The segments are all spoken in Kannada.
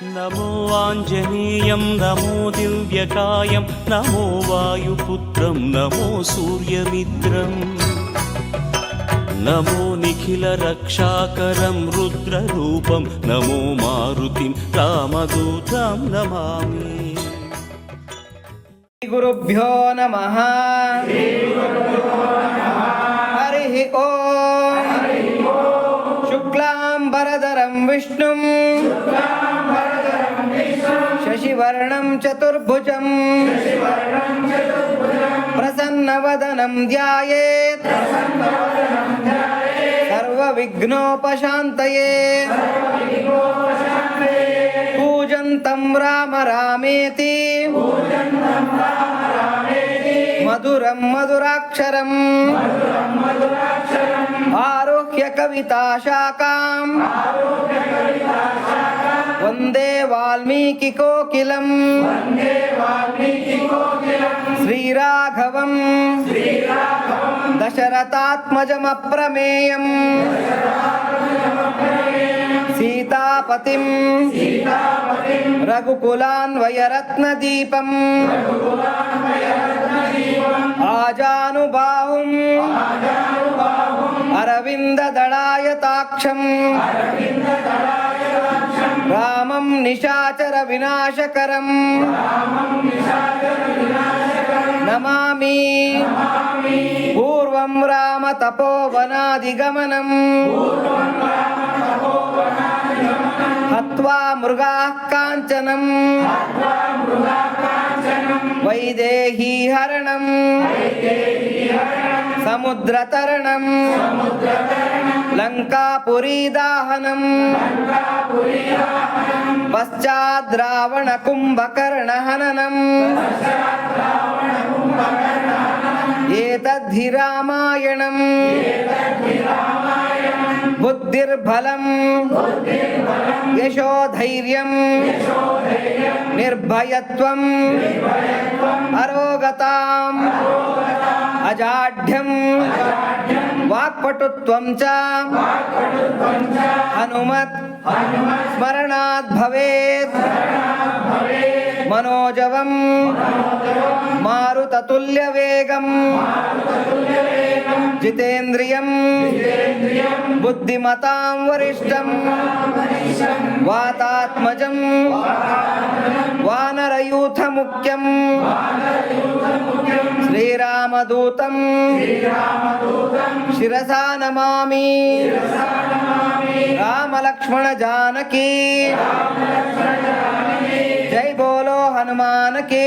ನಮೋ ಆಂಜನೇಯಂ ನಮೋ ದಿವ್ಯಕಾಯಂ ನಮೋ ವಾಯುಪುತ್ರಂ ನಮೋ ಸೂರ್ಯಮಿತ್ರಂ ನಮೋ ನಿಖಿಲ ರಕ್ಷಾಕರಂ ರುದ್ರರೂಪಂ ನಮೋ ಮಾರುತಿಂ ರಾಮದೂತಂ ನಮಾಮಿ. ಗುರುಭ್ಯೋ ನಮಃ. ಹರಿ ಓಂ. ಶುಕ್ಲಾಂಬರಧರಂ ವಿಷ್ಣುಂ ಶಶಿವರ್ಣಂ ಚತುರ್ಭುಜಂ ಪ್ರಸನ್ನವದನಂ ಧ್ಯಾಯೇತ್ ಸರ್ವವಿಘ್ನೋಪಶಾಂತಯೇ. ಕೂಜಂತಂ ರಾಮ ರಾಮೇತಿ ಮಧುರಂ ಮಧುರಾಕ್ಷರಂ ಆರುಹ್ಯ ಕವಿತಾ ಶಾಖಾಂ ವಂದೇ ವಾಲ್ಮೀಕಿ ಕೋಕಿಲಂ. ಶ್ರೀರಾಘವಂ ದಶರಥಾತ್ಮಜಮಪ್ರಮೇಯಂ ಸೀತಾಪತಿಂ ರಘುಕುಲಾನ್ವಯರತ್ನದೀಪಂ ಆಜಾನುಬಾಹುಂ ಅರವಿಂದದಳಾಯತಾಕ್ಷಂ ರಾಮಂ ನಿಶಾಚರ ವಿನಾಶಕರಂ ನಮಾಮಿ. ಪೂರ್ವಂ ರಾಮ ತಪೋವನಾದಿಗಮನಂ ಹತ್ವಾ ಮೃಗಾಃ ಕಾಂಚನಂ ವೈದೇಹೀ ಹರಣಂ ಸಮುದ್ರತರಣಂ ಲಂಕಾಪುರೀ ದಾಹನಂ ಪಶ್ಚಾದ್ ರಾವಣ ಕುಂಭಕರ್ಣ ಹನನಂ ಏತದ್ಧಿ ರಾಮಾಯಣಂ. ಬುದ್ಧಿರ್ಬಲಂ ಯಶೋಧೈರ್ಯಂ ನಿರ್ಭಯತ್ವಂ ಅರೋಗತಾಂ ಅಜಾಢ್ಯಂ ವಾಕ್ಪಟುತ್ವಂ ಚ ಹನುಮತ್ ಸ್ಮರಣಾತ್ ಭವೇತ್. ಮನೋಜವಂ ಮಾರುತತುಲ್ಯ ವೇಗಂ ಜಿತೇಂದ್ರಿಯಂ ಬುದ್ಧಿಮತಾಂ ವರಿಷ್ಠಂ ವಾತಾತ್ಮಜಂ ವಾನರಯೂಥ ಮುಖ್ಯಂ ಶ್ರೀರಾಮದೂತಂ ಶಿರಸಾ ನಮಾಮಿ. ರಾಮಲಕ್ಷ್ಮಣ ಜಾನಕಿ ಜೈ ಬೋಲೋ ಹನುಮಾನ್ ಕಿ.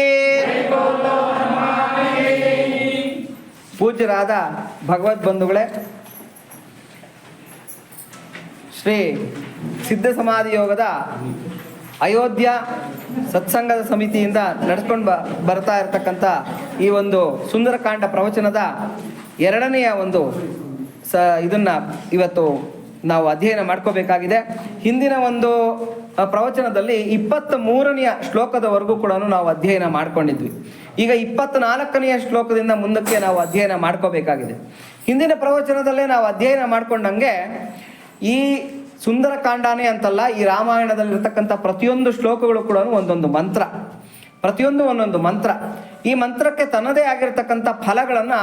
ಪೂಜ್ಯರಾದ ಭಗವದ್ ಬಂಧುಗಳೇ, ಶ್ರೀ ಸಿದ್ಧ ಸಮಾಧಿ ಯೋಗದ ಅಯೋಧ್ಯ ಸತ್ಸಂಗದ ಸಮಿತಿಯಿಂದ ನಡೆಸ್ಕೊಂಡು ಬರ್ತಾ ಇರತಕ್ಕಂಥ ಈ ಒಂದು ಸುಂದರಕಾಂಡ ಪ್ರವಚನದ ಎರಡನೆಯ ಒಂದು ಇದನ್ನು ಇವತ್ತು ನಾವು ಅಧ್ಯಯನ ಮಾಡ್ಕೋಬೇಕಾಗಿದೆ. ಹಿಂದಿನ ಒಂದು ಪ್ರವಚನದಲ್ಲಿ 23ನೇ ಶ್ಲೋಕದವರೆಗೂ ಕೂಡ ನಾವು ಅಧ್ಯಯನ ಮಾಡ್ಕೊಂಡಿದ್ವಿ. ಈಗ 24ನೇ ಶ್ಲೋಕದಿಂದ ಮುಂದಕ್ಕೆ ನಾವು ಅಧ್ಯಯನ ಮಾಡ್ಕೋಬೇಕಾಗಿದೆ. ಹಿಂದಿನ ಪ್ರವಚನದಲ್ಲೇ ನಾವು ಅಧ್ಯಯನ ಮಾಡ್ಕೊಂಡಂಗೆ ಈ ಸುಂದರಕಾಂಡನೇ ಅಂತಲ್ಲ, ಈ ರಾಮಾಯಣದಲ್ಲಿರ್ತಕ್ಕಂಥ ಪ್ರತಿಯೊಂದು ಶ್ಲೋಕಗಳು ಕೂಡ ಒಂದೊಂದು ಮಂತ್ರ, ಪ್ರತಿಯೊಂದು ಒಂದೊಂದು ಮಂತ್ರ. ಈ ಮಂತ್ರಕ್ಕೆ ತನ್ನದೇ ಆಗಿರ್ತಕ್ಕಂಥ ಫಲಗಳನ್ನು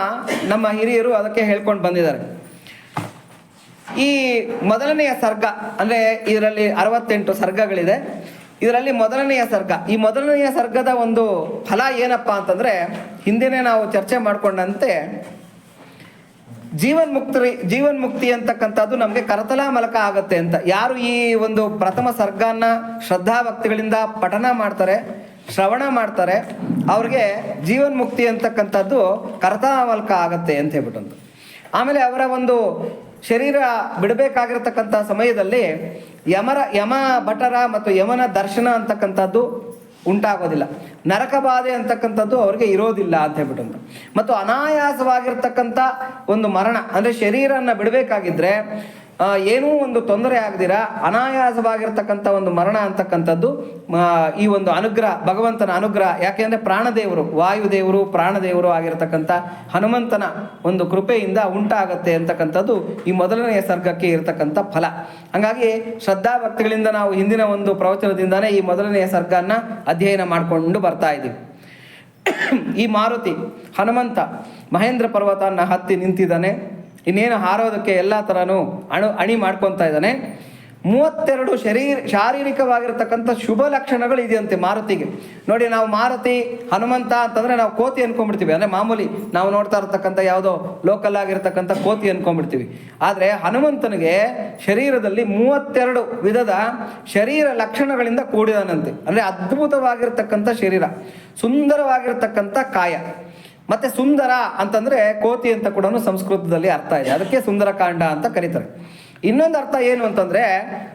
ನಮ್ಮ ಹಿರಿಯರು ಅದಕ್ಕೆ ಹೇಳ್ಕೊಂಡು ಬಂದಿದ್ದಾರೆ. ಈ ಮೊದಲನೆಯ ಸರ್ಗ ಅಂದರೆ ಇದರಲ್ಲಿ 68 ಸರ್ಗಗಳಿದೆ. ಇದರಲ್ಲಿ ಮೊದಲನೆಯ ಸರ್ಗ, ಈ ಮೊದಲನೆಯ ಸರ್ಗದ ಒಂದು ಫಲ ಏನಪ್ಪ ಅಂತಂದರೆ, ಹಿಂದಿನೇ ನಾವು ಚರ್ಚೆ ಮಾಡಿಕೊಂಡಂತೆ ಜೀವನ್ಮುಕ್ತಿ ಅಂತಕ್ಕಂಥದ್ದು ನಮಗೆ ಕರತಲ ಮಲಕ ಆಗುತ್ತೆ ಅಂತ. ಯಾರು ಈ ಒಂದು ಪ್ರಥಮ ಸರ್ಗನ ಶ್ರದ್ಧಾಭಕ್ತಿಗಳಿಂದ ಪಠನ ಮಾಡ್ತಾರೆ, ಶ್ರವಣ ಮಾಡ್ತಾರೆ, ಅವ್ರಿಗೆ ಜೀವನ್ಮುಕ್ತಿ ಅಂತಕ್ಕಂಥದ್ದು ಕರತಲ ಮಲಕ ಆಗತ್ತೆ ಅಂತ ಹೇಳ್ಬಿಟ್ಟು. ಆಮೇಲೆ ಅವರ ಒಂದು ಶರೀರ ಬಿಡಬೇಕಾಗಿರ್ತಕ್ಕಂಥ ಸಮಯದಲ್ಲಿ ಯಮ ಭಟರ ಮತ್ತು ಯಮನ ದರ್ಶನ ಅಂತಕ್ಕಂಥದ್ದು ಉಂಟಾಗೋದಿಲ್ಲ, ನರಕ ಬಾಧೆ ಅಂತಕ್ಕಂಥದ್ದು ಅವ್ರಿಗೆ ಇರೋದಿಲ್ಲ ಅಂತ ಹೇಳ್ಬಿಟ್ಟು. ಮತ್ತು ಅನಾಯಾಸವಾಗಿರ್ತಕ್ಕಂಥ ಒಂದು ಮರಣ ಅಂದರೆ ಶರೀರನ ಬಿಡಬೇಕಾಗಿದ್ರೆ ಏನೂ ಒಂದು ತೊಂದರೆ ಆಗದಿರಾ ಅನಾಯಾಸವಾಗಿರ್ತಕ್ಕಂಥ ಒಂದು ಮರಣ ಅಂತಕ್ಕಂಥದ್ದು ಈ ಒಂದು ಅನುಗ್ರಹ, ಭಗವಂತನ ಅನುಗ್ರಹ. ಯಾಕೆಂದರೆ ಪ್ರಾಣದೇವರು, ವಾಯುದೇವರು ಪ್ರಾಣದೇವರು ಆಗಿರ್ತಕ್ಕಂಥ ಹನುಮಂತನ ಒಂದು ಕೃಪೆಯಿಂದ ಉಂಟಾಗತ್ತೆ ಅಂತಕ್ಕಂಥದ್ದು ಈ ಮೊದಲನೆಯ ಸರ್ಗಕ್ಕೆ ಇರತಕ್ಕಂಥ ಫಲ. ಹಾಗಾಗಿ ಶ್ರದ್ಧಾಭಕ್ತಿಗಳಿಂದ ನಾವು ಹಿಂದಿನ ಒಂದು ಪ್ರವಚನದಿಂದಾನೇ ಈ ಮೊದಲನೆಯ ಸರ್ಗನ್ನ ಅಧ್ಯಯನ ಮಾಡಿಕೊಂಡು ಬರ್ತಾ ಇದ್ದೀವಿ. ಈ ಮಾರುತಿ ಹನುಮಂತ ಮಹೇಂದ್ರ ಪರ್ವತನ ಹತ್ತಿ ನಿಂತಿದ್ದಾನೆ. ಇನ್ನೇನು ಹಾರೋದಕ್ಕೆ ಎಲ್ಲ ಥರನೂ ಅಣಿ ಮಾಡ್ಕೊತಾ ಇದ್ದಾನೆ. 32 ಶಾರೀರಿಕವಾಗಿರ್ತಕ್ಕಂಥ ಶುಭ ಲಕ್ಷಣಗಳು ಇದೆಯಂತೆ ಮಾರುತಿಗೆ. ನೋಡಿ, ನಾವು ಮಾರುತಿ ಹನುಮಂತ ಅಂತಂದರೆ ನಾವು ಕೋತಿ ಅನ್ಕೊಂಡ್ಬಿಡ್ತೀವಿ. ಅಂದರೆ ಮಾಮೂಲಿ ನಾವು ನೋಡ್ತಾ ಇರ್ತಕ್ಕಂಥ ಯಾವುದೋ ಲೋಕಲ್ ಆಗಿರ್ತಕ್ಕಂಥ ಕೋತಿ ಅನ್ಕೊಂಡ್ಬಿಡ್ತೀವಿ. ಆದರೆ ಹನುಮಂತನಿಗೆ ಶರೀರದಲ್ಲಿ 32 ವಿಧದ ಶರೀರ ಲಕ್ಷಣಗಳಿಂದ ಕೂಡಿದಾನಂತೆ. ಅಂದರೆ ಅದ್ಭುತವಾಗಿರ್ತಕ್ಕಂಥ ಶರೀರ, ಸುಂದರವಾಗಿರ್ತಕ್ಕಂಥ ಕಾಯ. ಮತ್ತೆ ಸುಂದರ ಅಂತಂದರೆ ಕೋತಿ ಅಂತ ಕೂಡ ಸಂಸ್ಕೃತದಲ್ಲಿ ಅರ್ಥ ಇದೆ. ಅದಕ್ಕೆ ಸುಂದರಕಾಂಡ ಅಂತ ಕರೀತಾರೆ. ಇನ್ನೊಂದು ಅರ್ಥ ಏನು ಅಂತಂದರೆ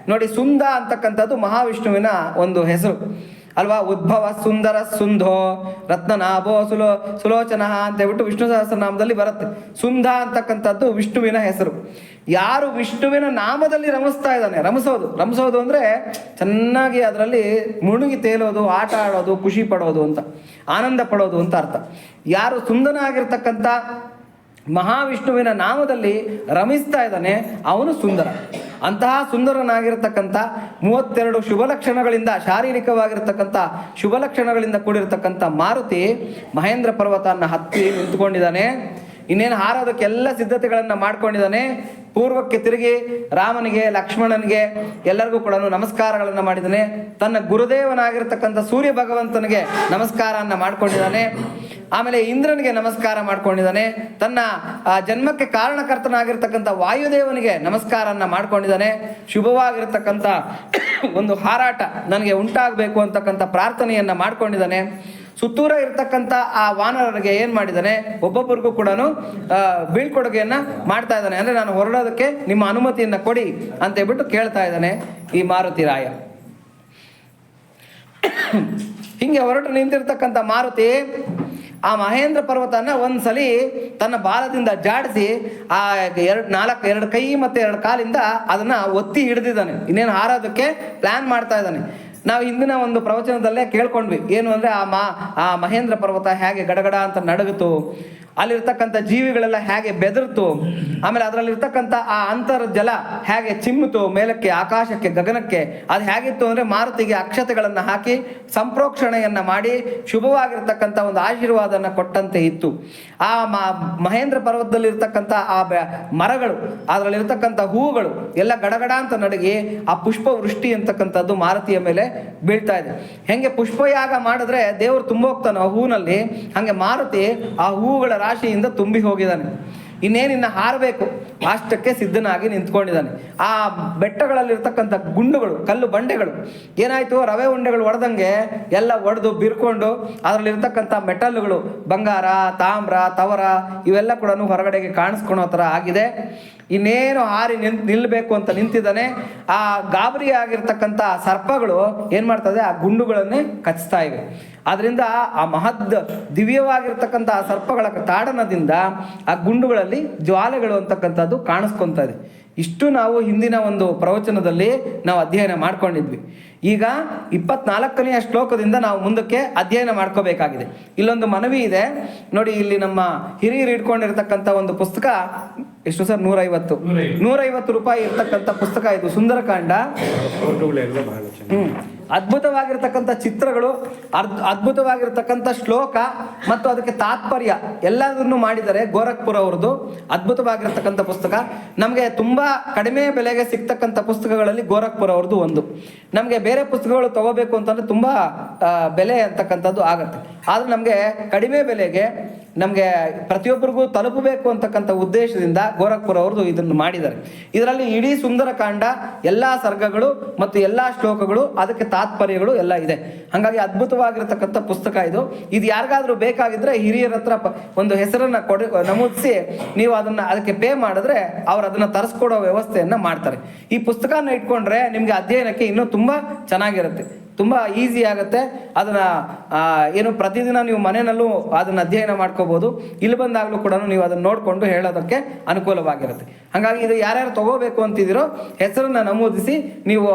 ನೋಡಿ, ಸುಂದ ಅಂತಕ್ಕಂಥದ್ದು ಮಹಾವಿಷ್ಣುವಿನ ಒಂದು ಹೆಸರು ಅಲ್ವಾ. ಉದ್ಭವ ಸುಂದರ ಸುಂಧೋ ರತ್ನನಾಭೋ ಸುಲೋಚನ ಅಂತ ಹೇಳ್ಬಿಟ್ಟು ವಿಷ್ಣು ಸಹಸ್ರನಾಮದಲ್ಲಿ ಬರುತ್ತೆ. ಸುಂದ ಅಂತಕ್ಕಂಥದ್ದು ವಿಷ್ಣುವಿನ ಹೆಸರು. ಯಾರು ವಿಷ್ಣುವಿನ ನಾಮದಲ್ಲಿ ರಮಿಸ್ತಾ ಇದ್ದಾನೆ, ರಮಿಸೋದು ಅಂದರೆ ಚೆನ್ನಾಗಿ ಅದರಲ್ಲಿ ಮುಳುಗಿ ತೇಲೋದು, ಆಟ ಆಡೋದು, ಖುಷಿ ಪಡೋದು ಅಂತ, ಆನಂದ ಪಡೋದು ಅಂತ ಅರ್ಥ. ಯಾರು ಸುಂದರನಾಗಿರ್ತಕ್ಕಂಥ ಮಹಾವಿಷ್ಣುವಿನ ನಾಮದಲ್ಲಿ ರಮಿಸ್ತಾ ಇದ್ದಾನೆ ಅವನು ಸುಂದರ. ಅಂತಹ ಸುಂದರನಾಗಿರ್ತಕ್ಕಂಥ 32 ಶುಭ ಲಕ್ಷಣಗಳಿಂದ, ಶಾರೀರಿಕವಾಗಿರ್ತಕ್ಕಂಥ ಶುಭ ಲಕ್ಷಣಗಳಿಂದ ಕೂಡಿರ್ತಕ್ಕಂಥ ಮಾರುತಿ ಮಹೇಂದ್ರ ಪರ್ವತನ ಹತ್ತಿ ನಿಂತ್ಕೊಂಡಿದ್ದಾನೆ. ಇನ್ನೇನು ಹಾರೋದಕ್ಕೆಲ್ಲ ಸಿದ್ಧತೆಗಳನ್ನು ಮಾಡ್ಕೊಂಡಿದ್ದಾನೆ. ಪೂರ್ವಕ್ಕೆ ತಿರುಗಿ ರಾಮನಿಗೆ, ಲಕ್ಷ್ಮಣನಿಗೆ ಎಲ್ಲರಿಗೂ ಕೂಡ ನಮಸ್ಕಾರಗಳನ್ನು ಮಾಡಿದ್ದಾನೆ. ತನ್ನ ಗುರುದೇವನಾಗಿರ್ತಕ್ಕಂಥ ಸೂರ್ಯ ಭಗವಂತನಿಗೆ ನಮಸ್ಕಾರವನ್ನು ಮಾಡ್ಕೊಂಡಿದ್ದಾನೆ. ಆಮೇಲೆ ಇಂದ್ರನಿಗೆ ನಮಸ್ಕಾರ ಮಾಡ್ಕೊಂಡಿದ್ದಾನೆ. ತನ್ನ ಜನ್ಮಕ್ಕೆ ಕಾರಣಕರ್ತನಾಗಿರ್ತಕ್ಕಂಥ ವಾಯುದೇವನಿಗೆ ನಮಸ್ಕಾರವನ್ನು ಮಾಡ್ಕೊಂಡಿದ್ದಾನೆ. ಶುಭವಾಗಿರ್ತಕ್ಕಂಥ ಒಂದು ಹಾರಾಟ ನನಗೆ ಉಂಟಾಗಬೇಕು ಅಂತಕ್ಕಂಥ ಪ್ರಾರ್ಥನೆಯನ್ನು ಮಾಡ್ಕೊಂಡಿದ್ದಾನೆ. ಸುತ್ತೂರ ಇರ್ತಕ್ಕಂಥ ಆ ವಾನರರಿಗೆ ಏನು ಮಾಡಿದ್ದಾನೆ, ಒಬ್ಬೊಬ್ಬರಿಗೂ ಕೂಡ ಬೀಳ್ಕೊಡುಗೆಯನ್ನು ಮಾಡ್ತಾ ಇದ್ದಾನೆ. ಅಂದರೆ ನಾನು ಹೊರಡೋದಕ್ಕೆ ನಿಮ್ಮ ಅನುಮತಿಯನ್ನು ಕೊಡಿ ಅಂತ ಹೇಳ್ಬಿಟ್ಟು ಕೇಳ್ತಾ ಇದ್ದಾನೆ ಈ ಮಾರುತಿ ರಾಯ. ಹಿಂಗೆ ಹೊರಟು ನಿಂತಿರ್ತಕ್ಕಂಥ ಮಾರುತಿ ಆ ಮಹೇಂದ್ರ ಪರ್ವತನ ಒಂದ್ಸಲಿ ತನ್ನ ಬಾಲದಿಂದ ಜಾಡಿಸಿ ಆ ಎರಡು ಕೈ ಮತ್ತು 2 ಕಾಲಿಂದ ಅದನ್ನ ಒತ್ತಿ ಹಿಡಿದಿದ್ದಾನೆ. ಇನ್ನೇನು ಹಾರೋದಕ್ಕೆ ಪ್ಲಾನ್ ಮಾಡ್ತಾ ಇದ್ದಾನೆ. ನಾವು ಹಿಂದಿನ ಒಂದು ಪ್ರವಚನದಲ್ಲೇ ಕೇಳ್ಕೊಂಡ್ವಿ. ಏನು ಅಂದರೆ ಆ ಮಹೇಂದ್ರ ಪರ್ವತ ಹೇಗೆ ಗಡಗಡ ಅಂತ ನಡಗಿತು, ಅಲ್ಲಿರ್ತಕ್ಕಂಥ ಜೀವಿಗಳೆಲ್ಲ ಹೇಗೆ ಬೆದರ್ತು, ಆಮೇಲೆ ಅದರಲ್ಲಿರ್ತಕ್ಕಂಥ ಆ ಅಂತರ್ಜಲ ಹೇಗೆ ಚಿಮ್ಮಿತು ಮೇಲಕ್ಕೆ, ಆಕಾಶಕ್ಕೆ, ಗಗನಕ್ಕೆ. ಅದು ಹೇಗಿತ್ತು ಅಂದರೆ ಮಾರುತಿಗೆ ಅಕ್ಷತೆಗಳನ್ನು ಹಾಕಿ ಸಂಪ್ರೋಕ್ಷಣೆಯನ್ನು ಮಾಡಿ ಶುಭವಾಗಿರ್ತಕ್ಕಂಥ ಒಂದು ಆಶೀರ್ವಾದನ ಕೊಟ್ಟಂತೆ ಇತ್ತು. ಆ ಮಹೇಂದ್ರ ಪರ್ವತದಲ್ಲಿರ್ತಕ್ಕಂಥ ಆ ಮರಗಳು, ಅದರಲ್ಲಿರ್ತಕ್ಕಂಥ ಹೂವುಗಳು ಎಲ್ಲ ಗಡಗಡ ಅಂತ ನಡಗಿ ಆ ಪುಷ್ಪ ವೃಷ್ಟಿ ಅಂತಕ್ಕಂಥದ್ದು ಮಾರುತಿಯ ಮೇಲೆ ಬೀಳ್ತಾ ಇದೆ. ಹೆಂಗೆ ಪುಷ್ಪಯಾಗ ಮಾಡಿದ್ರೆ ದೇವರು ತುಂಬೋಗ್ತಾನೆ ಆ ಹೂವಿನಲ್ಲಿ, ಹಾಗೆ ಮಾರುತಿ ಆ ಹೂವುಗಳ ರಾಶಿಯಿಂದ ತುಂಬಿ ಹೋಗಿದ್ದಾನೆ. ಇನ್ನೇನಿನ್ನ ಹಾರಬೇಕು ಅಷ್ಟಕ್ಕೆ ಸಿದ್ಧನಾಗಿ ನಿಂತ್ಕೊಂಡಿದ್ದಾನೆ. ಆ ಬೆಟ್ಟಗಳಲ್ಲಿರ್ತಕ್ಕಂಥ ಗುಂಡುಗಳು, ಕಲ್ಲು ಬಂಡೆಗಳು ಏನಾಯಿತು, ರವೆ ಉಂಡೆಗಳು ಒಡೆದಂಗೆ ಎಲ್ಲ ಒಡೆದು ಬಿರ್ಕೊಂಡು ಅದರಲ್ಲಿರ್ತಕ್ಕಂಥ ಮೆಟಲ್ಗಳು, ಬಂಗಾರ, ತಾಮ್ರ, ತವರ ಇವೆಲ್ಲ ಕೂಡ ಹೊರಗಡೆಗೆ ಕಾಣಿಸ್ಕೊಳೋ ಥರ ಆಗಿದೆ. ಇನ್ನೇನು ಹಾರಿ ನಿಲ್ಲಬೇಕು ಅಂತ ನಿಂತಿದ್ದಾನೆ. ಆ ಗಾಬರಿ ಆಗಿರ್ತಕ್ಕಂಥ ಸರ್ಪಗಳು ಏನು ಮಾಡ್ತದೆ, ಆ ಗುಂಡುಗಳನ್ನೇ ಕಚ್ತಾ ಇವೆ. ಆದ್ದರಿಂದ ಆ ದಿವ್ಯವಾಗಿರ್ತಕ್ಕಂಥ ಆ ಸರ್ಪಗಳ ತಾಡನದಿಂದ ಆ ಗುಂಡುಗಳಲ್ಲಿ ಜ್ವಾಲೆಗಳು ಅಂತಕ್ಕಂಥದ್ದು ಕಾಣಿಸ್ಕೊತಾ ಇದೆ. ಇಷ್ಟು ನಾವು ಹಿಂದಿನ ಒಂದು ಪ್ರವಚನದಲ್ಲಿ ನಾವು ಅಧ್ಯಯನ ಮಾಡ್ಕೊಂಡಿದ್ವಿ. ಈಗ 24ನೇ ಶ್ಲೋಕದಿಂದ ನಾವು ಮುಂದಕ್ಕೆ ಅಧ್ಯಯನ ಮಾಡ್ಕೋಬೇಕಾಗಿದೆ. ಇಲ್ಲೊಂದು ಮನವಿ ಇದೆ ನೋಡಿ, ಇಲ್ಲಿ ನಮ್ಮ ಹಿರಿಯರು ಇಟ್ಕೊಂಡಿರ್ತಕ್ಕಂಥ ಒಂದು ಪುಸ್ತಕ ಎಷ್ಟು ಸರ್, 150 ರೂಪಾಯಿ ಇರ್ತಕ್ಕಂಥ ಪುಸ್ತಕ ಇದು, ಸುಂದರಕಾಂಡ. ಅದ್ಭುತವಾಗಿರ್ತಕ್ಕಂಥ ಚಿತ್ರಗಳು, ಅದ್ಭುತವಾಗಿರ್ತಕ್ಕಂಥ ಶ್ಲೋಕ ಮತ್ತು ಅದಕ್ಕೆ ತಾತ್ಪರ್ಯ ಎಲ್ಲದನ್ನು ಮಾಡಿದ್ದಾರೆ ಗೋರಖ್ಪುರ ಅವ್ರದ್ದು. ಅದ್ಭುತವಾಗಿರ್ತಕ್ಕಂಥ ಪುಸ್ತಕ. ನಮಗೆ ತುಂಬ ಕಡಿಮೆ ಬೆಲೆಗೆ ಸಿಗ್ತಕ್ಕಂಥ ಪುಸ್ತಕಗಳಲ್ಲಿ ಗೋರಖ್ಪುರ ಅವ್ರದ್ದು ಒಂದು. ನಮಗೆ ಬೇರೆ ಪುಸ್ತಕಗಳು ತಗೋಬೇಕು ಅಂತಂದರೆ ತುಂಬ ಬೆಲೆ ಅಂತಕ್ಕಂಥದ್ದು ಆಗುತ್ತೆ. ಆದರೆ ನಮಗೆ ಕಡಿಮೆ ಬೆಲೆಗೆ ನಮಗೆ ಪ್ರತಿಯೊಬ್ಬರಿಗೂ ತಲುಪಬೇಕು ಅಂತಕ್ಕಂಥ ಉದ್ದೇಶದಿಂದ ಗೋರಖ್ಪುರ ಅವ್ರದ್ದು ಇದನ್ನು ಮಾಡಿದ್ದಾರೆ. ಇದರಲ್ಲಿ ಇಡೀ ಸುಂದರಕಾಂಡ ಎಲ್ಲ ಸರ್ಗಗಳು ಮತ್ತು ಎಲ್ಲ ಶ್ಲೋಕಗಳು, ಅದಕ್ಕೆ ತಾತ್ಪರ್ಯಗಳು ಎಲ್ಲ ಇದೆ. ಹಾಗಾಗಿ ಅದ್ಭುತವಾಗಿರ್ತಕ್ಕಂಥ ಪುಸ್ತಕ ಇದು. ಯಾರಿಗಾದ್ರೂ ಬೇಕಾಗಿದ್ರೆ ಹಿರಿಯರ ಹತ್ರ ಒಂದು ಹೆಸರನ್ನು ನಮೂದಿಸಿ ನೀವು ಅದಕ್ಕೆ ಪೇ ಮಾಡಿದ್ರೆ ಅವ್ರು ಅದನ್ನು ತರಿಸ್ಕೊಡೋ ವ್ಯವಸ್ಥೆಯನ್ನು ಮಾಡ್ತಾರೆ. ಈ ಪುಸ್ತಕನ ಇಟ್ಕೊಂಡ್ರೆ ನಿಮಗೆ ಅಧ್ಯಯನಕ್ಕೆ ಇನ್ನೂ ತುಂಬ ಚೆನ್ನಾಗಿರುತ್ತೆ. ತುಂಬ ಈಸಿ ಆಗುತ್ತೆ. ಅದನ್ನು ಏನು ಪ್ರತಿದಿನ ನೀವು ಮನೆಯಲ್ಲೂ ಅದನ್ನು ಅಧ್ಯಯನ ಮಾಡ್ಕೋಬೋದು. ಇಲ್ಲಿ ಬಂದಾಗಲೂ ಕೂಡ ನೀವು ಅದನ್ನು ನೋಡಿಕೊಂಡು ಹೇಳೋದಕ್ಕೆ ಅನುಕೂಲವಾಗಿರುತ್ತೆ. ಹಾಗಾಗಿ ಇದು ಯಾರ್ಯಾರು ತಗೋಬೇಕು ಅಂತಿದ್ದೀರೋ ಹೆಸರನ್ನು ನಮೂದಿಸಿ ನೀವು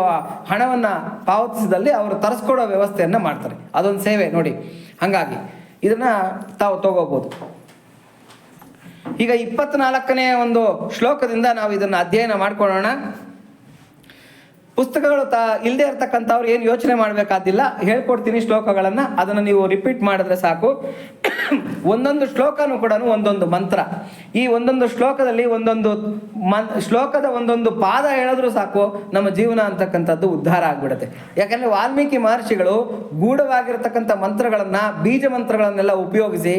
ಹಣವನ್ನು ಪಾವತಿಸಿದಲ್ಲಿ ಅವರು ತರಿಸ್ಕೊಡೋ ವ್ಯವಸ್ಥೆಯನ್ನು ಮಾಡ್ತಾರೆ. ಅದೊಂದು ಸೇವೆ ನೋಡಿ. ಹಾಗಾಗಿ ಇದನ್ನು ತಾವು ತಗೋಬೋದು. ಈಗ 24ನೇ ಒಂದು ಶ್ಲೋಕದಿಂದ ನಾವು ಇದನ್ನು ಅಧ್ಯಯನ ಮಾಡ್ಕೊಳ್ಳೋಣ. ಪುಸ್ತಕಗಳು ಇಲ್ಲದೆ ಇರ್ತಕ್ಕಂಥವ್ರು ಏನು ಯೋಚನೆ ಮಾಡಬೇಕಾದಿಲ್ಲ, ಹೇಳ್ಕೊಡ್ತೀನಿ ಶ್ಲೋಕಗಳನ್ನು, ಅದನ್ನು ನೀವು ರಿಪೀಟ್ ಮಾಡಿದ್ರೆ ಸಾಕು. ಒಂದೊಂದು ಶ್ಲೋಕನೂ ಕೂಡ ಒಂದೊಂದು ಮಂತ್ರ. ಈ ಒಂದೊಂದು ಶ್ಲೋಕದಲ್ಲಿ ಒಂದೊಂದು ಶ್ಲೋಕದ ಒಂದೊಂದು ಪಾದ ಹೇಳಿದ್ರೂ ಸಾಕು ನಮ್ಮ ಜೀವನ ಅಂತಕ್ಕಂಥದ್ದು ಉದ್ಧಾರ ಆಗಿಬಿಡುತ್ತೆ. ಯಾಕಂದರೆ ವಾಲ್ಮೀಕಿ ಮಹರ್ಷಿಗಳು ಗೂಢವಾಗಿರ್ತಕ್ಕಂಥ ಮಂತ್ರಗಳನ್ನು, ಬೀಜ ಮಂತ್ರಗಳನ್ನೆಲ್ಲ ಉಪಯೋಗಿಸಿ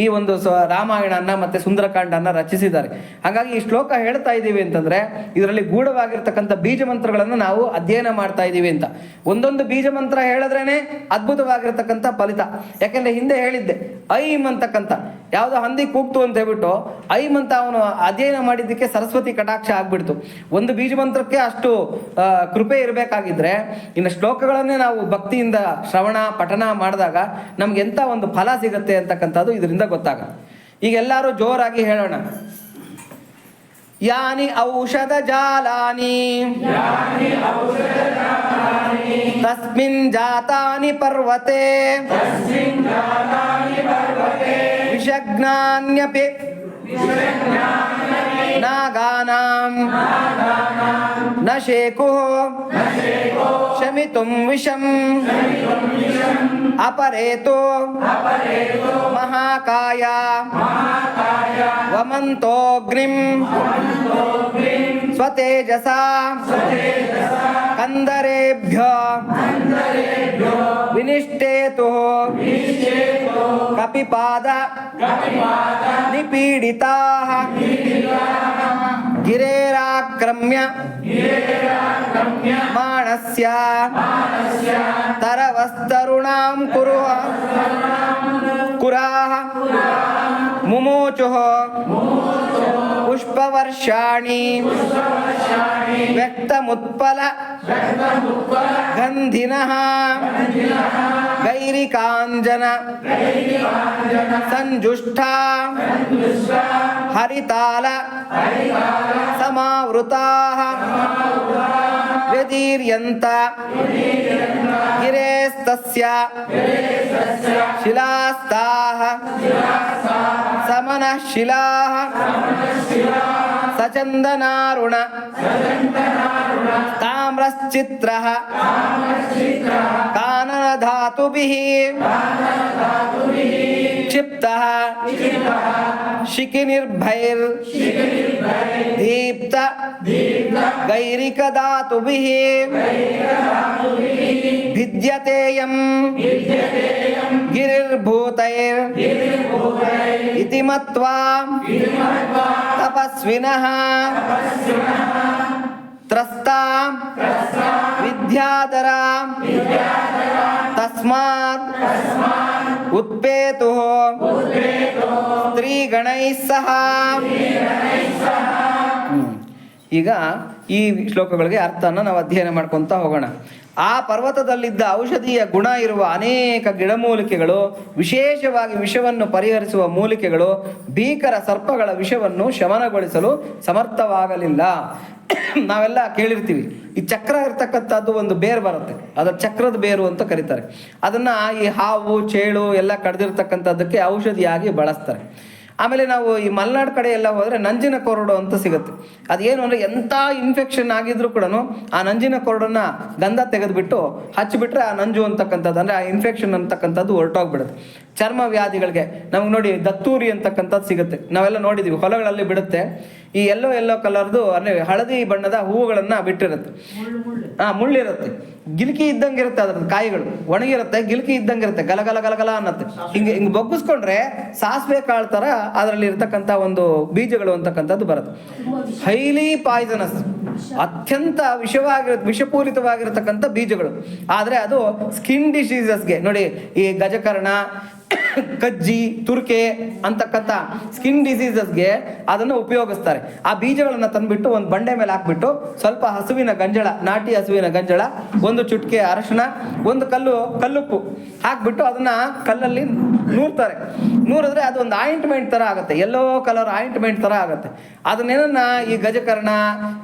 ಈ ಒಂದು ರಾಮಾಯಣನ ಮತ್ತು ಸುಂದರಕಾಂಡನ ರಚಿಸಿದ್ದಾರೆ. ಹಾಗಾಗಿ ಈ ಶ್ಲೋಕ ಹೇಳ್ತಾ ಇದ್ದೀವಿ ಅಂತಂದರೆ ಇದರಲ್ಲಿ ಗೂಢವಾಗಿರ್ತಕ್ಕಂಥ ಬೀಜ ಮಂತ್ರಗಳನ್ನು ನಾವು ಅಧ್ಯಯನ ಮಾಡ್ತಾ ಇದ್ದೀವಿ ಅಂತ. ಒಂದೊಂದು ಬೀಜ ಮಂತ್ರ ಹೇಳಿದ್ರೇನೆ ಅದ್ಭುತವಾಗಿರ್ತಕ್ಕಂಥ ಫಲಿತ. ಯಾಕೆಂದ್ರೆ ಹಿಂದೆ ಹೇಳಿದ್ದೆ ಐಂ ಅಂತಕ್ಕಂಥ ಯಾವುದೋ ಹಂದಿ ಕೂಗ್ತು ಅಂತ ಹೇಳ್ಬಿಟ್ಟು ಐಂ ಅಂತ ಅವನು ಅಧ್ಯಯನ ಮಾಡಿದ್ದಕ್ಕೆ ಸರಸ್ವತಿ ಕಟಾಕ್ಷ ಆಗ್ಬಿಡ್ತು. ಒಂದು ಬೀಜ ಮಂತ್ರಕ್ಕೆ ಅಷ್ಟು ಕೃಪೆ ಇರಬೇಕಾಗಿದ್ರೆ ಇನ್ನು ಶ್ಲೋಕಗಳನ್ನೇ ನಾವು ಭಕ್ತಿಯಿಂದ ಶ್ರವಣ ಪಠನ ಮಾಡಿದಾಗ ನಮ್ಗೆ ಎಂಥ ಒಂದು ಫಲ ಸಿಗುತ್ತೆ ಅಂತಕ್ಕಂಥದ್ದು ಇದರಿಂದ ಗೊತ್ತಾಗುತ್ತೆ. ಈಗ ಎಲ್ಲರೂ ಜೋರಾಗಿ ಹೇಳೋಣ. ಯಾನಿ ಔಷಧ ಜಾಲಾನಿ ತಸ್ಮಿನ್ ಜಾತಾನಿ ಪರ್ವತೆ ವಿಷಜ್ಞಾನ್ಯಪಿ ನಾಗಾನಾಂ ನ ಶೇಕುಃ ಶಮಿತುಂ ವಿಷಂ ಅಪರೇತೋ ಮಹಾಕಾಯ ವಮಂತೋಗ್ನಿಂ ಸ್ವತೇಜಸಾ ಕಂದರೇಭ್ಯೋ ವಿನಿಷ್ಟೇತುಃ ಕಪಿಪಾದ ನಿಪೀಡಿತಾಃ ಗಿರೇರಾಕ್ರಮ್ಯ ಮಾನಸ್ಯ ತರವಸ್ತರುಣಾಂ ಕುರಾಃ ಮುಮೋಚುಃ ಪುಷ್ಪವರ್ಷಾಣಿ ವ್ಯಕ್ತಮುತ್ಪಲ ಗಂಧಿನಃ ಗೈರಿಕಾಂಜನ ಸಂಜುಷ್ಠಾ ಹರಿತಾಲ ಸಮಾವೃತಾಃ ವ್ಯದೀರ್ಯಂತ ಗಿರೇಸ್ತಸ್ಯ ಶಿಲಾಸ್ತಾಃ ಸಮನಃ ಶಿಲಾಃ ಸಚಂದನಾರುಣ ತಾಮ್ರಶ್ಚಿತ್ರಃ ಕಾನನಧಾತುಭಿಃ ಕ್ಷಿಪ್ತಃ ಶಿಖಿನಿರ್ಭೈರ್ ದೀಪ್ತ ಗೈರಿಕಧಾತುಭಿಃ ಭಿದ್ಯತೇಯಂ ಗಿರಿರ್ಭೂತೈರ್ ಇತಿ ಮತ್ವಾ ತಪಸ್ವಿನಃ ತ್ರಸ್ತಾ ವಿದ್ಯಾಧರ ತಸ್ಮಾತ್ ಉತ್ಪೇತುಃ ಸ್ತ್ರೀಗಣೈಃ ಸಹ. ಈಗ ಈ ಶ್ಲೋಕಗಳಿಗೆ ಅರ್ಥನ ನಾವು ಅಧ್ಯಯನ ಮಾಡ್ಕೊತಾ ಹೋಗೋಣ. ಆ ಪರ್ವತದಲ್ಲಿದ್ದ ಔಷಧೀಯ ಗುಣ ಇರುವ ಅನೇಕ ಗಿಡಮೂಲಿಕೆಗಳು, ವಿಶೇಷವಾಗಿ ವಿಷವನ್ನು ಪರಿಹರಿಸುವ ಮೂಲಿಕೆಗಳು ಭೀಕರ ಸರ್ಪಗಳ ವಿಷವನ್ನು ಶಮನಗೊಳಿಸಲು ಸಮರ್ಥವಾಗಲಿಲ್ಲ. ನಾವೆಲ್ಲ ಕೇಳಿರ್ತೀವಿ, ಈ ಚಕ್ರ ಇರ್ತಕ್ಕಂಥದ್ದು ಒಂದು ಬೇರು ಬರುತ್ತೆ, ಅದರ ಚಕ್ರದ ಬೇರು ಅಂತ ಕರೀತಾರೆ. ಅದನ್ನು ಈ ಹಾವು ಚೇಳು ಎಲ್ಲ ಕಡ್ದಿರ್ತಕ್ಕಂಥದ್ದಕ್ಕೆ ಔಷಧಿಯಾಗಿ ಬಳಸ್ತಾರೆ. ಆಮೇಲೆ ನಾವು ಈ ಮಲೆನಾಡು ಕಡೆ ಎಲ್ಲ ಹೋದರೆ ನಂಜಿನ ಕೊರಡು ಅಂತ ಸಿಗುತ್ತೆ. ಅದೇನು ಅಂದರೆ ಎಂಥ ಇನ್ಫೆಕ್ಷನ್ ಆಗಿದ್ರು ಕೂಡ ಆ ನಂಜಿನ ಕೊರಡನ್ನು ಗಂಧ ತೆಗೆದುಬಿಟ್ಟು ಹಚ್ಚಿಬಿಟ್ರೆ ಆ ನಂಜು ಅಂತಕ್ಕಂಥದ್ದು, ಅಂದರೆ ಆ ಇನ್ಫೆಕ್ಷನ್ ಅಂತಕ್ಕಂಥದ್ದು ಹೊರಟೋಗ್ಬಿಡುತ್ತೆ. ಚರ್ಮ ವ್ಯಾಧಿಗಳಿಗೆ ನಮ್ಗೆ ನೋಡಿ ದತ್ತೂರಿ ಅಂತಕ್ಕಂಥದ್ದು ಸಿಗುತ್ತೆ, ನಾವೆಲ್ಲ ನೋಡಿದ್ದೀವಿ, ಹೊಲಗಳಲ್ಲಿ ಬಿಡುತ್ತೆ. ಈ ಎಲ್ಲೋ ಕಲರ್ದು ಅಂದರೆ ಹಳದಿ ಬಣ್ಣದ ಹೂವುಗಳನ್ನು ಬಿಟ್ಟಿರುತ್ತೆ. ಮುಳ್ಳಿರುತ್ತೆ, ಗಿಲ್ಕಿ ಇದ್ದಂಗೆ ಇರುತ್ತೆ, ಅದ್ರದ್ದು ಕಾಯಿಗಳು ಒಣಗಿರುತ್ತೆ, ಗಿಲ್ಕಿ ಇದ್ದಂಗೆ ಇರುತ್ತೆ, ಗಲಗಲ ಗಲಗಲ ಅನ್ನತ್ತೆ. ಹಿಂಗೆ ಬೊಗ್ಗಿಸ್ಕೊಂಡ್ರೆ ಸಾಸಿವೆ ಕಾಳು ಥರ ಅದರಲ್ಲಿ ಇರ್ತಕ್ಕಂಥ ಒಂದು ಬೀಜಗಳು ಅಂತಕ್ಕಂಥದ್ದು ಬರುತ್ತೆ. ಹೈಲಿ ಪಾಯ್ಸನಸ್, ಅತ್ಯಂತ ವಿಷಪೂರಿತವಾಗಿರತಕ್ಕಂಥ ಬೀಜಗಳು. ಆದರೆ ಅದು ಸ್ಕಿನ್ ಡಿಸೀಸಸ್ಗೆ ನೋಡಿ, ಈ ಗಜಕರ್ಣ ಕಜ್ಜಿ, ತುರ್ಕೆ ಅಂತಕ್ಕಂಥ ಸ್ಕಿನ್ ಡಿಸೀಸಸ್ಗೆ ಅದನ್ನು ಉಪಯೋಗಿಸ್ತಾರೆ. ಆ ಬೀಜಗಳನ್ನು ತಂದುಬಿಟ್ಟು ಒಂದು ಬಂಡೆ ಮೇಲೆ ಹಾಕ್ಬಿಟ್ಟು ಸ್ವಲ್ಪ ಹಸುವಿನ ಗಂಜಳ, ನಾಟಿ ಹಸುವಿನ ಗಂಜಳ, ಒಂದು ಚುಟ್ಕೆ ಅರಶಿನ, ಒಂದು ಕಲ್ಲುಪ್ಪು ಹಾಕ್ಬಿಟ್ಟು ಅದನ್ನು ಕಲ್ಲಲ್ಲಿ ನೂರ್ತಾರೆ. ನೂರಿದ್ರೆ ಅದು ಒಂದು ಆಯಿಂಟ್ಮೆಂಟ್ ಥರ ಆಗುತ್ತೆ, ಯೆಲ್ಲೋ ಕಲರ್ ಆಯಿಂಟ್ಮೆಂಟ್ ಥರ ಆಗುತ್ತೆ. ಅದನ್ನೇನನ್ನ ಈ ಗಜಕರ್ಣ,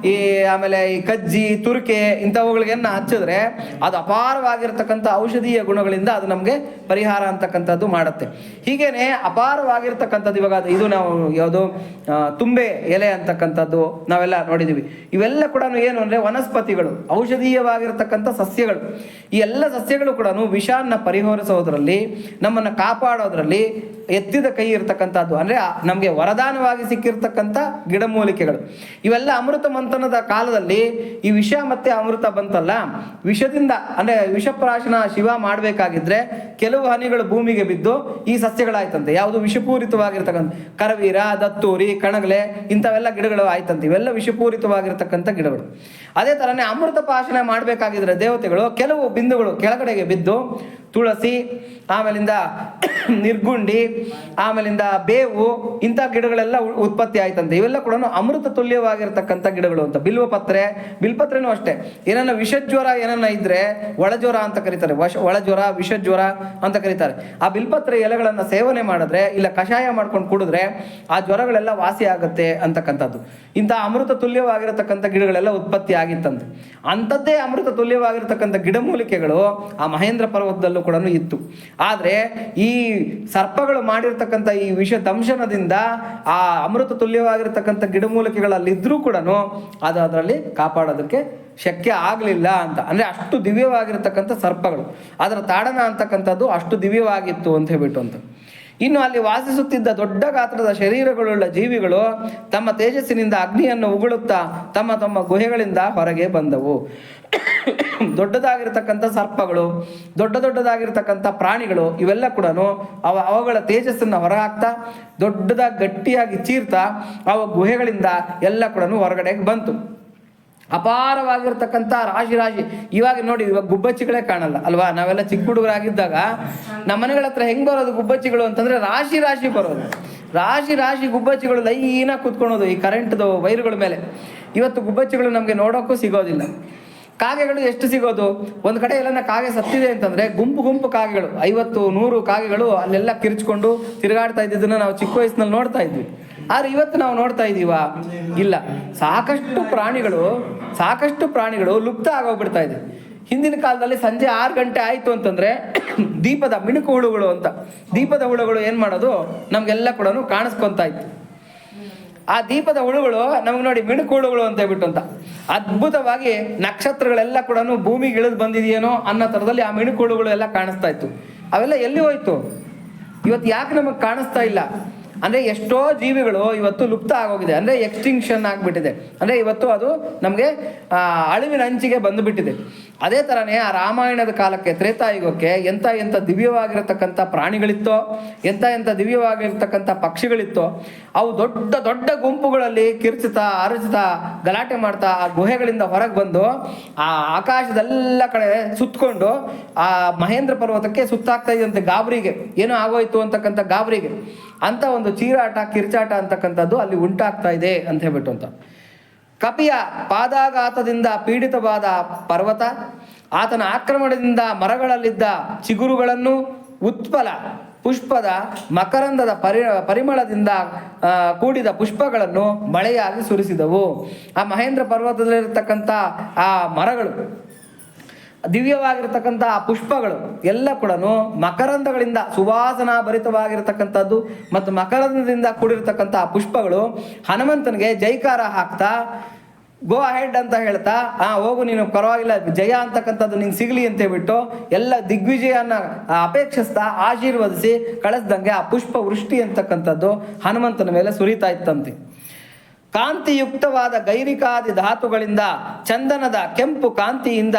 ಆಮೇಲೆ ಈ ಕಜ್ಜಿ, ತುರ್ಕೆ ಇಂಥವುಗಳಿಗೆನ್ನ ಹಚ್ಚಿದ್ರೆ ಅದು ಅಪಾರವಾಗಿರ್ತಕ್ಕಂಥ ಔಷಧೀಯ ಗುಣಗಳಿಂದ ಅದು ನಮಗೆ ಪರಿಹಾರ ಅಂತಕ್ಕಂಥದ್ದು ಮಾಡುತ್ತೆ. ಹೀಗೇನೆ ಅಪಾರವಾಗಿರ್ತಕ್ಕಂಥದ್ದು ಇವಾಗ ಇದು ನಾವು ಯಾವುದು ತುಂಬೆ ಎಲೆ ಅಂತಕ್ಕಂಥದ್ದು ನಾವೆಲ್ಲ ನೋಡಿದ್ದೀವಿ. ಇವೆಲ್ಲ ಕೂಡ ಏನು ಅಂದರೆ ವನಸ್ಪತಿಗಳು, ಔಷಧೀಯವಾಗಿರ್ತಕ್ಕಂಥ ಸಸ್ಯಗಳು. ಈ ಎಲ್ಲ ಸಸ್ಯಗಳು ಕೂಡ ವಿಷಾನ್ನ ಪರಿಹರಿಸೋದ್ರಲ್ಲಿ, ನಮ್ಮನ್ನು ಕಾಪಾಡೋದ್ರಲ್ಲಿ ಎತ್ತಿದ ಕೈ ಇರತಕ್ಕಂಥದ್ದು. ಅಂದರೆ ನಮಗೆ ವರದಾನವಾಗಿ ಸಿಕ್ಕಿರ್ತಕ್ಕಂಥ ಗಿಡಮೂಲಿಕೆಗಳು. ಇವೆಲ್ಲ ಅಮೃತ ಮಂಥನದ ಕಾಲದಲ್ಲಿ ಈ ವಿಷ ಮತ್ತೆ ಅಮೃತ ಬಂತಲ್ಲ, ವಿಷದಿಂದ ಅಂದರೆ ವಿಷಪ್ರಾಶನ ಶಿವ ಮಾಡಬೇಕಾಗಿದ್ರೆ ಕೆಲವು ಹನಿಗಳು ಭೂಮಿಗೆ ಬಿದ್ದು ಈ ಸಸ್ಯಗಳಾಯ್ತಂತೆ. ಯಾವುದು ವಿಷಪೂರಿತವಾಗಿರ್ತಕ್ಕಂಥ ಕರವೀರ, ದತ್ತೂರಿ, ಕಣಗಲೆ ಇಂಥವೆಲ್ಲ ಗಿಡಗಳು ಆಯ್ತಂತೆ. ಇವೆಲ್ಲ ವಿಷಪೂರಿತವಾಗಿರ್ತಕ್ಕಂಥ ಗಿಡಗಳು. ಅದೇ ಥರನೇ ಅಮೃತ ಪಾಶನ ಮಾಡಬೇಕಾಗಿದ್ರೆ ದೇವತೆಗಳು ಕೆಲವು ಬಿಂದುಗಳು ಕೆಳಗಡೆಗೆ ಬಿದ್ದು ತುಳಸಿ, ಆಮೇಲಿಂದ ನಿರ್ಗುಂಡಿ, ಆಮೇಲಿಂದ ಬೇವು ಇಂಥ ಗಿಡಗಳೆಲ್ಲ ಉತ್ಪತ್ತಿ ಆಯ್ತಂತೆ. ಇವೆಲ್ಲ ಕೂಡ ಅಮೃತ ತುಲ್ಯವಾಗಿರ್ತಕ್ಕಂಥ ಗಿಡಗಳು ಅಂತ. ಬಿಲ್ಪತ್ರೆನೂ ಅಷ್ಟೇ. ಏನನ್ನ ವಿಷಜ್ವರ ಏನನ್ನ ಇದ್ರೆ ಒಳಜ್ವರ ಅಂತ ಕರೀತಾರೆ, ಒಳಜ್ವರ, ವಿಷಜ್ವರ ಅಂತ ಕರೀತಾರೆ. ಆ ಬಿಲ್ಪತ್ರೆ ಎಲೆಗಳನ್ನು ಸೇವನೆ ಮಾಡಿದ್ರೆ, ಇಲ್ಲ ಕಷಾಯ ಮಾಡ್ಕೊಂಡು ಕುಡಿದ್ರೆ ಆ ಜ್ವರಗಳೆಲ್ಲ ವಾಸಿ ಆಗುತ್ತೆ ಅಂತಕ್ಕಂಥದ್ದು. ಇಂಥ ಅಮೃತ ತುಲ್ಯವಾಗಿರತಕ್ಕಂಥ ಗಿಡಗಳೆಲ್ಲ ಉತ್ಪತ್ತಿ ಆಗಿತ್ತಂತೆ. ಅಂಥದ್ದೇ ಅಮೃತ ತುಲ್ಯವಾಗಿರ್ತಕ್ಕಂಥ ಗಿಡಮೂಲಿಕೆಗಳು ಆ ಮಹೇಂದ್ರ ಪರ್ವತದಲ್ಲೂ ಕೂಡ ಇತ್ತು. ಆದರೆ ಈ ಸರ್ಪಗಳು ಮಾಡಿರ್ತಕ್ಕಂಥ ಈ ವಿಷ ದಂಶನದಿಂದ ಆ ಅಮೃತ ತುಲ್ಯವಾಗಿರ್ತಕ್ಕಂಥ ಗಿಡಮೂಲಿಕೆಗಳಲ್ಲಿದ್ರೂ ಕೂಡ ಅದು ಅದರಲ್ಲಿ ಕಾಪಾಡೋದಕ್ಕೆ ಶಕ್ಯ ಆಗಲಿಲ್ಲ ಅಂತ. ಅಂದರೆ ಅಷ್ಟು ದಿವ್ಯವಾಗಿರ್ತಕ್ಕಂಥ ಸರ್ಪಗಳು, ಅದರ ತಾಡನ ಅಂತಕ್ಕಂಥದ್ದು ಅಷ್ಟು ದಿವ್ಯವಾಗಿತ್ತು ಅಂತ ಹೇಳ್ಬಿಟ್ಟು ಅಂತ. ಇನ್ನು ಅಲ್ಲಿ ವಾಸಿಸುತ್ತಿದ್ದ ದೊಡ್ಡ ಗಾತ್ರದ ಶರೀರಗಳುಳ್ಳ ಜೀವಿಗಳು ತಮ್ಮ ತೇಜಸ್ಸಿನಿಂದ ಅಗ್ನಿಯನ್ನು ಉಗುಳುತ್ತಾ ತಮ್ಮ ತಮ್ಮ ಗುಹೆಗಳಿಂದ ಹೊರಗೆ ಬಂದವು. ದೊಡ್ಡದಾಗಿರ್ತಕ್ಕಂಥ ಸರ್ಪಗಳು, ದೊಡ್ಡದಾಗಿರ್ತಕ್ಕಂಥ ಪ್ರಾಣಿಗಳು ಇವೆಲ್ಲ ಕೂಡ ಅವುಗಳ ತೇಜಸ್ಸನ್ನು ಹೊರಹಾಕ್ತಾ ದೊಡ್ಡದಾಗಿ ಗಟ್ಟಿಯಾಗಿ ಚೀರ್ತಾ ಅವ ಗುಹೆಗಳಿಂದ ಎಲ್ಲ ಕೂಡ ಹೊರಗಡೆಗೆ ಬಂತು. ಅಪಾರವಾಗಿರ್ತಕ್ಕಂಥ ರಾಶಿ. ಇವಾಗ ನೋಡಿ, ಇವಾಗ ಗುಬ್ಬಚ್ಚಿಗಳೇ ಕಾಣಲ್ಲ ಅಲ್ವಾ? ನಾವೆಲ್ಲ ಚಿಕ್ಕ ಹುಡುಗರಾಗಿದ್ದಾಗ ನಮ್ಮ ಮನೆಗಳ ಹತ್ರ ಹೆಂಗೆ ಬರೋದು ಗುಬ್ಬಚ್ಚಿಗಳು ಅಂತಂದರೆ ರಾಶಿ ಬರೋದು. ರಾಶಿ ಗುಬ್ಬಚ್ಚಿಗಳು ಲೈನಾಗಿ ಕೂತ್ಕೊಳೋದು ಈ ಕರೆಂಟ್ದು ವೈರುಗಳ ಮೇಲೆ. ಇವತ್ತು ಗುಬ್ಬಚ್ಚಿಗಳು ನಮಗೆ ನೋಡೋಕ್ಕೂ ಸಿಗೋದಿಲ್ಲ. ಕಾಗೆಗಳು ಎಷ್ಟು ಸಿಗೋದು? ಒಂದು ಕಡೆ ಎಲ್ಲ ಕಾಗೆ ಸತ್ತಿದೆ ಅಂತಂದರೆ ಗುಂಪು ಕಾಗೆಗಳು, 50-100 ಕಾಗೆಗಳು ಅಲ್ಲೆಲ್ಲ ಕಿರ್ಚ್ಕೊಂಡು ತಿರುಗಾಡ್ತಾ ಇದ್ದಿದ್ದನ್ನು ನಾವು ಚಿಕ್ಕ ವಯಸ್ಸಿನಲ್ಲಿ ನೋಡ್ತಾ ಇದ್ವಿ. ಆದರೆ ಇವತ್ತು ನಾವು ನೋಡ್ತಾ ಇದ್ದೀವ? ಇಲ್ಲ. ಸಾಕಷ್ಟು ಪ್ರಾಣಿಗಳು ಲುಪ್ತ ಆಗೋಗ್ಬಿಡ್ತಾ ಇದೆ. ಹಿಂದಿನ ಕಾಲದಲ್ಲಿ ಸಂಜೆ 6 ಗಂಟೆ ಆಯಿತು ಅಂತಂದರೆ ದೀಪದ ಮಿಣುಕು ಹುಳುಗಳು ಅಂತ, ದೀಪದ ಹುಳುಗಳು ಏನು ಮಾಡೋದು ನಮಗೆಲ್ಲ ಕೂಡ ಕಾಣಿಸ್ಕೊತಾ ಇತ್ತು. ಆ ದೀಪದ ಹುಳುಗಳು ನಮಗೆ ನೋಡಿ ಮಿಣುಕು ಹುಳುಗಳು ಅಂತ ಹೇಳ್ಬಿಟ್ಟು ಅಂತ ಅದ್ಭುತವಾಗಿ ನಕ್ಷತ್ರಗಳೆಲ್ಲ ಕೂಡ ಭೂಮಿಗೆ ಇಳಿದು ಬಂದಿದೆಯೇನೋ ಅನ್ನೋ ಥರದಲ್ಲಿ ಆ ಮಿಣುಕು ಹುಳುಗಳು ಎಲ್ಲ ಕಾಣಿಸ್ತಾ ಇತ್ತು. ಅವೆಲ್ಲ ಎಲ್ಲಿ ಹೋಯ್ತು? ಇವತ್ತು ಯಾಕೆ ನಮಗೆ ಕಾಣಿಸ್ತಾ ಇಲ್ಲ ಅಂದರೆ ಎಷ್ಟೋ ಜೀವಿಗಳು ಇವತ್ತು ಲುಪ್ತ ಆಗೋಗಿದೆ, ಅಂದರೆ ಎಕ್ಸ್ಟಿಂಕ್ಷನ್ ಆಗಿಬಿಟ್ಟಿದೆ. ಅಂದರೆ ಇವತ್ತು ಅದು ನಮಗೆ ಅಳಿವಿನ ಅಂಚಿಗೆ ಬಂದುಬಿಟ್ಟಿದೆ. ಅದೇ ಥರನೇ ಆ ರಾಮಾಯಣದ ಕಾಲಕ್ಕೆ, ತ್ರೇತಾಯುಗಕ್ಕೆ ಎಂಥ ದಿವ್ಯವಾಗಿರತಕ್ಕಂಥ ಪ್ರಾಣಿಗಳಿತ್ತೋ, ಎಂಥ ದಿವ್ಯವಾಗಿರ್ತಕ್ಕಂಥ ಪಕ್ಷಿಗಳಿತ್ತೋ, ಅವು ದೊಡ್ಡ ಗುಂಪುಗಳಲ್ಲಿ ಕಿರ್ಚುತ್ತಾ ಅರಚುತ್ತಾ ಗಲಾಟೆ ಮಾಡ್ತಾ ಆ ಗುಹೆಗಳಿಂದ ಹೊರಗೆ ಬಂದು ಆ ಆಕಾಶದೆಲ್ಲ ಕಡೆ ಸುತ್ತಕೊಂಡು ಆ ಮಹೇಂದ್ರ ಪರ್ವತಕ್ಕೆ ಸುತ್ತಾಗ್ತಾ ಇದ್ದಂತೆ ಗಾಬರಿಗೆ, ಏನೋ ಆಗೋಯ್ತು ಅಂತಕ್ಕಂಥ ಗಾಬರಿಗೆ ಅಂತ ಒಂದು ಚೀರಾಟ ಕಿರ್ಚಾಟ ಅಂತಕ್ಕಂಥದ್ದು ಅಲ್ಲಿ ಉಂಟಾಗ್ತಾ ಇದೆ ಅಂತ ಹೇಳ್ಬಿಟ್ಟು ಅಂತ. ಕಪಿಯ ಪಾದಾಘಾತದಿಂದ ಪೀಡಿತವಾದ ಪರ್ವತ, ಆತನ ಆಕ್ರಮಣದಿಂದ ಮರಗಳಲ್ಲಿದ್ದ ಚಿಗುರುಗಳನ್ನು, ಉತ್ಪಲ ಪುಷ್ಪದ ಮಕರಂದದ ಪರಿಮಳದಿಂದ ಕೂಡಿದ ಪುಷ್ಪಗಳನ್ನು ಮಳೆಯಾಗಿ ಸುರಿಸಿದವು. ಆ ಮಹೇಂದ್ರ ಪರ್ವತದಲ್ಲಿರ್ತಕ್ಕಂಥ ಆ ಮರಗಳು, ದಿವ್ಯವಾಗಿರ್ತಕ್ಕಂಥ ಆ ಪುಷ್ಪಗಳು ಎಲ್ಲ ಕೂಡ ಮಕರಂದಗಳಿಂದ ಸುವಾಸನಾ ಭರಿತವಾಗಿರ್ತಕ್ಕಂಥದ್ದು ಮತ್ತು ಮಕರಂದದಿಂದ ಕೂಡಿರ್ತಕ್ಕಂಥ ಆ ಪುಷ್ಪಗಳು ಹನುಮಂತನಿಗೆ ಜೈಕಾರ ಹಾಕ್ತಾ ಗೋ ಅಹೆಡ್ ಅಂತ ಹೇಳ್ತಾ ಹೋಗು ನೀನು, ಪರವಾಗಿಲ್ಲ, ಜಯ ಅಂತಕ್ಕಂಥದ್ದು ನಿಂಗೆ ಸಿಗಲಿ ಅಂತ ಹೇಳ್ಬಿಟ್ಟು ಎಲ್ಲ ದಿಗ್ವಿಜಯನ ಅಪೇಕ್ಷಿಸ್ತಾ ಆಶೀರ್ವದಿಸಿ ಕಳಿಸ್ದಂಗೆ ಆ ಪುಷ್ಪ ವೃಷ್ಟಿ ಅಂತಕ್ಕಂಥದ್ದು ಹನುಮಂತನ ಮೇಲೆ ಸುರಿತಾ ಇತ್ತಂತೆ. ಕಾಂತಿಯುಕ್ತವಾದ ಗೈರಿಕಾದಿ ಧಾತುಗಳಿಂದ, ಚಂದನದ ಕೆಂಪು ಕಾಂತಿಯಿಂದ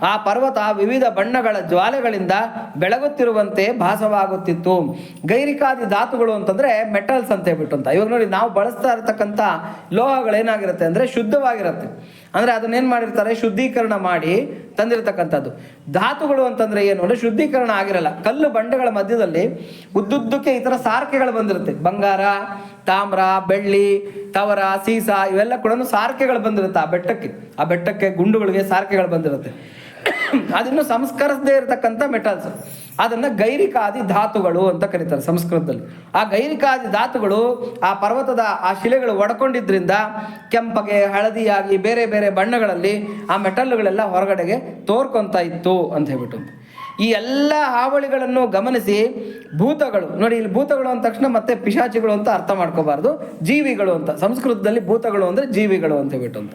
ಆ ಪರ್ವತ ವಿವಿಧ ಬಣ್ಣಗಳ ಜ್ವಾಲೆಗಳಿಂದ ಬೆಳಗುತ್ತಿರುವಂತೆ ಭಾಸವಾಗುತ್ತಿತ್ತು. ಗೈರಿಕಾದಿ ಧಾತುಗಳು ಅಂತಂದರೆ ಮೆಟಲ್ಸ್ ಅಂತ ಹೇಳ್ಬಿಟ್ಟು ಅಂತ. ಇವಾಗ ನೋಡಿ, ನಾವು ಬಳಸ್ತಾ ಇರತಕ್ಕಂಥ ಲೋಹಗಳೇನಾಗಿರುತ್ತೆ ಅಂದರೆ ಶುದ್ಧವಾಗಿರುತ್ತೆ. ಅಂದರೆ ಅದನ್ನೇನು ಮಾಡಿರ್ತಾರೆ, ಶುದ್ಧೀಕರಣ ಮಾಡಿ ತಂದಿರತಕ್ಕಂಥದ್ದು. ಧಾತುಗಳು ಅಂತಂದರೆ ಏನು ಅಂದರೆ ಶುದ್ಧೀಕರಣ ಆಗಿರಲ್ಲ. ಕಲ್ಲು ಬಂಡೆಗಳ ಮಧ್ಯದಲ್ಲಿ ಉದ್ದುದ್ದಕ್ಕೆ ಈ ಥರ ಸಾರಿಗೆಗಳು ಬಂದಿರುತ್ತೆ. ಬಂಗಾರ, ತಾಮ್ರ, ಬೆಳ್ಳಿ, ತವರ, ಸೀಸ ಇವೆಲ್ಲ ಕೂಡ ಸಾರಿಗೆಗಳು ಬಂದಿರುತ್ತೆ ಆ ಬೆಟ್ಟಕ್ಕೆ ಗುಂಡುಗಳಿಗೆ ಸಾರಿಗೆಗಳು ಬಂದಿರುತ್ತೆ. ಅದಿನ್ನು ಸಂಸ್ಕರಿಸದೇ ಇರತಕ್ಕಂಥ ಮೆಟಲ್ಸ್, ಅದನ್ನು ಗೈರಿಕಾದಿ ಧಾತುಗಳು ಅಂತ ಕರೀತಾರೆ ಸಂಸ್ಕೃತದಲ್ಲಿ. ಆ ಗೈರಿಕಾದಿ ಧಾತುಗಳು ಆ ಪರ್ವತದ ಆ ಶಿಲೆಗಳು ಒಡ್ಕೊಂಡಿದ್ರಿಂದ ಕೆಂಪಗೆ, ಹಳದಿಯಾಗಿ ಬೇರೆ ಬೇರೆ ಬಣ್ಣಗಳಲ್ಲಿ ಆ ಮೆಟಲ್ಗಳೆಲ್ಲ ಹೊರಗಡೆಗೆ ತೋರ್ಕೊಂತ ಇತ್ತು ಅಂತ ಹೇಳ್ಬಿಟ್ಟು. ಈ ಎಲ್ಲ ಹಾವಳಿಗಳನ್ನು ಗಮನಿಸಿ ಭೂತಗಳು ನೋಡಿ, ಇಲ್ಲಿ ಭೂತಗಳು ಅಂದ ತಕ್ಷಣ ಮತ್ತೆ ಪಿಶಾಚಿಗಳು ಅಂತ ಅರ್ಥ ಮಾಡ್ಕೋಬಾರ್ದು, ಜೀವಿಗಳು ಅಂತ. ಸಂಸ್ಕೃತದಲ್ಲಿ ಭೂತಗಳು ಅಂದರೆ ಜೀವಿಗಳು ಅಂತ ಹೇಳ್ಬಿಟ್ಟು ಅಂತ.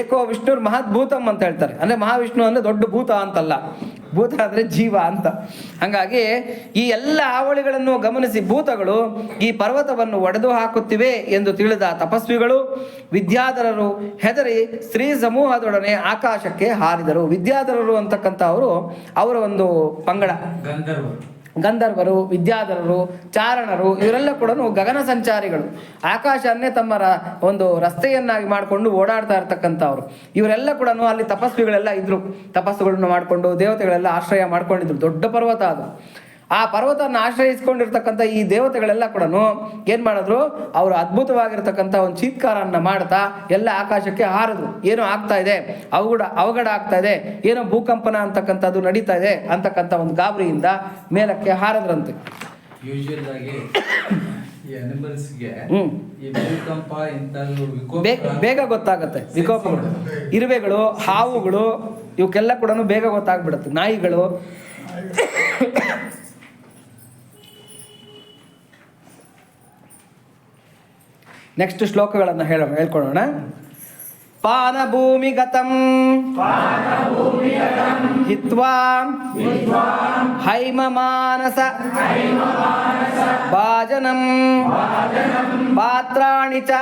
ಏಕೋ ವಿಷ್ಣುರ್ ಮಹದ್ಭೂತಂ ಅಂತ ಹೇಳ್ತಾರೆ. ಅಂದರೆ ಮಹಾವಿಷ್ಣು ಅಂದರೆ ದೊಡ್ಡ ಭೂತ ಅಂತಲ್ಲ, ಭೂತ ಅಂದರೆ ಜೀವ ಅಂತ. ಹಾಗಾಗಿ ಈ ಎಲ್ಲ ಹಾವಳಿಗಳನ್ನು ಗಮನಿಸಿ ಭೂತಗಳು ಈ ಪರ್ವತವನ್ನು ಒಡೆದು ಹಾಕುತ್ತಿವೆ ಎಂದು ತಿಳಿದ ತಪಸ್ವಿಗಳು ವಿದ್ಯಾಧರರು ಹೆದರಿ ಸ್ತ್ರೀ ಸಮೂಹದೊಡನೆ ಆಕಾಶಕ್ಕೆ ಹಾರಿದರು. ವಿದ್ಯಾಧರರು ಅಂತಕ್ಕಂಥ ಅವರ ಒಂದು ಪಂಗಡ, ಗಂಧರ್ವರು, ವಿದ್ಯಾಧರರು, ಚಾರಣರು ಇವರೆಲ್ಲ ಕೂಡ ಗಗನ ಸಂಚಾರಿಗಳು. ಆಕಾಶವನ್ನೇ ತಮ್ಮ ಒಂದು ರಸ್ತೆಯನ್ನಾಗಿ ಮಾಡಿಕೊಂಡು ಓಡಾಡ್ತಾ ಇರ್ತಕ್ಕಂಥವ್ರು. ಇವರೆಲ್ಲ ಕೂಡ ಅಲ್ಲಿ ತಪಸ್ವಿಗಳೆಲ್ಲ ಇದ್ರು, ತಪಸ್ಸುಗಳನ್ನು ಮಾಡಿಕೊಂಡು ದೇವತೆಗಳೆಲ್ಲ ಆಶ್ರಯ ಮಾಡ್ಕೊಂಡಿದ್ರು. ದೊಡ್ಡ ಪರ್ವತ ಅದು. ಆ ಪರ್ವತವನ್ನು ಆಶ್ರಯಿಸ್ಕೊಂಡಿರ್ತಕ್ಕಂಥ ಈ ದೇವತೆಗಳೆಲ್ಲ ಕೂಡ ಏನು ಮಾಡಿದ್ರು, ಅವರು ಅದ್ಭುತವಾಗಿರ್ತಕ್ಕಂಥ ಒಂದು ಚೀತ್ಕಾರವನ್ನು ಮಾಡ್ತಾ ಎಲ್ಲ ಆಕಾಶಕ್ಕೆ ಹಾರಿದ್ರು. ಏನೋ ಆಗ್ತಾ ಇದೆ, ಅವಘಡ ಆಗ್ತಾ ಇದೆ, ಏನೋ ಭೂಕಂಪನ ಅಂತಕ್ಕಂಥದ್ದು ನಡೀತಾ ಇದೆ ಅಂತಕ್ಕಂಥ ಒಂದು ಗಾಬರಿಯಿಂದ ಮೇಲಕ್ಕೆ ಹಾರದ್ರಂತೆ. ಯೂಶುವಲ್ ಆಗಿ ಈ ಅನಿಮಲ್ಸ್ಗೆ ಈ ಭೂಕಂಪ ಇಂಥದ್ದು ಬೇಗ ಗೊತ್ತಾಗುತ್ತೆ. ವಿಕೋಪಗಳು, ಇರುವೆಗಳು, ಹಾವುಗಳು ಇವಕ್ಕೆಲ್ಲ ಕೂಡ ಬೇಗ ಗೊತ್ತಾಗ್ಬಿಡುತ್ತೆ. ನಾಯಿಗಳು. ನೆಕ್ಸ್ಟ್ ಶ್ಲೋಕಗಳನ್ನು ಹೇಳ್ಕೊಳ್ಳೋಣ. ಪಾನಭೂಮಿಗತಂ ಹಿತ್ವಾ ಹೈಮಮಾನಸ ಭಾಜನಂ ಪಾತ್ರಾಣಿ ಚ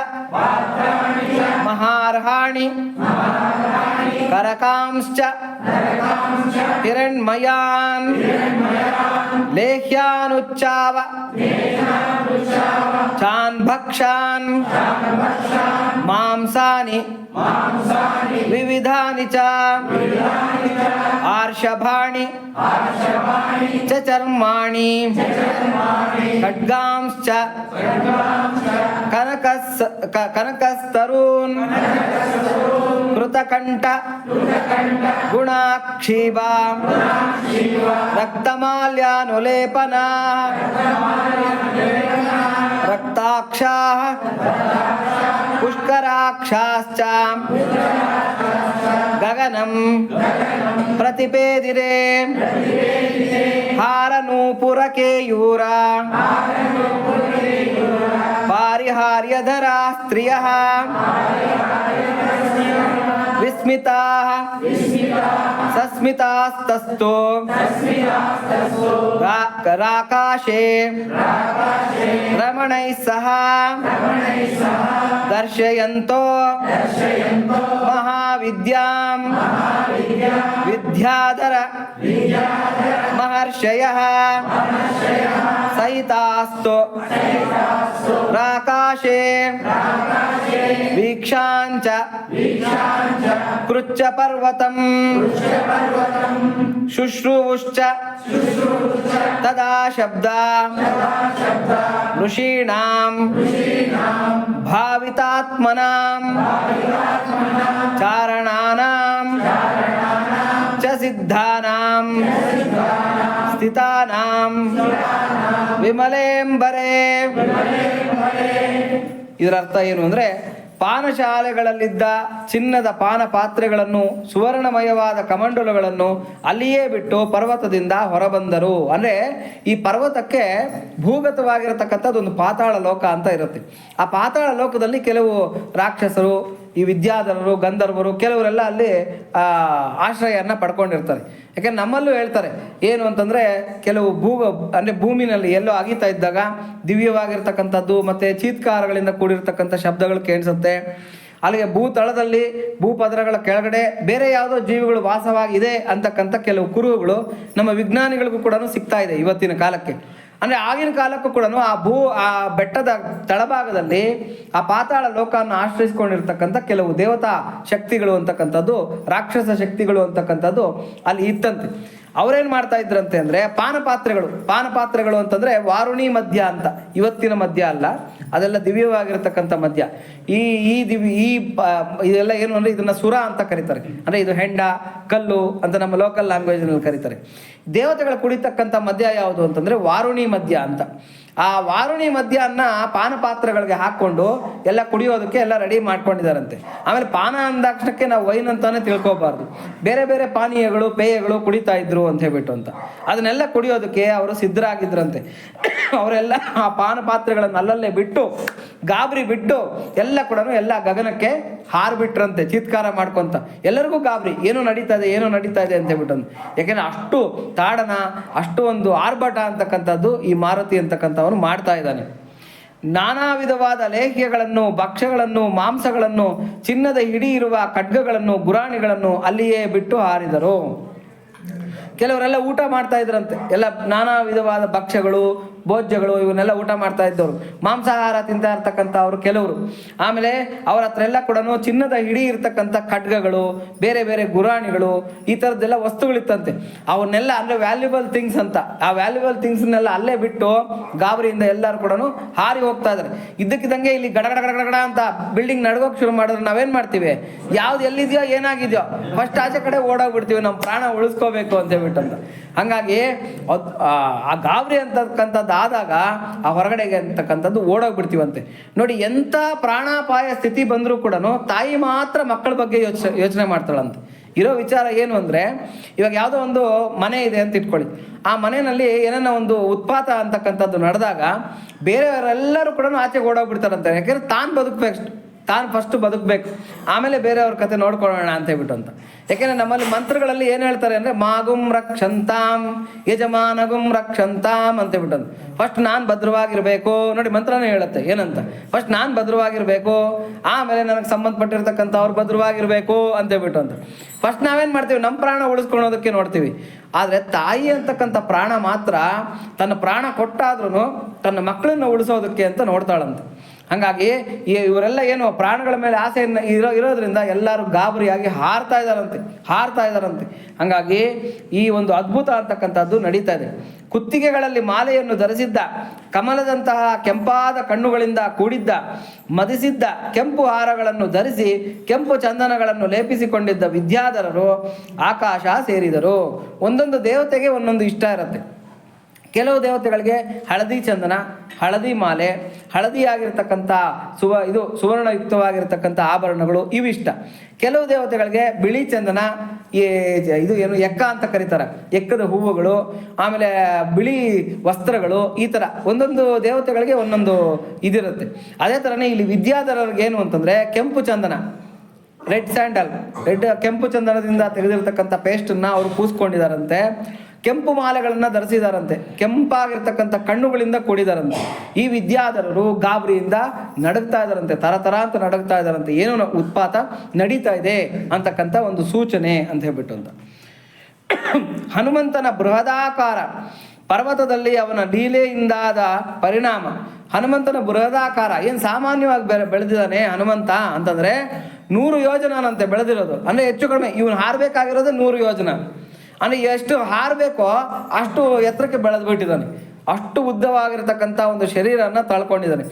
ಮಹಾರ್ಹಾಣಿ ಕರಕಾಂಶ್ಚ ಹಿರಣ್ಮಯಾನ್ ಲೇಹ್ಯಾನುಚ್ಚಾವ ಚಾನ್ಭಕ್ಷಾನ್ ಮಾಂಸಾನಿ ವಿವಿಧಾನಿ ಚ ಆರ್ಷಭಾಣಿ ಚ ಚರ್ಮಾಣಿ ಖಡ್ಗಾಂಶ್ಚ ಕನಕಸ್ತರೂನ್ ಕೃತಕಂಠ ಗುಣಾಕ್ಷೀಭಾ ರಕ್ತಮಾಲ್ಯಾನುಲೇಪನಾ ರಕ್ತಾಕ್ಷಾಃ ಪುಷ್ಕರಾಕ್ಷಾಶ್ಚ ಗಗನಂ ಪ್ರತಿಪೇದಿರೆ ಹಾರನೂಪುರಕೇಯೂರ ಪಾರಿಹಾರ್ಯಧರಾ ಸ್ತ್ರಿಯಃ ವಿಸ್ಮಿತಾಃ ಸಸ್ಮಿತಾಸ್ತಸ್ತೋ ರಾಕಾಶೇ ರಮಣೈಃ ಸಹ ದರ್ಶಯಂತೋ ಮಹಾವಿದ್ಯಾಂ ವಿದ್ಯಾಧರ ಮಹರ್ಷಯಃ ಸಹಿತಾಸ್ತು ರಾಕಾಶೇ ವೀಕ್ಷಾಂಚ ಕೃಚ್ಛ ಪರ್ವತಂ ಶುಶ್ರೂಶ್ಚ ತದಾ ಶಬ್ದ ಋಷೀಣಾಂ ಭಾವಿತಾತ್ಮನಾಂ ಚಾರಣಾನಾಂ ಚ ಸಿದ್ಧಾನಾಂ ಸ್ಥಿತಾನಾಂ ವಿಮಲೇಂಬರೇ. ಇದರ ಅರ್ಥ ಏನು ಅಂದರೆ, ಪಾನಶಾಲೆಗಳಲ್ಲಿದ್ದ ಚಿನ್ನದ ಪಾನ ಪಾತ್ರೆಗಳನ್ನು, ಸುವರ್ಣಮಯವಾದ ಕಮಂಡಲುಗಳನ್ನು ಅಲ್ಲಿಯೇ ಬಿಟ್ಟು ಪರ್ವತದಿಂದ ಹೊರಬಂದರು. ಅಂದರೆ ಈ ಪರ್ವತಕ್ಕೆ ಭೂಗತವಾಗಿರತಕ್ಕಂಥದ್ದು ಒಂದು ಪಾತಾಳ ಲೋಕ ಅಂತ ಇರುತ್ತೆ. ಆ ಪಾತಾಳ ಲೋಕದಲ್ಲಿ ಕೆಲವು ರಾಕ್ಷಸರು, ಈ ವಿದ್ಯಾಧರರು, ಗಂಧರ್ವರು ಕೆಲವರೆಲ್ಲ ಅಲ್ಲಿ ಆಶ್ರಯವನ್ನು ಪಡ್ಕೊಂಡಿರ್ತಾರೆ. ಯಾಕೆಂದ್ರೆ ನಮ್ಮಲ್ಲೂ ಹೇಳ್ತಾರೆ ಏನು ಅಂತಂದರೆ, ಕೆಲವು ಅಂದರೆ ಭೂಮಿನಲ್ಲಿ ಎಲ್ಲೋ ಅಗಿತಾ ಇದ್ದಾಗ ದಿವ್ಯವಾಗಿರ್ತಕ್ಕಂಥದ್ದು ಮತ್ತು ಚೀತ್ಕಾರಗಳಿಂದ ಕೂಡಿರ್ತಕ್ಕಂಥ ಶಬ್ದಗಳು ಕೇಳಿಸುತ್ತೆ. ಅಲ್ಲಿಗೆ ಭೂತಳದಲ್ಲಿ, ಭೂಪದರಗಳ ಕೆಳಗಡೆ ಬೇರೆ ಯಾವುದೋ ಜೀವಿಗಳು ವಾಸವಾಗಿದೆ ಅಂತಕ್ಕಂಥ ಕೆಲವು ಕುರುಹುಗಳು ನಮ್ಮ ವಿಜ್ಞಾನಿಗಳಿಗೂ ಕೂಡ ಸಿಗ್ತಾ ಇದೆ ಇವತ್ತಿನ ಕಾಲಕ್ಕೆ. ಅಂದರೆ ಆಗಿನ ಕಾಲಕ್ಕೂ ಕೂಡ ಆ ಬೆಟ್ಟದ ತಳಭಾಗದಲ್ಲಿ ಆ ಪಾತಾಳ ಲೋಕವನ್ನು ಆಶ್ರಯಿಸಿಕೊಂಡಿರ್ತಕ್ಕಂಥ ಕೆಲವು ದೇವತಾ ಶಕ್ತಿಗಳು ಅಂತಕ್ಕಂಥದ್ದು, ರಾಕ್ಷಸ ಶಕ್ತಿಗಳು ಅಂತಕ್ಕಂಥದ್ದು ಅಲ್ಲಿ ಇತ್ತಂತೆ. ಅವರೇನು ಮಾಡ್ತಾ ಇದ್ರಂತೆ ಅಂದರೆ ಪಾನಪಾತ್ರೆಗಳು ಅಂತಂದರೆ ವಾರುಣಿ ಮದ್ಯ ಅಂತ, ಇವತ್ತಿನ ಮದ್ಯ ಅಲ್ಲ, ಅದೆಲ್ಲ ದಿವ್ಯವಾಗಿರ್ತಕ್ಕಂಥ ಮದ್ಯ. ಇದೆಲ್ಲ ಏನು ಅಂದರೆ ಇದನ್ನು ಸುರ ಅಂತ ಕರೀತಾರೆ. ಅಂದರೆ ಇದು ಹೆಂಡ ಕಲ್ಲು ಅಂತ ನಮ್ಮ ಲೋಕಲ್ ಲ್ಯಾಂಗ್ವೇಜ್ನಲ್ಲಿ ಕರೀತಾರೆ. ದೇವತೆಗಳು ಕುಡಿತಕ್ಕಂಥ ಮದ್ಯ ಯಾವುದು ಅಂತಂದರೆ ವಾರುಣಿ ಮದ್ಯ ಅಂತ. ಆ ವಾರುಣಿ ಮದ್ಯನ ಪಾನಪಾತ್ರೆಗಳಿಗೆ ಹಾಕ್ಕೊಂಡು ಎಲ್ಲ ಕುಡಿಯೋದಕ್ಕೆ ಎಲ್ಲ ರೆಡಿ ಮಾಡ್ಕೊಂಡಿದ್ದಾರಂತೆ. ಆಮೇಲೆ ಪಾನ ಅಂದಾಕ್ಷಣಕ್ಕೆ ನಾವು ವೈನ್ ಅಂತಾನೆ ತಿಳ್ಕೊಬಾರ್ದು, ಬೇರೆ ಬೇರೆ ಪಾನೀಯಗಳು ಪೇಯಗಳು ಕುಡಿತಾ ಇದ್ರು ಅಂತ ಹೇಳ್ಬಿಟ್ಟು ಅಂತ ಅದನ್ನೆಲ್ಲ ಕುಡಿಯೋದಕ್ಕೆ ಅವರು ಸಿದ್ಧರಾಗಿದ್ರಂತೆ. ಅವರೆಲ್ಲ ಆ ಪಾನಪಾತ್ರೆಗಳನ್ನು ಅಲ್ಲಲ್ಲೇ ಬಿಟ್ಟು ಗಾಬರಿ ಬಿಟ್ಟು ಎಲ್ಲ ಕೂಡ ಎಲ್ಲ ಗಗನಕ್ಕೆ ಹಾರ್ಬಿಟ್ರಂತೆ, ಚೀತ್ಕಾರ ಮಾಡ್ಕೊಂತ. ಎಲ್ಲರಿಗೂ ಗಾಬರಿ, ಏನೋ ನಡೀತಾ ಇದೆ ಅಂತ ಹೇಳ್ಬಿಟ್ಟು. ಯಾಕೆಂದ್ರೆ ಅಷ್ಟು ತಾಡನ, ಅಷ್ಟು ಒಂದು ಆರ್ಭಟ ಅಂತಕ್ಕಂಥದ್ದು ಈ ಮಾರುತಿ ಅಂತಕ್ಕಂಥವನು ಮಾಡ್ತಾ ಇದ್ದಾನೆ. ನಾನಾ ವಿಧವಾದ ಲೇಹ್ಯಗಳನ್ನು, ಭಕ್ಷ್ಯಗಳನ್ನು, ಮಾಂಸಗಳನ್ನು, ಚಿನ್ನದ ಹಿಡಿ ಇರುವ ಖಡ್ಗಗಳನ್ನು, ಗುರಾಣಿಗಳನ್ನು ಅಲ್ಲಿಯೇ ಬಿಟ್ಟು ಹಾರಿದರು. ಕೆಲವರೆಲ್ಲ ಊಟ ಮಾಡ್ತಾ ಇದ್ರಂತೆ, ಎಲ್ಲ ನಾನಾ ವಿಧವಾದ ಭಕ್ಷ್ಯಗಳು, ಭೋಜ್ಯಗಳು ಇವನ್ನೆಲ್ಲ ಊಟ ಮಾಡ್ತಾ ಇದ್ದವರು, ಮಾಂಸಾಹಾರ ತಿಂತಾ ಇರ್ತಕ್ಕಂಥ ಅವರು ಕೆಲವರು. ಆಮೇಲೆ ಅವರ ಹತ್ರ ಎಲ್ಲ ಕೂಡ ಚಿನ್ನದ ಹಿಡಿ ಇರ್ತಕ್ಕಂಥ ಖಡ್ಗಗಳು, ಬೇರೆ ಬೇರೆ ಗುರಾಣಿಗಳು, ಈ ಥರದ್ದೆಲ್ಲ ವಸ್ತುಗಳಿತ್ತಂತೆ. ಅವನ್ನೆಲ್ಲ ಅಂದರೆ ವ್ಯಾಲ್ಯೂಬಲ್ ಥಿಂಗ್ಸ್ ಅಂತ, ಆ ವ್ಯಾಲ್ಯೂಬಲ್ ಥಿಂಗ್ಸ್ನೆಲ್ಲ ಅಲ್ಲೇ ಬಿಟ್ಟು ಗಾಬರಿಯಿಂದ ಎಲ್ಲರೂ ಕೂಡ ಹಾರಿ ಹೋಗ್ತಾ ಇದ್ದಾರೆ. ಇದ್ದಕ್ಕಿದ್ದಂಗೆ ಇಲ್ಲಿ ಗಡಗಡ ಅಂತ ಬಿಲ್ಡಿಂಗ್ ನಡ್ಗೋಕೆ ಶುರು ಮಾಡಿದ್ರೆ ನಾವೇನು ಮಾಡ್ತೀವಿ, ಯಾವ್ದು ಎಲ್ಲಿದೆಯೋ ಏನಾಗಿದೆಯೋ ಫಸ್ಟ್ ಆಚೆ ಕಡೆ ಓಡೋಗ್ಬಿಡ್ತೀವಿ, ನಮ್ಮ ಪ್ರಾಣ ಉಳಿಸ್ಕೋಬೇಕು ಅಂತ ಹೇಳ್ಬಿಟ್ಟು ಅಂತ. ಹಾಗಾಗಿ ಆ ಗಾಬರಿ ಅಂತಕ್ಕಂಥದ್ದು ಆದಾಗ ಆ ಹೊರಗಡೆಗೆ ಅಂತಕ್ಕಂಥದ್ದು ಓಡೋಗ್ಬಿಡ್ತೀವಂತೆ. ನೋಡಿ, ಎಂಥ ಪ್ರಾಣಾಪಾಯ ಸ್ಥಿತಿ ಬಂದರೂ ಕೂಡ ತಾಯಿ ಮಾತ್ರ ಮಕ್ಕಳ ಬಗ್ಗೆ ಯೋಚನೆ ಮಾಡ್ತಾಳಂತೆ. ಇರೋ ವಿಚಾರ ಏನು ಅಂದರೆ, ಇವಾಗ ಯಾವುದೋ ಒಂದು ಮನೆ ಇದೆ ಅಂತ ಇಟ್ಕೊಳ್ಳಿ, ಆ ಮನೆಯಲ್ಲಿ ಏನೇನೋ ಒಂದು ಉತ್ಪಾತ ಅಂತಕ್ಕಂಥದ್ದು ನಡೆದಾಗ ಬೇರೆಯವರೆಲ್ಲರೂ ಕೂಡ ಆಚೆಗೆ ಓಡೋಗ್ಬಿಡ್ತಾರಂತೆ. ಯಾಕೆಂದ್ರೆ ತಾನು ಫಸ್ಟ್ ಬದುಕಬೇಕು, ಆಮೇಲೆ ಬೇರೆಯವ್ರ ಕತೆ ನೋಡ್ಕೊಳ್ಳೋಣ ಅಂತ ಹೇಳ್ಬಿಟ್ಟು ಅಂತ. ಯಾಕೆಂದರೆ ನಮ್ಮಲ್ಲಿ ಮಂತ್ರಗಳಲ್ಲಿ ಏನು ಹೇಳ್ತಾರೆ ಅಂದರೆ, ಮಾಗುಂ ರಕ್ಷಂತಾಂ ಯಜಮಾನಗುಂ ರಕ್ಷಂತಾಂ ಅಂತ ಹೇಳ್ಬಿಟ್ಟು. ಫಸ್ಟ್ ನಾನು ಭದ್ರವಾಗಿರಬೇಕು, ನೋಡಿ ಮಂತ್ರನೇ ಹೇಳುತ್ತೆ ಏನಂತ, ಫಸ್ಟ್ ನಾನು ಭದ್ರವಾಗಿರಬೇಕು, ಆಮೇಲೆ ನನಗೆ ಸಂಬಂಧಪಟ್ಟಿರ್ತಕ್ಕಂಥ ಅವ್ರು ಭದ್ರವಾಗಿರಬೇಕು ಅಂತ ಹೇಳ್ಬಿಟ್ಟು ಅಂತ. ಫಸ್ಟ್ ನಾವೇನು ಮಾಡ್ತೀವಿ, ನಮ್ಮ ಪ್ರಾಣ ಉಳಿಸ್ಕೊಳ್ಳೋದಕ್ಕೆ ನೋಡ್ತೀವಿ. ಆದರೆ ತಾಯಿ ಅಂತಕ್ಕಂಥ ಪ್ರಾಣ ಮಾತ್ರ ತನ್ನ ಪ್ರಾಣ ಕೊಟ್ಟಾದ್ರೂ ತನ್ನ ಮಕ್ಕಳನ್ನು ಉಳಿಸೋದಕ್ಕೆ ಅಂತ ನೋಡ್ತಾಳಂತೆ. ಹಾಗಾಗಿ ಇವರೆಲ್ಲ ಏನು ಪ್ರಾಣಗಳ ಮೇಲೆ ಆಸೆಯನ್ನು ಇರೋದ್ರಿಂದ ಎಲ್ಲರೂ ಗಾಬರಿಯಾಗಿ ಹಾರ್ತಾ ಇದ್ದಾರಂತೆ. ಹಾಗಾಗಿ ಈ ಒಂದು ಅದ್ಭುತ ಅಂತಕ್ಕಂಥದ್ದು ನಡೀತಾ ಇದೆ. ಕುತ್ತಿಗೆಗಳಲ್ಲಿ ಮಾಲೆಯನ್ನು ಧರಿಸಿದ್ದ, ಕಮಲದಂತಹ ಕೆಂಪಾದ ಕಣ್ಣುಗಳಿಂದ ಕೂಡಿದ್ದ, ಮದಿಸಿದ್ದ ಕೆಂಪು ಹಾರಗಳನ್ನು ಧರಿಸಿ ಕೆಂಪು ಚಂದನಗಳನ್ನು ಲೇಪಿಸಿಕೊಂಡಿದ್ದ ವಿದ್ಯಾಧರರು ಆಕಾಶ ಸೇರಿದರು. ಒಂದೊಂದು ದೇವತೆಗೆ ಒಂದೊಂದು ಇಷ್ಟ ಇರುತ್ತೆ. ಕೆಲವು ದೇವತೆಗಳಿಗೆ ಹಳದಿ ಚಂದನ, ಹಳದಿ ಮಾಲೆ, ಹಳದಿಯಾಗಿರ್ತಕ್ಕಂಥ ಸುವರ್ಣಯುಕ್ತವಾಗಿರ್ತಕ್ಕಂಥ ಆಭರಣಗಳು ಇವು ಇಷ್ಟ. ಕೆಲವು ದೇವತೆಗಳಿಗೆ ಬಿಳಿ ಚಂದನ, ಇದು ಏನು ಎಕ್ಕ ಅಂತ ಕರೀತಾರೆ, ಎಕ್ಕದ ಹೂವುಗಳು, ಆಮೇಲೆ ಬಿಳಿ ವಸ್ತ್ರಗಳು, ಈ ಥರ ಒಂದೊಂದು ದೇವತೆಗಳಿಗೆ ಒಂದೊಂದು ಇದಿರುತ್ತೆ. ಅದೇ ಥರನೇ ಇಲ್ಲಿ ವಿದ್ಯಾಧರರಿಗೆ ಏನು ಅಂತಂದರೆ ಕೆಂಪು ಚಂದನ, ಕೆಂಪು ಚಂದನದಿಂದ ತೆಗೆದಿರ್ತಕ್ಕಂಥ ಪೇಸ್ಟನ್ನು ಅವರು ಪೂಸ್ಕೊಂಡಿದ್ದಾರಂತೆ. ಕೆಂಪು ಮಾಲೆಗಳನ್ನು ಧರಿಸಿದಾರಂತೆ, ಕೆಂಪಾಗಿರ್ತಕ್ಕಂಥ ಕಣ್ಣುಗಳಿಂದ ಕೂಡಿದಾರಂತೆ. ಈ ವಿದ್ಯಾಧರರು ಗಾಬರಿಯಿಂದ ನಡುಗ್ತಾ ಇದ್ದಾರಂತೆ, ತರ ಅಂತ ನಡುಗ್ತಾ ಇದ್ದಾರಂತೆ. ಏನೋ ಉತ್ಪಾತ ನಡೀತಾ ಇದೆ ಅಂತಕ್ಕಂಥ ಒಂದು ಸೂಚನೆ ಅಂತ ಹೇಳ್ಬಿಟ್ಟು ಅಂತ. ಹನುಮಂತನ ಬೃಹದಾಕಾರ ಪರ್ವತದಲ್ಲಿ ಅವನ ಲೀಲೆಯಿಂದಾದ ಪರಿಣಾಮ. ಹನುಮಂತನ ಬೃಹದಾಕಾರ ಏನು ಸಾಮಾನ್ಯವಾಗಿ ಬೆಳೆದಿದ್ದಾನೆ ಹನುಮಂತ ಅಂತಂದರೆ 100 ಯೋಜನಂತೆ ಬೆಳೆದಿರೋದು. ಅಂದರೆ ಹೆಚ್ಚು ಕಡಿಮೆ ಇವನು ಹಾರಬೇಕಾಗಿರೋದು 100 ಯೋಜನ. ಅಂದರೆ ಎಷ್ಟು ಹಾರಬೇಕೋ ಅಷ್ಟು ಎತ್ತರಕ್ಕೆ ಬೆಳೆದ್ಬಿಟ್ಟಿದ್ದಾನೆ. ಅಷ್ಟು ಉದ್ದವಾಗಿರ್ತಕ್ಕಂಥ ಒಂದು ಶರೀರನ ತಳ್ಕೊಂಡಿದ್ದಾನೆ.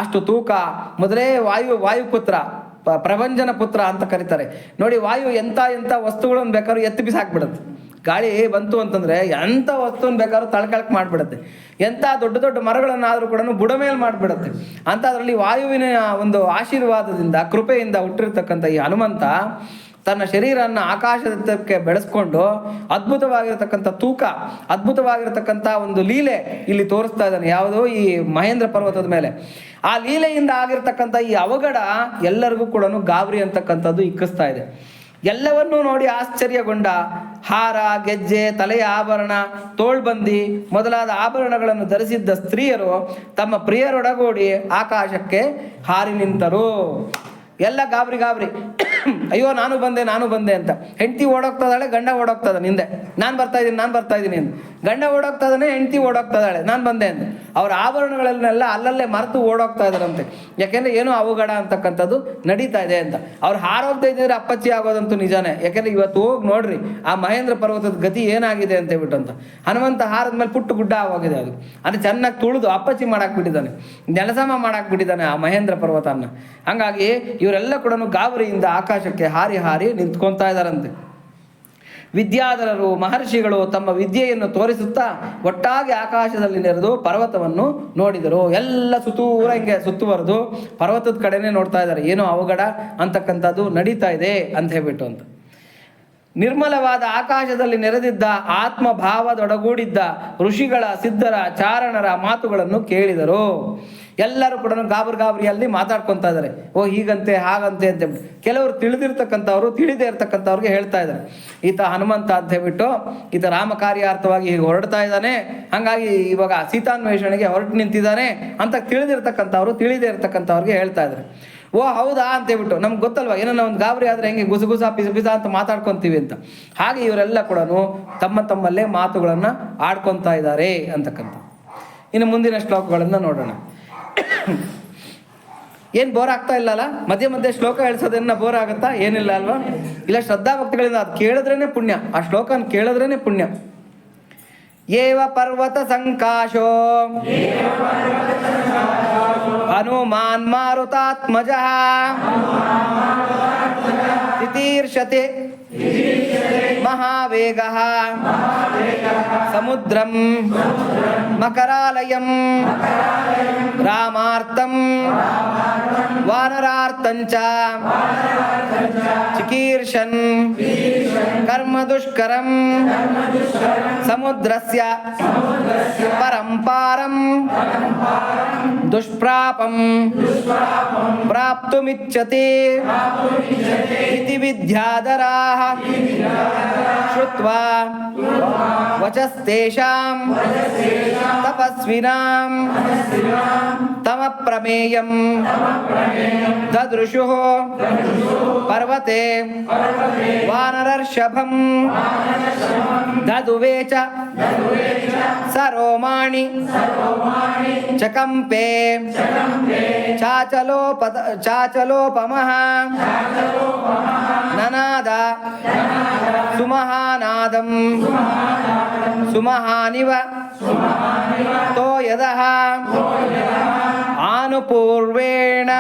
ಅಷ್ಟು ತೂಕ. ಮೊದಲೇ ವಾಯುಪುತ್ರ, ಪ್ರಭಂಜನ ಪುತ್ರ ಅಂತ ಕರೀತಾರೆ. ನೋಡಿ, ವಾಯು ಎಂಥ ವಸ್ತುಗಳನ್ನು ಬೇಕಾದ್ರೂ ಎತ್ತಿ ಬಿಸಾಕ್ಬಿಡುತ್ತೆ. ಗಾಳಿ ಬಂತು ಅಂತಂದರೆ ಎಂಥ ವಸ್ತುವನ್ನು ಬೇಕಾದ್ರೂ ತಳ್ಕಳಕ್ಕೆ ಮಾಡಿಬಿಡುತ್ತೆ. ಎಂಥ ದೊಡ್ಡ ಮರಗಳನ್ನಾದರೂ ಕೂಡ ಬುಡಮೇಲೆ ಮಾಡಿಬಿಡುತ್ತೆ. ಅಂಥದ್ರಲ್ಲಿ ವಾಯುವಿನ ಒಂದು ಆಶೀರ್ವಾದದಿಂದ, ಕೃಪೆಯಿಂದ ಹುಟ್ಟಿರ್ತಕ್ಕಂಥ ಈ ಹನುಮಂತ ತನ್ನ ಶರೀರವನ್ನು ಆಕಾಶದಕ್ಕೆ ಬೆಳೆಸ್ಕೊಂಡು ಅದ್ಭುತವಾಗಿರ್ತಕ್ಕಂಥ ತೂಕ, ಅದ್ಭುತವಾಗಿರ್ತಕ್ಕಂಥ ಒಂದು ಲೀಲೆ ಇಲ್ಲಿ ತೋರಿಸ್ತಾ ಇದ್ದಾನೆ. ಯಾವುದು? ಈ ಮಹೇಂದ್ರ ಪರ್ವತದ ಮೇಲೆ. ಆ ಲೀಲೆಯಿಂದ ಆಗಿರ್ತಕ್ಕಂಥ ಈ ಅವಘಡ ಎಲ್ಲರಿಗೂ ಕೂಡ ಗಾಬರಿ ಅಂತಕ್ಕಂಥದ್ದು ಇಕ್ಕಿಸ್ತಾ ಇದೆ. ಎಲ್ಲವನ್ನೂ ನೋಡಿ ಆಶ್ಚರ್ಯಗೊಂಡ ಹಾರ, ಗೆಜ್ಜೆ, ತಲೆಯ ಆಭರಣ, ತೋಳ್ಬಂದಿ ಮೊದಲಾದ ಆಭರಣಗಳನ್ನು ಧರಿಸಿದ್ದ ಸ್ತ್ರೀಯರು ತಮ್ಮ ಪ್ರಿಯರೊಡಗೂಡಿ ಆಕಾಶಕ್ಕೆ ಹಾರಿ ನಿಂತರು. ಎಲ್ಲ ಗಾಬರಿ. ಅಯ್ಯೋ ನಾನು ಬಂದೆ ಅಂತ. ಹೆಂಡತಿ ಓಡೋಗ್ತದಾಳೆ, ಗಂಡ ಓಡೋಗ್ತದಾನೆ ಹಿಂದೆ, ನಾನು ಬರ್ತಾ ಇದ್ದೀನಿ ಅಂತ. ಗಂಡ ಓಡೋಗ್ತಾ ಇದ್ದಾನೆ, ಹೆಂಡತಿ ಓಡೋಗ್ತದಾಳೆ, ನಾನು ಬಂದೆ ಅಂತ. ಅವ್ರ ಆಭರಣಗಳನ್ನೆಲ್ಲ ಅಲ್ಲಲ್ಲೇ ಮರೆತು ಓಡೋಗ್ತಾ ಇದ್ದಾರಂತೆ. ಯಾಕೆಂದ್ರೆ ಏನೋ ಅವಘಡ ಅಂತಕ್ಕಂಥದ್ದು ನಡೀತಾ ಇದೆ ಅಂತ. ಅವ್ರು ಹಾರೋಗ್ತಾ ಇದ್ದಿದ್ರೆ ಅಪ್ಪಚ್ಚಿ ಆಗೋದಂತೂ ನಿಜಾನೇ. ಯಾಕೆಂದ್ರೆ ಇವತ್ತು ಹೋಗಿ ನೋಡ್ರಿ ಆ ಮಹೇಂದ್ರ ಪರ್ವತದ ಗತಿ ಏನಾಗಿದೆ ಅಂತ ಹೇಳ್ಬಿಟ್ಟು ಅಂತ. ಹನುಮಂತ ಹಾರದ್ಮೇಲೆ ಪುಟ್ಟು ಗುಡ್ಡ ಆಗೋಗಿದೆ ಅದು. ಅಂದ್ರೆ ಚೆನ್ನಾಗಿ ತುಳಿದು ಅಪ್ಪಚ್ಚಿ ಮಾಡಾಕ್ಬಿಟ್ಟಿದ್ದಾನೆ, ನೆಲಸಮ ಮಾಡಾಕ್ಬಿಟ್ಟಿದ್ದಾನೆ ಆ ಮಹೇಂದ್ರ ಪರ್ವತನ. ಹಂಗಾಗಿ ಇವರೆಲ್ಲ ಕೂಡ ಗಾಬರಿಯಿಂದ ಆಕಾಶಕ್ಕೆ ಹಾರಿ ಹಾರಿ ನಿಂತ್ಕೊತಾ ಇದ್ದಾರಂತೆ. ವಿದ್ಯಾಧರರು ಮಹರ್ಷಿಗಳು ತಮ್ಮ ವಿದ್ಯೆಯನ್ನು ತೋರಿಸುತ್ತಾ ಒಟ್ಟಾಗಿ ಆಕಾಶದಲ್ಲಿ ನೆರೆದು ಪರ್ವತವನ್ನು ನೋಡಿದರು. ಎಲ್ಲ ಸುತ್ತೂರ ಹಿಂಗೆ ಸುತ್ತುವರೆದು ಪರ್ವತದ ಕಡೆನೇ ನೋಡ್ತಾ ಇದ್ದಾರೆ. ಏನೋ ಅವಘಡ ಅಂತಕ್ಕಂಥದ್ದು ನಡೀತಾ ಇದೆ ಅಂತ ಹೇಳ್ಬಿಟ್ಟು ಅಂತ. ನಿರ್ಮಲವಾದ ಆಕಾಶದಲ್ಲಿ ನೆರೆದಿದ್ದ ಆತ್ಮಭಾವದೊಡಗೂಡಿದ್ದ ಋಷಿಗಳ, ಸಿದ್ಧರ, ಚಾರಣರ ಮಾತುಗಳನ್ನು ಕೇಳಿದರು. ಎಲ್ಲರೂ ಕೂಡ ಗಾಬರಿಯಲ್ಲಿ ಮಾತಾಡ್ಕೊತಾ ಇದ್ದಾರೆ. ಓ ಹೀಗಂತೆ ಹಾಗಂತೆ ಅಂತ ಹೇಳ್ಬಿಟ್ಟು. ಕೆಲವರು ತಿಳಿದಿರ್ತಕ್ಕಂಥವ್ರು ತಿಳಿದೇ ಇರ್ತಕ್ಕಂಥವ್ರಿಗೆ ಹೇಳ್ತಾ ಇದ್ದಾರೆ, ಈತ ಹನುಮಂತ ಅಂತ ಹೇಳ್ಬಿಟ್ಟು ಈತ ರಾಮಕಾರ್ಯಾರ್ಥವಾಗಿ ಹೀಗೆ ಹೊರಡ್ತಾ ಇದ್ದಾನೆ, ಹಾಗಾಗಿ ಇವಾಗ ಸೀತಾನ್ವೇಷಣೆಗೆ ಹೊರಟು ನಿಂತಿದ್ದಾನೆ ಅಂತ ತಿಳಿದಿರ್ತಕ್ಕಂಥವ್ರು ತಿಳಿದೇ ಇರ್ತಕ್ಕಂಥವ್ರಿಗೆ ಹೇಳ್ತಾ ಇದ್ದಾರೆ. ಓ ಹೌದಾ ಅಂತ ಹೇಳ್ಬಿಟ್ಟು ನಮ್ಗೆ ಗೊತ್ತಲ್ವಾ, ಏನನ್ನ ಒಂದು ಗಾಬರಿ ಆದರೆ ಹೆಂಗೆ ಗುಸುಗುಸ ಪಿಸ ಅಂತ ಮಾತಾಡ್ಕೊತೀವಿ ಅಂತ. ಹಾಗೆ ಇವರೆಲ್ಲ ಕೂಡ ತಮ್ಮಲ್ಲೇ ಮಾತುಗಳನ್ನು ಆಡ್ಕೊತಾ ಇದ್ದಾರೆ ಅಂತಕ್ಕಂಥ. ಇನ್ನು ಮುಂದಿನ ಶ್ಲೋಕಗಳನ್ನು ನೋಡೋಣ. ಏನು ಬೋರ್ ಆಗ್ತಾ ಇಲ್ಲಲ್ಲ? ಮಧ್ಯೆ ಶ್ಲೋಕ ಹೇಳ್ಸೋದೇನ ಬೋರ್ ಆಗುತ್ತಾ? ಏನಿಲ್ಲ ಅಲ್ವಾ? ಇಲ್ಲ, ಶ್ರದ್ಧಾಭಕ್ತಿಗಳಿಂದ ಅದು ಕೇಳಿದ್ರೇನೆ ಪುಣ್ಯ, ಆ ಶ್ಲೋಕನ ಕೇಳಿದ್ರೇನೆ ಪುಣ್ಯ. ಏವ ಪರ್ವತ ಸಂಕಾಶೋ ಹನುಮಾನ್ ಮಾರುತಾತ್ಮಜಃ ತಿತೀರ್ಷತೆ ಮಹಾವೇಗಃ ಸಮುದ್ರಂ ಮಕರಾಲಯಂ ರಾಮಾರ್ಥಂ ವಾನರಾರ್ಥಂಚ ಚಿಕೀರ್ಷನ್ ಕರ್ಮ ದುಷ್ಕರಂ ಸಮುದ್ರಸ್ಯ ಪರಂಪಾರಂ ದುಷ್ಪ್ರಾಪಂ ಪ್ರಾಪ್ತುಮಿಚ್ಛತಿ ಇತಿ ವಿದ್ಯಾಧರಾಃ ಶ್ರುತ್ವಾ ವಚಸ್ತೇಷಾಂ ತಪಸ್ವಿನಾಂ ತಮ ಪ್ರಮೇಯಂ ದದೃಶುಃ ಪರ್ವತೆ ವಾನರರ್ಷಭಂ ದದುವೇಚ ಸರೋಮಾಣಿ ಚಕಂಪೆ ಚಾಚಲೋಪಮಃ ನನಾದ ಸುಮಹಾನಾದಂ ಸುಮಹಾನಿವ ತೋಯದಃ ಆನುಪೂರ್ವೇಣ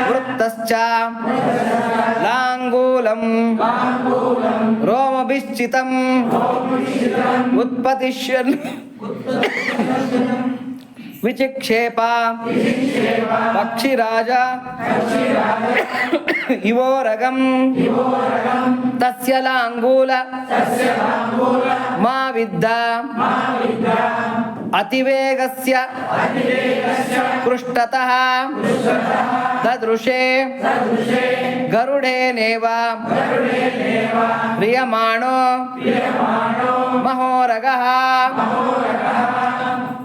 ವೃತ್ತಶ್ಚ ಲಾಂಗೂಲಂ ರೋಮಭಿಶ್ಚಿತಂ ಉತ್ಪತಿಷ್ಯನ್ ವಿಚಿಕ್ಷೇಪ ಪಕ್ಷಿರಾಜ ಇವೋರಗಂ ತಸ್ಯ ಲಾಂಗೂಲ ಮಾ ವಿದ್ದ ಅತಿವೇಗಸ್ಯ ಪೃಷ್ಠತಃ ದದೃಶೇ ಗರುಡೇನೇವ ಪ್ರಿಯಮಾಣೋ ಮಹೋರಗಃ.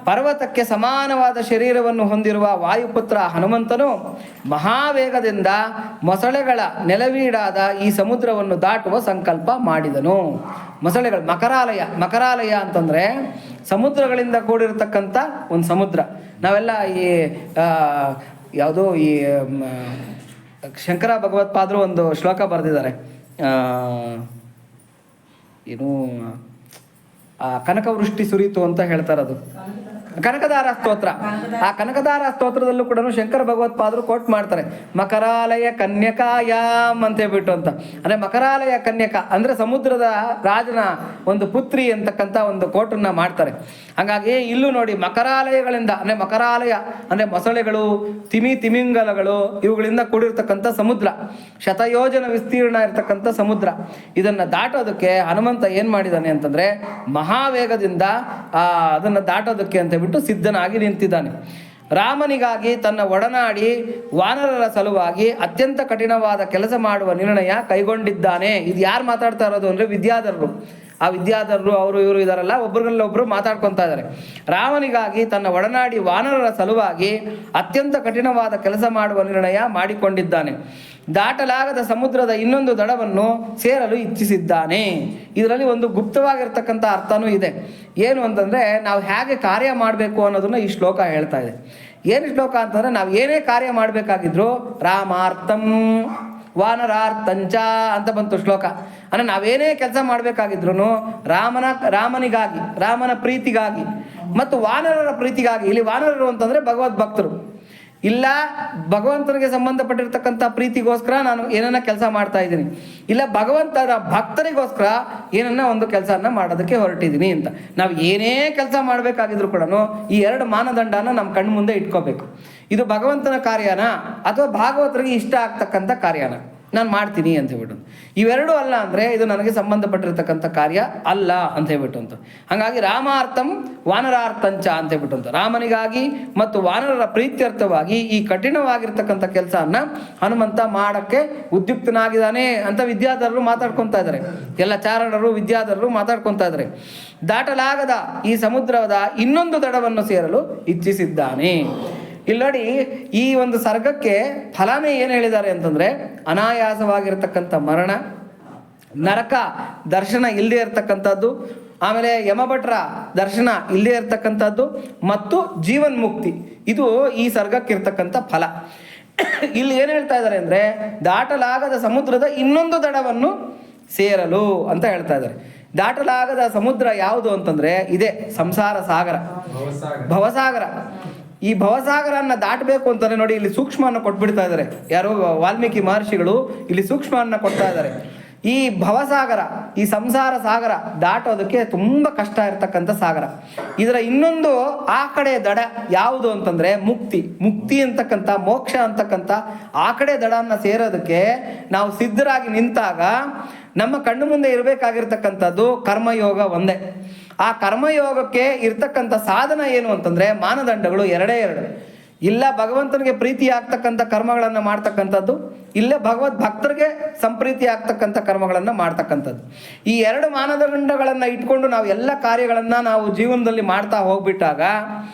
ಪರ್ವತಕ್ಕೆ ಸಮಾನವಾದ ಶರೀರವನ್ನು ಹೊಂದಿರುವ ವಾಯುಪುತ್ರ ಹನುಮಂತನು ಮಹಾವೇಗದಿಂದ ಮೊಸಳೆಗಳ ನೆಲವೀಡಾದ ಈ ಸಮುದ್ರವನ್ನು ದಾಟುವ ಸಂಕಲ್ಪ ಮಾಡಿದನು. ಮೊಸಳೆಗಳು ಮಕರಾಲಯ ಅಂತಂದರೆ ಸಮುದ್ರಗಳಿಂದ ಕೂಡಿರತಕ್ಕಂಥ ಒಂದು ಸಮುದ್ರ. ನಾವೆಲ್ಲ ಈ ಯಾವುದೋ ಈ ಶಂಕರ ಭಗವತ್ಪಾದರು ಒಂದು ಶ್ಲೋಕ ಬರೆದಿದ್ದಾರೆ, ಏನು ಕನಕವೃಷ್ಟಿ ಸುರಿತು ಅಂತ ಹೇಳ್ತಾರದು, ಕನಕದಾರ ಸ್ತೋತ್ರ. ಆ ಕನಕದಾರ ಸ್ತೋತ್ರದಲ್ಲೂ ಕೂಡ ಶಂಕರ ಭಗವತ್ಪಾದರು ಕೋಟ್ ಮಾಡ್ತಾರೆ, ಮಕರಾಲಯ ಕನ್ಯಕಾಯಾಮ್ ಅಂತ ಹೇಳ್ಬಿಟ್ಟು ಅಂತ. ಅಂದರೆ ಮಕರಾಲಯ ಕನ್ಯಕ ಅಂದರೆ ಸಮುದ್ರದ ರಾಜನ ಒಂದು ಪುತ್ರಿ ಅಂತಕ್ಕಂಥ ಒಂದು ಕೋಟನ್ನ ಮಾಡ್ತಾರೆ. ಹಾಗಾಗಿ ಇಲ್ಲೂ ನೋಡಿ ಮಕರಾಲಯಗಳಿಂದ ಅಂದರೆ ಮಕರಾಲಯ ಅಂದರೆ ಮೊಸಳೆಗಳು, ತಿಮಿಂಗಲಗಳು ಇವುಗಳಿಂದ ಕೂಡಿರ್ತಕ್ಕಂಥ ಸಮುದ್ರ, ಶತಯೋಜನ ವಿಸ್ತೀರ್ಣ ಇರತಕ್ಕಂಥ ಸಮುದ್ರ. ಇದನ್ನು ದಾಟೋದಕ್ಕೆ ಹನುಮಂತ ಏನು ಮಾಡಿದ್ದಾನೆ ಅಂತಂದರೆ ಮಹಾವೇಗದಿಂದ ಅದನ್ನು ದಾಟೋದಕ್ಕೆ ಅಂತ ಬಿಟ್ಟು ಸಿದ್ಧನಾಗಿ ನಿಂತಿದ್ದಾನೆ. ರಾಮನಿಗಾಗಿ ತನ್ನ ಒಡನಾಡಿ ವಾನರರ ಸಲುವಾಗಿ ಅತ್ಯಂತ ಕಠಿಣವಾದ ಕೆಲಸ ಮಾಡುವ ನಿರ್ಣಯ ಕೈಗೊಂಡಿದ್ದಾನೆ. ಇದು ಯಾರು ಮಾತಾಡ್ತಾ ಇರೋದು ಅಂದರೆ ವಿದ್ಯಾಧರರು. ಆ ವಿದ್ಯಾಧರರು ಅವರು ಇವರು ಇದಾರಲ್ಲ, ಒಬ್ಬರಿಗೊಬ್ಬರು ಮಾತಾಡ್ಕೊತಾ ಇದ್ದಾರೆ. ರಾಮನಿಗಾಗಿ ತನ್ನ ಒಡನಾಡಿ ವಾನರರ ಸಲುವಾಗಿ ಅತ್ಯಂತ ಕಠಿಣವಾದ ಕೆಲಸ ಮಾಡುವ ನಿರ್ಣಯ ಮಾಡಿಕೊಂಡಿದ್ದಾನೆ. ದಾಟಲಾಗದ ಸಮುದ್ರದ ಇನ್ನೊಂದು ದಡವನ್ನು ಸೇರಲು ಇಚ್ಛಿಸಿದ್ದಾನೆ. ಇದರಲ್ಲಿ ಒಂದು ಗುಪ್ತವಾಗಿರ್ತಕ್ಕಂಥ ಅರ್ಥನೂ ಇದೆ. ಏನು ಅಂತಂದರೆ ನಾವು ಹೇಗೆ ಕಾರ್ಯ ಮಾಡಬೇಕು ಅನ್ನೋದನ್ನು ಈ ಶ್ಲೋಕ ಹೇಳ್ತಾ ಇದೆ. ಏನು ಶ್ಲೋಕ ಅಂತಂದರೆ ನಾವು ಏನೇ ಕಾರ್ಯ ಮಾಡಬೇಕಾಗಿದ್ರು ರಾಮಾರ್ಥಂ ವಾನರಾರ್ಥಂಚ ಅಂತ ಬಂತು ಶ್ಲೋಕ. ಅಂದರೆ ನಾವೇನೇ ಕೆಲಸ ಮಾಡಬೇಕಾಗಿದ್ರು ರಾಮನಿಗಾಗಿ, ರಾಮನ ಪ್ರೀತಿಗಾಗಿ ಮತ್ತು ವಾನರರ ಪ್ರೀತಿಗಾಗಿ. ಇಲ್ಲಿ ವಾನರರು ಅಂತಂದರೆ ಭಗವದ್ ಭಕ್ತರು. ಇಲ್ಲ ಭಗವಂತನಿಗೆ ಸಂಬಂಧಪಟ್ಟಿರ್ತಕ್ಕಂಥ ಪ್ರೀತಿಗೋಸ್ಕರ ನಾನು ಏನನ್ನ ಕೆಲಸ ಮಾಡ್ತಾ ಇದ್ದೀನಿ, ಇಲ್ಲ ಭಗವಂತನ ಭಕ್ತರಿಗೋಸ್ಕರ ಏನನ್ನ ಒಂದು ಕೆಲಸನ ಮಾಡೋದಕ್ಕೆ ಹೊರಟಿದ್ದೀನಿ ಅಂತ. ನಾವು ಏನೇ ಕೆಲಸ ಮಾಡಬೇಕಾಗಿದ್ರು ಕೂಡ ಈ ಎರಡು ಮಾನದಂಡನ ನಮ್ಮ ಕಣ್ಣು ಮುಂದೆ ಇಟ್ಕೋಬೇಕು. ಇದು ಭಗವಂತನ ಕಾರ್ಯನ ಅಥವಾ ಭಾಗವತರಿಗೆ ಇಷ್ಟ ಆಗ್ತಕ್ಕಂಥ ಕಾರ್ಯನ ನಾನು ಮಾಡ್ತೀನಿ ಅಂತ ಹೇಳ್ಬಿಟ್ಟು. ಇವೆರಡೂ ಅಲ್ಲ ಅಂದರೆ ಇದು ನನಗೆ ಸಂಬಂಧಪಟ್ಟಿರ್ತಕ್ಕಂಥ ಕಾರ್ಯ ಅಲ್ಲ ಅಂತ ಹೇಳ್ಬಿಟ್ಟು ಅಂತ. ಹಾಗಾಗಿ ರಾಮಾರ್ಥಂ ವಾನರಾರ್ಥಂಚ ಅಂತ ಹೇಳ್ಬಿಟ್ಟು ಅಂತ. ರಾಮನಿಗಾಗಿ ಮತ್ತು ವಾನರರ ಪ್ರೀತ್ಯರ್ಥವಾಗಿ ಈ ಕಠಿಣವಾಗಿರ್ತಕ್ಕಂಥ ಕೆಲಸನ ಹನುಮಂತ ಮಾಡೋಕ್ಕೆ ಉದ್ಯುಕ್ತನಾಗಿದ್ದಾನೆ ಅಂತ ವಿದ್ಯಾಧರರು ಮಾತಾಡ್ಕೊತಾ ಇದ್ದಾರೆ. ಎಲ್ಲ ಚಾರಣರು ವಿದ್ಯಾಧರರು ಮಾತಾಡ್ಕೊತಾ ಇದ್ದಾರೆ. ದಾಟಲಾಗದ ಈ ಸಮುದ್ರದ ಇನ್ನೊಂದು ದಡವನ್ನು ಸೇರಲು ಇಚ್ಛಿಸಿದ್ದಾನೆ. ಇಲ್ಲಿ ನೋಡಿ, ಈ ಒಂದು ಸರ್ಗಕ್ಕೆ ಫಲನೇ ಏನು ಹೇಳಿದ್ದಾರೆ ಅಂತಂದರೆ ಅನಾಯಾಸವಾಗಿರ್ತಕ್ಕಂಥ ಮರಣ, ನರಕ ದರ್ಶನ ಇಲ್ಲದೆ ಇರತಕ್ಕಂಥದ್ದು, ಆಮೇಲೆ ಯಮಭಟ್ರ ದರ್ಶನ ಇಲ್ಲದೆ ಇರತಕ್ಕಂಥದ್ದು ಮತ್ತು ಜೀವನ್ಮುಕ್ತಿ. ಇದು ಈ ಸರ್ಗಕ್ಕಿರ್ತಕ್ಕಂಥ ಫಲ. ಇಲ್ಲಿ ಏನು ಹೇಳ್ತಾ ಇದ್ದಾರೆ ಅಂದರೆ ದಾಟಲಾಗದ ಸಮುದ್ರದ ಇನ್ನೊಂದು ದಡವನ್ನು ಸೇರಲು ಅಂತ ಹೇಳ್ತಾ ಇದ್ದಾರೆ. ದಾಟಲಾಗದ ಸಮುದ್ರ ಯಾವುದು ಅಂತಂದರೆ ಇದೇ ಸಂಸಾರ ಸಾಗರ, ಭವಸಾಗರ. ಈ ಭವಸಾಗರನ್ನ ದಾಟಬೇಕು ಅಂತಾನೆ ನೋಡಿ ಇಲ್ಲಿ ಸೂಕ್ಷ್ಮವನ್ನು ಕೊಟ್ಬಿಡ್ತಾ ಇದ್ದಾರೆ. ಯಾರೋ ವಾಲ್ಮೀಕಿ ಮಹರ್ಷಿಗಳು ಇಲ್ಲಿ ಸೂಕ್ಷ್ಮವನ್ನು ಕೊಡ್ತಾ ಇದ್ದಾರೆ. ಈ ಭವಸಾಗರ, ಈ ಸಂಸಾರ ಸಾಗರ ದಾಟೋದಕ್ಕೆ ತುಂಬ ಕಷ್ಟ ಇರ್ತಕ್ಕಂಥ ಸಾಗರ. ಇದರ ಇನ್ನೊಂದು ಆ ಕಡೆ ದಡ ಯಾವುದು ಅಂತಂದರೆ ಮುಕ್ತಿ ಅಂತಕ್ಕಂಥ, ಮೋಕ್ಷ ಅಂತಕ್ಕಂಥ ಆ ಕಡೆ ದಡವನ್ನು ಸೇರೋದಕ್ಕೆ ನಾವು ಸಿದ್ಧರಾಗಿ ನಿಂತಾಗ ನಮ್ಮ ಕಣ್ಣು ಮುಂದೆ ಇರಬೇಕಾಗಿರ್ತಕ್ಕಂಥದ್ದು ಕರ್ಮಯೋಗ ಒಂದೇ. ಆ ಕರ್ಮಯೋಗಕ್ಕೆ ಇರ್ತಕ್ಕಂಥ ಸಾಧನ ಏನು ಅಂತಂದರೆ ಮಾನದಂಡಗಳು ಎರಡೇ ಎರಡು. ಇಲ್ಲ ಭಗವಂತನಿಗೆ ಪ್ರೀತಿ ಆಗ್ತಕ್ಕಂಥ ಕರ್ಮಗಳನ್ನು ಮಾಡ್ತಕ್ಕಂಥದ್ದು, ಇಲ್ಲ ಭಗವದ್ ಭಕ್ತರಿಗೆ ಸಂಪ್ರೀತಿ ಆಗ್ತಕ್ಕಂಥ ಕರ್ಮಗಳನ್ನು ಮಾಡ್ತಕ್ಕಂಥದ್ದು. ಈ ಎರಡು ಮಾನದಂಡಗಳನ್ನು ಇಟ್ಕೊಂಡು ನಾವು ಎಲ್ಲ ಕಾರ್ಯಗಳನ್ನು ನಾವು ಜೀವನದಲ್ಲಿ ಮಾಡ್ತಾ ಹೋಗ್ಬಿಟ್ಟಾಗ,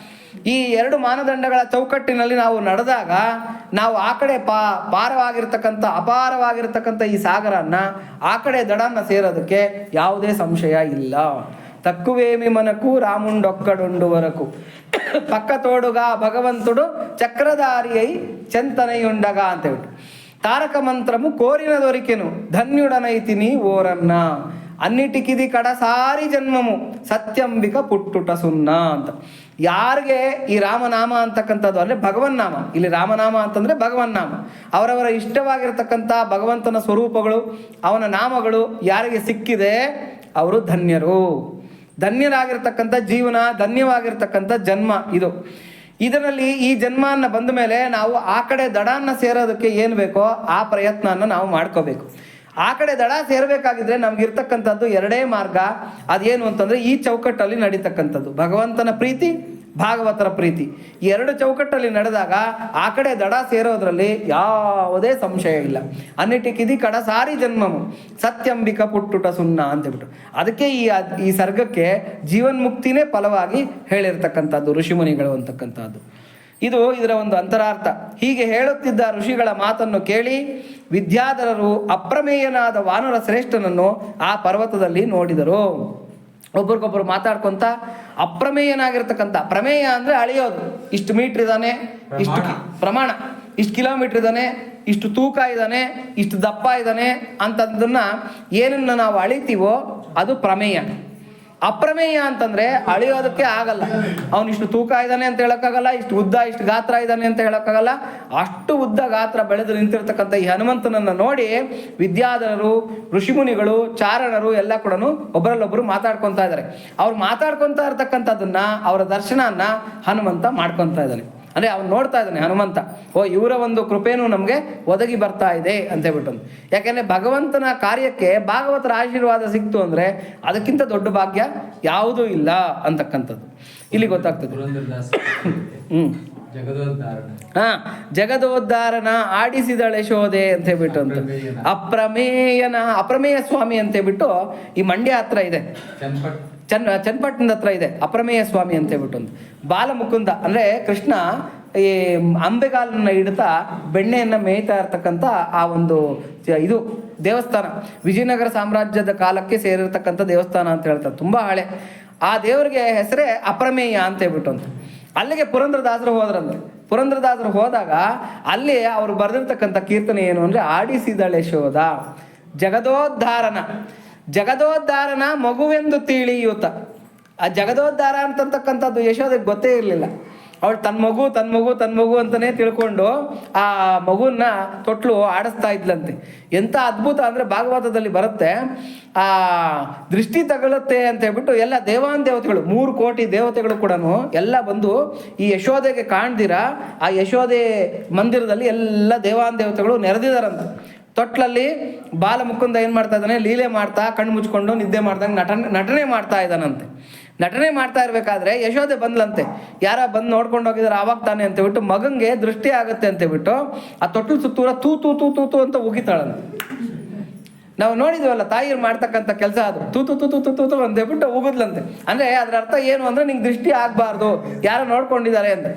ಈ ಎರಡು ಮಾನದಂಡಗಳ ಚೌಕಟ್ಟಿನಲ್ಲಿ ನಾವು ನಡೆದಾಗ ನಾವು ಆ ಕಡೆ ಪಾರವಾಗಿರ್ತಕ್ಕಂಥ ಅಪಾರವಾಗಿರ್ತಕ್ಕಂಥ ಈ ಸಾಗರನ್ನ ಆ ಕಡೆ ದಡನ್ನ ಸೇರೋದಕ್ಕೆ ಯಾವುದೇ ಸಂಶಯ ಇಲ್ಲ. ತಕ್ಕುವೇಮಿ ಮನಕು ರಾಮುಂಡೊಕ್ಕಡುಂಡು ವರಕು ಪಕ್ಕ ತೋಡುಗ ಭಗವಂತುಡು ಚಕ್ರಧಾರಿಯೈ ಚೆಂತನೆಯುಂಡಗ ಅಂತ ಹೇಳ್ಬಿಟ್ಟು ತಾರಕ ಮಂತ್ರಮು ಕೋರಿನ ದೊರಿಕೆನು ಧನ್ಯುಡನೈತಿನಿ ಓರನ್ನ ಅನ್ನಿಟಿಕಿದಿ ಕಡಸಾರಿ ಜನ್ಮಮು ಸತ್ಯಂಬಿಕ ಪುಟ್ಟುಟ ಸುನ್ನ ಅಂತ. ಯಾರಿಗೆ ಈ ರಾಮನಾಮ ಅಂತಕ್ಕಂಥದ್ದು ಅಂದರೆ ಭಗವನ್ನಾಮ, ಇಲ್ಲಿ ರಾಮನಾಮ ಅಂತಂದರೆ ಭಗವನ್ನಾಮ, ಅವರವರ ಇಷ್ಟವಾಗಿರ್ತಕ್ಕಂಥ ಭಗವಂತನ ಸ್ವರೂಪಗಳು, ಅವನ ನಾಮಗಳು ಯಾರಿಗೆ ಸಿಕ್ಕಿದೆ ಅವರು ಧನ್ಯರು. ಧನ್ಯರಾಗಿರ್ತಕ್ಕಂಥ ಜೀವನ, ಧನ್ಯವಾಗಿರ್ತಕ್ಕಂಥ ಜನ್ಮ ಇದು. ಇದರಲ್ಲಿ ಈ ಜನ್ಮನ್ನ ಬಂದ ಮೇಲೆ ನಾವು ಆ ಕಡೆ ದಡಾನ್ನ ಸೇರೋದಕ್ಕೆ ಏನು ಬೇಕೋ ಆ ಪ್ರಯತ್ನನ ನಾವು ಮಾಡ್ಕೋಬೇಕು. ಆ ಕಡೆ ದಡ ಸೇರಬೇಕಾಗಿದ್ರೆ ನಮ್ಗಿರ್ತಕ್ಕಂಥದ್ದು ಎರಡೇ ಮಾರ್ಗ. ಅದೇನು ಅಂತಂದರೆ ಈ ಚೌಕಟ್ಟಲ್ಲಿ ನಡೀತಕ್ಕಂಥದ್ದು ಭಗವಂತನ ಪ್ರೀತಿ, ಭಾಗವತರ ಪ್ರೀತಿ. ಈ ಎರಡು ಚೌಕಟ್ಟಲ್ಲಿ ನಡೆದಾಗ ಆ ಕಡೆ ದಡ ಸೇರೋದ್ರಲ್ಲಿ ಯಾವುದೇ ಸಂಶಯ ಇಲ್ಲ. ಅನ್ನಿಟಿಕಿದಿ ಕಡಸಾರಿ ಜನ್ಮಮು ಸತ್ಯಂಬಿಕ ಪುಟ್ಟುಟ ಸುನ್ನ ಅಂತೇಳ್ಬಿಟ್ಟು ಅದಕ್ಕೆ ಈ ಸರ್ಗಕ್ಕೆ ಜೀವನ್ಮುಕ್ತಿನೇ ಫಲವಾಗಿ ಹೇಳಿರ್ತಕ್ಕಂಥದ್ದು ಋಷಿಮುನಿಗಳು ಅಂತಕ್ಕಂಥದ್ದು. ಇದು ಇದರ ಒಂದು ಅಂತರಾರ್ಥ. ಹೀಗೆ ಹೇಳುತ್ತಿದ್ದ ಋಷಿಗಳ ಮಾತನ್ನು ಕೇಳಿ ವಿದ್ಯಾಧರರು ಅಪ್ರಮೇಯನಾದ ವಾನರ ಶ್ರೇಷ್ಠನನ್ನು ಆ ಪರ್ವತದಲ್ಲಿ ನೋಡಿದರು. ಒಬ್ರಿಗೊಬ್ರು ಮಾತಾಡ್ಕೊಂತ ಅಪ್ರಮೇಯನಾಗಿರ್ತಕ್ಕಂಥ, ಪ್ರಮೇಯ ಅಂದರೆ ಅಳೆಯೋದು, ಇಷ್ಟು ಮೀಟ್ರ್ ಇದ್ದಾನೆ, ಇಷ್ಟು ಪ್ರಮಾಣ, ಇಷ್ಟು ಕಿಲೋಮೀಟ್ರ್ ಇದ್ದಾನೆ, ಇಷ್ಟು ತೂಕ ಇದ್ದಾನೆ, ಇಷ್ಟು ದಪ್ಪ ಇದ್ದಾನೆ ಅಂತದನ್ನ ಏನನ್ನು ನಾವು ಅಳಿತೀವೋ ಅದು ಪ್ರಮೇಯ. ಅಪ್ರಮೇಯ ಅಂತಂದ್ರೆ ಅಳಿಯೋದಕ್ಕೆ ಆಗಲ್ಲ. ಅವನಿಷ್ಟು ತೂಕ ಇದ್ದಾನೆ ಅಂತ ಹೇಳಕ್ಕಾಗಲ್ಲ, ಇಷ್ಟು ಉದ್ದ, ಇಷ್ಟು ಗಾತ್ರ ಇದ್ದಾನೆ ಅಂತ ಹೇಳಕ್ಕಾಗಲ್ಲ. ಅಷ್ಟು ಉದ್ದ ಗಾತ್ರ ಬೆಳೆದು ನಿಂತಿರ್ತಕ್ಕಂಥ ಈ ಹನುಮಂತನನ್ನು ನೋಡಿ ವಿದ್ಯಾಧರರು, ಋಷಿಮುನಿಗಳು, ಚಾರಣರು ಎಲ್ಲ ಕೂಡ ಒಬ್ಬರಲ್ಲೊಬ್ಬರು ಮಾತಾಡ್ಕೊತಾ ಇದ್ದಾರೆ. ಅವ್ರು ಮಾತಾಡ್ಕೊತಾ ಇರ್ತಕ್ಕಂಥದ್ದನ್ನ, ಅವರ ದರ್ಶನನ್ನ ಹನುಮಂತ ಮಾಡ್ಕೊತಾ ಇದ್ದಾನೆ. ಅಂದರೆ ಅವ್ನು ನೋಡ್ತಾ ಇದ್ದಾನೆ ಹನುಮಂತ, ಓ ಇವರ ಒಂದು ಕೃಪೆನೂ ನಮಗೆ ಒದಗಿ ಬರ್ತಾ ಇದೆ ಅಂತ ಹೇಳ್ಬಿಟ್ಟು. ಯಾಕೆಂದರೆ ಭಗವಂತನ ಕಾರ್ಯಕ್ಕೆ ಭಾಗವತರ ಆಶೀರ್ವಾದ ಸಿಕ್ತು ಅಂದರೆ ಅದಕ್ಕಿಂತ ದೊಡ್ಡ ಭಾಗ್ಯ ಯಾವುದೂ ಇಲ್ಲ ಅಂತಕ್ಕಂಥದ್ದು ಇಲ್ಲಿ ಗೊತ್ತಾಗ್ತದೆ. ಜಗದೋದ್ಧಾರನ ಆಡಿಸಿದಳೆ ಶೋಧೆ ಅಂತ ಹೇಳ್ಬಿಟ್ಟು ಅಂತ ಅಪ್ರಮೇಯ ಸ್ವಾಮಿ ಅಂತ ಹೇಳ್ಬಿಟ್ಟು ಈ ಮಂಡ್ಯ ಹತ್ರ ಇದೆ, ಚನ್ನಪಟ್ಟಣದ ಹತ್ರ ಇದೆ ಅಪ್ರಮೇಯ ಸ್ವಾಮಿ ಅಂತ ಹೇಳ್ಬಿಟ್ಟು. ಬಾಲಮುಕುಂದ ಅಂದರೆ ಕೃಷ್ಣ ಈ ಅಂಬೆಗಾಲನ್ನ ಹಿಡ್ತಾ ಬೆಣ್ಣೆಯನ್ನು ಮೇಯ್ತಾ ಇರ್ತಕ್ಕಂಥ ಆ ಒಂದು ಇದು ದೇವಸ್ಥಾನ ವಿಜಯನಗರ ಸಾಮ್ರಾಜ್ಯದ ಕಾಲಕ್ಕೆ ಸೇರಿರ್ತಕ್ಕಂಥ ದೇವಸ್ಥಾನ ಅಂತ ಹೇಳ್ತಾರೆ, ತುಂಬ ಹಳೆ. ಆ ದೇವರಿಗೆ ಹೆಸರೇ ಅಪ್ರಮೇಯ ಅಂತ ಹೇಳ್ಬಿಟ್ಟು ಅಂತ. ಅಲ್ಲಿಗೆ ಪುರಂದ್ರದಾಸರು ಹೋದ್ರಂತೆ. ಪುರಂದ್ರದಾಸರು ಹೋದಾಗ ಅಲ್ಲಿ ಅವರು ಬರೆದಿರ್ತಕ್ಕಂಥ ಕೀರ್ತನೆ ಏನು ಅಂದರೆ, ಆಡಿಸಿದಳೆ ಶೋಧ ಜಗದೋದ್ಧಾರನ ಮಗುವೆಂದು ತಿಳಿಯೂತ. ಆ ಜಗದೋದ್ಧಾರ ಅಂತಕ್ಕಂಥದ್ದು ಯಶೋದೆಗೆ ಗೊತ್ತೇ ಇರಲಿಲ್ಲ. ಅವಳು ತನ್ನ ಮಗು ಅಂತಲೇ ತಿಳ್ಕೊಂಡು ಆ ಮಗುವನ್ನ ತೊಟ್ಲು ಆಡಿಸ್ತಾ ಇದ್ಲಂತೆ. ಎಂಥ ಅದ್ಭುತ ಅಂದರೆ ಭಾಗವತದಲ್ಲಿ ಬರುತ್ತೆ, ಆ ದೃಷ್ಟಿ ತಗಲುತ್ತೆ ಅಂತ ಹೇಳ್ಬಿಟ್ಟು ಎಲ್ಲ ದೇವತೆಗಳು 3 ಕೋಟಿ ದೇವತೆಗಳು ಕೂಡ ಎಲ್ಲ ಬಂದು ಈ ಯಶೋದೆಗೆ ಕಾಣ್ದಿರ ಆ ಯಶೋದೆ ಮಂದಿರದಲ್ಲಿ ಎಲ್ಲ ದೇವತೆಗಳು ನೆರೆದಿದಾರಂತೆ. ತೊಟ್ಲಲ್ಲಿ ಬಾಲ ಮುಕುಂದ ಏನು ಮಾಡ್ತಾ ಇದ್ದಾನೆ, ಲೀಲೆ ಮಾಡ್ತಾ ಕಣ್ಣು ಮುಚ್ಕೊಂಡು ನಿದ್ದೆ ಮಾಡ್ದಂಗೆ ನಟನೆ ಮಾಡ್ತಾ ಇದ್ದಾನಂತೆ. ನಟನೆ ಮಾಡ್ತಾ ಇರಬೇಕಾದ್ರೆ ಯಶೋದೆ ಬಂದ್ಲಂತೆ. ಯಾರ ಬಂದು ನೋಡ್ಕೊಂಡು ಹೋಗಿದಾರೆ ಆವಾಗ ತಾನೆ ಅಂತ ಹೇಳ್ಬಿಟ್ಟು ಮಗಂಗೆ ದೃಷ್ಟಿ ಆಗುತ್ತೆ ಅಂತ ಹೇಳ್ಬಿಟ್ಟು ಆ ತೊಟ್ಲು ಸುತ್ತೂರ ತೂ ತೂ ತೂ ತೂ ತೂ ಅಂತ ಉಗಿತಾಳಂತೆ. ನಾವು ನೋಡಿದ್ವಲ್ಲ ತಾಯಿಯರು ಮಾಡ್ತಕ್ಕಂಥ ಕೆಲಸ, ಅದು ತೂ ತೂ ತೂ ತೂ ತೂ ತೂ ಅಂತ ಹೇಳ್ಬಿಟ್ಟು ಉಗಿದ್ಲಂತೆ. ಅಂದರೆ ಅದರ ಅರ್ಥ ಏನು ಅಂದರೆ ನಿಂಗೆ ದೃಷ್ಟಿ ಆಗಬಾರ್ದು, ಯಾರೋ ನೋಡ್ಕೊಂಡಿದ್ದಾರೆ ಅಂತ.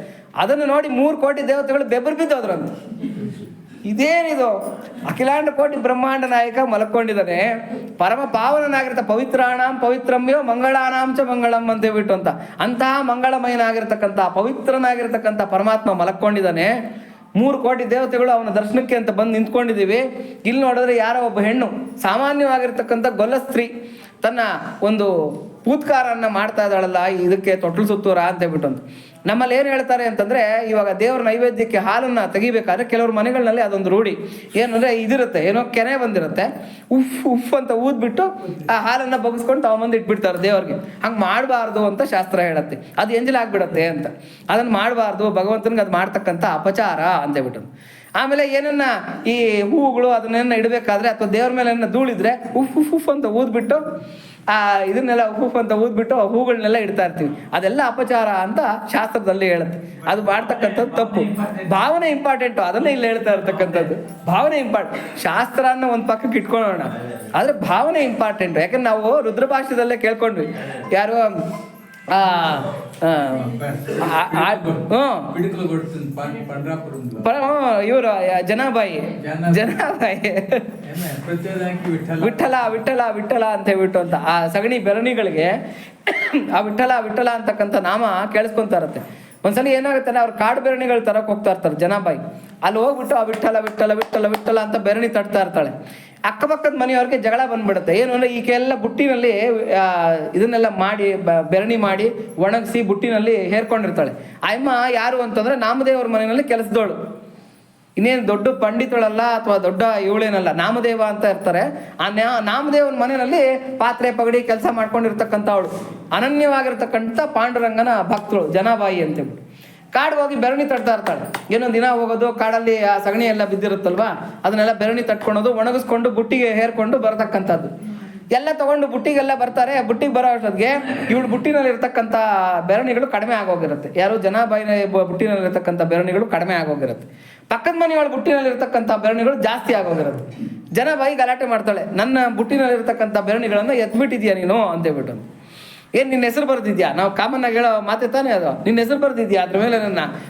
ಅದನ್ನು ನೋಡಿ 3 ಕೋಟಿ ದೇವತೆಗಳು ಬೆಬ್ಬರು ಬಿದ್ದೋದ್ರಂತೆ. ಇದೇನಿದು, ಅಖಿಲಾಂಡ ಕೋಟಿ ಬ್ರಹ್ಮಾಂಡ ನಾಯಕ ಮಲ್ಕೊಂಡಿದ್ದಾನೆ, ಪರಮ ಪಾವನನಾಗಿರ್ತ ಪವಿತ್ರಾಣಾಂ ಪವಿತ್ರಮ್ಯೋ ಮಂಗಳಾನಾಂಚ ಮಂಗಳಂ ಅಂತ ಹೇಳ್ಬಿಟ್ಟು ಅಂತ. ಅಂತಹ ಮಂಗಳಮಯನಾಗಿರ್ತಕ್ಕಂಥ ಪವಿತ್ರನಾಗಿರ್ತಕ್ಕಂಥ ಪರಮಾತ್ಮ ಮಲಕ್ಕೊಂಡಿದ್ದಾನೆ. 3 ಕೋಟಿ ದೇವತೆಗಳು ಅವನ ದರ್ಶನಕ್ಕೆ ಅಂತ ಬಂದು ನಿಂತ್ಕೊಂಡಿದ್ದೀವಿ. ಇಲ್ಲಿ ನೋಡಿದ್ರೆ ಯಾರೋ ಒಬ್ಬ ಹೆಣ್ಣು, ಸಾಮಾನ್ಯವಾಗಿರ್ತಕ್ಕಂಥ ಗೊಲ್ಲ ಸ್ತ್ರೀ, ತನ್ನ ಒಂದು ಪೂತ್ಕಾರನ್ನ ಮಾಡ್ತಾ ಇದ್ದಾಳಲ್ಲ ಇದಕ್ಕೆ ತೊಟ್ಲು ಸುತ್ತೂರ ಅಂತ ಹೇಳ್ಬಿಟ್ಟು ಅಂತ. ನಮ್ಮಲ್ಲಿ ಏನು ಹೇಳ್ತಾರೆ ಅಂತಂದರೆ, ಇವಾಗ ದೇವರ ನೈವೇದ್ಯಕ್ಕೆ ಹಾಲನ್ನು ತೆಗಿಬೇಕಾದ್ರೆ ಕೆಲವ್ರ ಮನೆಗಳಲ್ಲಿ ಅದೊಂದು ರೂಢಿ ಏನಂದರೆ ಇದಿರುತ್ತೆ, ಏನೋ ಕೆನೆ ಬಂದಿರುತ್ತೆ, ಉಫ್ ಅಂತ ಊದ್ಬಿಟ್ಟು ಆ ಹಾಲನ್ನು ಬಗ್ಸ್ಕೊಂಡು ತಗೊಂಬಂದು ಇಟ್ಬಿಡ್ತಾರೆ ದೇವ್ರಿಗೆ. ಹಂಗೆ ಮಾಡಬಾರ್ದು ಅಂತ ಶಾಸ್ತ್ರ ಹೇಳುತ್ತೆ. ಅದು ಎಂಜಲಾಗ್ಬಿಡತ್ತೆ ಅಂತ. ಅದನ್ನು ಮಾಡಬಾರ್ದು, ಭಗವಂತನಿಗೆ ಅದು ಮಾಡ್ತಕ್ಕಂಥ ಅಪಚಾರ ಅಂತ ಹೇಳ್ಬಿಟ್ಟು. ಆಮೇಲೆ ಏನನ್ನ ಈ ಹೂವುಗಳು ಅದನ್ನೆಲ್ಲ ಇಡಬೇಕಾದ್ರೆ ಅಥವಾ ದೇವ್ರ ಮೇಲೆ ಏನ ಧೂಳಿದ್ರೆ ಉಫ್ ಅಂತ ಊದ್ಬಿಟ್ಟು ಇದನ್ನೆಲ್ಲ ಉಫ್ ಅಂತ ಊದ್ಬಿಟ್ಟು ಹೂಗಳನ್ನೆಲ್ಲ ಇಡ್ತಾ ಇರ್ತೀವಿ. ಅದೆಲ್ಲ ಅಪಚಾರ ಅಂತ ಶಾಸ್ತ್ರದಲ್ಲಿ ಹೇಳುತ್ತೆ. ಅದು ಮಾಡ್ತಕ್ಕಂಥದ್ದು ತಪ್ಪು. ಭಾವನೆ ಇಂಪಾರ್ಟೆಂಟು, ಅದನ್ನೇ ಇಲ್ಲಿ ಹೇಳ್ತಾ ಇರ್ತಕ್ಕಂಥದ್ದು. ಭಾವನೆ ಇಂಪಾರ್ಟೆಂಟ್. ಶಾಸ್ತ್ರನ ಒಂದು ಪಕ್ಕಕ್ಕೆ ಇಟ್ಕೊಳ್ಳೋಣ, ಆದರೆ ಭಾವನೆ ಇಂಪಾರ್ಟೆಂಟು. ಯಾಕಂದ್ರೆ ನಾವು ರುದ್ರಭಾಷ್ಯದಲ್ಲೇ ಕೇಳ್ಕೊಂಡ್ವಿ, ಯಾರು ಇವರು ಜನಾಬಾಯಿ ವಿಠಲ ವಿಠಲ ವಿಠಲ ಅಂತ ಹೇಳ್ಬಿಟ್ಟು ಅಂತ ಆ ಸಗಣಿ ಬೆರಣಿಗಳಿಗೆ ಆ ವಿಠಲ ವಿಠಲ ಅಂತಕ್ಕಂಥ ನಾಮ ಕೇಳಿಸ್ಕೊಂತ ಇರತ್ತೆ. ಒಂದ್ಸಲ ಏನಾಗುತ್ತೆ, ಅವ್ರು ಕಾಡು ಬೆರಣಿಗಳು ತರಕ್ ಹೋಗ್ತಾ ಇರ್ತಾರೆ ಜನಾಬಾಯಿ. ಅಲ್ಲಿ ಹೋಗ್ಬಿಟ್ಟು ಆ ವಿಠಲ ವಿಠಲ ವಿಠಲ ವಿಠಲ ಅಂತ ಬೆರಣಿ ತಟ್ತಾ ಇರ್ತಾಳೆ. ಅಕ್ಕಪಕ್ಕದ ಮನೆಯವ್ರಿಗೆ ಜಗಳ ಬಂದ್ಬಿಡುತ್ತೆ. ಏನು ಅಂದರೆ ಈಕೆಲ್ಲ ಬುಟ್ಟಿನಲ್ಲಿ ಇದನ್ನೆಲ್ಲ ಮಾಡಿ ಬೆರಣಿ ಮಾಡಿ ಒಣಗಿಸಿ ಬುಟ್ಟಿನಲ್ಲಿ ಹೇರ್ಕೊಂಡಿರ್ತಾಳೆ. ಅಮ್ಮ ಯಾರು ಅಂತಂದರೆ ನಾಮದೇವ್ರ ಮನೆಯಲ್ಲಿ ಕೆಲಸದವಳು. ಇನ್ನೇನು ದೊಡ್ಡ ಪಂಡಿತಳಲ್ಲ ಅಥವಾ ದೊಡ್ಡ ಇವಳೇನಲ್ಲ, ನಾಮದೇವ ಅಂತ ಇರ್ತಾರೆ. ಆ ನಾಮದೇವನ ಮನೆಯಲ್ಲಿ ಪಾತ್ರೆ ಪಗಡಿ ಕೆಲಸ ಮಾಡ್ಕೊಂಡಿರ್ತಕ್ಕಂಥ ಅವಳು ಅನನ್ಯವಾಗಿರ್ತಕ್ಕಂಥ ಪಾಂಡುರಂಗನ ಭಕ್ತಳು ಜನಾಬಾಯಿ ಅಂತೇಳ್ಬಿಟ್ಟು. ಕಾಡು ಹೋಗಿ ಬೆರಣಿ ತಟ್ತಾ ಇರ್ತಾಳೆ. ಏನೊಂದು ದಿನ ಹೋಗೋದು, ಕಾಡಲ್ಲಿ ಆ ಸಗಣಿ ಎಲ್ಲ ಬಿದ್ದಿರುತ್ತಲ್ವಾ, ಅದನ್ನೆಲ್ಲ ಬೆರಣಿ ತಟ್ಕೊಳೋದು, ಒಣಗಿಸ್ಕೊಂಡು ಬುಟ್ಟಿಗೆ ಹೇರ್ಕೊಂಡು ಬರತಕ್ಕಂಥದ್ದು. ಎಲ್ಲ ತಗೊಂಡು ಬುಟ್ಟಿಗೆಲ್ಲ ಬರ್ತಾರೆ. ಬುಟ್ಟಿಗೆ ಬರೋ ಅಷ್ಟೊತ್ತಿಗೆ ಇವಳು ಬುಟ್ಟಿನಲ್ಲಿ ಇರ್ತಕ್ಕಂಥ ಬೆರಣಿಗಳು ಕಡಿಮೆ ಆಗೋಗಿರುತ್ತೆ. ಯಾರು ಜನಾಬಾಯಿನ ಬುಟ್ಟಿನಲ್ಲಿ ಇರ್ತಕ್ಕಂಥ ಬೆರಣಿಗಳು ಕಡಿಮೆ ಆಗೋಗಿರುತ್ತೆ. ಪಕ್ಕದ ಮನೆಯೊಳ ಬುಟ್ಟಿನಲ್ಲಿ ಇರ್ತಕ್ಕಂಥ ಬೆರಣಿಗಳು ಜಾಸ್ತಿ ಆಗೋಗಿರುತ್ತೆ. ಜನಾಬಾಯಿ ಗಲಾಟೆ ಮಾಡ್ತಾಳೆ, ನನ್ನ ಬುಟ್ಟಿನಲ್ಲಿ ಇರ್ತಕ್ಕಂಥ ಬೆರಣಿಗಳನ್ನು ಎತ್ಬಿಟ್ಟಿದ್ಯಾ ನೀನು ಅಂತ ಹೇಳ್ಬಿಟ್ಟು. ಏನು ನಿನ್ನ ಹೆಸರು ಬರ್ದಿದ್ಯಾ? ನಾವು ಕಾಮನ್ ಆಗಿ ಹೇಳೋ ಮಾತೆ ತಾನೇ ಅದು. ನಿನ್ನ ಹೆಸರು ಬರ್ದಿದ್ಯಾ ಅದ್ರ ಮೇಲೆ,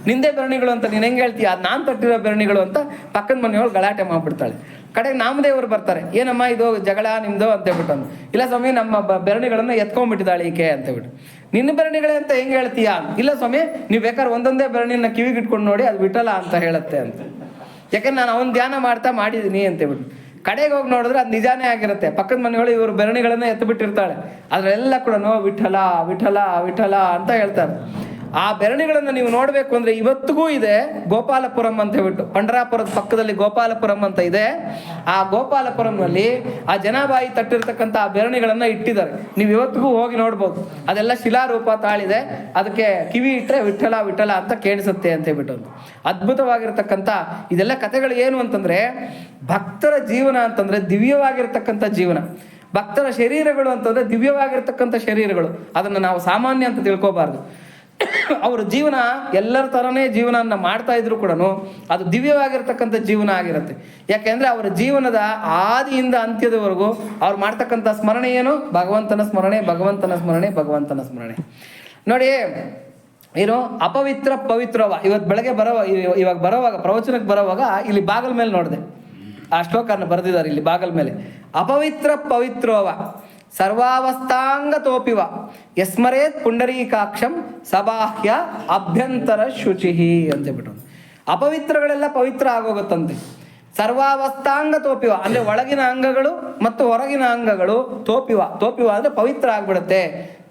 ನಿಂದೇ ಬೆರಣಿಗಳು ಅಂತ ನೀನು ಹೆಂಗೆ ಹೇಳ್ತೀಯ? ಅದು ನಾನು ತಟ್ಟಿರೋ ಬೆರಣಿಗಳು ಅಂತ ಪಕ್ಕದ ಮನೆಯೊಳು ಗಲಾಟೆ ಮಾಡ್ಬಿಡ್ತಾಳೆ. ಕಡೆಗೆ ನಾಮದೇವರು ಬರ್ತಾರೆ, ಏನಮ್ಮ ಇದು ಜಗಳ ನಿಮ್ಮದು ಅಂತ ಹೇಳ್ಬಿಟ್ಟು. ಇಲ್ಲ ಸ್ವಾಮಿ, ನಮ್ಮ ಬೆರಣಿಗಳನ್ನು ಎತ್ಕೊಂಡ್ಬಿಟ್ಟಿದ್ದಾಳೆ ಈಕೆ ಅಂತ ಹೇಳ್ಬಿಟ್ಟು. ನಿನ್ನ ಬೆರಣಿಗಳೇ ಅಂತ ಹೆಂಗೆ ಹೇಳ್ತೀಯಾ? ಇಲ್ಲ ಸ್ವಾಮಿ, ನೀವು ಬೇಕಾದ್ರೆ ಒಂದೊಂದೇ ಬೆರಣಿನ ಕಿವಿಗೆ ಇಟ್ಕೊಂಡು ನೋಡಿ, ಅದು ವಿಠಲ ಅಂತ ಹೇಳುತ್ತೆ ಅಂತ. ಯಾಕಂದ್ರೆ ನಾನು ಅವನು ಧ್ಯಾನ ಮಾಡಿದ್ದೀನಿ ಅಂತ ಹೇಳ್ಬಿಟ್ಟು. ಕಡೆಗೆ ಹೋಗಿ ನೋಡಿದ್ರೆ ಅದು ನಿಜಾನೇ ಆಗಿರುತ್ತೆ. ಪಕ್ಕದ ಮನೆಗಳು ಇವರು ಬೆರಣಿಗಳನ್ನ ಎತ್ತು ಬಿಟ್ಟಿರ್ತಾಳೆ. ಅದರೆಲ್ಲ ಕೂಡ ವಿಠಲ ವಿಠಲ ವಿಠಲ ಅಂತ ಹೇಳ್ತಾರೆ. ಆ ಬೆರಣಿಗಳನ್ನು ನೀವು ನೋಡಬೇಕು ಅಂದರೆ ಇವತ್ತಿಗೂ ಇದೆ ಗೋಪಾಲಪುರಂ ಅಂತ ಹೇಳ್ಬಿಟ್ಟು. ಪಂಡರಾಪುರದ ಪಕ್ಕದಲ್ಲಿ ಗೋಪಾಲಪುರಂ ಅಂತ ಇದೆ. ಆ ಗೋಪಾಲಪುರಂನಲ್ಲಿ ಆ ಜನಾಬಾಯಿ ತಟ್ಟಿರ್ತಕ್ಕಂಥ ಆ ಬೆರಣಿಗಳನ್ನು ಇಟ್ಟಿದ್ದಾರೆ. ನೀವು ಇವತ್ತಿಗೂ ಹೋಗಿ ನೋಡ್ಬೋದು. ಅದೆಲ್ಲ ಶಿಲಾರೂಪ ತಾಳಿದೆ. ಅದಕ್ಕೆ ಕಿವಿ ಇಟ್ಟರೆ ವಿಠಲ ವಿಠಲ ಅಂತ ಕೇಳಿಸುತ್ತೆ ಅಂತ ಹೇಳ್ಬಿಟ್ಟು. ಅದ್ಭುತವಾಗಿರ್ತಕ್ಕಂಥ ಇದೆಲ್ಲ ಕಥೆಗಳು ಏನು ಅಂತಂದರೆ, ಭಕ್ತರ ಜೀವನ ಅಂತಂದರೆ ದಿವ್ಯವಾಗಿರ್ತಕ್ಕಂಥ ಜೀವನ. ಭಕ್ತರ ಶರೀರಗಳು ಅಂತಂದರೆ ದಿವ್ಯವಾಗಿರ್ತಕ್ಕಂಥ ಶರೀರಗಳು. ಅದನ್ನು ನಾವು ಸಾಮಾನ್ಯ ಅಂತ ತಿಳ್ಕೋಬಾರ್ದು. ಅವರ ಜೀವನ ಎಲ್ಲರ ಥರನೇ ಜೀವನವನ್ನು ಮಾಡ್ತಾ ಇದ್ರು ಕೂಡ ಅದು ದಿವ್ಯವಾಗಿರ್ತಕ್ಕಂಥ ಜೀವನ ಆಗಿರುತ್ತೆ. ಯಾಕೆಂದರೆ ಅವರ ಜೀವನದ ಆದಿಯಿಂದ ಅಂತ್ಯದವರೆಗೂ ಅವ್ರು ಮಾಡ್ತಕ್ಕಂಥ ಸ್ಮರಣೆ ಏನು? ಭಗವಂತನ ಸ್ಮರಣೆ, ಭಗವಂತನ ಸ್ಮರಣೆ, ಭಗವಂತನ ಸ್ಮರಣೆ. ನೋಡಿ, ಏನು ಅಪವಿತ್ರ ಪವಿತ್ರವ. ಇವತ್ತು ಬೆಳಗ್ಗೆ ಇವಾಗ ಬರೋವಾಗ ಪ್ರವಚನಕ್ಕೆ ಬರೋವಾಗ ಇಲ್ಲಿ ಬಾಗಲ ಮೇಲೆ ನೋಡಿದೆ, ಆ ಶ್ಲೋಕನ ಬರೆದಿದ್ದಾರೆ ಇಲ್ಲಿ ಬಾಗಲ ಮೇಲೆ. ಅಪವಿತ್ರ ಪವಿತ್ರೋವ ಸರ್ವಾವಸ್ಥಾಂಗ ತೋಪಿವ ಯಸ್ಮರೇತ್ ಪುಂಡರೀಕಾಕ್ಷಂ ಸಬಾಹ್ಯ ಅಭ್ಯಂತರ ಶುಚಿಹಿ ಅಂತ ಹೇಳ್ಬಿಟ್ಟು. ಅಪವಿತ್ರಗಳೆಲ್ಲ ಪವಿತ್ರ ಆಗೋಗುತ್ತಂತೆ. ಸರ್ವಾವಸ್ಥಾಂಗ ತೋಪಿವ ಅಂದರೆ ಒಳಗಿನ ಅಂಗಗಳು ಮತ್ತು ಹೊರಗಿನ ಅಂಗಗಳು ತೋಪಿವ ಅಂದರೆ ಪವಿತ್ರ ಆಗ್ಬಿಡುತ್ತೆ,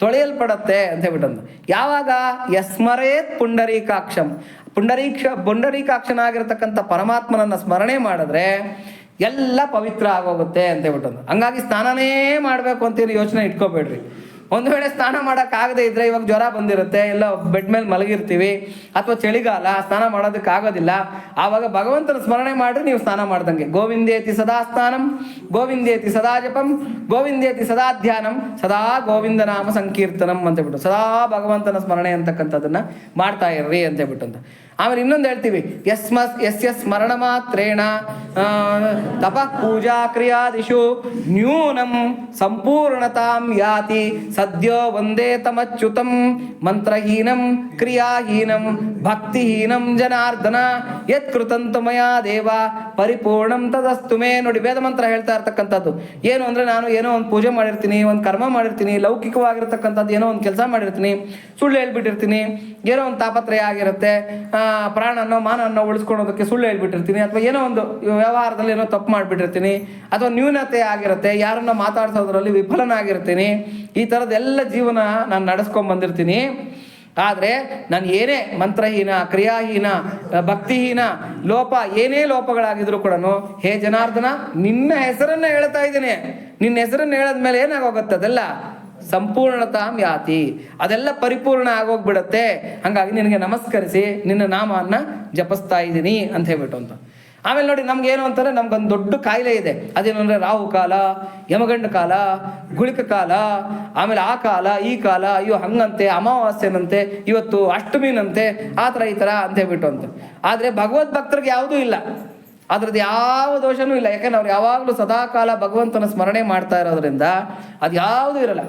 ತೊಳೆಯಲ್ಪಡುತ್ತೆ ಅಂತ ಹೇಳ್ಬಿಟ್ಟು. ಯಾವಾಗ ಯಸ್ಮರೇತ್ ಪುಂಡರೀಕಾಕ್ಷಂ ಪುಂಡರೀಕಾಕ್ಷನಾಗಿರ್ತಕ್ಕಂಥ ಪರಮಾತ್ಮನನ್ನು ಸ್ಮರಣೆ ಮಾಡಿದ್ರೆ ಎಲ್ಲ ಪವಿತ್ರ ಆಗೋಗುತ್ತೆ ಅಂತ ಹೇಳ್ಬಿಟ್ಟು. ಹಂಗಾಗಿ ಸ್ನಾನನೇ ಮಾಡಬೇಕು ಅಂತೇಳಿ ಯೋಚನೆ ಇಟ್ಕೋಬೇಡ್ರಿ. ಒಂದು ವೇಳೆ ಸ್ನಾನ ಮಾಡೋಕ್ಕಾಗದೇ ಇದ್ದರೆ, ಇವಾಗ ಜ್ವರ ಬಂದಿರುತ್ತೆ, ಎಲ್ಲ ಬೆಡ್ ಮೇಲೆ ಮಲಗಿರ್ತೀವಿ, ಅಥವಾ ಚಳಿಗಾಲ ಸ್ನಾನ ಮಾಡೋದಕ್ಕಾಗೋದಿಲ್ಲ, ಆವಾಗ ಭಗವಂತನ ಸ್ಮರಣೆ ಮಾಡಿದ್ರೆ ನೀವು ಸ್ನಾನ ಮಾಡ್ದಂಗೆ. ಗೋವಿಂದೇತಿ ಸದಾ ಸ್ನಾನಂ, ಗೋವಿಂದೇತಿ ಸದಾ ಜಪಂ, ಗೋವಿಂದೇತಿ ಸದಾ ಧ್ಯಾನಂ, ಸದಾ ಗೋವಿಂದ ನಾಮ ಸಂಕೀರ್ತನಂ ಅಂತ ಹೇಳ್ಬಿಟ್ಟು ಸದಾ ಭಗವಂತನ ಸ್ಮರಣೆ ಅಂತಕ್ಕಂಥದ್ದನ್ನು ಮಾಡ್ತಾ ಇರ್ರಿ ಅಂತ ಹೇಳ್ಬಿಟ್ಟು. ಆಮೇಲೆ ಇನ್ನೊಂದು ಹೇಳ್ತೀವಿ, ಯಸ್ಯ ಸ್ಮರಣ ಮಾತ್ರೇಣ ತಪಃ ಪೂಜಾ ಕ್ರಿಯಾದಿಷು ನ್ಯೂನಂ ಸಂಪೂರ್ಣತಾಂ ಯಾತಿ ಸದ್ಯೋ ವಂದೇ ತಮಚ್ಯುತಂ ಮಂತ್ರಹೀನಂ ಕ್ರಿಯಾಹೀನಂ ಭಕ್ತಿಹೀನಂ ಜನಾರ್ದನ ಯತ್ ಕೃತಂತು ಮಯಾ ದೇವ ಪರಿಪೂರ್ಣಂ ತದಸ್ತು ಮೇ. ನೋಡಿ, ವೇದ ಮಂತ್ರ ಹೇಳ್ತಾ ಇರ್ತಕ್ಕಂಥದ್ದು ಏನು ಅಂದರೆ, ನಾನು ಏನೋ ಒಂದು ಪೂಜೆ ಮಾಡಿರ್ತೀನಿ, ಒಂದು ಕರ್ಮ ಮಾಡಿರ್ತೀನಿ, ಲೌಕಿಕವಾಗಿರ್ತಕ್ಕಂಥದ್ದು ಏನೋ ಒಂದು ಕೆಲಸ ಮಾಡಿರ್ತೀನಿ, ಸುಳ್ಳು ಹೇಳ್ಬಿಟ್ಟಿರ್ತೀನಿ, ಏನೋ ಒಂದು ತಾಪತ್ರಯ ಆಗಿರುತ್ತೆ, ಪ್ರಾಣನೋ ಮಾನವನ್ನು ಉಳಿಸ್ಕೊಳೋದಕ್ಕೆ ಸುಳ್ಳು ಹೇಳ್ಬಿಟ್ಟಿರ್ತೀನಿ, ಅಥವಾ ಏನೋ ಒಂದು ವ್ಯವಹಾರದಲ್ಲಿ ಏನೋ ತಪ್ಪು ಮಾಡಿಬಿಟ್ಟಿರ್ತೀನಿ, ಅಥವಾ ನ್ಯೂನತೆ ಆಗಿರುತ್ತೆ, ಯಾರನ್ನ ಮಾತಾಡ್ಸೋದ್ರಲ್ಲಿ ವಿಫಲನಾಗಿರ್ತೀನಿ. ಈ ಥರದ್ದೆಲ್ಲ ಜೀವನ ನಾನು ನಡೆಸ್ಕೊಂಡ್ಬಂದಿರ್ತೀನಿ. ಆದರೆ ನಾನು ಏನೇ ಮಂತ್ರಹೀನ, ಕ್ರಿಯಾಹೀನ, ಭಕ್ತಿಹೀನ, ಲೋಪ ಏನೇ ಲೋಪಗಳಾಗಿದ್ರು ಕೂಡ, ಹೇ ಜನಾರ್ದನ ನಿನ್ನ ಹೆಸರನ್ನು ಹೇಳ್ತಾ ಇದ್ದೀನಿ, ನಿನ್ನ ಹೆಸರನ್ನು ಹೇಳಿದ್ಮೇಲೆ ಏನಾಗೋಗುತ್ತೆ, ಅದೆಲ್ಲ ಸಂಪೂರ್ಣತಾಂ ಯಾತಿ, ಅದೆಲ್ಲ ಪರಿಪೂರ್ಣ ಆಗೋಗ್ಬಿಡತ್ತೆ. ಹಾಗಾಗಿ ನಿನಗೆ ನಮಸ್ಕರಿಸಿ ನಿನ್ನ ನಾಮವನ್ನು ಜಪಿಸ್ತಾ ಇದ್ದೀನಿ ಅಂತ ಹೇಳ್ಬಿಟ್ಟು ಅಂತ. ಆಮೇಲೆ ನೋಡಿ, ನಮ್ಗೇನು ಅಂತಾರೆ, ನಮ್ಗೊಂದು ದೊಡ್ಡ ಕಾಯಿಲೆ ಇದೆ. ಅದೇನು ಅಂದರೆ ರಾಹು ಕಾಲ, ಯಮಗಂಡ ಕಾಲ, ಗುಳಿಕ ಕಾಲ, ಆಮೇಲೆ ಆ ಕಾಲ ಈ ಕಾಲ, ಅಯ್ಯೋ ಹಂಗಂತೆ, ಅಮಾವಾಸ್ಯೆನಂತೆ, ಇವತ್ತು ಅಷ್ಟಮಿನಂತೆ, ಆ ಥರ ಈ ಥರ ಅಂತ ಹೇಳ್ಬಿಟ್ಟು ಅಂತ. ಆದರೆ ಭಗವದ್ ಭಕ್ತರಿಗೆ ಯಾವುದೂ ಇಲ್ಲ, ಅದ್ರದ್ದು ಯಾವ ದೋಷನೂ ಇಲ್ಲ. ಯಾಕಂದ್ರೆ ಅವ್ರು ಯಾವಾಗಲೂ ಸದಾಕಾಲ ಭಗವಂತನ ಸ್ಮರಣೆ ಮಾಡ್ತಾ ಇರೋದ್ರಿಂದ ಅದು ಯಾವುದೂ ಇರಲ್ಲ.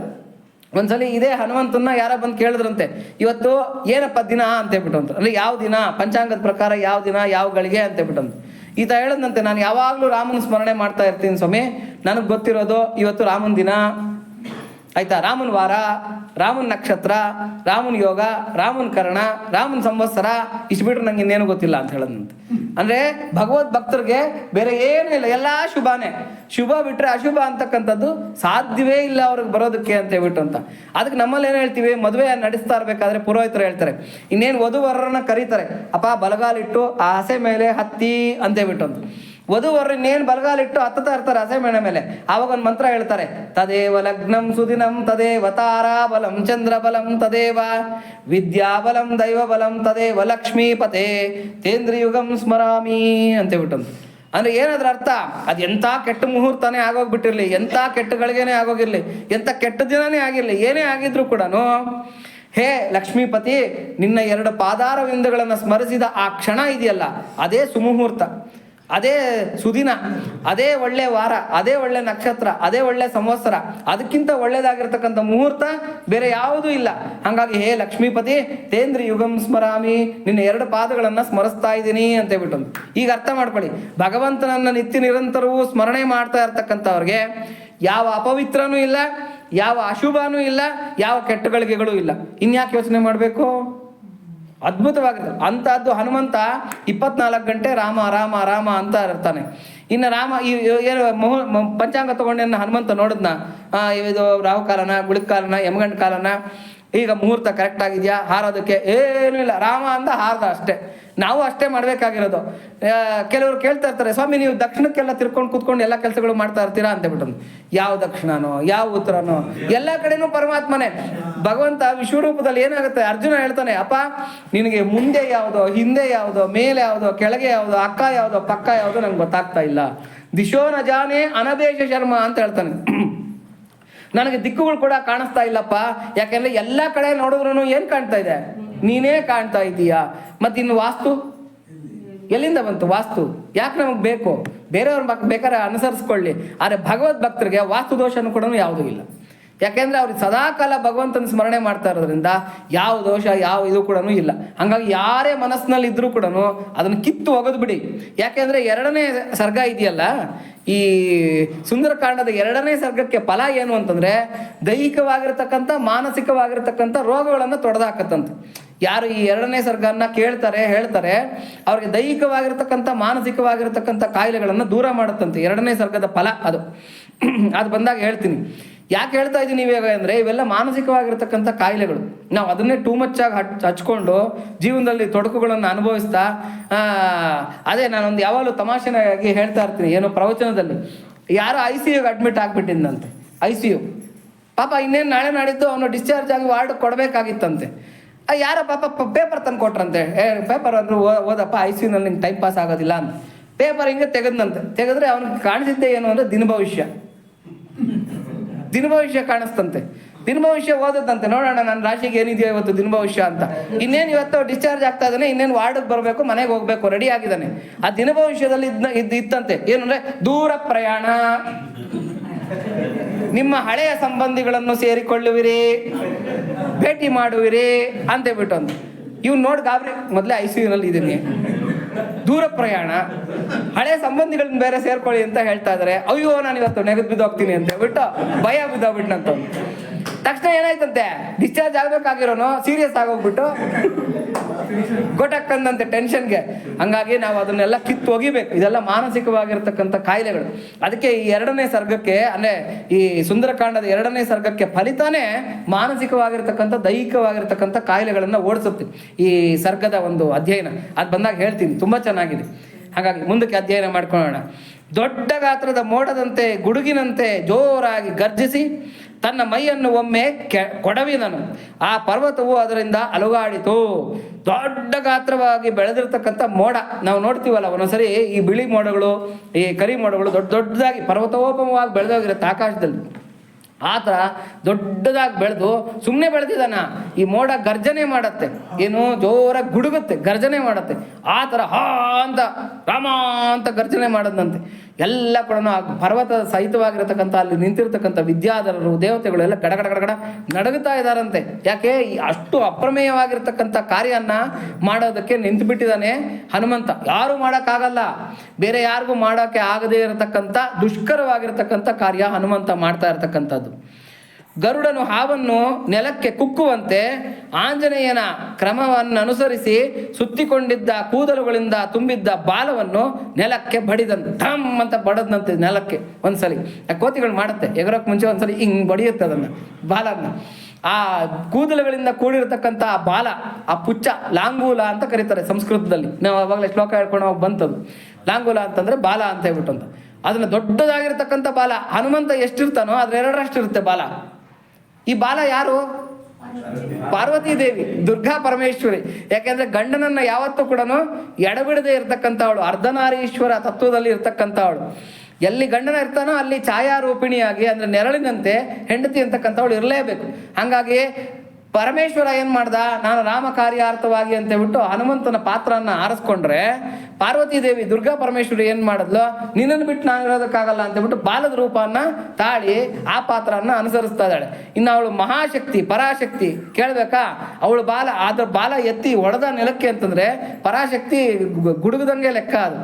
ಒಂದ್ಸಲಿ ಇದೇ ಹನುಮಂತನ ಯಾರ ಬಂದು ಕೇಳಿದ್ರಂತೆ, ಇವತ್ತು ಏನಪ್ಪ ದಿನ ಅಂತ ಹೇಳ್ಬಿಟ್ಟು ಅಂತ. ಅಂದರೆ ಯಾವ ದಿನ, ಪಂಚಾಂಗದ ಪ್ರಕಾರ ಯಾವ ದಿನ, ಯಾವ ಗಳಿಗೆ ಅಂತ ಹೇಳ್ಬಿಟ್ಟು ಅಂತ. ಈತ ಹೇಳದಂತೆ, ನಾನು ಯಾವಾಗಲೂ ರಾಮನ ಸ್ಮರಣೆ ಮಾಡ್ತಾ ಇರ್ತೀನಿ ಸ್ವಾಮಿ, ನನಗೆ ಗೊತ್ತಿರೋದು ಇವತ್ತು ರಾಮನ ದಿನ, ಆಯ್ತಾ, ರಾಮನ ವಾರ, ರಾಮನ ನಕ್ಷತ್ರ, ರಾಮನ ಯೋಗ, ರಾಮನ ಕರ್ಣ, ರಾಮನ ಸಂವತ್ಸರ, ಇಷ್ಟು ಬಿಟ್ರೆ ನಂಗೆ ಇನ್ನೇನು ಗೊತ್ತಿಲ್ಲ ಅಂತ ಹೇಳದಂತೆ. ಅಂದರೆ ಭಗವದ್ ಭಕ್ತರಿಗೆ ಬೇರೆ ಏನೂ ಇಲ್ಲ, ಎಲ್ಲ ಶುಭನೇ. ಶುಭ ಬಿಟ್ಟರೆ ಅಶುಭ ಅಂತಕ್ಕಂಥದ್ದು ಸಾಧ್ಯವೇ ಇಲ್ಲ ಅವ್ರಿಗೆ ಬರೋದಕ್ಕೆ ಅಂತ ಹೇಳ್ಬಿಟ್ಟು ಅಂತ. ಅದಕ್ಕೆ ನಮ್ಮಲ್ಲಿ ಏನು ಹೇಳ್ತೀವಿ, ಮದುವೆ ನಡೆಸ್ತಾ ಇರಬೇಕಾದ್ರೆ ಪುರೋಹಿತರು ಹೇಳ್ತಾರೆ, ಇನ್ನೇನು ವಧುವರರನ್ನ ಕರೀತಾರೆ, ಅಪ್ಪ ಬಲಗಾಲಿಟ್ಟು ಆ ಹಸೆ ಮೇಲೆ ಹತ್ತಿ ಅಂತ ಹೇಳ್ಬಿಟ್ಟು ಅಂತ. ವಧುವರ್ರು ಇನ್ನೇನು ಬಲಗಾಲಿಟ್ಟು ಹತ್ತುತ್ತಾ ಇರ್ತಾರೆ ಹಸೆ ಮೇಣ ಮೇಲೆ. ಆವಾಗ ಒಂದು ಮಂತ್ರ ಹೇಳ್ತಾರೆ, ತದೇವ ಲಗ್ನಂ ಸುದಿನಂ ತದೇವ ತಾರಾಬಲಂ ಚಂದ್ರಬಲಂ ತದೇವ ವಿದ್ಯಾಬಲಂ ದೈವಬಲಂ ತದೇವ ಲಕ್ಷ್ಮೀಪತೆ ತೇಂದ್ರಯುಗಂ ಸ್ಮರಾಮಿ ಅಂತ ಹೇಳ್ಬಿಟ್ಟಂತ. ಅಂದರೆ ಏನಾದ್ರ ಅರ್ಥ, ಅದು ಎಂಥ ಕೆಟ್ಟ ಮುಹೂರ್ತನೇ ಆಗೋಗ್ಬಿಟ್ಟಿರಲಿ, ಎಂಥ ಕೆಟ್ಟಗಳಿಗೇನೆ ಆಗೋಗಿರಲಿ, ಎಂಥ ಕೆಟ್ಟ ದಿನನೇ ಆಗಿರಲಿ, ಏನೇ ಆಗಿದ್ರು ಕೂಡ, ಹೇ ಲಕ್ಷ್ಮೀಪತಿ ನಿನ್ನ 2 ಪಾದಾರವಿಂದಗಳನ್ನು ಸ್ಮರಿಸಿದ ಆ ಕ್ಷಣ ಇದೆಯಲ್ಲ, ಅದೇ ಸುಮುಹೂರ್ತ, ಅದೇ ಸುದಿನ, ಅದೇ ಒಳ್ಳೆ ವಾರ, ಅದೇ ಒಳ್ಳೆ ನಕ್ಷತ್ರ, ಅದೇ ಒಳ್ಳೆ ಸಂವತ್ಸರ, ಅದಕ್ಕಿಂತ ಒಳ್ಳೇದಾಗಿರ್ತಕ್ಕಂಥ ಮುಹೂರ್ತ ಬೇರೆ ಯಾವುದೂ ಇಲ್ಲ. ಹಾಗಾಗಿ ಹೇ ಲಕ್ಷ್ಮೀಪತಿ ತೇಂದ್ರಿ ಯುಗಂ ಸ್ಮರಾಮಿ, ನಿನ್ನ 2 ಪಾದಗಳನ್ನು ಸ್ಮರಿಸ್ತಾ ಇದ್ದೀನಿ ಅಂತ ಹೇಳ್ಬಿಟ್ಟು. ಈಗ ಅರ್ಥ ಮಾಡ್ಕೊಳ್ಳಿ, ಭಗವಂತನನ್ನ ನಿತ್ಯ ನಿರಂತರವೂ ಸ್ಮರಣೆ ಮಾಡ್ತಾ ಇರ್ತಕ್ಕಂಥವ್ರಿಗೆ ಯಾವ ಅಪವಿತ್ರನೂ ಇಲ್ಲ, ಯಾವ ಅಶುಭನೂ ಇಲ್ಲ, ಯಾವ ಕೆಟ್ಟಗಳಿಗೆಗಳೂ ಇಲ್ಲ. ಇನ್ಯಾಕೆ ಯೋಚನೆ ಮಾಡಬೇಕು? ಅದ್ಭುತವಾಗಿದೆ ಅಂಥದ್ದು. ಹನುಮಂತ 24 ಗಂಟೆ ರಾಮ ರಾಮ ರಾಮ ಅಂತ ಇರ್ತಾನೆ. ಇನ್ನು ರಾಮ ಏನು ಪಂಚಾಂಗ ತಗೊಂಡು ಹನುಮಂತ ನೋಡಿದ್ನ, ಇದು ರಾಹುಕಾಲನ, ಗುಳಿಕ ಕಾಲನ, ಯಮಗಂಡ ಕಾಲನ, ಈಗ ಮುಹೂರ್ತ ಕರೆಕ್ಟ್ ಆಗಿದೆಯಾ, ಹಾರೋದಕ್ಕೆ ಏನೂ ಇಲ್ಲ, ರಾಮ ಅಂತ ಹಾರ್ದ ಅಷ್ಟೇ. ನಾವು ಅಷ್ಟೇ ಮಾಡಬೇಕಾಗಿರೋದು. ಕೆಲವರು ಕೇಳ್ತಾ ಇರ್ತಾರೆ, ಸ್ವಾಮಿ ನೀವು ದಕ್ಷಿಣಕ್ಕೆಲ್ಲ ತಿರ್ಕೊಂಡು ಕೂತ್ಕೊಂಡು ಎಲ್ಲ ಕೆಲಸಗಳು ಮಾಡ್ತಾ ಇರ್ತೀರಾ ಅಂತ ಹೇಳ್ಬಿಟ್ಟು. ಯಾವ ದಕ್ಷಿಣನೋ ಯಾವ ಉತ್ತರನೋ, ಎಲ್ಲ ಕಡೆನೂ ಪರಮಾತ್ಮನೇ. ಭಗವಂತ ವಿಶ್ವರೂಪದಲ್ಲಿ ಏನಾಗುತ್ತೆ, ಅರ್ಜುನ ಹೇಳ್ತಾನೆ, ಅಪ್ಪ ನಿನಗೆ ಮುಂದೆ ಯಾವುದೋ, ಹಿಂದೆ ಯಾವುದೋ, ಮೇಲೆ ಯಾವುದೋ, ಕೆಳಗೆ ಯಾವುದೋ, ಅಕ್ಕ ಯಾವುದೋ, ಪಕ್ಕ ಯಾವುದೋ ನಂಗೆ ಗೊತ್ತಾಗ್ತಾ ಇಲ್ಲ. ದಿಶೋ ನ ಜಾನೆ ಅನಬೇಶ ಶರ್ಮ ಅಂತ ಹೇಳ್ತಾನೆ. ನನಗೆ ದಿಕ್ಕುಗಳು ಕೂಡ ಕಾಣಿಸ್ತಾ ಇಲ್ಲಪ್ಪ, ಯಾಕೆಂದ್ರೆ ಎಲ್ಲ ಕಡೆ ನೋಡಿದ್ರು ಏನು ಕಾಣ್ತಾ ಇದೆ, ನೀನೇ ಕಾಣ್ತಾ ಇದೀಯಾ. ಮತ್ತಿನ್ನು ವಾಸ್ತು ಎಲ್ಲಿಂದ ಬಂತು? ವಾಸ್ತು ಯಾಕೆ ನಮಗೆ ಬೇಕು? ಬೇರೆಯವ್ರ ಬೇಕಾದ್ರೆ ಅನುಸರಿಸ್ಕೊಳ್ಳಿ, ಆದರೆ ಭಗವದ್ ಭಕ್ತರಿಗೆ ವಾಸ್ತು ದೋಷನೂ ಕೂಡ ಯಾವುದೂ ಇಲ್ಲ. ಯಾಕೆಂದರೆ ಅವ್ರಿಗೆ ಸದಾಕಾಲ ಭಗವಂತನ ಸ್ಮರಣೆ ಮಾಡ್ತಾ ಇರೋದ್ರಿಂದ ಯಾವ ದೋಷ ಯಾವ ಇದು ಕೂಡ ಇಲ್ಲ. ಹಾಗಾಗಿ ಯಾರೇ ಮನಸ್ಸಿನಲ್ಲಿ ಇದ್ರೂ ಕೂಡ ಅದನ್ನು ಕಿತ್ತು ಒಗೆದು ಬಿಡಿ. ಯಾಕೆಂದರೆ 2ನೇ ಸರ್ಗ ಇದೆಯಲ್ಲ, ಈ ಸುಂದರಕಾಂಡದ 2ನೇ ಸರ್ಗಕ್ಕೆ ಫಲ ಏನು ಅಂತಂದರೆ ದೈಹಿಕವಾಗಿರ್ತಕ್ಕಂಥ ಮಾನಸಿಕವಾಗಿರ್ತಕ್ಕಂಥ ರೋಗಗಳನ್ನು ತೊಡೆದಾಕತ್ತಂತ. ಯಾರು ಈ 2ನೇ ಸರ್ಗನ್ನ ಕೇಳ್ತಾರೆ ಹೇಳ್ತಾರೆ ಅವ್ರಿಗೆ ದೈಹಿಕವಾಗಿರ್ತಕ್ಕಂಥ ಮಾನಸಿಕವಾಗಿರ್ತಕ್ಕಂಥ ಕಾಯಿಲೆಗಳನ್ನು ದೂರ ಮಾಡುತ್ತಂತೆ 2ನೇ ಸರ್ಗದ ಫಲ ಅದು. ಅದು ಬಂದಾಗ ಹೇಳ್ತೀನಿ. ಯಾಕೆ ಹೇಳ್ತಾ ಇದ್ದೀನಿ ಇವಾಗ ಅಂದರೆ ಇವೆಲ್ಲ ಮಾನಸಿಕವಾಗಿರ್ತಕ್ಕಂಥ ಕಾಯಿಲೆಗಳು. ನಾವು ಅದನ್ನೇ ಟೂ ಮಚ್ ಆಗಿ ಹಚ್ಕೊಂಡು ಜೀವನದಲ್ಲಿ ತೊಡಕುಗಳನ್ನು ಅನುಭವಿಸ್ತಾ ಅದೇ ನಾನೊಂದು ಯಾವಾಗಲೂ ತಮಾಷೆನಾಗಿ ಹೇಳ್ತಾ ಇರ್ತೀನಿ, ಏನೋ ಪ್ರವಚನದಲ್ಲಿ ಯಾರೋ ICUಗೆ ಅಡ್ಮಿಟ್ ಆಗಿಬಿಟ್ಟಿದ್ದಂತೆ. ICU ಪಾಪ ಇನ್ನೇನು ನಾಳೆ ನಾಡಿದ್ದು ಅವನು ಡಿಸ್ಚಾರ್ಜ್ ಆಗಿ ವಾರ್ಡ್ ಕೊಡಬೇಕಾಗಿತ್ತಂತೆ. ಯಾರೋ ಪಾಪ ಪೇಪರ್ ತಂದು ಕೊಟ್ರಂತೆ, ಪೇಪರ್ ಅಂದ್ರೆ ಓದಪ್ಪ ICUನಲ್ಲಿ ನಿಂಗೆ ಟೈಮ್ ಪಾಸ್ ಆಗೋದಿಲ್ಲ ಅಂತ. ಪೇಪರ್ ಹಿಂಗೆ ತೆಗೆದ್ರೆ ಅವ್ನಿಗೆ ಕಾಣಿಸಿದ್ದೆ ಏನು ಅಂದರೆ ದಿನಭವಿಷ್ಯ ಕಾಣಿಸ್ತಂತೆ. ದಿನಭವಿಷ್ಯ ಓದದಂತೆ, ನೋಡೋಣ ನನ್ನ ರಾಶಿಗೆ ಏನಿದೆಯೋ ಇವತ್ತು ದಿನಭವಿಷ್ಯ ಅಂತ. ಇನ್ನೇನು ಇವತ್ತು ಡಿಸ್ಚಾರ್ಜ್ ಆಗ್ತಾ ಇದ್ದಾನೆ, ಇನ್ನೇನು ವಾರ್ಡಿಗೆ ಬರಬೇಕು, ಮನೆಗೆ ಹೋಗ್ಬೇಕು, ರೆಡಿ ಆಗಿದ್ದಾನೆ. ಆ ದಿನಭವಿಷ್ಯದಲ್ಲಿ ಇತ್ತಂತೆ ಏನು ಅಂದರೆ ದೂರ ಪ್ರಯಾಣ, ನಿಮ್ಮ ಹಳೆಯ ಸಂಬಂಧಿಗಳನ್ನು ಸೇರಿಕೊಳ್ಳುವಿರಿ, ಭೇಟಿ ಮಾಡುವಿರಿ ಅಂತೇಳ್ಬಿಟ್ಟು ಅಂತ. ಇವ್ನು ನೋಡಿ ಗಾಬರಿ, ಮೊದಲೇ ICUನಲ್ಲಿ ಇದ್ದೀನಿ, ದೂರ ಪ್ರಯಾಣ, ಹಳೆ ಸಂಬಂಧಿಗಳನ್ನ ಬೇರೆ ಸೇರ್ಕೊಳ್ಳಿ ಅಂತ ಹೇಳ್ತಾ ಇದ್ದಾರೆ. ಅಯ್ಯೋ ನಾನು ಇವತ್ತು ನೆಗೆದು ಬಿದ್ದೋಗ್ತೀನಿ ಅಂತ ಹೇಳ್ಬಿಟ್ಟು ಭಯ ಬಿದ್ದೋಗ್ಬಿಟ್ನಂತ. ತಕ್ಷಣ ಏನಾಯ್ತಂತೆ, ಡಿಸ್ಚಾರ್ಜ್ ಆಗ್ಬೇಕಾಗಿರೋನು ಸೀರಿಯಸ್ ಆಗೋಗ್ಬಿಟ್ಟು ಗೊತ್ತಾಗ್ತಂದಂತೆ ಟೆನ್ಷನ್ಗೆ. ಹಂಗಾಗಿ ನಾವು ಅದನ್ನೆಲ್ಲ ಕಿತ್ತು ಒಗಿಬೇಕು. ಇದೆಲ್ಲ ಮಾನಸಿಕವಾಗಿರ್ತಕ್ಕಂಥ ಕಾಯಿಲೆಗಳು. ಅದಕ್ಕೆ ಈ 2ನೇ ಸರ್ಗಕ್ಕೆ ಅಂದರೆ ಈ ಸುಂದರಕಾಂಡದ 2ನೇ ಸರ್ಗಕ್ಕೆ ಫಲಿತಾನೇ ಮಾನಸಿಕವಾಗಿರ್ತಕ್ಕಂಥ ದೈಹಿಕವಾಗಿರ್ತಕ್ಕಂಥ ಕಾಯಿಲೆಗಳನ್ನು ಓಡಿಸುತ್ತೆ ಈ ಸರ್ಗದ ಒಂದು ಅಧ್ಯಯನ. ಅದು ಬಂದಾಗ ಹೇಳ್ತೀನಿ, ತುಂಬ ಚೆನ್ನಾಗಿದೆ. ಹಾಗಾಗಿ ಮುಂದಕ್ಕೆ ಅಧ್ಯಯನ ಮಾಡ್ಕೊಳ್ಳೋಣ. ದೊಡ್ಡ ಗಾತ್ರದ ಮೋಡದಂತೆ ಗುಡುಗಿನಂತೆ ಜೋರಾಗಿ ಗರ್ಜಿಸಿ ತನ್ನ ಮೈಯನ್ನು ಒಮ್ಮೆ ಕೊಡವಿದನು. ಆ ಪರ್ವತವು ಅದರಿಂದ ಅಲುಗಾಡಿತು. ದೊಡ್ಡ ಗಾತ್ರವಾಗಿ ಬೆಳೆದಿರ್ತಕ್ಕಂಥ ಮೋಡ ನಾವು ನೋಡ್ತೀವಲ್ಲ ಒಂದೊಂದ್ಸರಿ, ಈ ಬಿಳಿ ಮೋಡಗಳು ಈ ಕರಿ ಮೋಡಗಳು ದೊಡ್ಡದಾಗಿ ಪರ್ವತೋಪಮವಾಗಿ ಬೆಳೆದೋಗಿರುತ್ತೆ ಆಕಾಶದಲ್ಲಿ. ಆ ಥರ ದೊಡ್ಡದಾಗಿ ಬೆಳೆದು ಸುಮ್ಮನೆ ಬೆಳೆದಿದ್ದಾನ. ಈ ಮೋಡ ಗರ್ಜನೆ ಮಾಡತ್ತೆ, ಏನು ಜೋರಾಗಿ ಗುಡುಗುತ್ತೆ, ಗರ್ಜನೆ ಮಾಡತ್ತೆ. ಆ ಥರ ಹಾ ಅಂತ ರಾಮ ಅಂತ ಗರ್ಜನೆ ಮಾಡೋದಂತೆ. ಎಲ್ಲ ಕೂಡ ಆ ಪರ್ವತದ ಸಹಿತವಾಗಿರತಕ್ಕಂಥ ಅಲ್ಲಿ ನಿಂತಿರ್ತಕ್ಕಂಥ ವಿದ್ಯಾಧರರು ದೇವತೆಗಳು ಎಲ್ಲ ಗಡ ಗಡ ಗಡ ಗಡ ನಡಗುತ್ತಾ ಇದ್ದಾರಂತೆ. ಯಾಕೆ ಅಷ್ಟು ಅಪ್ರಮೇಯವಾಗಿರ್ತಕ್ಕಂಥ ಕಾರ್ಯನ ಮಾಡೋದಕ್ಕೆ ನಿಂತು ಬಿಟ್ಟಿದ್ದಾನೆ ಹನುಮಂತ. ಯಾರು ಮಾಡೋಕ್ಕಾಗಲ್ಲ, ಬೇರೆ ಯಾರಿಗೂ ಮಾಡೋಕ್ಕೆ ಆಗದೇ ಇರತಕ್ಕಂಥ ದುಷ್ಕರವಾಗಿರ್ತಕ್ಕಂಥ ಕಾರ್ಯ ಹನುಮಂತ ಮಾಡ್ತಾ ಇರ್ತಕ್ಕಂಥದ್ದು. ಗರುಡನು ಹಾವನ್ನು ನೆಲಕ್ಕೆ ಕುಕ್ಕುವಂತೆ ಆಂಜನೇಯನ ಕ್ರಮವನ್ನು ಅನುಸರಿಸಿ ಸುತ್ತಿಕೊಂಡಿದ್ದ ಕೂದಲುಗಳಿಂದ ತುಂಬಿದ್ದ ಬಾಲವನ್ನು ನೆಲಕ್ಕೆ ಬಡಿದಂತೆ. ಠಮ್ ಅಂತ ಬಡದಂತೆ ನೆಲಕ್ಕೆ ಒಂದ್ಸಲಿ. ಕೋತಿಗಳು ಮಾಡುತ್ತೆ, ಎಗರೋಕ್ಕೆ ಮುಂಚೆ ಒಂದ್ಸಲಿ ಹಿಂಗೆ ಬಡಿಯುತ್ತೆ ಅದನ್ನು ಬಾಲನ್ನ. ಆ ಕೂದಲುಗಳಿಂದ ಕೂಡಿರತಕ್ಕಂಥ ಆ ಬಾಲ, ಆ ಪುಚ್ಚ, ಲಾಂಗೂಲ ಅಂತ ಕರೀತಾರೆ ಸಂಸ್ಕೃತದಲ್ಲಿ. ನಾವು ಅವಾಗಲೇ ಶ್ಲೋಕ ಹೇಳ್ಕೊಂಡು ಹೋಗಿ ಬಂತದ್ದು. ಲಾಂಗೂಲ ಅಂತಂದರೆ ಬಾಲ ಅಂತ ಹೇಳ್ಬಿಟ್ಟು ಅಂತ. ಅದನ್ನು ದೊಡ್ಡದಾಗಿರ್ತಕ್ಕಂಥ ಬಾಲ ಹನುಮಂತ ಎಷ್ಟಿರ್ತಾನೋ ಅದ್ರ 2ರಷ್ಟು ಇರುತ್ತೆ ಬಾಲ. ಈ ಬಾಲ ಯಾರು? ಪಾರ್ವತಿ ದೇವಿ, ದುರ್ಗಾ ಪರಮೇಶ್ವರಿ. ಯಾಕೆಂದ್ರೆ ಗಂಡನನ್ನ ಯಾವತ್ತೂ ಕೂಡ ಎಡಬಿಡದೆ ಇರ್ತಕ್ಕಂಥವಳು, ಅರ್ಧನಾರೀಶ್ವರ ತತ್ವದಲ್ಲಿ ಇರ್ತಕ್ಕಂಥವಳು. ಎಲ್ಲಿ ಗಂಡನ ಇರ್ತಾನೋ ಅಲ್ಲಿ ಛಾಯಾರೂಪಿಣಿಯಾಗಿ ಅಂದರೆ ನೆರಳಿನಂತೆ ಹೆಂಡತಿ ಅಂತಕ್ಕಂಥವಳು ಇರಲೇಬೇಕು. ಹಾಗಾಗಿ ಪರಮೇಶ್ವರ ಏನು ಮಾಡ್ದ, ನಾನು ರಾಮ ಕಾರ್ಯಾರ್ಥವಾಗಿ ಅಂತ ಹೇಳ್ಬಿಟ್ಟು ಹನುಮಂತನ ಪಾತ್ರನ ಆರಿಸ್ಕೊಂಡ್ರೆ, ಪಾರ್ವತಿ ದೇವಿ ದುರ್ಗಾ ಪರಮೇಶ್ವರಿ ಏನು ಮಾಡಿದ್ಲು, ನಿನ್ನನ್ನು ಬಿಟ್ಟು ನಾನು ಇರೋದಕ್ಕಾಗಲ್ಲ ಅಂತ ಹೇಳ್ಬಿಟ್ಟು ಬಾಲದ ರೂಪನ ತಾಳಿ ಆ ಪಾತ್ರನ ಅನುಸರಿಸ್ತಾ ಇದ್ದಾಳೆ. ಇನ್ನು ಅವಳು ಮಹಾಶಕ್ತಿ, ಪರಾಶಕ್ತಿ ಕೇಳಬೇಕಾ? ಅವಳು ಬಾಲ, ಅದ್ರ ಬಾಲ ಎತ್ತಿ ಒಡೆದ ನೆಲಕ್ಕೆ ಅಂತಂದರೆ ಪರಾಶಕ್ತಿ ಗುಡುಗದಂಗೆ ಲೆಕ್ಕ ಅದು.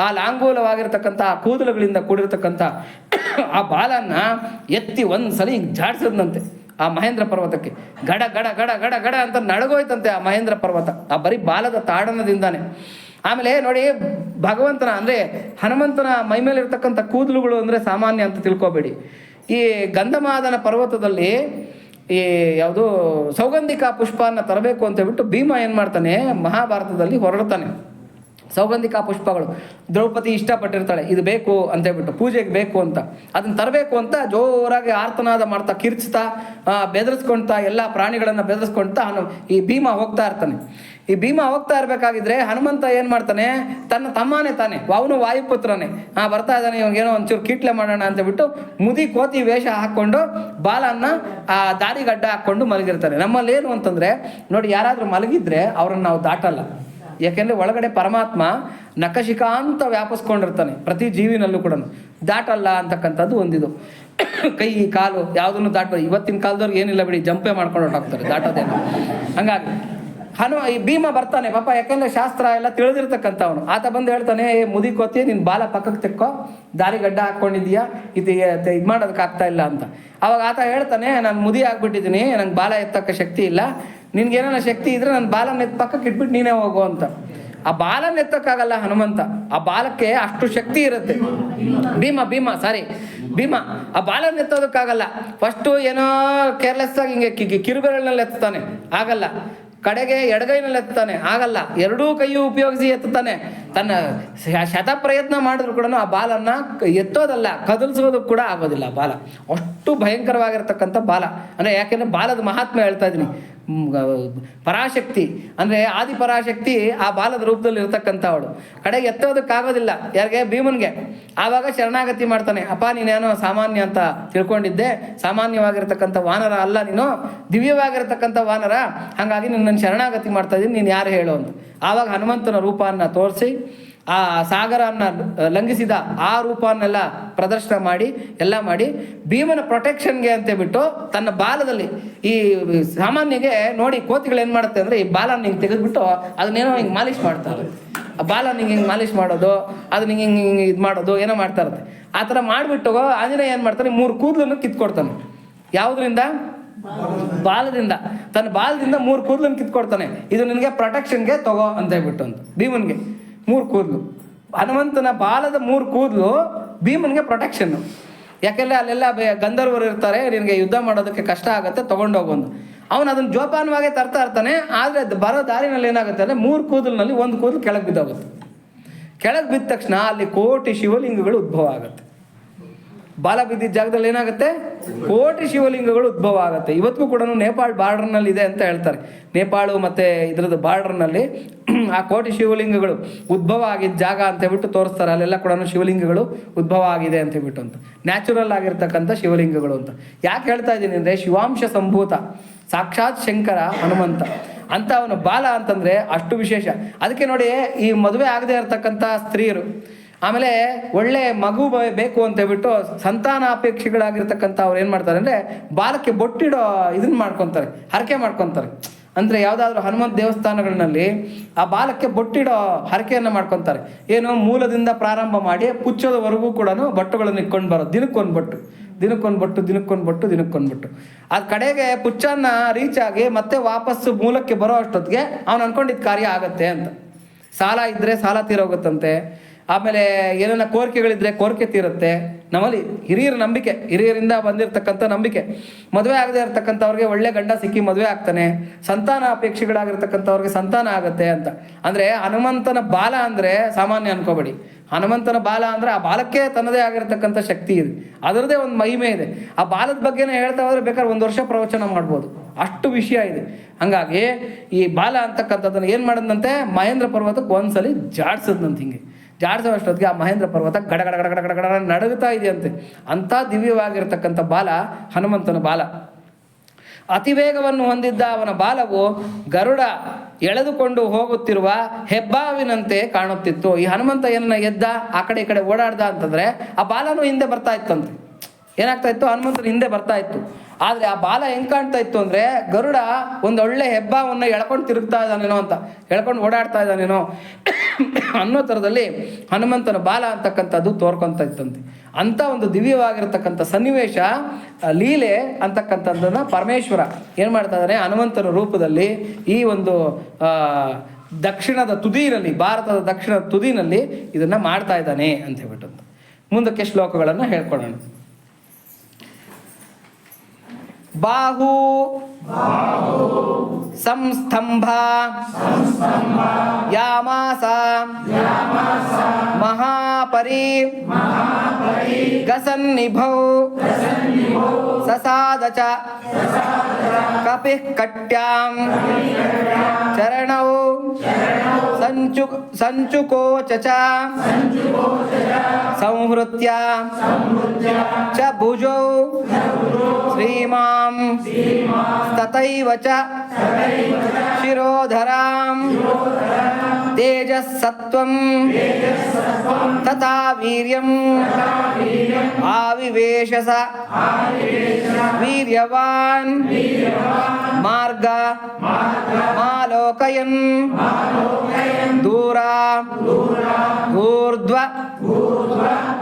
ಆ ಲಾಂಗೂಲವಾಗಿರ್ತಕ್ಕಂಥ ಕೂದಲುಗಳಿಂದ ಕೂಡಿರ್ತಕ್ಕಂಥ ಆ ಬಾಲನ್ನ ಎತ್ತಿ ಒಂದ್ಸಲಿ ಜಾಡ್ಸದಂತೆ ಆ ಮಹೇಂದ್ರ ಪರ್ವತಕ್ಕೆ. ಗಡ ಗಡ ಗಡ ಗಡ ಗಡ ಅಂತ ನಡಗೋಯ್ತಂತೆ ಆ ಮಹೇಂದ್ರ ಪರ್ವತ, ಆ ಬರೀ ಬಾಲದ ತಾಡನದಿಂದಾನೆ. ಆಮೇಲೆ ನೋಡಿ, ಭಗವಂತನ ಅಂದರೆ ಹನುಮಂತನ ಮೈ ಮೇಲೆ ಇರ್ತಕ್ಕಂಥ ಕೂದಲುಗಳು ಅಂದರೆ ಸಾಮಾನ್ಯ ಅಂತ ತಿಳ್ಕೊಬೇಡಿ. ಈ ಗಂಧಮಾದನ ಪರ್ವತದಲ್ಲಿ ಈ ಯಾವುದು ಸೌಗಂಧಿಕ ಪುಷ್ಪನ ತರಬೇಕು ಅಂತ ಹೇಳ್ಬಿಟ್ಟು ಭೀಮ ಏನು ಮಾಡ್ತಾನೆ, ಮಹಾಭಾರತದಲ್ಲಿ ಹೊರಡ್ತಾನೆ. ಸೌಗಂಧಿಕ ಪುಷ್ಪಗಳು ದ್ರೌಪದಿ ಇಷ್ಟಪಟ್ಟಿರ್ತಾಳೆ, ಇದು ಬೇಕು ಅಂತ ಹೇಳ್ಬಿಟ್ಟು ಪೂಜೆಗೆ ಬೇಕು ಅಂತ, ಅದನ್ನು ತರಬೇಕು ಅಂತ ಜೋರಾಗಿ ಆರ್ತನಾದ ಮಾಡ್ತಾ, ಕಿರ್ಚ್ತಾ, ಬೆದರಿಸ್ಕೊಳ್ತಾ, ಎಲ್ಲ ಪ್ರಾಣಿಗಳನ್ನು ಬೆದರಿಸ್ಕೊಳ್ತಾ ಈ ಭೀಮ ಹೋಗ್ತಾ ಇರ್ತಾನೆ. ಈ ಭೀಮ ಹೋಗ್ತಾ ಇರಬೇಕಾಗಿದ್ರೆ ಹನುಮಂತ ಏನು ಮಾಡ್ತಾನೆ, ತನ್ನ ತಮ್ಮನೇ ತಾನೆ, ಅವನು ವಾಯುಪುತ್ರನೇ, ಬರ್ತಾ ಇದ್ದಾನೆ, ಇವಾಗೇನೋ ಒಂಚೂರು ಕೀಟ್ಲೆ ಮಾಡೋಣ ಅಂತ ಬಿಟ್ಟು ಮುದಿ ಕೋತಿ ವೇಷ ಹಾಕ್ಕೊಂಡು ಬಾಲನ್ನ ಆ ದಾರಿಗಡ್ಡ ಹಾಕ್ಕೊಂಡು ಮಲಗಿರ್ತಾನೆ. ನಮ್ಮಲ್ಲಿ ಏನು ಅಂತಂದರೆ ನೋಡಿ, ಯಾರಾದರೂ ಮಲಗಿದ್ರೆ ಅವ್ರನ್ನ ನಾವು ದಾಟಲ್ಲ. ಯಾಕೆಂದರೆ ಒಳಗಡೆ ಪರಮಾತ್ಮ ನಖಶಿಖಾಂತ ವ್ಯಾಪಿಸ್ಕೊಂಡಿರ್ತಾನೆ ಪ್ರತಿ ಜೀವಿನಲ್ಲೂ ಕೂಡ. ದಾಟಲ್ಲ ಅಂತಕ್ಕಂಥದ್ದು ಒಂದಿದು. ಕೈ ಕಾಲು ಯಾವುದನ್ನು ದಾಟೋದು. ಇವತ್ತಿನ ಕಾಲದವ್ರಿಗೆ ಏನಿಲ್ಲ ಬಿಡಿ, ಜಂಪೇ ಮಾಡ್ಕೊಂಡು ಹೊರಟಾಗ್ತಾರೆ, ದಾಟೋದೇನು. ಹಂಗಾಗಿ ಈ ಭೀಮ ಬರ್ತಾನೆ ಪಾಪ, ಯಾಕೆಂದರೆ ಶಾಸ್ತ್ರ ಎಲ್ಲ ತಿಳಿದಿರ್ತಕ್ಕಂಥವನು. ಆತ ಬಂದು ಹೇಳ್ತಾನೆ, ಮುದಿ ಕೋತಿ ನಿನ್ನ ಬಾಲ ಪಕ್ಕಕ್ಕೆ ತೆಕ್ಕೋ, ದಾರಿ ಗಡ್ಡ ಹಾಕ್ಕೊಂಡಿದೀಯಾ, ಇದು ಮಾಡೋದಕ್ಕೆ ಆಗ್ತಾ ಇಲ್ಲ ಅಂತ. ಅವಾಗ ಆತ ಹೇಳ್ತಾನೆ, ನಾನು ಮುದಿ ಆಗ್ಬಿಟ್ಟಿದ್ದೀನಿ, ನಂಗೆ ಬಾಲ ಎತ್ತಕ್ಕೆ ಶಕ್ತಿ ಇಲ್ಲ, ನಿನ್ಗೇನೋ ಶಕ್ತಿ ಇದ್ರೆ ನನ್ನ ಬಾಲನ ಎತ್ತ ಪಕ್ಕಕ್ಕೆ ಇಟ್ಬಿಟ್ಟು ನೀನೇ ಹೋಗು ಅಂತ. ಆ ಬಾಲನ ಎತ್ತಕ್ಕಾಗಲ್ಲ ಹನುಮಂತ, ಆ ಬಾಲಕ್ಕೆ ಅಷ್ಟು ಶಕ್ತಿ ಇರುತ್ತೆ. ಭೀಮ ಆ ಬಾಲನ ಎತ್ತೋದಕ್ಕಾಗಲ್ಲ. ಫಸ್ಟು ಏನೋ ಕೇರ್ಲೆಸ್ ಆಗಿ ಹಿಂಗೆ ಕಿರುಬೆರಳಿನಲ್ಲಿ ಎತ್ತಾನೆ, ಆಗಲ್ಲ. ಕಡೆಗೆ ಎಡಗೈನಲ್ಲಿ ಎತ್ತಾನೆ, ಆಗಲ್ಲ. ಎರಡೂ ಕೈಯು ಉಪಯೋಗಿಸಿ ಎತ್ತಾನೆ. ತನ್ನ ಶತ ಪ್ರಯತ್ನ ಮಾಡಿದ್ರು ಕೂಡ ಆ ಬಾಲನ್ನ ಎತ್ತೋದಲ್ಲ, ಕದಲಿಸೋದಕ್ಕೆ ಕೂಡ ಆಗೋದಿಲ್ಲ. ಬಾಲ ಅಷ್ಟು ಭಯಂಕರವಾಗಿರ್ತಕ್ಕಂಥ ಬಾಲ. ಅಂದರೆ ಯಾಕೆಂದರೆ ಬಾಲದ ಮಹಾತ್ಮ ಹೇಳ್ತಾ ಇದ್ದೀನಿ. ಪರಾಶಕ್ತಿ ಅಂದರೆ ಆದಿ ಪರಾಶಕ್ತಿ ಆ ಬಾಲದ ರೂಪದಲ್ಲಿ ಇರ್ತಕ್ಕಂಥವಳು. ಕಡೆಗೆ ಎತ್ತೋದಕ್ಕಾಗೋದಿಲ್ಲ ಯಾರಿಗೆ? ಭೀಮನ್ಗೆ. ಆವಾಗ ಶರಣಾಗತಿ ಮಾಡ್ತಾನೆ. ಅಪ್ಪ ನೀನೇನೋ ಸಾಮಾನ್ಯ ಅಂತ ತಿಳ್ಕೊಂಡಿದ್ದೆ, ಸಾಮಾನ್ಯವಾಗಿರ್ತಕ್ಕಂಥ ವಾನರ ಅಲ್ಲ ನೀನು, ದಿವ್ಯವಾಗಿರ್ತಕ್ಕಂಥ ವಾನರ, ಹಾಗಾಗಿ ನಿನ್ನನ್ನು ಶರಣಾಗತಿ ಮಾಡ್ತಾ ಇದ್ದೀನಿ, ನೀನು ಯಾರು ಹೇಳು ಅಂತ. ಆವಾಗ ಹನುಮಂತನ ರೂಪವನ್ನು ತೋರಿಸಿ ಆ ಸಾಗರವನ್ನು ಲಂಘಿಸಿದ ಆ ರೂಪವನ್ನೆಲ್ಲ ಪ್ರದರ್ಶನ ಮಾಡಿ ಎಲ್ಲ ಮಾಡಿ ಭೀಮನ ಪ್ರೊಟೆಕ್ಷನ್ಗೆ ಅಂತ ಬಿಟ್ಟು ತನ್ನ ಬಾಲದಲ್ಲಿ ಈ ಸಾಮಾನ್ಯಗೆ ನೋಡಿ ಕೋತಿಗಳು ಏನು ಮಾಡುತ್ತೆ ಅಂದರೆ ಈ ಬಾಲನ ಹಿಂಗೆ ತೆಗೆದುಬಿಟ್ಟು ಅದನ್ನೇನೋ ಹಿಂಗೆ ಮಾಲಿಷ್ ಮಾಡ್ತಾರೆ. ಆ ಬಾಲನ ಹಿಂಗೆ ಮಾಲಿಷ್ ಮಾಡೋದು, ಅದನ್ನ ಹಿಂಗೆ ಇದು ಮಾಡೋದು ಏನೋ ಮಾಡ್ತಾ ಇರುತ್ತೆ. ಆ ಥರ ಮಾಡಿಬಿಟ್ಟು ಆಂಜನೇಯ ಏನು ಮಾಡ್ತಾನೆ, 3 ಕೂದಲನ್ನು ಕಿತ್ಕೊಡ್ತಾನೆ. ಯಾವುದರಿಂದ? ಬಾಲದಿಂದ. ತನ್ನ ಬಾಲದಿಂದ 3 ಕೂದಲನ್ನು ಕಿತ್ಕೊಡ್ತಾನೆ. ಇದು ನಿನಗೆ ಪ್ರೊಟೆಕ್ಷನ್ಗೆ ತಗೋ ಅಂತ ಹೇಳ್ಬಿಟ್ಟು ಅಂತ. ಭೀಮನ್ಗೆ 3 ಕೂದಲು, ಹನುಮಂತನ ಬಾಲದ 3 ಕೂದಲು ಭೀಮನ್ಗೆ ಪ್ರೊಟೆಕ್ಷನ್ನು. ಯಾಕೆಂದರೆ ಅಲ್ಲೆಲ್ಲ ಗಂಧರ್ವರು ಇರ್ತಾರೆ, ನಿನಗೆ ಯುದ್ಧ ಮಾಡೋದಕ್ಕೆ ಕಷ್ಟ ಆಗುತ್ತೆ, ತೊಗೊಂಡೋಗೊಂದು. ಅವನು ಅದನ್ನು ಜೋಪಾನವಾಗಿ ತರ್ತಾ ಇರ್ತಾನೆ. ಆದರೆ ಅದು ಬರೋ ದಾರಿನಲ್ಲಿ ಏನಾಗುತ್ತೆ ಅಂದರೆ 3 ಕೂದಲಿನಲ್ಲಿ 1 ಕೂದಲು ಕೆಳಗೆ ಬಿದ್ದೋಗುತ್ತೆ. ಕೆಳಗೆ ಬಿದ್ದ ತಕ್ಷಣ ಅಲ್ಲಿ ಕೋಟಿ ಶಿವಲಿಂಗಗಳು ಉದ್ಭವ ಆಗುತ್ತೆ. ಬಾಲ ಬಿದ್ದಿದ್ದ ಜಾಗದಲ್ಲಿ ಏನಾಗುತ್ತೆ, ಕೋಟಿ ಶಿವಲಿಂಗಗಳು ಉದ್ಭವ ಆಗುತ್ತೆ. ಇವತ್ತಿಗೂ ಕೂಡ ನೇಪಾಳ ಬಾರ್ಡರ್ನಲ್ಲಿ ಇದೆ ಅಂತ ಹೇಳ್ತಾರೆ. ನೇಪಾಳ ಮತ್ತು ಇದ್ರದ್ದು ಬಾರ್ಡರ್ನಲ್ಲಿ ಆ ಕೋಟಿ ಶಿವಲಿಂಗಗಳು ಉದ್ಭವ ಆಗಿದ್ದ ಜಾಗ ಅಂತ ಹೇಳ್ಬಿಟ್ಟು ತೋರಿಸ್ತಾರೆ. ಅಲ್ಲೆಲ್ಲ ಕೂಡ ಶಿವಲಿಂಗಗಳು ಉದ್ಭವ ಆಗಿದೆ ಅಂತ ಹೇಳ್ಬಿಟ್ಟು ಅಂತ, ನ್ಯಾಚುರಲ್ ಆಗಿರ್ತಕ್ಕಂಥ ಶಿವಲಿಂಗಗಳು ಅಂತ. ಯಾಕೆ ಹೇಳ್ತಾ ಇದ್ದೀನಿ ಅಂದರೆ ಶಿವಾಂಶ ಸಂಭೂತ ಸಾಕ್ಷಾತ್ ಶಂಕರ ಹನುಮಂತ ಅಂತ ಅವನು ಬಾಲ ಅಂತಂದರೆ ಅಷ್ಟು ವಿಶೇಷ. ಅದಕ್ಕೆ ನೋಡಿ, ಈ ಮದುವೆ ಆಗದೆ ಇರತಕ್ಕಂಥ ಸ್ತ್ರೀಯರು, ಆಮೇಲೆ ಒಳ್ಳೆ ಮಗು ಬೇಕು ಅಂತ ಹೇಳ್ಬಿಟ್ಟು ಸಂತಾನಾಪೇಕ್ಷಿಗಳಾಗಿರ್ತಕ್ಕಂಥ ಅವ್ರು ಏನು ಮಾಡ್ತಾರೆ ಅಂದರೆ ಬಾಲಕ್ಕೆ ಬೊಟ್ಟಿಡೋ ಇದನ್ನು ಮಾಡ್ಕೊತಾರೆ, ಹರಕೆ ಮಾಡ್ಕೊತಾರೆ. ಅಂದರೆ ಯಾವುದಾದ್ರೂ ಹನುಮಂತ ದೇವಸ್ಥಾನಗಳಲ್ಲಿ ಆ ಬಾಲಕ್ಕೆ ಬೊಟ್ಟಿಡೋ ಹರಕೆಯನ್ನು ಮಾಡ್ಕೊತಾರೆ. ಏನು, ಮೂಲದಿಂದ ಪ್ರಾರಂಭ ಮಾಡಿ ಪುಚ್ಚದವರೆಗೂ ಕೂಡ ಬಟ್ಟುಗಳನ್ನು ಇಟ್ಕೊಂಡು ಬರೋದು. ದಿನಕ್ಕೊಂದು ಬಟ್ಟು. ಅದು ಕಡೆಗೆ ಪುಚ್ಚನ್ನ ರೀಚ್ ಆಗಿ ಮತ್ತೆ ವಾಪಸ್ಸು ಮೂಲಕ್ಕೆ ಬರೋ ಅಷ್ಟೊತ್ತಿಗೆ ಅವ್ನು ಅನ್ಕೊಂಡಿದ್ದ ಕಾರ್ಯ ಆಗತ್ತೆ ಅಂತ. ಸಾಲ ಇದ್ದರೆ ಸಾಲ ತೀರೋಗುತ್ತಂತೆ. ಆಮೇಲೆ ಏನೇನ ಕೋರಿಕೆಗಳಿದ್ರೆ ಕೋರಿಕೆ ತೀರುತ್ತೆ. ನಮ್ಮಲ್ಲಿ ಹಿರಿಯರ ನಂಬಿಕೆ, ಹಿರಿಯರಿಂದ ಬಂದಿರತಕ್ಕಂಥ ನಂಬಿಕೆ. ಮದುವೆ ಆಗದೆ ಇರತಕ್ಕಂಥವ್ರಿಗೆ ಒಳ್ಳೆ ಗಂಡ ಸಿಕ್ಕಿ ಮದುವೆ ಆಗ್ತಾನೆ, ಸಂತಾನ ಅಪೇಕ್ಷೆಗಳಾಗಿರ್ತಕ್ಕಂಥವ್ರಿಗೆ ಸಂತಾನ ಆಗುತ್ತೆ ಅಂತ. ಅಂದರೆ ಹನುಮಂತನ ಬಾಲ ಅಂದರೆ ಸಾಮಾನ್ಯ ಅನ್ಕೋಬೇಡಿ. ಹನುಮಂತನ ಬಾಲ ಅಂದರೆ ಆ ಬಾಲಕ್ಕೆ ತನ್ನದೇ ಆಗಿರ್ತಕ್ಕಂಥ ಶಕ್ತಿ ಇದೆ, ಅದರದೇ ಒಂದು ಮಹಿಮೆ ಇದೆ. ಆ ಬಾಲದ ಬಗ್ಗೆನೇ ಹೇಳ್ತಾ ಹೋದರೆ ಬೇಕಾದ್ರೆ 1 ವರ್ಷ ಪ್ರವಚನ ಮಾಡ್ಬೋದು, ಅಷ್ಟು ವಿಷಯ ಇದೆ. ಹಂಗಾಗಿ ಈ ಬಾಲ ಅಂತಕ್ಕಂಥದ್ದನ್ನು ಏನು ಮಾಡಿದಂತೆ, ಮಹೇಂದ್ರ ಪರ್ವತಕ್ಕೆ ಒಂದ್ಸಲಿ ಜಾಡ್ಸದ್ನಂತ. ಹಿಂಗೆ ಜಾಡ್ಸೋ ಅಷ್ಟೊತ್ತಿಗೆ ಆ ಮಹೇಂದ್ರ ಪರ್ವತ ಗಡ ಗಡ ಗಡ ಗಡ ಗಡ ಗಡ ನಡುಗುತ್ತಾ ಇದೆಯಂತೆ. ಅಂಥ ದಿವ್ಯವಾಗಿರ್ತಕ್ಕಂಥ ಬಾಲ ಹನುಮಂತನ ಬಾಲ. ಅತಿವೇಗವನ್ನು ಹೊಂದಿದ್ದ ಅವನ ಬಾಲವು ಗರುಡ ಎಳೆದುಕೊಂಡು ಹೋಗುತ್ತಿರುವ ಹೆಬ್ಬಾವಿನಂತೆ ಕಾಣುತ್ತಿತ್ತು. ಈ ಹನುಮಂತ ಏನನ್ನ ಎದ್ದ ಆ ಕಡೆ ಈ ಕಡೆ ಓಡಾಡ್ದ ಅಂತಂದರೆ ಆ ಬಾಲನೂ ಹಿಂದೆ ಬರ್ತಾ ಇತ್ತಂತೆ. ಏನಾಗ್ತಾ ಇತ್ತು, ಹನುಮಂತನ ಹಿಂದೆ ಬರ್ತಾ ಇತ್ತು. ಆದರೆ ಆ ಬಾಲ ಹೆಂಗೆ ಕಾಣ್ತಾ ಇತ್ತು ಅಂದರೆ ಗರುಡ ಒಂದೊಳ್ಳೆ ಹೆಬ್ಬಾವನ್ನು ಎಳ್ಕೊಂಡು ತಿರುಗ್ತಾ ಇದ್ದಾನೇನೋ ಅಂತ, ಎಳ್ಕೊಂಡು ಓಡಾಡ್ತಾ ಇದ್ದಾನೇನೋ ಅನ್ನೋ ಥರದಲ್ಲಿ ಹನುಮಂತನ ಬಾಲ ಅಂತಕ್ಕಂಥದ್ದು ತೋರ್ಕೊತಾ ಇತ್ತಂತೆ. ಅಂಥ ಒಂದು ದಿವ್ಯವಾಗಿರ್ತಕ್ಕಂಥ ಸನ್ನಿವೇಶ, ಲೀಲೆ ಅಂತಕ್ಕಂಥದ್ದನ್ನು ಪರಮೇಶ್ವರ ಏನು ಮಾಡ್ತಾ ಇದ್ದಾನೆ, ಹನುಮಂತನ ರೂಪದಲ್ಲಿ ಈ ಒಂದು ದಕ್ಷಿಣದ ತುದಿನಲ್ಲಿ, ಭಾರತದ ದಕ್ಷಿಣದ ತುದಿನಲ್ಲಿ ಇದನ್ನು ಮಾಡ್ತಾ ಇದ್ದಾನೆ ಅಂತ ಹೇಳ್ಬಿಟ್ಟು ಮುಂದಕ್ಕೆ ಶ್ಲೋಕಗಳನ್ನು ಹೇಳ್ಕೊಳ್ಳೋಣ. ಬಾಹು ಸಂಸ್ತಂಭ ಯಾಮಾಸ ಮಹಾಪರಿ ಗಸನ್ನಿಭೌ ಸಸಾದ ಚ ಕಪಿಃ ಕಟ್ಯಾಂ ಚರಣೌ ಸಂಚುಕೋಚ ಚ ಸಂಹೃತ್ಯ ಚ ಭುಜೌ ಶ್ರೀಮಾಂ ತಥೈವ ಚ ಶಿರೋಧರಾಂ ತೇಜಸ್ಸತ್ವಂ ತಥಾ ವೀರ್ಯಂ ಆವಿವೇಶಸ ವೀರ್ಯವಾನ್ ಮಾರ್ಗ ಮಾಲೋಕಯನ್ ದೂರ ಊರ್ಧ್ವ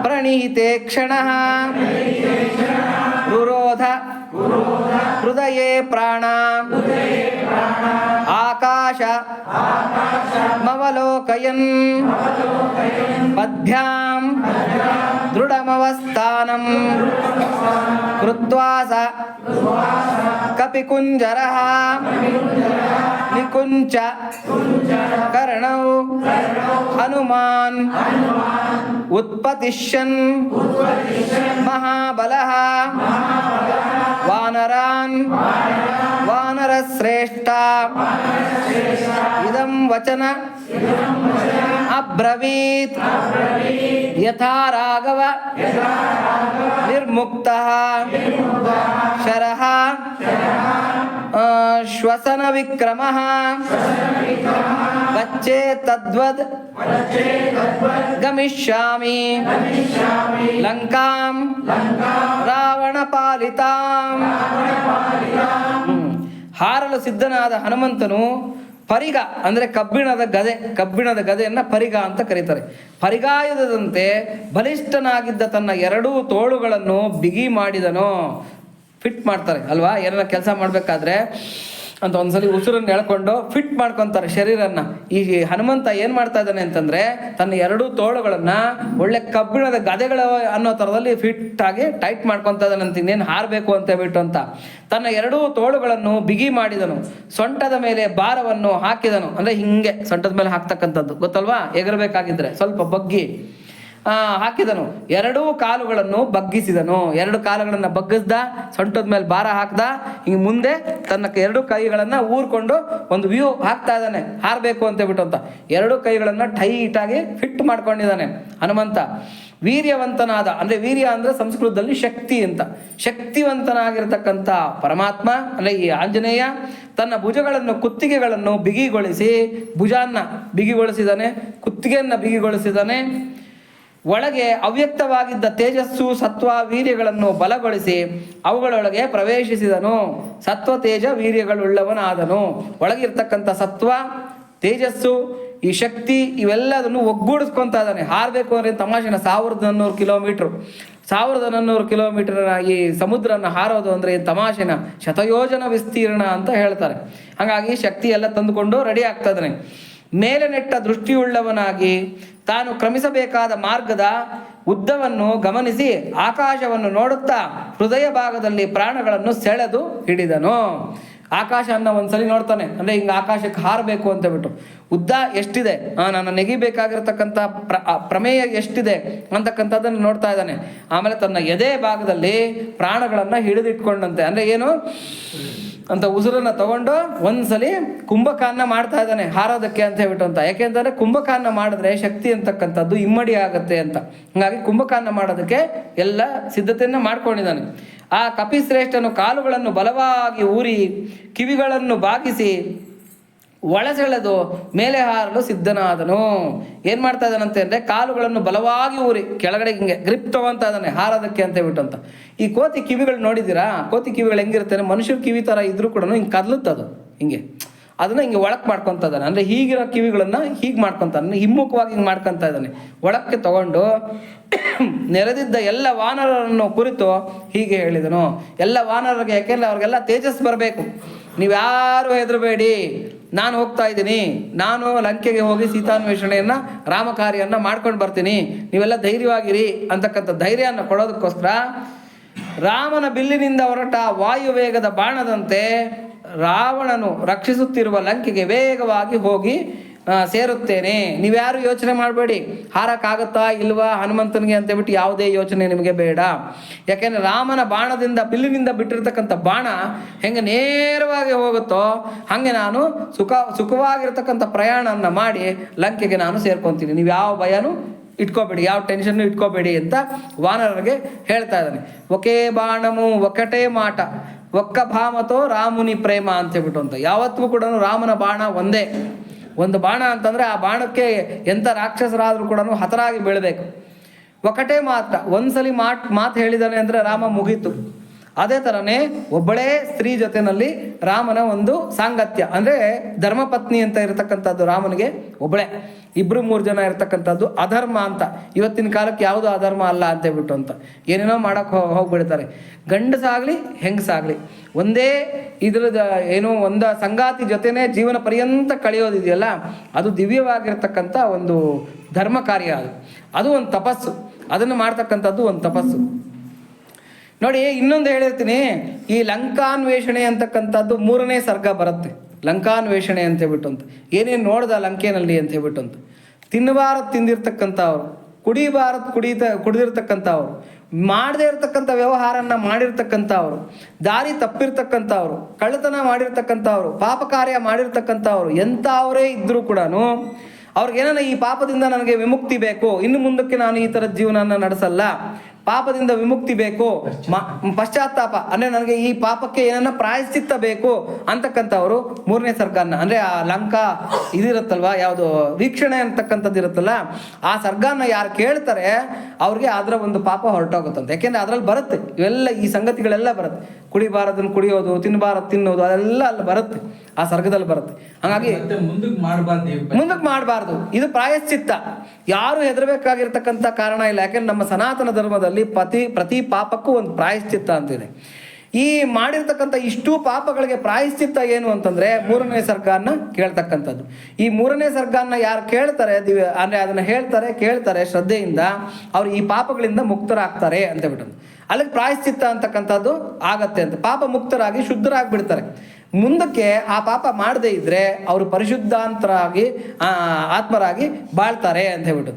ಪ್ರಣೀತೆ ಕ್ಷಣಃ ರುರೋಧ ಹೃದಯೇ ಪ್ರಾಣ ಆಕಾಶ ಮವಲೋಕಯನ್ ಪದ್ಭ್ಯಾಂ ದೃಢಮವಸ್ಥಾನಂ ಕೃತ್ವಾ ಸ ಕಪಿಕುಂಜರಃ ನಿಕುಂಚ ಕರ್ಣೌ ಹನುಮಾನ್ ಉತ್ಪತಿಷ್ಯನ್ ಮಹಾಬಲಃ ವಾನರಾನ್ ವಾನರಶ್ರೇಷ್ಠ ಇದಂ ವಚನ ಅಬ್ರವೀತ್ ಯಥಾ ರಾಘವ ನಿರ್ಮುಕ್ತಃ ಶರಃ ಶ್ವಸನ ವಿಕ್ರಮಃ ಗಚ್ಚೇ ತದ್ವದ್ ಗಮಿಷ್ಯಾಮಿ ಲಂಕಾಂ ರಾವಣ ಪಾಲಿತಾಂ. ಹಾರಲು ಸಿದ್ಧನಾದ ಹನುಮಂತನು ಪರಿಗ ಅಂದರೆ ಕಬ್ಬಿಣದ ಗದೆಯನ್ನು ಪರಿಗ ಅಂತ ಕರೀತಾರೆ. ಪರಿಗಾಯುಧದಂತೆ ಬಲಿಷ್ಠನಾಗಿದ್ದ ತನ್ನ ಎರಡೂ ತೋಳುಗಳನ್ನು ಬಿಗಿ ಮಾಡಿದನು. ಫಿಟ್ ಮಾಡ್ತಾರೆ ಅಲ್ವಾ, ಏನಾರ ಕೆಲಸ ಮಾಡಬೇಕಾದ್ರೆ ಅಂತ ಒಂದ್ಸಲಿ ಉಸಿರನ್ನು ಎಳ್ಕೊಂಡು ಫಿಟ್ ಮಾಡ್ಕೊತಾರೆ ಶರೀರನ್ನ. ಈ ಹನುಮಂತ ಏನು ಮಾಡ್ತಾ ಇದ್ದಾನೆ ಅಂತಂದರೆ ತನ್ನ ಎರಡೂ ತೋಳುಗಳನ್ನು ಒಳ್ಳೆ ಕಬ್ಬಿಣದ ಗದೆಗಳು ಅನ್ನೋ ಥರದಲ್ಲಿ ಫಿಟ್ ಆಗಿ ಟೈಟ್ ಮಾಡ್ಕೊತಾ ಇದ್ದಾನಂತ, ಇನ್ನೇನು ಹಾರಬೇಕು ಅಂತ ಹೇಳ್ಬಿಟ್ಟು ಅಂತ. ತನ್ನ ಎರಡೂ ತೋಳುಗಳನ್ನು ಬಿಗಿ ಮಾಡಿದನು, ಸೊಂಟದ ಮೇಲೆ ಭಾರವನ್ನು ಹಾಕಿದನು. ಅಂದರೆ ಹಿಂಗೆ ಸೊಂಟದ ಮೇಲೆ ಹಾಕ್ತಕ್ಕಂಥದ್ದು ಗೊತ್ತಲ್ವಾ, ಎಗರಬೇಕಾಗಿದ್ರೆ ಸ್ವಲ್ಪ ಬಗ್ಗಿ ಹಾಕಿದನು. ಎರಡೂ ಕಾಲುಗಳನ್ನು ಬಗ್ಗಿಸಿದನು. ಎರಡು ಕಾಲುಗಳನ್ನು ಬಗ್ಗಿಸ್ದ, ಸೊಂಟದ ಮೇಲೆ ಭಾರ ಹಾಕ್ದ, ಹಿಂಗೆ ಮುಂದೆ ತನ್ನ ಎರಡು ಕೈಗಳನ್ನು ಊರ್ಕೊಂಡು ಒಂದು ವ್ಯೂ ಹಾಕ್ತಾ ಇದ್ದಾನೆ, ಹಾರಬೇಕು ಅಂತ ಹೇಳ್ಬಿಟ್ಟು ಅಂತ. ಎರಡು ಕೈಗಳನ್ನು ಟೈಟಾಗಿ ಫಿಟ್ ಮಾಡ್ಕೊಂಡಿದ್ದಾನೆ ಹನುಮಂತ. ವೀರ್ಯವಂತನಾದ ಅಂದರೆ ವೀರ್ಯ ಅಂದರೆ ಸಂಸ್ಕೃತದಲ್ಲಿ ಶಕ್ತಿ ಅಂತ, ಶಕ್ತಿವಂತನಾಗಿರ್ತಕ್ಕಂಥ ಪರಮಾತ್ಮ ಅಂದರೆ ಈ ಆಂಜನೇಯ ತನ್ನ ಭುಜಗಳನ್ನು ಕುತ್ತಿಗೆಗಳನ್ನು ಬಿಗಿಗೊಳಿಸಿ, ಭುಜಾನ್ನ ಬಿಗಿಗೊಳಿಸಿದ್ದಾನೆ, ಕುತ್ತಿಗೆಯನ್ನು ಬಿಗಿಗೊಳಿಸಿದ್ದಾನೆ. ಒಳಗೆ ಅವ್ಯಕ್ತವಾಗಿದ್ದ ತೇಜಸ್ಸು ಸತ್ವ ವೀರ್ಯಗಳನ್ನು ಬಲಗೊಳಿಸಿ ಅವುಗಳೊಳಗೆ ಪ್ರವೇಶಿಸಿದನು. ಸತ್ವ ತೇಜ ವೀರ್ಯಗಳುಳ್ಳವನಾದನು. ಒಳಗಿರ್ತಕ್ಕಂಥ ಸತ್ವ ತೇಜಸ್ಸು ಈ ಶಕ್ತಿ ಇವೆಲ್ಲದನ್ನು ಒಗ್ಗೂಡಿಸ್ಕೊತಾ ಇದ್ದಾನೆ. ಹಾರಬೇಕು ಅಂದರೆ ತಮಾಷೆನ 1400 ಕಿಲೋಮೀಟರ್ ಈ ಸಮುದ್ರನ ಹಾರೋದು ಅಂದರೆ ತಮಾಷೆನ, ಶತಯೋಜನ ವಿಸ್ತೀರ್ಣ ಅಂತ ಹೇಳ್ತಾರೆ. ಹಾಗಾಗಿ ಶಕ್ತಿ ಎಲ್ಲ ತಂದುಕೊಂಡು ರೆಡಿ ಆಗ್ತಾ ಇದ್ದಾನೆ. ಮೇಲೆ ನೆಟ್ಟ ದೃಷ್ಟಿಯುಳ್ಳವನಾಗಿ ತಾನು ಕ್ರಮಿಸಬೇಕಾದ ಮಾರ್ಗದ ಉದ್ದವನ್ನು ಗಮನಿಸಿ ಆಕಾಶವನ್ನು ನೋಡುತ್ತಾ ಹೃದಯ ಭಾಗದಲ್ಲಿ ಪ್ರಾಣಗಳನ್ನು ಸೆಳೆದು ಹಿಡಿದನು. ಆಕಾಶ ಅನ್ನೋ ಒಂದ್ಸಲಿ ನೋಡ್ತಾನೆ, ಅಂದರೆ ಹಿಂಗೆ ಆಕಾಶಕ್ಕೆ ಹಾರಬೇಕು ಅಂತ ಬಿಟ್ಟು ಉದ್ದ ಎಷ್ಟಿದೆ, ನಾನು ನೆಗಿಬೇಕಾಗಿರ್ತಕ್ಕಂಥ ಪ್ರಮೇಯ ಎಷ್ಟಿದೆ ಅಂತಕ್ಕಂಥದ್ದನ್ನು ನೋಡ್ತಾ ಇದ್ದಾನೆ. ಆಮೇಲೆ ತನ್ನ ಎದೆ ಭಾಗದಲ್ಲಿ ಪ್ರಾಣಗಳನ್ನು ಹಿಡಿದಿಟ್ಕೊಂಡಂತೆ, ಅಂದರೆ ಏನು ಅಂತ ಉಸಿರನ್ನು ತಗೊಂಡು ಒಂದ್ಸಲಿ ಕುಂಭಕಾನ್ನ ಮಾಡ್ತಾ ಇದ್ದಾನೆ ಹಾರೋದಕ್ಕೆ ಅಂತ ಹೇಳ್ಬಿಟ್ಟು ಅಂತ. ಯಾಕೆಂತಂದರೆ ಕುಂಭಕಾನ್ನ ಮಾಡಿದ್ರೆ ಶಕ್ತಿ ಅಂತಕ್ಕಂಥದ್ದು ಇಮ್ಮಡಿ ಆಗುತ್ತೆ ಅಂತ. ಹಾಗಾಗಿ ಕುಂಭಕಾನ್ನ ಮಾಡೋದಕ್ಕೆ ಎಲ್ಲ ಸಿದ್ಧತೆಯನ್ನು ಮಾಡ್ಕೊಂಡಿದ್ದಾನೆ. ಆ ಕಪಿಶ್ರೇಷ್ಠನು ಕಾಲುಗಳನ್ನು ಬಲವಾಗಿ ಊರಿ ಕಿವಿಗಳನ್ನು ಬಾಗಿಸಿ ಒಳಸೆಳೆದು ಮೇಲೆ ಹಾರಲು ಸಿದ್ಧನಾದನು. ಏನು ಮಾಡ್ತಾ ಇದ್ದಾನಂತೆ ಅಂದರೆ ಕಾಲುಗಳನ್ನು ಬಲವಾಗಿ ಊರಿ ಕೆಳಗಡೆ ಹಿಂಗೆ ಗ್ರಿಪ್ ತೊಗೊತಾ ಇದ್ದಾನೆ ಹಾರೋದಕ್ಕೆ ಅಂತ ಹೇಳ್ಬಿಟ್ಟು ಅಂತ. ಈ ಕೋತಿ ಕಿವಿಗಳು ನೋಡಿದ್ದೀರಾ? ಕೋತಿ ಕಿವಿಗಳು ಹೆಂಗಿರುತ್ತೆ, ಮನುಷ್ಯರ ಕಿವಿ ಥರ ಇದ್ರೂ ಕೂಡ ಹಿಂಗೆ ಕದಲುತ್ತದು, ಹಿಂಗೆ ಅದನ್ನು ಹಿಂಗೆ ಒಳಕ್ಕೆ ಮಾಡ್ಕೊತಾ ಇದ್ದಾನೆ. ಅಂದರೆ ಹೀಗಿರೋ ಕಿವಿಗಳನ್ನು ಹೀಗೆ ಮಾಡ್ಕೊತಾನೆ, ಹಿಮ್ಮುಖವಾಗಿ ಹಿಂಗೆ ಮಾಡ್ಕೊತಾ ಇದ್ದಾನೆ. ಒಳಕ್ಕೆ ತಗೊಂಡು ನೆರೆದಿದ್ದ ಎಲ್ಲ ವಾನರರನ್ನು ಕುರಿತು ಹೀಗೆ ಹೇಳಿದನು. ಎಲ್ಲ ವಾನರರಿಗೆ, ಯಾಕೆಂದರೆ ಅವ್ರಿಗೆಲ್ಲ ತೇಜಸ್ ಬರಬೇಕು. ನೀವ್ಯಾರು ಹೆದರಬೇಡಿ, ನಾನು ಹೋಗ್ತಾ ಇದ್ದೀನಿ, ನಾನು ಲಂಕೆಗೆ ಹೋಗಿ ಸೀತಾನ್ವೇಷಣೆಯನ್ನು ರಾಮಕಾರ್ಯನ್ನು ಮಾಡ್ಕೊಂಡು ಬರ್ತೀನಿ, ನೀವೆಲ್ಲ ಧೈರ್ಯವಾಗಿರಿ ಅಂತಕ್ಕಂಥ ಧೈರ್ಯವನ್ನು ಕೊಡೋದಕ್ಕೋಸ್ಕರ ರಾಮನ ಬಿಲ್ಲಿನಿಂದ ಹೊರಟ ವಾಯುವೇಗದ ಬಾಣದಂತೆ ರಾವಣನು ರಕ್ಷಿಸುತ್ತಿರುವ ಲಂಕೆಗೆ ವೇಗವಾಗಿ ಹೋಗಿ ಸೇರುತ್ತೇನೆ. ನೀವ್ಯಾರು ಯೋಚನೆ ಮಾಡಬೇಡಿ, ಹಾರಕ್ಕಾಗತ್ತಾ ಇಲ್ವಾ ಹನುಮಂತನಿಗೆ ಅಂತೇಳ್ಬಿಟ್ಟು ಯಾವುದೇ ಯೋಚನೆ ನಿಮಗೆ ಬೇಡ. ಯಾಕೆಂದರೆ ರಾಮನ ಬಾಣದಿಂದ ಬಿಲ್ಲಿನಿಂದ ಬಿಟ್ಟಿರ್ತಕ್ಕಂಥ ಬಾಣ ಹೆಂಗೆ ನೇರವಾಗಿ ಹೋಗುತ್ತೋ ಹಾಗೆ ನಾನು ಸುಖವಾಗಿರ್ತಕ್ಕಂಥ ಪ್ರಯಾಣವನ್ನು ಮಾಡಿ ಲಂಕೆಗೆ ನಾನು ಸೇರ್ಕೊತೀನಿ. ನೀವು ಯಾವ ಭಯನೂ ಇಟ್ಕೋಬೇಡಿ, ಯಾವ ಟೆನ್ಷನ್ನು ಇಟ್ಕೋಬೇಡಿ ಅಂತ ವಾನರರಿಗೆ ಹೇಳ್ತಾ ಇದ್ದಾನೆ. ಒಕೆ ಬಾಣಮು ಒಕಟೇ ಮಾಟ ಒಕ್ಕ ಭಾಮತೋ ರಾಮುನಿ ಪ್ರೇಮ ಅಂತ ಹೇಳ್ಬಿಟ್ಟು ಅಂತ. ಯಾವತ್ತಿಗೂ ಕೂಡ ರಾಮನ ಬಾಣ ಒಂದೇ, ಒಂದು ಬಾಣ ಅಂತಂದರೆ ಆ ಬಾಣಕ್ಕೆ ಎಂಥ ರಾಕ್ಷಸರಾದರೂ ಕೂಡ ಹತರಾಗಿ ಬೀಳಬೇಕು. ಒಕ್ಕಟೇ ಮಾತ್ರ ಒಂದ್ಸಲಿ ಮಾತು ಹೇಳಿದಾನೆ ಅಂದರೆ ರಾಮ ಮುಗೀತು. ಅದೇ ಥರನೇ ಒಬ್ಬಳೇ ಸ್ತ್ರೀ ಜೊತೆಯಲ್ಲಿ ರಾಮನ ಒಂದು ಸಾಂಗತ್ಯ, ಅಂದರೆ ಧರ್ಮಪತ್ನಿ ಅಂತ ಇರತಕ್ಕಂಥದ್ದು ರಾಮನಿಗೆ ಒಬ್ಬಳೇ. 2-3 ಜನ ಇರತಕ್ಕಂಥದ್ದು ಅಧರ್ಮ ಅಂತ. ಇವತ್ತಿನ ಕಾಲಕ್ಕೆ ಯಾವುದೋ ಅಧರ್ಮ ಅಲ್ಲ ಅಂತ ಹೇಳ್ಬಿಟ್ಟು ಅಂತ ಏನೇನೋ ಮಾಡೋಕ್ಕೆ ಹೋಗ್ಬಿಡ್ತಾರೆ. ಗಂಡಸಾಗಲಿ ಹೆಂಗಸಾಗಲಿ ಒಂದೇ ಇದ್ರದ ಏನೋ ಒಂದು ಸಂಗಾತಿ ಜೊತೆನೇ ಜೀವನ ಪರ್ಯಂತ ಕಳೆಯೋದಿದೆಯಲ್ಲ, ಅದು ದಿವ್ಯವಾಗಿರ್ತಕ್ಕಂಥ ಒಂದು ಧರ್ಮ ಕಾರ್ಯ. ಅದು ಒಂದು ತಪಸ್ಸು. ಅದನ್ನು ಮಾಡ್ತಕ್ಕಂಥದ್ದು ಒಂದು ತಪಸ್ಸು. ನೋಡಿ, ಇನ್ನೊಂದು ಹೇಳಿರ್ತೀನಿ, ಈ ಲಂಕಾನ್ವೇಷಣೆ ಅಂತಕ್ಕಂಥದ್ದು 3ನೇ ಸರ್ಗ ಬರುತ್ತೆ. ಲಂಕಾನ್ವೇಷಣೆ ಅಂತ ಹೇಳ್ಬಿಟ್ಟು ಅಂತ ಏನೇನು ನೋಡ್ದ ಲಂಕೆನಲ್ಲಿ ಅಂತ ಹೇಳ್ಬಿಟ್ಟು ಅಂತ. ತಿನ್ನಬಾರದು ತಿಂದಿರ್ತಕ್ಕಂಥವ್ರು, ಕುಡಿಬಾರದು ಕುಡಿದಿರ್ತಕ್ಕಂಥವ್ರು, ಮಾಡದೇ ಇರ್ತಕ್ಕಂಥ ವ್ಯವಹಾರನ ಮಾಡಿರ್ತಕ್ಕಂಥವ್ರು, ದಾರಿ ತಪ್ಪಿರ್ತಕ್ಕಂಥವ್ರು, ಕಳ್ಳತನ ಮಾಡಿರ್ತಕ್ಕಂಥವ್ರು, ಪಾಪ ಕಾರ್ಯ ಮಾಡಿರ್ತಕ್ಕಂಥವ್ರು, ಎಂಥವರೇ ಇದ್ದರೂ ಕೂಡ ಅವ್ರಿಗೇನ ಈ ಪಾಪದಿಂದ ನನಗೆ ವಿಮುಕ್ತಿ ಬೇಕು, ಇನ್ನು ಮುಂದಕ್ಕೆ ನಾನು ಈ ಥರದ ಜೀವನನ ನಡೆಸಲ್ಲ, ಪಾಪದಿಂದ ವಿಮುಕ್ತಿ ಬೇಕು, ಪಶ್ಚಾತ್ತಾಪ ಅಂದರೆ ನನಗೆ ಈ ಪಾಪಕ್ಕೆ ಏನನ್ನ ಪ್ರಾಯಶ್ಚಿತ್ತ ಬೇಕು ಅಂತಕ್ಕಂಥವ್ರು 3ನೇ ಸರ್ಗನ ಅಂದರೆ ಆ ಲಂಕಾ ಇದಿರುತ್ತಲ್ವ, ಯಾವುದು ವೀಕ್ಷಣೆ ಅಂತಕ್ಕಂಥದ್ದು ಇರುತ್ತಲ್ಲ, ಆ ಸರ್ಗನ ಯಾರು ಕೇಳ್ತಾರೆ ಅವ್ರಿಗೆ ಅದರ ಒಂದು ಪಾಪ ಹೊರಟೋಗುತ್ತಂತೆ. ಯಾಕೆಂದರೆ ಅದರಲ್ಲಿ ಬರುತ್ತೆ ಇವೆಲ್ಲ, ಈ ಸಂಗತಿಗಳೆಲ್ಲ ಬರುತ್ತೆ. ಕುಡಿಬಾರದನ್ನು ಕುಡಿಯೋದು, ತಿನ್ನಬಾರದು ತಿನ್ನೋದು, ಅದೆಲ್ಲ ಅಲ್ಲಿ ಬರುತ್ತೆ, ಆ ಸರ್ಗದಲ್ಲಿ ಬರುತ್ತೆ. ಹಾಗಾಗಿ ಮುಂದಕ್ಕೆ ಮಾಡಬಾರ್ದು. ಇದು ಪ್ರಾಯಶ್ಚಿತ್ತ. ಯಾರು ಹೆದರಬೇಕಾಗಿರ್ತಕ್ಕಂಥ ಕಾರಣ ಇಲ್ಲ. ಯಾಕೆಂದ್ರೆ ನಮ್ಮ ಸನಾತನ ಧರ್ಮದಲ್ಲಿ ಪ್ರತಿ ಪಾಪಕ್ಕೂ ಒಂದು ಪ್ರಾಯಶ್ಚಿತ್ತ ಅಂತಿದೆ. ಈ ಮಾಡಿರ್ತಕ್ಕಂಥ ಇಷ್ಟು ಪಾಪಗಳಿಗೆ ಪ್ರಾಯಶ್ಚಿತ್ತ ಏನು ಅಂತಂದ್ರೆ 3ನೇ ಸರ್ಗನ ಕೇಳ್ತಕ್ಕಂಥದ್ದು. ಈ 3ನೇ ಸರ್ಗನ ಯಾರು ಕೇಳ್ತಾರೆ ಅಂದ್ರೆ ಅದನ್ನ ಕೇಳ್ತಾರೆ ಶ್ರದ್ಧೆಯಿಂದ, ಅವ್ರು ಈ ಪಾಪಗಳಿಂದ ಮುಕ್ತರಾಗ್ತಾರೆ ಅಂತ ಬಿಟ್ಟು ಅಲ್ಲಿಗೆ ಪ್ರಾಯಶ್ಚಿತ್ತ ಅಂತಕ್ಕಂಥದ್ದು ಆಗತ್ತೆ ಅಂತ. ಪಾಪ ಮುಕ್ತರಾಗಿ ಶುದ್ಧರಾಗ್ಬಿಡ್ತಾರೆ. ಮುಂದಕ್ಕೆ ಆ ಪಾಪ ಮಾಡದೇ ಇದ್ರೆ ಅವರು ಪರಿಶುದ್ಧಾಂತರಾಗಿ ಆತ್ಮರಾಗಿ ಬಾಳ್ತಾರೆ ಅಂತ ಹೇಳ್ಬಿಟ್ಟು.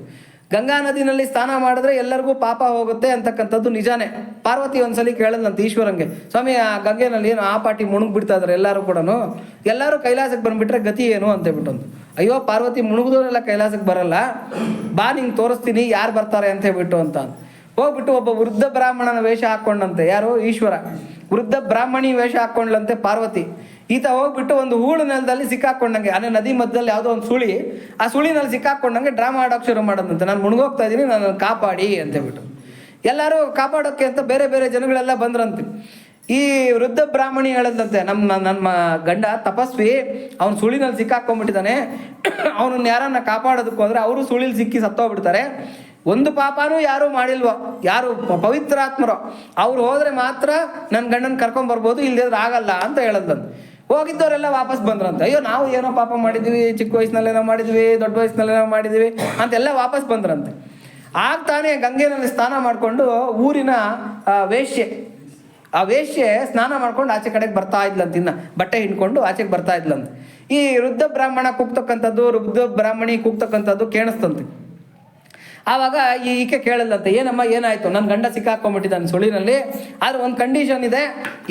ಗಂಗಾ ನದಿನಲ್ಲಿ ಸ್ನಾನ ಮಾಡಿದ್ರೆ ಎಲ್ಲರಿಗೂ ಪಾಪ ಹೋಗುತ್ತೆ ಅಂತಕ್ಕಂಥದ್ದು ನಿಜಾನೇ. ಪಾರ್ವತಿ ಒಂದ್ಸಲಿ ಕೇಳದಂತೆ ಈಶ್ವರಂಗೆ, ಸ್ವಾಮಿ ಆ ಗಂಗೆನಲ್ಲಿ ಏನು ಆ ಪಾಟಿ ಮುಳುಗ್ಬಿಡ್ತಾ ಇದಾರೆ ಎಲ್ಲರೂ ಕೂಡ, ಎಲ್ಲರೂ ಕೈಲಾಸಕ್ಕೆ ಬಂದ್ಬಿಟ್ರೆ ಗತಿ ಏನು ಅಂತ ಹೇಳ್ಬಿಟ್ಟು. ಅಯ್ಯೋ ಪಾರ್ವತಿ, ಮುಳುಗಿದವರೆಲ್ಲ ಕೈಲಾಸಕ್ಕೆ ಬರಲ್ಲ, ಬಾ ನಿಂಗೆ ತೋರಿಸ್ತೀನಿ ಯಾರು ಬರ್ತಾರೆ ಅಂತ ಹೇಳ್ಬಿಟ್ಟು ಅಂತ ಹೋಗ್ಬಿಟ್ಟು ಒಬ್ಬ ವೃದ್ಧ ಬ್ರಾಹ್ಮಣನ ವೇಷ ಹಾಕ್ಕೊಂಡಂತೆ, ಯಾರು ಈಶ್ವರ ವೃದ್ಧ ಬ್ರಾಹ್ಮಣಿ ವೇಷ ಹಾಕ್ಕೊಂಡ್ಲಂತೆ ಪಾರ್ವತಿ. ಈತ ಹೋಗ್ಬಿಟ್ಟು ಒಂದು ಹೂಳು ನೆಲದಲ್ಲಿ ಸಿಕ್ಕಾಕೊಂಡಂಗೆ, ಅಂದರೆ ನದಿ ಮಧ್ಯದಲ್ಲಿ ಯಾವುದೋ ಒಂದು ಸುಳಿ, ಆ ಸುಳಿನಲ್ಲಿ ಸಿಕ್ಕಾಕೊಂಡಂಗೆ ಡ್ರಾಮಾ ಆಡೋಕೆ ಶುರು ಮಾಡೋದಂತೆ, ನಾನು ಮುಳುಗೋಗ್ತಾ ಇದ್ದೀನಿ, ನನ್ನನ್ನು ಕಾಪಾಡಿ ಅಂತ ಹೇಳ್ಬಿಟ್ಟು. ಎಲ್ಲರೂ ಕಾಪಾಡೋಕ್ಕೆ ಅಂತ ಬೇರೆ ಬೇರೆ ಜನಗಳೆಲ್ಲ ಬಂದ್ರಂತೆ. ಈ ವೃದ್ಧ ಬ್ರಾಹ್ಮಣಿ ಹೇಳದಂತೆ, ನಮ್ಮ ಗಂಡ ತಪಸ್ವಿ, ಅವನು ಸುಳಿನಲ್ಲಿ ಸಿಕ್ಕಾಕೊಂಡ್ಬಿಟ್ಟಿದ್ದಾನೆ, ಅವನನ್ನು ಯಾರನ್ನ ಕಾಪಾಡೋದಕ್ಕೆ ಹೋದ್ರೆ ಅವರು ಸುಳಿಲಿ ಸಿಕ್ಕಿ ಸತ್ತೋಗ್ಬಿಡ್ತಾರೆ. ಒಂದು ಪಾಪನೂ ಯಾರೂ ಮಾಡಿಲ್ವೋ, ಯಾರು ಪವಿತ್ರಾತ್ಮರೋ ಅವ್ರು ಹೋದ್ರೆ ಮಾತ್ರ ನನ್ನ ಗಂಡನ ಕರ್ಕೊಂಬರ್ಬೋದು, ಇಲ್ಲದಿದ್ರೆ ಆಗಲ್ಲ ಅಂತ ಹೇಳದಂತೆ. ಹೋಗಿದ್ದವರೆಲ್ಲ ವಾಪಸ್ ಬಂದ್ರಂತೆ. ಅಯ್ಯೋ ನಾವು ಏನೋ ಪಾಪ ಮಾಡಿದ್ವಿ, ಚಿಕ್ಕ ವಯಸ್ಸಿನಲ್ಲೇನೋ ಮಾಡಿದ್ವಿ, ದೊಡ್ಡ ವಯಸ್ಸಿನಲ್ಲೇನೋ ಮಾಡಿದ್ವಿ ಅಂತೆಲ್ಲ ವಾಪಸ್ ಬಂದ್ರಂತೆ. ಆಗ್ತಾನೆ ಗಂಗೆನಲ್ಲಿ ಸ್ನಾನ ಮಾಡಿಕೊಂಡು ಊರಿನ ವೇಶ್ಯೆ, ಆ ವೇಶ್ಯೆ ಸ್ನಾನ ಮಾಡ್ಕೊಂಡು ಆಚೆ ಕಡೆಗೆ ಬರ್ತಾ ಇದ್ಲಂತ, ಇನ್ನ ಬಟ್ಟೆ ಹಿಂಡ್ಕೊಂಡು ಆಚೆಗೆ ಬರ್ತಾ ಇದ್ಲಂತ. ಈ ವೃದ್ಧ ಬ್ರಾಹ್ಮಣ ಕೂಗ್ತಕ್ಕಂಥದ್ದು, ವೃದ್ಧ ಬ್ರಾಹ್ಮಣಿ ಕೂಗ್ತಕ್ಕಂಥದ್ದು ಕೇಳಿಸ್ತಂತೆ. ಆವಾಗ ಈಕೆ ಕೇಳಲ್ಲಂತೆ, ಏನಮ್ಮ ಏನಾಯ್ತು, ನನ್ನ ಗಂಡ ಸಿಕ್ಕಾಕೊಂಡ್ಬಿಟ್ಟಿದ್ದಾನೆ ಸುಳಿನಲ್ಲಿ, ಆದ್ರೆ ಒಂದು ಕಂಡೀಷನ್ ಇದೆ,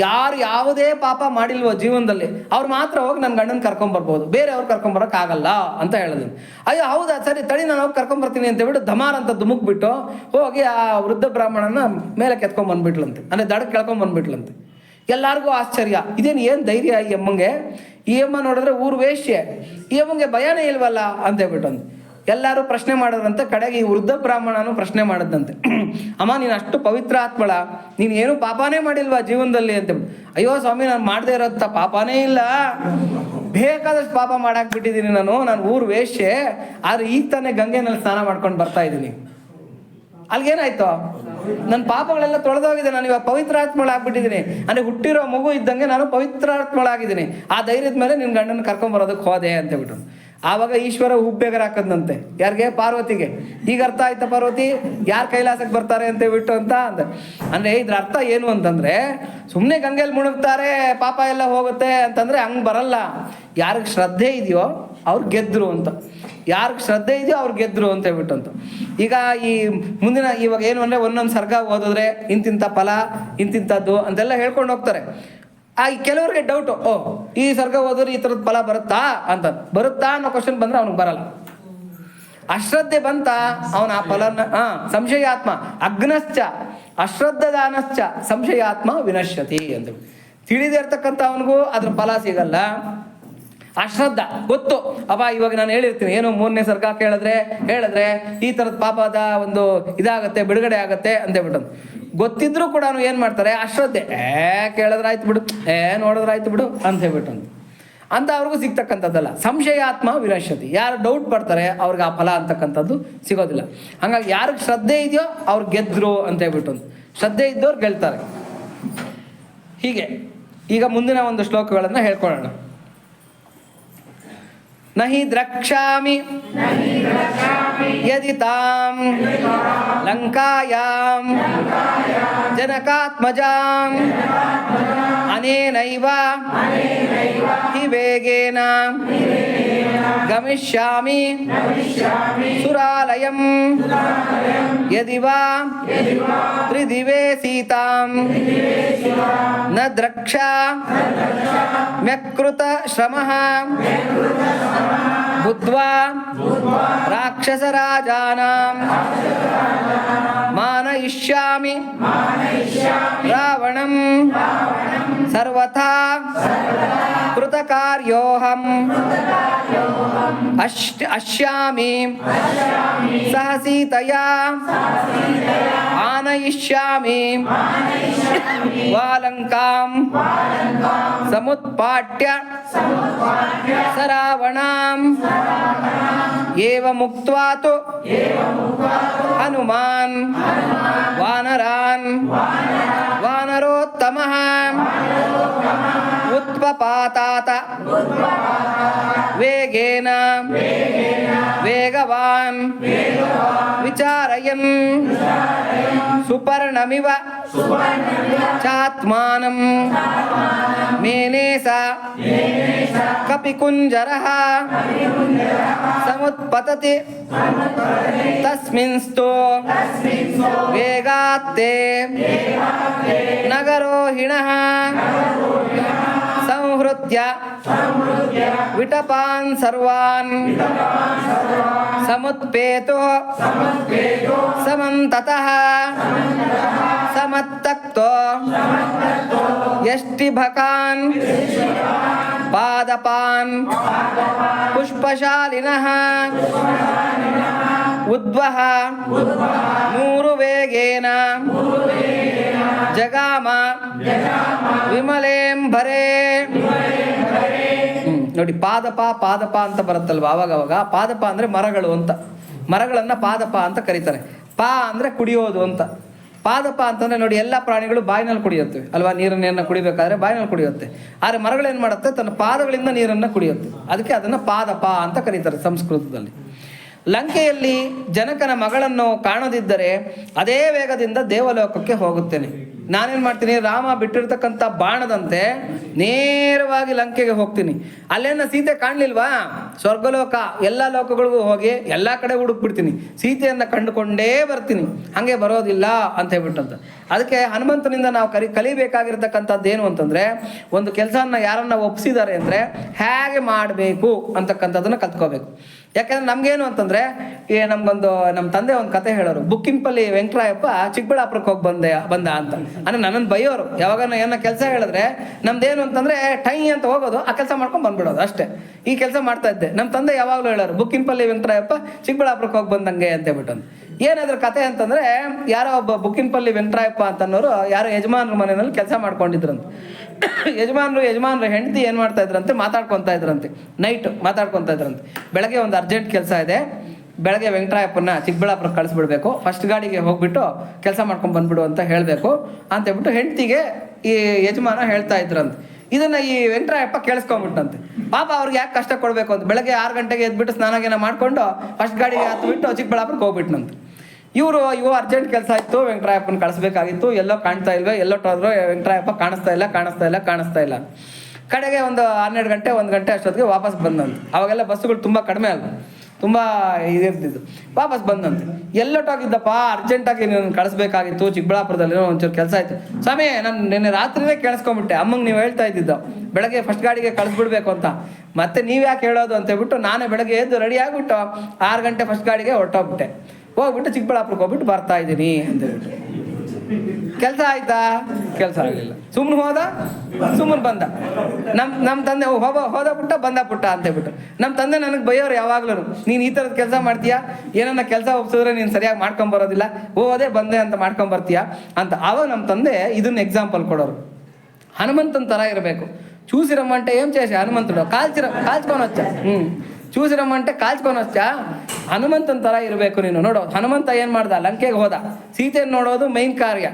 ಯಾರು ಯಾವುದೇ ಪಾಪ ಮಾಡಿಲ್ವೋ ಜೀವನದಲ್ಲಿ ಅವ್ರು ಮಾತ್ರ ಹೋಗಿ ನನ್ನ ಗಂಡನ ಕರ್ಕೊಂಬರ್ಬೋದು, ಬೇರೆ ಅವ್ರು ಕರ್ಕೊಂಬರಕ್ಕಾಗಲ್ಲ ಅಂತ ಹೇಳಿದ್ರು. ಅಯ್ಯೋ ಹೌದಾ, ಸರಿ ತಡಿ ನಾನು ಹೋಗಿ ಕರ್ಕೊಂಬರ್ತೀನಿ ಅಂತ ಹೇಳ್ಬಿಟ್ಟು ಧಮಾರ್ ಅಂತ ಧುಮುಕ್ಬಿಟ್ಟು ಹೋಗಿ ಆ ವೃದ್ಧ ಬ್ರಾಹ್ಮಣನ ಮೇಲೆ ಕೆತ್ಕೊಂಡ್ಬಂದ್ಬಿಟ್ಲಂತೆ, ಅಂದರೆ ದಡಕ್ಕೆ ಕೆಳ್ಕೊಂಡ್ಬಂದ್ಬಿಟ್ಲಂತೆ. ಎಲ್ಲರಿಗೂ ಆಶ್ಚರ್ಯ, ಏನು ಧೈರ್ಯ ಈ ಅಮ್ಮಂಗೆ, ಈ ಅಮ್ಮ ನೋಡಿದ್ರೆ ಊರು ವೇಶ್ಯೆ, ಈ ಅಮ್ಮಂಗೆ ಭಯನೇ ಇಲ್ವಲ್ಲ ಅಂತ ಹೇಳ್ಬಿಟ್ಟು ಎಲ್ಲರೂ ಪ್ರಶ್ನೆ ಮಾಡೋದಂತೆ. ಕಡೆಗೆ ಈ ವೃದ್ಧ ಬ್ರಾಹ್ಮಣನು ಪ್ರಶ್ನೆ ಮಾಡದಂತೆ, ಅಮ್ಮ ನೀನು ಅಷ್ಟು ಪವಿತ್ರ ಆತ್ಮಳ, ನೀನು ಏನು ಪಾಪನೇ ಮಾಡಿಲ್ವಾ ಜೀವನದಲ್ಲಿ ಅಂತ. ಅಯ್ಯೋ ಸ್ವಾಮಿ, ನಾನು ಮಾಡದೇ ಇರೋಂಥ ಪಾಪನೇ ಇಲ್ಲ, ಬೇಕಾದಷ್ಟು ಪಾಪ ಮಾಡಾಕ್ಬಿಟ್ಟಿದ್ದೀನಿ ನಾನು ಊರು ವೇಶ್ಯೆ, ಆದ್ರೆ ಈಗ ತಾನೇ ಗಂಗೆನಲ್ಲಿ ಸ್ನಾನ ಮಾಡ್ಕೊಂಡು ಬರ್ತಾ ಇದ್ದೀನಿ. ಅಲ್ಲಿಗೇನಾಯ್ತು, ನನ್ನ ಪಾಪಗಳೆಲ್ಲ ತೊಳೆದೋಗಿದೆ, ನಾನು ಇವಾಗ ಪವಿತ್ರಾತ್ಮಳಾಗ್ಬಿಟ್ಟಿದ್ದೀನಿ, ಅಂದರೆ ಹುಟ್ಟಿರೋ ಮಗು ಇದ್ದಂಗೆ ನಾನು ಪವಿತ್ರಾತ್ಮಳಾಗಿದ್ದೀನಿ. ಆ ಧೈರ್ಯದ ಮೇಲೆ ನಿನ್ನ ಗಂಡನ ಕರ್ಕೊಂಬರೋದಕ್ಕೆ ಹೋದೆ ಅಂತ ಹೇಳ್ಬಿಟ್ಟು. ಆವಾಗ ಈಶ್ವರ ಹುಬ್ಬೇಗರ ಹಾಕದಂತೆ, ಯಾರಿಗೆ, ಪಾರ್ವತಿಗೆ. ಈಗ ಅರ್ಥ ಆಯ್ತಾ ಪಾರ್ವತಿ, ಯಾರು ಕೈಲಾಸಕ್ಕೆ ಬರ್ತಾರೆ ಅಂತ ಹೇಳ್ಬಿಟ್ಟು ಅಂತ ಅಂದರೆ ಇದ್ರ ಅರ್ಥ ಏನು ಅಂತಂದರೆ, ಸುಮ್ಮನೆ ಗಂಗೆಯಲ್ಲಿ ಮುಳುಗ್ತಾರೆ ಪಾಪ ಎಲ್ಲ ಹೋಗುತ್ತೆ ಅಂತಂದರೆ ಹಂಗೆ ಬರಲ್ಲ. ಯಾರಿಗೆ ಶ್ರದ್ಧೆ ಇದೆಯೋ ಅವ್ರು ಗೆದ್ರು ಅಂತ, ಯಾರಿಗೆ ಶ್ರದ್ಧೆ ಇದೆಯೋ ಅವ್ರು ಗೆದ್ರು ಅಂತ ಹೇಳ್ಬಿಟ್ಟು ಅಂತ. ಈಗ ಈ ಮುಂದಿನ ಇವಾಗ ಏನು ಅಂದರೆ ಒಂದೊಂದು ಸರ್ಗ ಓದಿದ್ರೆ ಇಂತಿಂಥ ಫಲ ಇಂತಿಂಥದ್ದು ಅಂತೆಲ್ಲ ಹೇಳ್ಕೊಂಡು ಹೋಗ್ತಾರೆ. ಕೆಲವ್ರಿಗೆ ಡೌಟು, ಈ ಸರ್ಗ ಓದಿದ್ರೆ ಈ ಥರದ ಫಲ ಬರುತ್ತಾ ಅನ್ನೋ ಕ್ವಶನ್ ಬಂದ್ರೆ ಅವ್ನಿಗೆ ಬರಲ್ಲ. ಅಶ್ರದ್ಧೆ ಬಂತ ಅವನ ಆ ಫಲನ ಸಂಶಯಾತ್ಮ ಅಗ್ನಶ್ಚ ಅಶ್ರದ್ಧದಾನಶ್ಚ ಸಂಶಯಾತ್ಮ ವಿನಶ್ಯತಿ ಅಂತ. ತಿಳಿದೇ ಇರ್ತಕ್ಕಂಥ ಅವನಿಗೂ ಅದ್ರ ಫಲ ಸಿಗಲ್ಲ. ಅಶ್ರದ್ಧ ಗೊತ್ತು, ಅಪ್ಪ ಇವಾಗ ನಾನು ಹೇಳಿರ್ತೀನಿ ಏನು 3ನೇ ಸರ್ಗ ಹೇಳಿದ್ರೆ ಈ ಥರದ ಪಾಪದ ಒಂದು ಇದಾಗತ್ತೆ, ಬಿಡುಗಡೆ ಆಗತ್ತೆ ಅಂತೇಳ್ಬಿಟ್ಟು ಗೊತ್ತಿದ್ರು ಕೂಡ ಏನು ಮಾಡ್ತಾರೆ, ಅಶ್ರದ್ಧೆ, ಕೇಳಿದ್ರಾಯ್ತು ಬಿಡು, ನೋಡಿದ್ರಾಯ್ತು ಬಿಡು ಅಂತ ಹೇಳ್ಬಿಟ್ಟು ಅಂತ ಅವ್ರಿಗೂ ಸಿಗ್ತಕ್ಕಂಥದ್ದಲ್ಲ. ಸಂಶಯಾತ್ಮ ವಿನಶ್ಯತಿ, ಯಾರು ಡೌಟ್ ಪಡ್ತಾರೆ ಅವ್ರಿಗೆ ಆ ಫಲ ಅಂತಕ್ಕಂಥದ್ದು ಸಿಗೋದಿಲ್ಲ. ಹಾಗಾಗಿ ಯಾರಿಗೆ ಶ್ರದ್ಧೆ ಇದೆಯೋ ಅವ್ರು ಗೆದ್ರು ಅಂತ ಹೇಳ್ಬಿಟ್ಟು, ಶ್ರದ್ಧೆ ಇದ್ದವ್ರು ಗೆಲ್ತಾರೆ. ಹೀಗೆ ಈಗ ಮುಂದಿನ ಒಂದು ಶ್ಲೋಕಗಳನ್ನು ಹೇಳ್ಕೊಳ್ಳೋಣ. ನಹಿ ದ್ರಕ್ಷ್ಯಾಮಿ ಯದಿ ತಾಂ ಲಂಕಾಯಾಂ ಜನಕಾತ್ಮಜಾಂ ಅನೇನೈವ ಹಿ ವೇಗೇನ ಗಮಿಷ್ಯಾಮಿ ಸುರಾಲಯಂ ಯದಿ ವಾ ತ್ರಿದಿವೇ ಸೀತಾಂ ನ ದ್ರಕ್ಷಾ ಮ್ಯಕೃತ ಶ್ರಮಃ ಬುದ್ಧ್ವಾ ರಾಕ್ಷಸರಾಜಾನಾಂ ಮಾನಯಿಷ್ಯಾಮಿ ರಾವಣಂ ಸರ್ವಥಾ ಕೃತಕಾರ್ಯೋಹಂ ಅಶ್ಯಾಮಿ ಸಹ ಸೀತಯಾ ಆನಯಿಷ್ಯಾಮಿ ವಾಲಂಕಾಂ ಸಮುತ್ಪಾಟ್ಯ ಸರಾವಣಾಂ ಏವಮುಕ್ತ್ವಾ ತು ಹನುಮಾನ್ ವಾನರಾನ್ ವಾನರೋತ್ತಮಃ ಉತ್ಪಪಾತಾತ ವೇಗೇನ ವೇಗವಾನ್ ವಿಚಾರಯನ್ ಸುಪರ್ಣಮಿವ ಚಾತ್ಮಾನಂ ಮೇನೇಸ ಕಪಿಕುಂಜರಃ ಸಮುತ್ಪತತಿ ತಸ್ಮಿನ್ಸ್ತು ವೇಗಾತ್ತೇ ನಗರೋಹಿಣಃ ಸಂಹೃತ್ಯ ವಿಟಪಾನ್ ಸರ್ವಾನ್ ಸಮುತ್ಪೇತೋ ಸಮಂತತಃ ಸಮತ್ತಕ್ತೋ ಯಷ್ಟಿಭಕಾನ್ ಪಾದಪಾನ್ ಪುಷ್ಪಶಾಲಿನಃ ಉದ್ವಹ ಮೂರು ವೇಗೇನ ಜಗಾಮ ವಿಮಲೇಂಬರೇ. ನೋಡಿ ಪಾದಪ ಅಂತ ಬರುತ್ತಲ್ವ ಅವಾಗ ಪಾದಪ ಅಂದ್ರೆ ಮರಗಳು ಅಂತ, ಮರಗಳನ್ನ ಪಾದಪ ಅಂತ ಕರೀತಾರೆ. ಪಾ ಅಂದ್ರೆ ಕುಡಿಯೋದು ಅಂತ, ಪಾದಪ ಅಂತಂದ್ರೆ ನೋಡಿ ಎಲ್ಲ ಪ್ರಾಣಿಗಳು ಬಾಯಿನಲ್ಲಿ ಕುಡಿಯುತ್ತವೆ ಅಲ್ವಾ, ನೀರನ್ನ ಕುಡಿಬೇಕಾದ್ರೆ ಬಾಯಿನಲ್ಲಿ ಕುಡಿಯುತ್ತೆ. ಆದರೆ ಮರಗಳೇನು ಮಾಡುತ್ತೆ, ತನ್ನ ಪಾದಗಳಿಂದ ನೀರನ್ನು ಕುಡಿಯುತ್ತೆ, ಅದಕ್ಕೆ ಅದನ್ನು ಪಾದಪ ಅಂತ ಕರೀತಾರೆ ಸಂಸ್ಕೃತದಲ್ಲಿ. ಲಂಕೆಯಲ್ಲಿ ಜನಕನ ಮಗಳನ್ನು ಕಾಣದಿದ್ದರೆ ಅದೇ ವೇಗದಿಂದ ದೇವಲೋಕಕ್ಕೆ ಹೋಗುತ್ತೇನೆ. ನಾನೇನು ಮಾಡ್ತೀನಿ, ರಾಮ ಬಿಟ್ಟಿರ್ತಕ್ಕಂಥ ಬಾಣದಂತೆ ನೇರವಾಗಿ ಲಂಕೆಗೆ ಹೋಗ್ತೀನಿ. ಅಲ್ಲೇನ ಸೀತೆ ಕಾಣಲಿಲ್ವಾ, ಸ್ವರ್ಗಲೋಕ ಎಲ್ಲ ಲೋಕಗಳಿಗೂ ಹೋಗಿ ಎಲ್ಲ ಕಡೆ ಹುಡುಕ್ಬಿಡ್ತೀನಿ, ಸೀತೆಯನ್ನು ಕಂಡುಕೊಂಡೇ ಬರ್ತೀನಿ, ಹಾಗೆ ಬರೋದಿಲ್ಲ ಅಂತ ಹೇಳ್ಬಿಟ್ಟಂತ. ಅದಕ್ಕೆ ಹನುಮಂತನಿಂದ ನಾವು ಕಲಿಬೇಕಾಗಿರ್ತಕ್ಕಂಥದ್ದು ಏನು ಅಂತಂದರೆ, ಒಂದು ಕೆಲಸನ ಯಾರನ್ನ ಒಪ್ಪಿಸಿದ್ದಾರೆ ಅಂದರೆ ಹೇಗೆ ಮಾಡಬೇಕು ಅಂತಕ್ಕಂಥದ್ದನ್ನು ಕಲ್ತ್ಕೋಬೇಕು. ಯಾಕೆಂದ್ರೆ ನಮ್ಗೇನು ಅಂತಂದರೆ, ನಮ್ಮ ತಂದೆ ಒಂದು ಕತೆ ಹೇಳೋರು, ಬುಕ್ಕಿಂಪಲ್ಲಿ ವೆಂಕಟರಾಯಪ್ಪ ಚಿಕ್ಕಬಳ್ಳಾಪುರಕ್ಕೆ ಹೋಗಿ ಬಂದ ಅಂತ. ಅಂದರೆ ನನ್ನನ್ನು ಬೈಯೋರು, ಯಾವಾಗ ಏನೋ ಕೆಲಸ ಹೇಳಿದ್ರೆ ನಮ್ದೇನು ಅಂತಂದರೆ ಟೈ ಅಂತ ಹೋಗೋದು, ಆ ಕೆಲಸ ಮಾಡ್ಕೊಂಡು ಬಂದ್ಬಿಡೋದು ಅಷ್ಟೇ. ಈ ಕೆಲಸ ಮಾಡ್ತಾ ಇದ್ದೆ. ನಮ್ಮ ತಂದೆ ಯಾವಾಗಲೂ ಹೇಳೋರು, ಬುಕ್ಕಿಂಪಲ್ಲಿ ವೆಂಕಟರಾಯಪ್ಪ ಚಿಕ್ಕಬಳ್ಳಾಪುರಕ್ಕೆ ಹೋಗಿ ಬಂದಂಗೆ ಅಂತ ಹೇಳ್ಬಿಟ್ಟು. ಏನಾದ್ರ ಕತೆ ಅಂತಂದರೆ, ಯಾರೋ ಒಬ್ಬ ಬುಕ್ಕಿಂಪಲ್ಲಿ ವೆಂಕಟರಾಯಪ್ಪ ಅಂತನ್ನೋರು ಯಾರೋ ಯಜಮಾನ್ರ ಮನೆಯಲ್ಲಿ ಕೆಲಸ ಮಾಡ್ಕೊಂಡಿದ್ರಂತೆ. ಯಜಮಾನ್ರು ಹೆಂಡತಿ ಏನು ಮಾಡ್ತಾ ಇದ್ರಂತೆ, ಮಾತಾಡ್ಕೊತಾ ಇದ್ರಂತೆ, ನೈಟ್ ಮಾತಾಡ್ಕೊತಾ ಇದ್ರಂತೆ. ಬೆಳಗ್ಗೆ ಒಂದು ಅರ್ಜೆಂಟ್ ಕೆಲಸ ಇದೆ, ಬೆಳಗ್ಗೆ ವೆಂಕಟರಾಯಪ್ಪನ ಚಿಕ್ಕಬಳ್ಳಾಪುರಕ್ಕೆ ಕಳಿಸ್ಬಿಡ್ಬೇಕು, ಫಸ್ಟ್ ಗಾಡಿಗೆ ಹೋಗ್ಬಿಟ್ಟು ಕೆಲಸ ಮಾಡ್ಕೊಂಡು ಬಂದ್ಬಿಡು ಅಂತ ಹೇಳಬೇಕು ಅಂತ ಹೇಳ್ಬಿಟ್ಟು ಹೆಂಡತಿಗೆ ಈ ಯಜಮಾನ ಹೇಳ್ತಾ ಇದ್ರಂತೆ. ಇದನ್ನ ಈ ವೆಂಕಟರಾಯಪ್ಪ ಕೇಳಿಸ್ಕೊಂಡ್ಬಿಟ್ಟಂತೆ. ಪಾಪ ಅವ್ರಿಗೆ ಯಾಕೆ ಕಷ್ಟ ಕೊಡಬೇಕು ಅಂತ ಬೆಳಗ್ಗೆ 6 ಗಂಟೆಗೆ ಎದ್ಬಿಟ್ಟು ಸ್ನಾನಗೇನ ಮಾಡ್ಕೊಂಡು ಫಸ್ಟ್ ಗಾಡಿಗೆ ಹತ್ಬಿಟ್ಟು ಚಿಕ್ಕಬಳ್ಳಾಪುರಕ್ಕೆ ಹೋಗ್ಬಿಟ್ನಂತೆ. ಇವರು ಅರ್ಜೆಂಟ್ ಕೆಲಸ ಇತ್ತು, ವೆಂಕಟರಾಯಪ್ಪನ ಕಳಿಸ್ಬೇಕಾಗಿತ್ತು, ಎಲ್ಲೋ ಕಾಣ್ತಾ ಇಲ್ವೇ, ಎಲ್ಲೋಟ್ರಾದ್ರು ವೆಂಕಟರಾಯಪ್ಪ ಕಾಣಿಸ್ತಾ ಇಲ್ಲ. ಕಡೆಗೆ ಒಂದು 12 ಗಂಟೆ 1 ಗಂಟೆ ಅಷ್ಟೊತ್ತಿಗೆ ವಾಪಸ್ ಬಂದಂತೆ. ಅವಾಗೆಲ್ಲ ಬಸ್ಸುಗಳು ತುಂಬ ಕಡಿಮೆ ಅಲ್ವ, ತುಂಬ ಇದಿರ್ತಿದ್ದು. ವಾಪಸ್ ಬಂದಂತೆ. ಎಲ್ಲೋಟೋಗಿದ್ದಪ್ಪ, ಅರ್ಜೆಂಟಾಗಿ ನೀನು ಕಳಿಸ್ಬೇಕಾಗಿತ್ತು, ಚಿಕ್ಕಬಳ್ಳಾಪುರದಲ್ಲಿ ಒಂಚೂರು ಕೆಲಸ ಆಯಿತು ಸ್ವಾಮಿ, ನಾನು ನಿನ್ನೆ ರಾತ್ರಿನೇ ಕೇಳಿಸ್ಕೊಂಬಿಟ್ಟೆ, ಅಮ್ಮಂಗೆ ನೀವು ಹೇಳ್ತಾ ಇದ್ದಿದ್ದು ಬೆಳಗ್ಗೆ ಫಸ್ಟ್ ಗಾಡಿಗೆ ಕಳಿಸ್ಬಿಡ್ಬೇಕು ಅಂತ, ಮತ್ತೆ ನೀವು ಯಾಕೆ ಹೇಳೋದು ಅಂತ ಹೇಳ್ಬಿಟ್ಟು ನಾನೇ ಬೆಳಗ್ಗೆ ಎದ್ದು ರೆಡಿ ಆಗಿಬಿಟ್ಟು 6 ಗಂಟೆ ಫಸ್ಟ್ ಗಾಡಿಗೆ ಹೊರಟೋಗ್ಬಿಟ್ಟೆ. ಹೋಗ್ಬಿಟ್ಟು ಚಿಕ್ಕಬಳ್ಳಾಪುರಕ್ಕೆ ಹೋಗ್ಬಿಟ್ಟು ಬರ್ತಾ ಇದ್ದೀನಿ ಅಂತ ಹೇಳ್ಬಿಟ್ಟು. ಕೆಲಸ ಆಯ್ತಾ? ಕೆಲಸ ಆಗಲಿಲ್ಲ. ಸುಮ್ಮನೆ ಹೋದ, ಸುಮ್ಮನೆ ಬಂದ. ನಮ್ಮ ತಂದೆ ಹೋದ ಪುಟ್ಟ ಬಂದ ಪುಟ್ಟ ಅಂತ ಹೇಳ್ಬಿಟ್ಟು ನಮ್ಮ ತಂದೆ ನನಗೆ ಬೈಯೋರು ಯಾವಾಗ್ಲೂ, ನೀನು ಈ ಥರದ ಕೆಲಸ ಮಾಡ್ತೀಯಾ, ಏನನ್ನ ಕೆಲಸ ಒಪ್ಸಿದ್ರೆ ನೀನು ಸರಿಯಾಗಿ ಮಾಡ್ಕೊಂಬರೋದಿಲ್ಲ, ಹೋದೆ ಬಂದೆ ಅಂತ ಮಾಡ್ಕೊಂಬರ್ತೀಯಾ ಅಂತ. ಆವಾಗ ನಮ್ಮ ತಂದೆ ಇದನ್ನ ಎಕ್ಸಾಂಪಲ್ ಕೊಡೋರು. హనుమంతుని ಥರ ಇರಬೇಕು. చూసి రమ్మంటే ఏం చేసా హనుమంతుడు కాల్చుకొని వచ్చా. చూసి రమ్మంటే ಕಾಲ್ಚ್ಕೊಂಡು వచ్చా. ಹನುಮಂತನ ಥರ ಇರಬೇಕು ನೀನು. ನೋಡು, ಹನುಮಂತ ಏನು ಮಾಡ್ದ, ಲಂಕೆಗೆ ಹೋದ, ಸೀತೆಯನ್ನು ನೋಡೋದು ಮೈನ್ ಕಾರ್ಯ.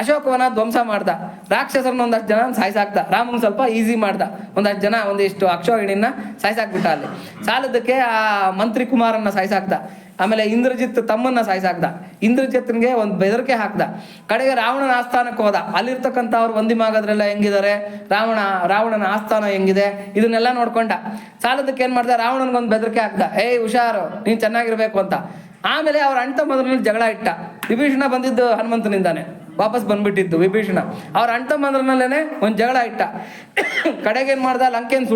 ಅಶೋಕವನ ಧ್ವಂಸ ಮಾಡ್ದ, ರಾಕ್ಷಸರನ್ನ ಒಂದಷ್ಟು ಜನ ಸಾಯಿಸಾಕ್ದ, ರಾಮನ್ ಸ್ವಲ್ಪ ಈಸಿ ಮಾಡ್ದ, ಒಂದಷ್ಟು ಜನ ಒಂದಿಷ್ಟು ಅಕ್ಷೋಹಿಣಿನ ಸಾಯಿಸಾಕ್ಬಿಟ್ಟ. ಅಲ್ಲಿ ಸಾಲದಕ್ಕೆ ಆ ಮಂತ್ರಿ ಕುಮಾರನ್ನ ಸಾಯಿಸಾಕ್ದ. ಆಮೇಲೆ ಇಂದ್ರಜಿತ್ ತಮ್ಮನ್ನ ಸಾಯಿಸಾಕ್ದ. ಇಂದ್ರಜಿತ್ಗೆ ಒಂದು ಬೆದರಿಕೆ ಹಾಕ್ದ. ಕಡೆಗೆ ರಾವಣನ ಆಸ್ಥಾನಕ್ಕೆ ಹೋದ. ಅಲ್ಲಿರ್ತಕ್ಕಂಥವ್ರು ವಂದಿಮಾಗದ್ರೆಲ್ಲ ಹೆಂಗಿದ್ದಾರೆ, ರಾವಣನ ಆಸ್ಥಾನ ಹೆಂಗಿದೆ, ಇದನ್ನೆಲ್ಲ ನೋಡ್ಕೊಂಡ. ಸಾಲದಕ್ಕೆ ಏನ್ ಮಾಡ್ದ, ರಾವಣನ್ಗೊಂದು ಬೆದರಿಕೆ ಹಾಕ್ದ, ಏಯ್ ಹುಷಾರು, ನೀನ್ ಚೆನ್ನಾಗಿರ್ಬೇಕು ಅಂತ. ಆಮೇಲೆ ಅವ್ರ ಅಣ್ಣ ತಮ್ಮದ್ರಲ್ಲಿ ಜಗಳ ಇಟ್ಟ. ವಿಭೀಷಣ ಬಂದಿದ್ದು ಹನುಮಂತನಿಂದಾನೆ, ವಾಪಸ್ ಬಂದ್ಬಿಟ್ಟಿದ್ದು ವಿಭೀಷಣ. ಅವ್ರ ಅಣ್ಣ ತಮ್ಮದ್ರಲ್ಲೇನೆ ಒಂದು ಜಗಳ ಇಟ್ಟ. ಕಡೆಗೆ ಏನ್ ಮಾಡ್ದ, ಲಂಕೆಯನ್ನು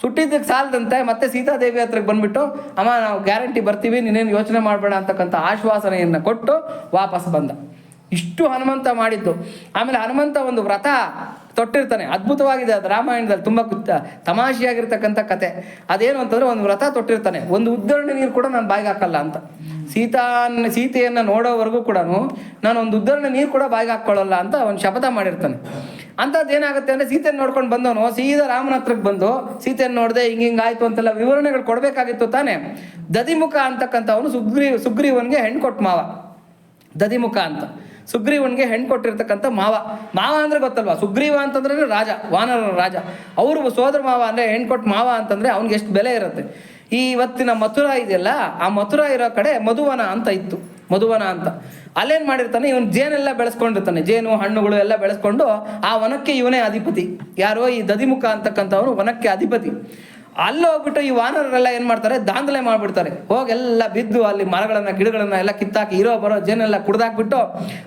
ಸುಟ್ಟಿದ್ದಕ್ಕೆ ಸಾಲದಂತೆ ಮತ್ತೆ ಸೀತಾದೇವಿ ಹತ್ರಕ್ಕೆ ಬಂದ್ಬಿಟ್ಟು, ಅಮ್ಮ ನಾವು ಗ್ಯಾರಂಟಿ ಬರ್ತೀವಿ, ನೀನೇನು ಯೋಚನೆ ಮಾಡಬೇಡ ಅಂತಕ್ಕಂಥ ಆಶ್ವಾಸನೆಯನ್ನು ಕೊಟ್ಟು ವಾಪಸ್ ಬಂದ. ಇಷ್ಟು ಹನುಮಂತ ಮಾಡಿದ್ದು. ಆಮೇಲೆ ಹನುಮಂತ ಒಂದು ವ್ರತ ತೊಟ್ಟಿರ್ತಾನೆ, ಅದ್ಭುತವಾಗಿದೆ ಅದು. ರಾಮಾಯಣದಲ್ಲಿ ತುಂಬ ತಮಾಷೆಯಾಗಿರ್ತಕ್ಕಂಥ ಕತೆ. ಅದೇನು ಅಂತಂದ್ರೆ, ಒಂದು ವ್ರತ ತೊಟ್ಟಿರ್ತಾನೆ, ಒಂದು ಉದ್ದರಣೆ ನೀರು ಕೂಡ ನಾನು ಬಾಯಿಗೆ ಹಾಕಲ್ಲ ಅಂತ. ಸೀತೆಯನ್ನು ನೋಡೋವರೆಗೂ ಕೂಡ ನಾನು ಒಂದು ಉದ್ದರಣೆ ನೀರು ಕೂಡ ಬಾಯಿಗೆ ಹಾಕ್ಕೊಳ್ಳಲ್ಲ ಅಂತ ಒಂದು ಶಪಥ ಮಾಡಿರ್ತಾನೆ. ಅಂಥದ್ದು ಏನಾಗುತ್ತೆ ಅಂದರೆ, ಸೀತೆಯನ್ನು ನೋಡ್ಕೊಂಡು ಬಂದವನು ಸೀದಾ ರಾಮನ ಹತ್ರಕ್ಕೆ ಬಂದು, ಸೀತೆಯನ್ನು ನೋಡಿದೆ ಹಿಂಗಾಯ್ತು ಅಂತೆಲ್ಲ ವಿವರಣೆಗಳು ಕೊಡಬೇಕಾಗಿತ್ತು ತಾನೆ. ದದಿಮುಖ ಅಂತಕ್ಕಂಥವನು ಸುಗ್ರೀವನ್ಗೆ ಹೆಣ್ಣು ಕೊಟ್ಟು ಮಾವ. ದದಿಮುಖ ಅಂತ ಸುಗ್ರೀವನ್ಗೆ ಹೆಣ್ಣು ಕೊಟ್ಟಿರ್ತಕ್ಕಂಥ ಮಾವ ಅಂದ್ರೆ ಗೊತ್ತಲ್ವಾ, ಸುಗ್ರೀವ ಅಂತಂದ್ರೆ ರಾಜ, ವಾನರರ ರಾಜ. ಅವರು ಸೋದರ ಮಾವ ಅಂದರೆ ಹೆಣ್ಣು ಕೊಟ್ಟು ಮಾವ ಅಂತಂದರೆ ಅವ್ನಿಗೆ ಎಷ್ಟು ಬೆಲೆ ಇರುತ್ತೆ. ಈ ಇವತ್ತಿನ ಮಥುರಾ ಇದೆಯಲ್ಲ, ಆ ಮಥುರಾ ಇರೋ ಕಡೆ ಮಧುವನ ಅಂತ ಇತ್ತು. ಮಧುವನ ಅಂತ ಅಲ್ಲೇನು ಮಾಡಿರ್ತಾನೆ, ಇವನು ಜೇನೆಲ್ಲ ಬೆಳೆಸ್ಕೊಂಡಿರ್ತಾನೆ, ಜೇನು ಹಣ್ಣುಗಳು ಎಲ್ಲ ಬೆಳೆಸ್ಕೊಂಡು ಆ ವನಕ್ಕೆ ಇವನೇ ಅಧಿಪತಿ. ಯಾರೋ ಈ ದದಿಮುಖ ಅಂತಕ್ಕಂಥವನು ವನಕ್ಕೆ ಅಧಿಪತಿ. ಅಲ್ಲಿ ಹೋಗ್ಬಿಟ್ಟು ಈ ವಾನರರೆಲ್ಲ ಏನು ಮಾಡ್ತಾರೆ, ದಾಂಧಲೆ ಮಾಡಿಬಿಡ್ತಾರೆ. ಹೋಗೆಲ್ಲ ಬಿದ್ದು ಅಲ್ಲಿ ಮರಗಳನ್ನ ಗಿಡಗಳನ್ನ ಎಲ್ಲ ಕಿತ್ತಾಕಿ ಇರೋ ಬರೋ ಜೇನೆಲ್ಲ ಕುಡ್ದಾಕ್ಬಿಟ್ಟು,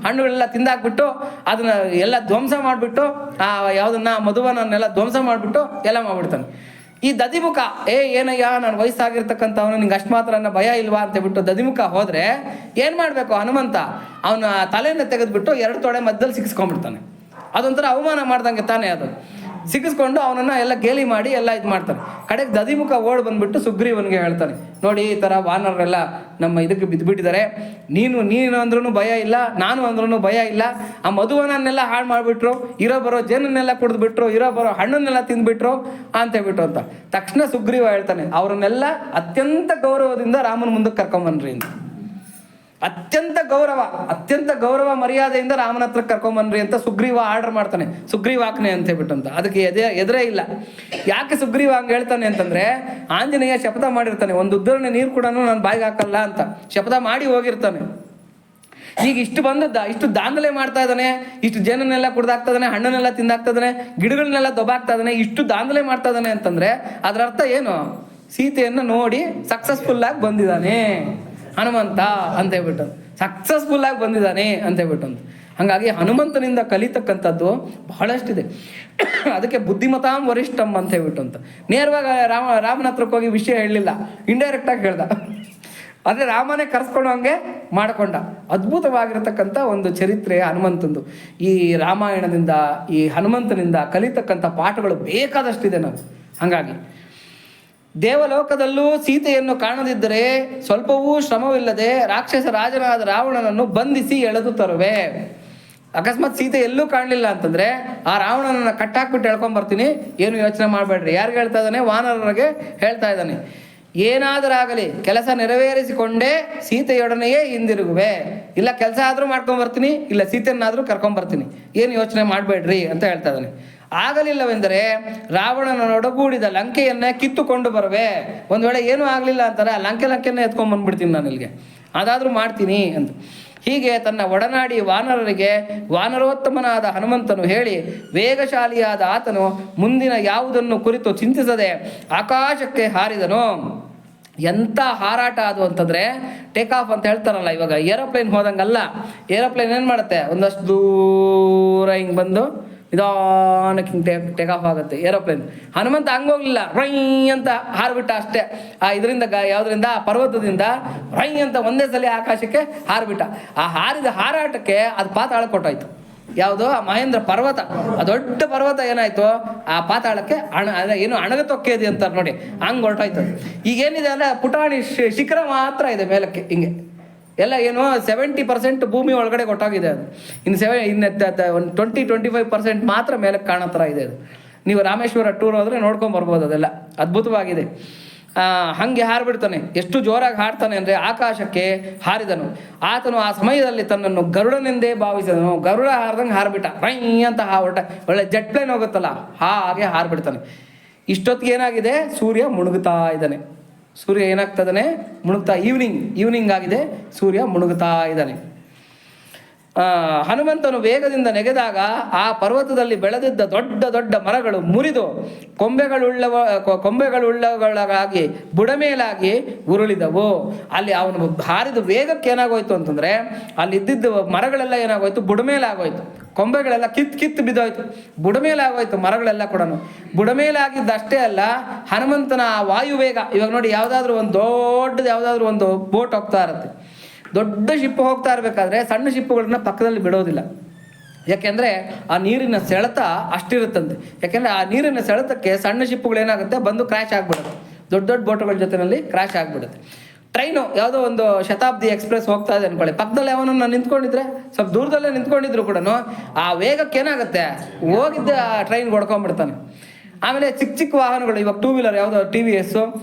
ಹಣ್ಣುಗಳೆಲ್ಲ ತಿಂದಾಕ್ಬಿಟ್ಟು, ಅದನ್ನ ಎಲ್ಲ ಧ್ವಂಸ ಮಾಡಿಬಿಟ್ಟು, ಆ ಯಾವುದನ್ನ ಮಧುವನನ್ನೆಲ್ಲ ಧ್ವಂಸ ಮಾಡಿಬಿಟ್ಟು ಎಲ್ಲ ಮಾಡ್ಬಿಡ್ತಾನೆ. ಈ ದದಿಮುಖ, ಏನಯ್ಯ ನಾನು ವಯಸ್ಸಾಗಿರ್ತಕ್ಕಂಥವನು, ನಿಂಗೆ ಅಷ್ಟು ಮಾತ್ರ ಭಯ ಇಲ್ವಾ ಅಂತ ಹೇಳ್ಬಿಟ್ಟು ದದಿಮುಖ ಹೋದ್ರೆ ಏನು ಮಾಡಬೇಕು, ಹನುಮಂತ ಅವನ ತಲೆಯನ್ನು ತೆಗೆದ್ಬಿಟ್ಟು 2 ತೊಡೆ ಮಧ್ಯದಲ್ಲಿ ಸಿಕ್ಕಿಸ್ಕೊಂಡ್ಬಿಡ್ತಾನೆ. ಅದೊಂಥರ ಅವಮಾನ ಮಾಡ್ದಂಗೆ ತಾನೇ ಅದು. ಸಿಕ್ಕಿಸ್ಕೊಂಡು ಅವನನ್ನ ಎಲ್ಲ ಗೇಲಿ ಮಾಡಿ ಎಲ್ಲ ಇದು ಮಾಡ್ತಾನೆ. ಕಡೆಗೆ ದದಿಮುಖ ಓಡ್ ಬಂದ್ಬಿಟ್ಟು ಸುಗ್ರೀವನ್ಗೆ ಹೇಳ್ತಾನೆ, ನೋಡಿ ಈ ಥರ ವಾನರರೆಲ್ಲ ನಮ್ಮ ಇದಕ್ಕೆ ಬಿದ್ದುಬಿಟ್ಟಿದ್ದಾರೆ, ನೀನು ಅಂದ್ರೂ ಭಯ ಇಲ್ಲ, ನಾನು ಅಂದ್ರೂ ಭಯ ಇಲ್ಲ, ಆ ಮಧುವನನ್ನೆಲ್ಲ ಹಾಳು ಮಾಡಿಬಿಟ್ರು, ಇರೋ ಬರೋ ಜೇನನ್ನೆಲ್ಲ ಕುಡಿದ್ಬಿಟ್ರು, ಇರೋ ಬರೋ ಹಣ್ಣನ್ನೆಲ್ಲ ತಿಂದ್ಬಿಟ್ರು ಅಂತ ಹೇಳ್ಬಿಟ್ರು ಅಂತ. ತಕ್ಷಣ ಸುಗ್ರೀವ ಹೇಳ್ತಾನೆ, ಅವರನ್ನೆಲ್ಲ ಅತ್ಯಂತ ಗೌರವದಿಂದ ರಾಮನ ಮುಂದಕ್ಕೆ ಕರ್ಕೊಂಬನ್ರಿ ಅಂತ. ಅತ್ಯಂತ ಗೌರವ ಮರ್ಯಾದೆಯಿಂದ ರಾಮನ ಹತ್ರ ಕರ್ಕೊಂಬನ್ರಿ ಅಂತ ಸುಗ್ರೀವ ಆರ್ಡರ್ ಮಾಡ್ತಾನೆ. ಸುಗ್ರೀವಾಜ್ಞೆ ಅಂತ ಹೇಳ್ಬಿಟ್ಟು ಅಂತ. ಅದಕ್ಕೆ ಎದುರೇ ಇಲ್ಲ. ಯಾಕೆ ಸುಗ್ರೀವ ಹಂಗೆ ಹೇಳ್ತಾನೆ ಅಂತಂದ್ರೆ, ಆಂಜನೇಯ ಶಪಥ ಮಾಡಿರ್ತಾನೆ, ಒಂದು ಉದ್ದರಣೆ ನೀರು ಕೂಡ ನಾನು ಬಾಯಿಗೆ ಹಾಕಲ್ಲ ಅಂತ ಶಪಥ ಮಾಡಿ ಹೋಗಿರ್ತಾನೆ. ಈಗ ಇಷ್ಟು ಇಷ್ಟು ದಾಂಧಲೆ ಮಾಡ್ತಾ ಇದ್ದಾನೆ, ಇಷ್ಟು ಜೇನನ್ನೆಲ್ಲ ಕುಡ್ದಾಕ್ತಾನೆ, ಹಣ್ಣನ್ನೆಲ್ಲ ತಿಂದಾಕ್ತಾನೆ, ಗಿಡಗಳನ್ನೆಲ್ಲ ದೊಬ್ಬಾಕ್ತಾ ಇದ್ದಾನೆ, ಇಷ್ಟು ದಾಂಧಲೆ ಮಾಡ್ತಾ ಇದ್ದಾನೆ ಅಂತಂದ್ರೆ ಅದರ ಅರ್ಥ ಏನು, ಸೀತೆಯನ್ನು ನೋಡಿ ಸಕ್ಸಸ್ಫುಲ್ ಆಗಿ ಬಂದಿದ್ದಾನೆ ಹನುಮಂತ ಅಂತ ಹೇಳ್ಬಿಟ್ಟು, ಸಕ್ಸಸ್ಫುಲ್ ಆಗಿ ಬಂದಿದ್ದಾನೆ ಅಂತ ಹೇಳ್ಬಿಟ್ಟು ಅಂತ. ಹಾಗಾಗಿ ಹನುಮಂತನಿಂದ ಕಲಿತಕ್ಕಂಥದ್ದು ಬಹಳಷ್ಟಿದೆ. ಅದಕ್ಕೆ ಬುದ್ಧಿಮತಾಂ ವರಿಷ್ಠಂ ಅಂತ ಹೇಳ್ಬಿಟ್ಟು ಅಂತ. ನೇರವಾಗಿ ರಾಮನ ಹತ್ರಕ್ಕೆ ಹೋಗಿ ವಿಷಯ ಹೇಳಲಿಲ್ಲ, ಇಂಡೈರೆಕ್ಟಾಗಿ ಹೇಳ್ದ. ಆದರೆ ರಾಮನೇ ಕರ್ಸ್ಕೊಂಡು ಹಂಗೆ ಮಾಡಿಕೊಂಡ. ಅದ್ಭುತವಾಗಿರತಕ್ಕಂಥ ಒಂದು ಚರಿತ್ರೆ ಹನುಮಂತಂದು. ಈ ರಾಮಾಯಣದಿಂದ, ಈ ಹನುಮಂತನಿಂದ ಕಲಿತಕ್ಕಂಥ ಪಾಠಗಳು ಬೇಕಾದಷ್ಟಿದೆ ನಾವು. ಹಾಗಾಗಿ ದೇವಲೋಕದಲ್ಲೂ ಸೀತೆಯನ್ನು ಕಾಣದಿದ್ದರೆ ಸ್ವಲ್ಪವೂ ಶ್ರಮವಿಲ್ಲದೆ ರಾಕ್ಷಸ ರಾಜನಾದ ರಾವಣನನ್ನು ಬಂಧಿಸಿ ಎಳೆದು ತರುವೆ. ಅಕಸ್ಮಾತ್ ಸೀತೆ ಎಲ್ಲೂ ಕಾಣಲಿಲ್ಲ ಅಂತಂದ್ರೆ ಆ ರಾವಣನನ್ನ ಕಟ್ಟಾಕ್ಬಿಟ್ಟು ಎಳ್ಕೊಂಬರ್ತೀನಿ, ಏನು ಯೋಚನೆ ಮಾಡಬೇಡ್ರಿ. ಯಾರಿಗೆ ಹೇಳ್ತಾ ಇದ್ದಾನೆ, ವಾನರರಿಗೆ ಹೇಳ್ತಾ ಇದ್ದಾನೆ. ಏನಾದರಾಗಲಿ ಕೆಲಸ ನೆರವೇರಿಸಿಕೊಂಡೇ ಸೀತೆಯೊಡನೆಯೇ ಹಿಂದಿರುಗುವೆ. ಇಲ್ಲ ಕೆಲಸ ಆದರೂ ಮಾಡ್ಕೊಂಬರ್ತೀನಿ, ಇಲ್ಲ ಸೀತೆಯನ್ನಾದರೂ ಕರ್ಕೊಂಬರ್ತೀನಿ, ಏನು ಯೋಚನೆ ಮಾಡಬೇಡ್ರಿ ಅಂತ ಹೇಳ್ತಾ ಇದ್ದಾನೆ. ಆಗಲಿಲ್ಲವೆಂದರೆ ರಾವಣನೊಡಗೂಡಿದ ಲಂಕೆಯನ್ನೇ ಕಿತ್ತುಕೊಂಡು ಬರುವೆ. ಒಂದು ವೇಳೆ ಏನೂ ಆಗಲಿಲ್ಲ ಅಂತಾರೆ, ಆ ಲಂಕೆನೇ ಎತ್ಕೊಂಡು ಬಂದ್ಬಿಡ್ತೀನಿ ನಾನು ಇಲ್ಲಿಗೆ, ಅದಾದರೂ ಮಾಡ್ತೀನಿ ಅಂತ. ಹೀಗೆ ತನ್ನ ಒಡನಾಡಿ ವಾನರರಿಗೆ ವಾನರೋತ್ತಮನಾದ ಹನುಮಂತನು ಹೇಳಿ, ವೇಗಶಾಲಿಯಾದ ಆತನು ಮುಂದಿನ ಯಾವುದನ್ನು ಕುರಿತು ಚಿಂತಿಸದೆ ಆಕಾಶಕ್ಕೆ ಹಾರಿದನು. ಎಂಥ ಹಾರಾಟ ಅದು ಅಂತಂದರೆ, ಟೇಕ್ ಆಫ್ ಅಂತ ಹೇಳ್ತಾರಲ್ಲ, ಇವಾಗ ಏರೋಪ್ಲೇನ್ ಹೋದಂಗಲ್ಲ. ಏರೋಪ್ಲೇನ್ ಏನು ಮಾಡುತ್ತೆ, ಒಂದಷ್ಟು ದೂರ ಹಿಂಗೆ ಬಂದು ನಿಧಾನಕ್ಕೆ ಹಿಂಗೆ ಟೇಕ್ ಆಫ್ ಆಗುತ್ತೆ ಏರೋಪ್ಲೇನ್. ಹನುಮಂತ ಹಂಗೋಗ್ಲಿಲ್ಲ, ರೈ ಅಂತ ಹಾರ್ಬಿಟ್ಟ ಅಷ್ಟೇ. ಆ ಇದರಿಂದ ಯಾವುದರಿಂದ, ಪರ್ವತದಿಂದ ರೈ ಅಂತ ಒಂದೇ ಸಲ ಆಕಾಶಕ್ಕೆ ಹಾರ್ಬಿಟ್ಟ. ಆ ಹಾರಿದ ಹಾರಾಟಕ್ಕೆ ಅದು ಪಾತಾಳ ಕೊಟ್ಟಾಯ್ತು. ಯಾವುದೋ ಆ ಮಹೇಂದ್ರ ಪರ್ವತ, ಆ ದೊಡ್ಡ ಪರ್ವತ ಏನಾಯ್ತು ಆ ಪಾತಾಳಕ್ಕೆ ಏನು ಅಣಗತೊಕ್ಕೆದಿ ಅಂತಾರೆ ನೋಡಿ, ಹಂಗೆ ಹೊರಟಾಯ್ತು. ಈಗೇನಿದೆ ಅಲ್ಲ ಪುಟಾಣಿ ಶಿಖರ ಮಾತ್ರ ಇದೆ ಮೇಲಕ್ಕೆ, ಹಿಂಗೆ ಎಲ್ಲ ಏನು 70% ಭೂಮಿ ಒಳಗಡೆ ಕೊಟ್ಟಾಗಿದೆ ಅದು. ಇನ್ನು 20-25% ಮಾತ್ರ ಮೇಲಕ್ಕೆ ಕಾಣೋ ಥರ ಇದೆ ಅದು. ನೀವು ರಾಮೇಶ್ವರ ಟೂರ್ ಹೋದರೆ ನೋಡ್ಕೊಂಬರ್ಬೋದು, ಅದೆಲ್ಲ ಅದ್ಭುತವಾಗಿದೆ. ಹಾಗೆ ಹಾರಿಬಿಡ್ತಾನೆ. ಎಷ್ಟು ಜೋರಾಗಿ ಹಾಡ್ತಾನೆ ಅಂದರೆ ಆಕಾಶಕ್ಕೆ ಹಾರಿದನು. ಆತನು ಆ ಸಮಯದಲ್ಲಿ ತನ್ನನ್ನು ಗರುಡನೆಂದೇ ಭಾವಿಸಿದನು. ಗರುಡ ಹಾರ್ದಂಗೆ ಹಾರಿಬಿಟ್ಟ, ರೈ ಅಂತ ಹೊರಟ, ಒಳ್ಳೆ ಜೆಟ್ ಪ್ಲೇನ್ ಹೋಗುತ್ತಲ್ಲ ಹಾಗೆ ಹಾರಿಬಿಡ್ತಾನೆ. ಇಷ್ಟೊತ್ತಿಗೆ ಏನಾಗಿದೆ, ಸೂರ್ಯ ಮುಳುಗುತ್ತಾ ಇದ್ದಾನೆ. ಸೂರ್ಯ ಏನಾಗ್ತದಾನೆ, ಮುಳುಗ್ತಾ, ಈವ್ನಿಂಗ್ ಆಗಿದೆ, ಸೂರ್ಯ ಮುಳುಗುತ್ತಾ ಇದ್ದಾನೆ. ಹನುಮಂತನು ವೇಗದಿಂದ ನೆಗೆದಾಗ ಆ ಪರ್ವತದಲ್ಲಿ ಬೆಳೆದಿದ್ದ ದೊಡ್ಡ ದೊಡ್ಡ ಮರಗಳು ಮುರಿದು ಕೊಂಬೆಗಳುಳ್ಳಗಳಾಗಿ ಬುಡಮೇಲಾಗಿ ಉರುಳಿದವು. ಅಲ್ಲಿ ಅವನು ಹಾರಿದ ವೇಗಕ್ಕೆ ಏನಾಗೋಯ್ತು ಅಂತಂದರೆ ಅಲ್ಲಿ ಇದ್ದಿದ್ದ ಮರಗಳೆಲ್ಲ ಏನಾಗೋಯ್ತು, ಬುಡಮೇಲಾಗೋಯ್ತು. ಕೊಂಬೆಗಳೆಲ್ಲ ಕಿತ್ತು ಬಿದ್ದೋಯ್ತು, ಬುಡಮೇಲಾಗೋಯ್ತು ಮರಗಳೆಲ್ಲ ಕೂಡ. ಬುಡಮೇಲಾಗಿದ್ದಷ್ಟೇ ಅಲ್ಲ, ಹನುಮಂತನ ಆ ವಾಯುವೇಗ, ಇವಾಗ ನೋಡಿ ಯಾವುದಾದ್ರೂ ಒಂದು ದೊಡ್ಡದು ಯಾವುದಾದ್ರೂ ಒಂದು ಬೋಟ್ ಹೋಗ್ತಾ ಇರುತ್ತೆ, ದೊಡ್ಡ ಶಿಪ್ ಹೋಗ್ತಾ ಇರಬೇಕಾದ್ರೆ ಸಣ್ಣ ಶಿಪ್ಪುಗಳನ್ನ ಪಕ್ಕದಲ್ಲಿ ಬಿಡೋದಿಲ್ಲ. ಯಾಕೆಂದರೆ ಆ ನೀರಿನ ಸೆಳೆತ ಅಷ್ಟಿರುತ್ತಂತೆ. ಯಾಕೆಂದರೆ ಆ ನೀರಿನ ಸೆಳೆತಕ್ಕೆ ಸಣ್ಣ ಶಿಪ್ಪುಗಳೇನಾಗುತ್ತೆ, ಬಂದು ಕ್ರ್ಯಾಶ್ ಆಗಿಬಿಡುತ್ತೆ, ದೊಡ್ಡ ದೊಡ್ಡ ಬೋಟುಗಳ ಜೊತೆಯಲ್ಲಿ ಕ್ರ್ಯಾಶ್ ಆಗಿಬಿಡುತ್ತೆ. ಟ್ರೈನು ಯಾವುದೋ ಒಂದು ಶತಾಬ್ದಿ ಎಕ್ಸ್ಪ್ರೆಸ್ ಹೋಗ್ತಾ ಇದೆ ಅಂದ್ಕೊಳ್ಳಿ, ಪಕ್ಕದಲ್ಲಿ ಅವನನ್ನು ನಿಂತ್ಕೊಂಡಿದ್ರೆ, ಸ್ವಲ್ಪ ದೂರದಲ್ಲೇ ನಿಂತ್ಕೊಂಡಿದ್ರು ಕೂಡ ಆ ವೇಗಕ್ಕೆ ಏನಾಗುತ್ತೆ, ಹೋಗಿದ್ದ ಟ್ರೈನ್ ಹೊಡ್ಕೊಂಡ್ಬಿಡ್ತಾನೆ. ಆಮೇಲೆ ಚಿಕ್ಕ ವಾಹನಗಳು, ಇವಾಗ ಟೂ ವೀಲರ್ ಯಾವುದೋ TVS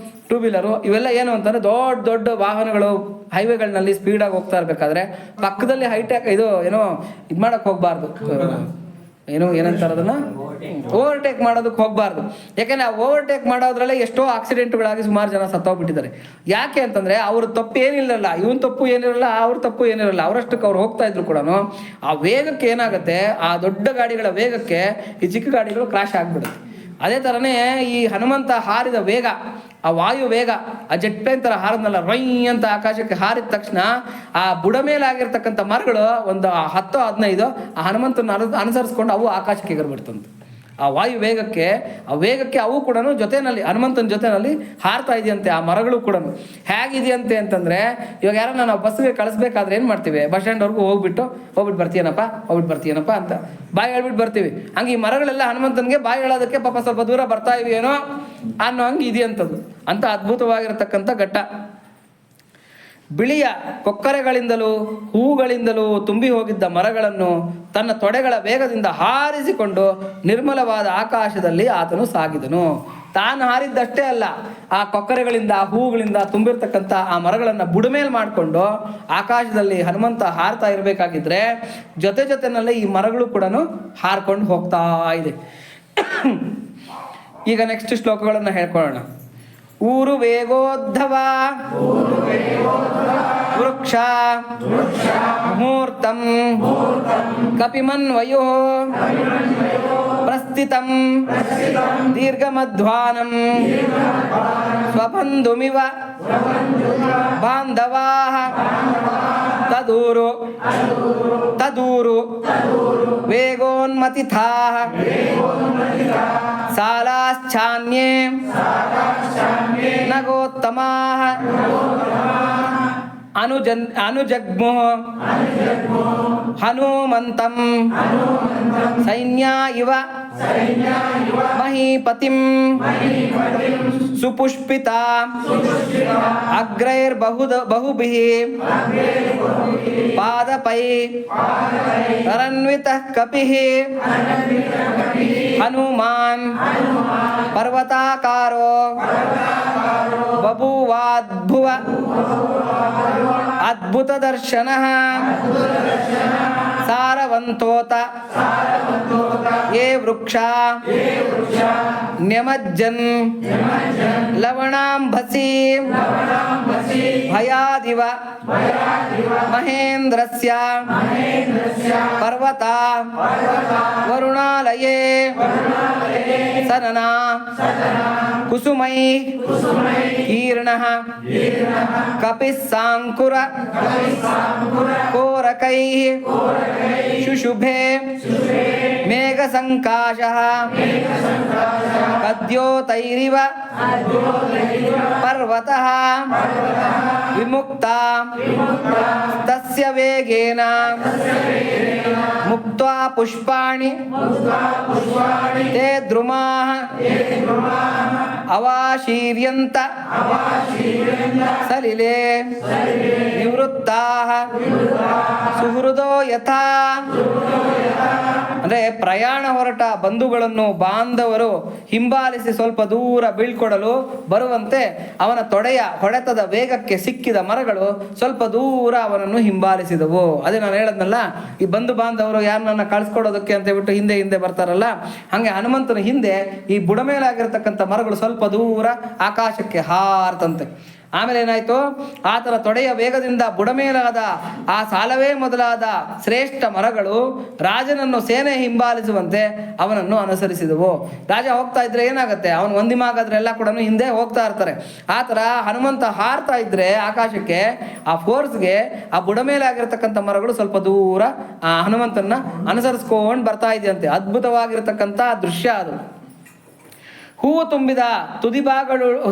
ಟೂ ವೀಲರು, ಇವೆಲ್ಲ ಏನು ಅಂತಂದರೆ ದೊಡ್ಡ ವಾಹನಗಳು ಹೈವೇಗಳಲ್ಲಿ ಸ್ಪೀಡಾಗಿ ಹೋಗ್ತಾ ಇರಬೇಕಾದ್ರೆ ಪಕ್ಕದಲ್ಲಿ ಹೈಟ್ಯಾಕ್ ಇದು ಮಾಡೋಕ್ಕೆ ಹೋಗಬಾರ್ದು, ಏನಂತಾರೆ ಅದನ್ನು ಓವರ್ಟೇಕ್ ಮಾಡೋದಕ್ಕೆ ಹೋಗಬಾರ್ದು. ಯಾಕೆಂದರೆ ಆ ಓವರ್ಟೇಕ್ ಮಾಡೋದ್ರಲ್ಲೇ ಎಷ್ಟೋ ಆಕ್ಸಿಡೆಂಟ್ಗಳಾಗಿ ಸುಮಾರು ಜನ ಸತ್ತೋಗ್ಬಿಟ್ಟಿದ್ದಾರೆ. ಯಾಕೆ ಅಂತಂದರೆ ಅವ್ರ ತಪ್ಪು ಏನಿರಲ್ಲ, ಇವನ್ ತಪ್ಪು ಏನಿರಲ್ಲ, ಅವ್ರ ತಪ್ಪು ಏನಿರಲ್ಲ, ಅವರಷ್ಟಕ್ಕೆ ಅವ್ರು ಹೋಗ್ತಾ ಇದ್ರು ಕೂಡ ಆ ವೇಗಕ್ಕೆ ಏನಾಗುತ್ತೆ, ಆ ದೊಡ್ಡ ಗಾಡಿಗಳ ವೇಗಕ್ಕೆ ಈ ಚಿಕ್ಕ ಗಾಡಿಗಳು ಕ್ರಾಶ್ ಆಗಿಬಿಡುತ್ತೆ. ಅದೇ ಥರನೇ ಈ ಹನುಮಂತ ಹಾರಿದ ವೇಗ, ಆ ವಾಯು ವೇಗ, ಆ ಜೆಟ್ ಪ್ಲೇನ್ ಥರ ಹಾರಿದ್ನಲ್ಲ, ರೈ ಅಂತ ಆಕಾಶಕ್ಕೆ ಹಾರಿದ ತಕ್ಷಣ ಆ ಬುಡ ಮೇಲಾಗಿರ್ತಕ್ಕಂಥ ಮರಗಳು ಒಂದು 10-15 ಆ ಹನುಮಂತನ ಅನುಸರಿಸ್ಕೊಂಡು ಅವು ಆಕಾಶಕ್ಕೆ ಎಗರ್ಬಿಡ್ತಂತೆ. ಆ ವಾಯು ವೇಗಕ್ಕೆ, ಆ ವೇಗಕ್ಕೆ ಅವು ಕೂಡ ಜೊತೆಯಲ್ಲಿ ಹನುಮಂತನ ಜೊತೆಯಲ್ಲಿ ಹಾರ್ತಾ ಇದೆಯಂತೆ. ಆ ಮರಗಳು ಕೂಡ ಹೇಗಿದೆಯಂತೆ ಅಂತಂದರೆ, ಇವಾಗ ಯಾರನ್ನ ನಾವು ಬಸ್ಗೆ ಕಳಿಸ್ಬೇಕಾದ್ರೆ ಏನು ಮಾಡ್ತೀವಿ, ಬಸ್ ಸ್ಟ್ಯಾಂಡ್ವರೆಗೂ ಹೋಗ್ಬಿಟ್ಟು ಬರ್ತೀಯನಪ್ಪ ಅಂತ ಬಾಯಿ ಹೇಳ್ಬಿಟ್ಟು ಬರ್ತೀವಿ. ಹಂಗೆ ಈ ಮರಗಳೆಲ್ಲ ಹನುಮಂತನಿಗೆ ಬಾಯಿ ಹೇಳೋದಕ್ಕೆ ಪಾಪ ಸ್ವಲ್ಪ ದೂರ ಬರ್ತಾ ಇವಿ ಏನೋ ಅನ್ನೋ ಹಂಗೆ ಇದೆಯಂಥದ್ದು. ಅಂತ ಅದ್ಭುತವಾಗಿರತಕ್ಕಂಥ ಘಟ್ಟ. ಬಿಳಿಯ ಕೊಕ್ಕರೆಗಳಿಂದಲೂ ಹೂಗಳಿಂದಲೂ ತುಂಬಿ ಹೋಗಿದ್ದ ಮರಗಳನ್ನು ತನ್ನ ತೊಡೆಗಳ ವೇಗದಿಂದ ಹಾರಿಸಿಕೊಂಡು ನಿರ್ಮಲವಾದ ಆಕಾಶದಲ್ಲಿ ಆತನು ಸಾಗಿದನು. ತಾನು ಹಾರಿದ್ದಷ್ಟೇ ಅಲ್ಲ, ಆ ಕೊಕ್ಕರೆಗಳಿಂದ ಹೂಗಳಿಂದ ತುಂಬಿರ್ತಕ್ಕಂಥ ಆ ಮರಗಳನ್ನು ಬುಡಮೇಲೆ ಮಾಡಿಕೊಂಡು ಆಕಾಶದಲ್ಲಿ ಹನುಮಂತ ಹಾರ್ತಾ ಇರಬೇಕಾಗಿದ್ರೆ ಜೊತೆನಲ್ಲಿ ಈ ಮರಗಳು ಕೂಡ ಹಾರ್ಕೊಂಡು ಹೋಗ್ತಾ ಇದೆ. ಈಗ ನೆಕ್ಸ್ಟ್ ಶ್ಲೋಕಗಳನ್ನು ಹೇಳ್ಕೊಳ್ಳೋಣ. ಊರು ವೇಗೋದ್ಧವ ವೃಕ್ಷ ಮುಹೂರ್ತಂ ಕಪಿಮನ್ವಯೋ ಪ್ರಸ್ಥಿತಂ ದೀರ್ಘಮಧ್ವಾನಂ ಸ್ವಬಂಧುಮಿವ ಬಾಂಧವಾಃ ತದೂರು ವೇಗೋನ್ಮತಿಥಾಃ ಸಾಲಾಶ್ಚಾನ್ಯೇ ನಗೋತ್ತಮಾಃ ಅನುಜಗ್ಮುಃ ಹನುಮಂತಂ ಸೈನ್ಯಾ ಇವ ಮಹೀಪತಿಂ ಸುಪುಷ್ಪಿತಾ ಅಗ್ರೈರ್ಬಹುಭಿಃ ಪಾದಪೈ ತರನ್ವಿತಃ ಕಪಿಃ ಹನುಮಾನ್ ಪರ್ವತಾಕಾರೋ ಬಭೂವಾದ್ಭುವ ಅದ್ಭುತ ದರ್ಶನಃ ಸಾರವಂತೋತ ಯೇ ವೃಕ್ಷ ನ್ಯಮಜ್ಜನ್ ಲವಣಾಂಭಸಿ ಭಯಾದಿವ ಮಹೇಂದ್ರಸ್ಯ ಪರ್ವತ ವರುಣಾಲಯೇ ಸನನಾ ಕುಸುಮೈ ಕೀರ್ಣಃ ಕಪಿಸ್ಸಾಂಕುರ ಕೋರಕೈಃ ಶುಶುಭೆ ಮೇಘ ಸಂಕಾಶಃ ಕದ್ಯೋತೈರಿವ ಪರ್ವತಃ ವಿಮುಕ್ತ ತಸ್ಯ ವೇಗೇನ ಮುಕ್ತ್ವಾ ಪುಷ್ಪಾಣಿ ತೇ ದ್ರುಮಾಃ ಅವಾಶೀರ್ಯಂತ ಸಲಿಲೆ ನಿವೃತ್ತಾಃ ಸುಹೃದೋ ಯಥಾ. ಅಂದ್ರೆ ಪ್ರಯಾಣ ಹೊರಟ ಬಂಧುಗಳನ್ನು ಬಾಂಧವರು ಹಿಂಬಾಲಿಸಿ ಸ್ವಲ್ಪ ದೂರ ಬೀಳ್ಕೊಡಲು ಬರುವಂತೆ ಅವನ ತೊಡೆಯ ಹೊಡೆತದ ವೇಗಕ್ಕೆ ಸಿಕ್ಕಿದ ಮರಗಳು ಸ್ವಲ್ಪ ದೂರ ಅವನನ್ನು ಹಿಂಬಾಲಿಸಿದವು. ಅದೇ ನಾನು ಹೇಳದ್ನಲ್ಲ, ಈ ಬಂಧು ಬಾಂಧವರು ಯಾರನ್ನ ಕಳಿಸ್ಕೊಡೋದಕ್ಕೆ ಅಂತ ಹೇಳ್ಬಿಟ್ಟು ಹಿಂದೆ ಹಿಂದೆ ಬರ್ತಾರಲ್ಲ, ಹಂಗೆ ಹನುಮಂತನ ಹಿಂದೆ ಈ ಬುಡಮೇಲಾಗಿರ್ತಕ್ಕಂಥ ಮರಗಳು ಸ್ವಲ್ಪ ದೂರ ಆಕಾಶಕ್ಕೆ ಹಾರ್ತಂತೆ. ಆಮೇಲೆ ಏನಾಯ್ತು, ಆತನ ತೊಡೆಯ ವೇಗದಿಂದ ಬುಡಮೇಲಾದ ಆ ಸಾಲವೇ ಮೊದಲಾದ ಶ್ರೇಷ್ಠ ಮರಗಳು ರಾಜನನ್ನು ಸೇನೆ ಹಿಂಬಾಲಿಸುವಂತೆ ಅವನನ್ನು ಅನುಸರಿಸಿದವು. ರಾಜ ಹೋಗ್ತಾ ಇದ್ರೆ ಏನಾಗುತ್ತೆ, ಅವನು ಒಂದಿಮಾಗಾದ್ರೆ ಎಲ್ಲ ಕೂಡ ಹಿಂದೆ ಹೋಗ್ತಾ ಇರ್ತಾರೆ. ಆ ಥರ ಹನುಮಂತ ಹಾರ್ತಾ ಇದ್ರೆ ಆಕಾಶಕ್ಕೆ, ಆ ಫೋರ್ಸ್ಗೆ ಆ ಬುಡಮೇಲಾಗಿರ್ತಕ್ಕಂಥ ಮರಗಳು ಸ್ವಲ್ಪ ದೂರ ಆ ಹನುಮಂತನ ಅನುಸರಿಸ್ಕೊಂಡು ಬರ್ತಾ ಇದೆಯಂತೆ. ಅದ್ಭುತವಾಗಿರ್ತಕ್ಕಂಥ ದೃಶ್ಯ ಅದು. ಹೂವು ತುಂಬಿದ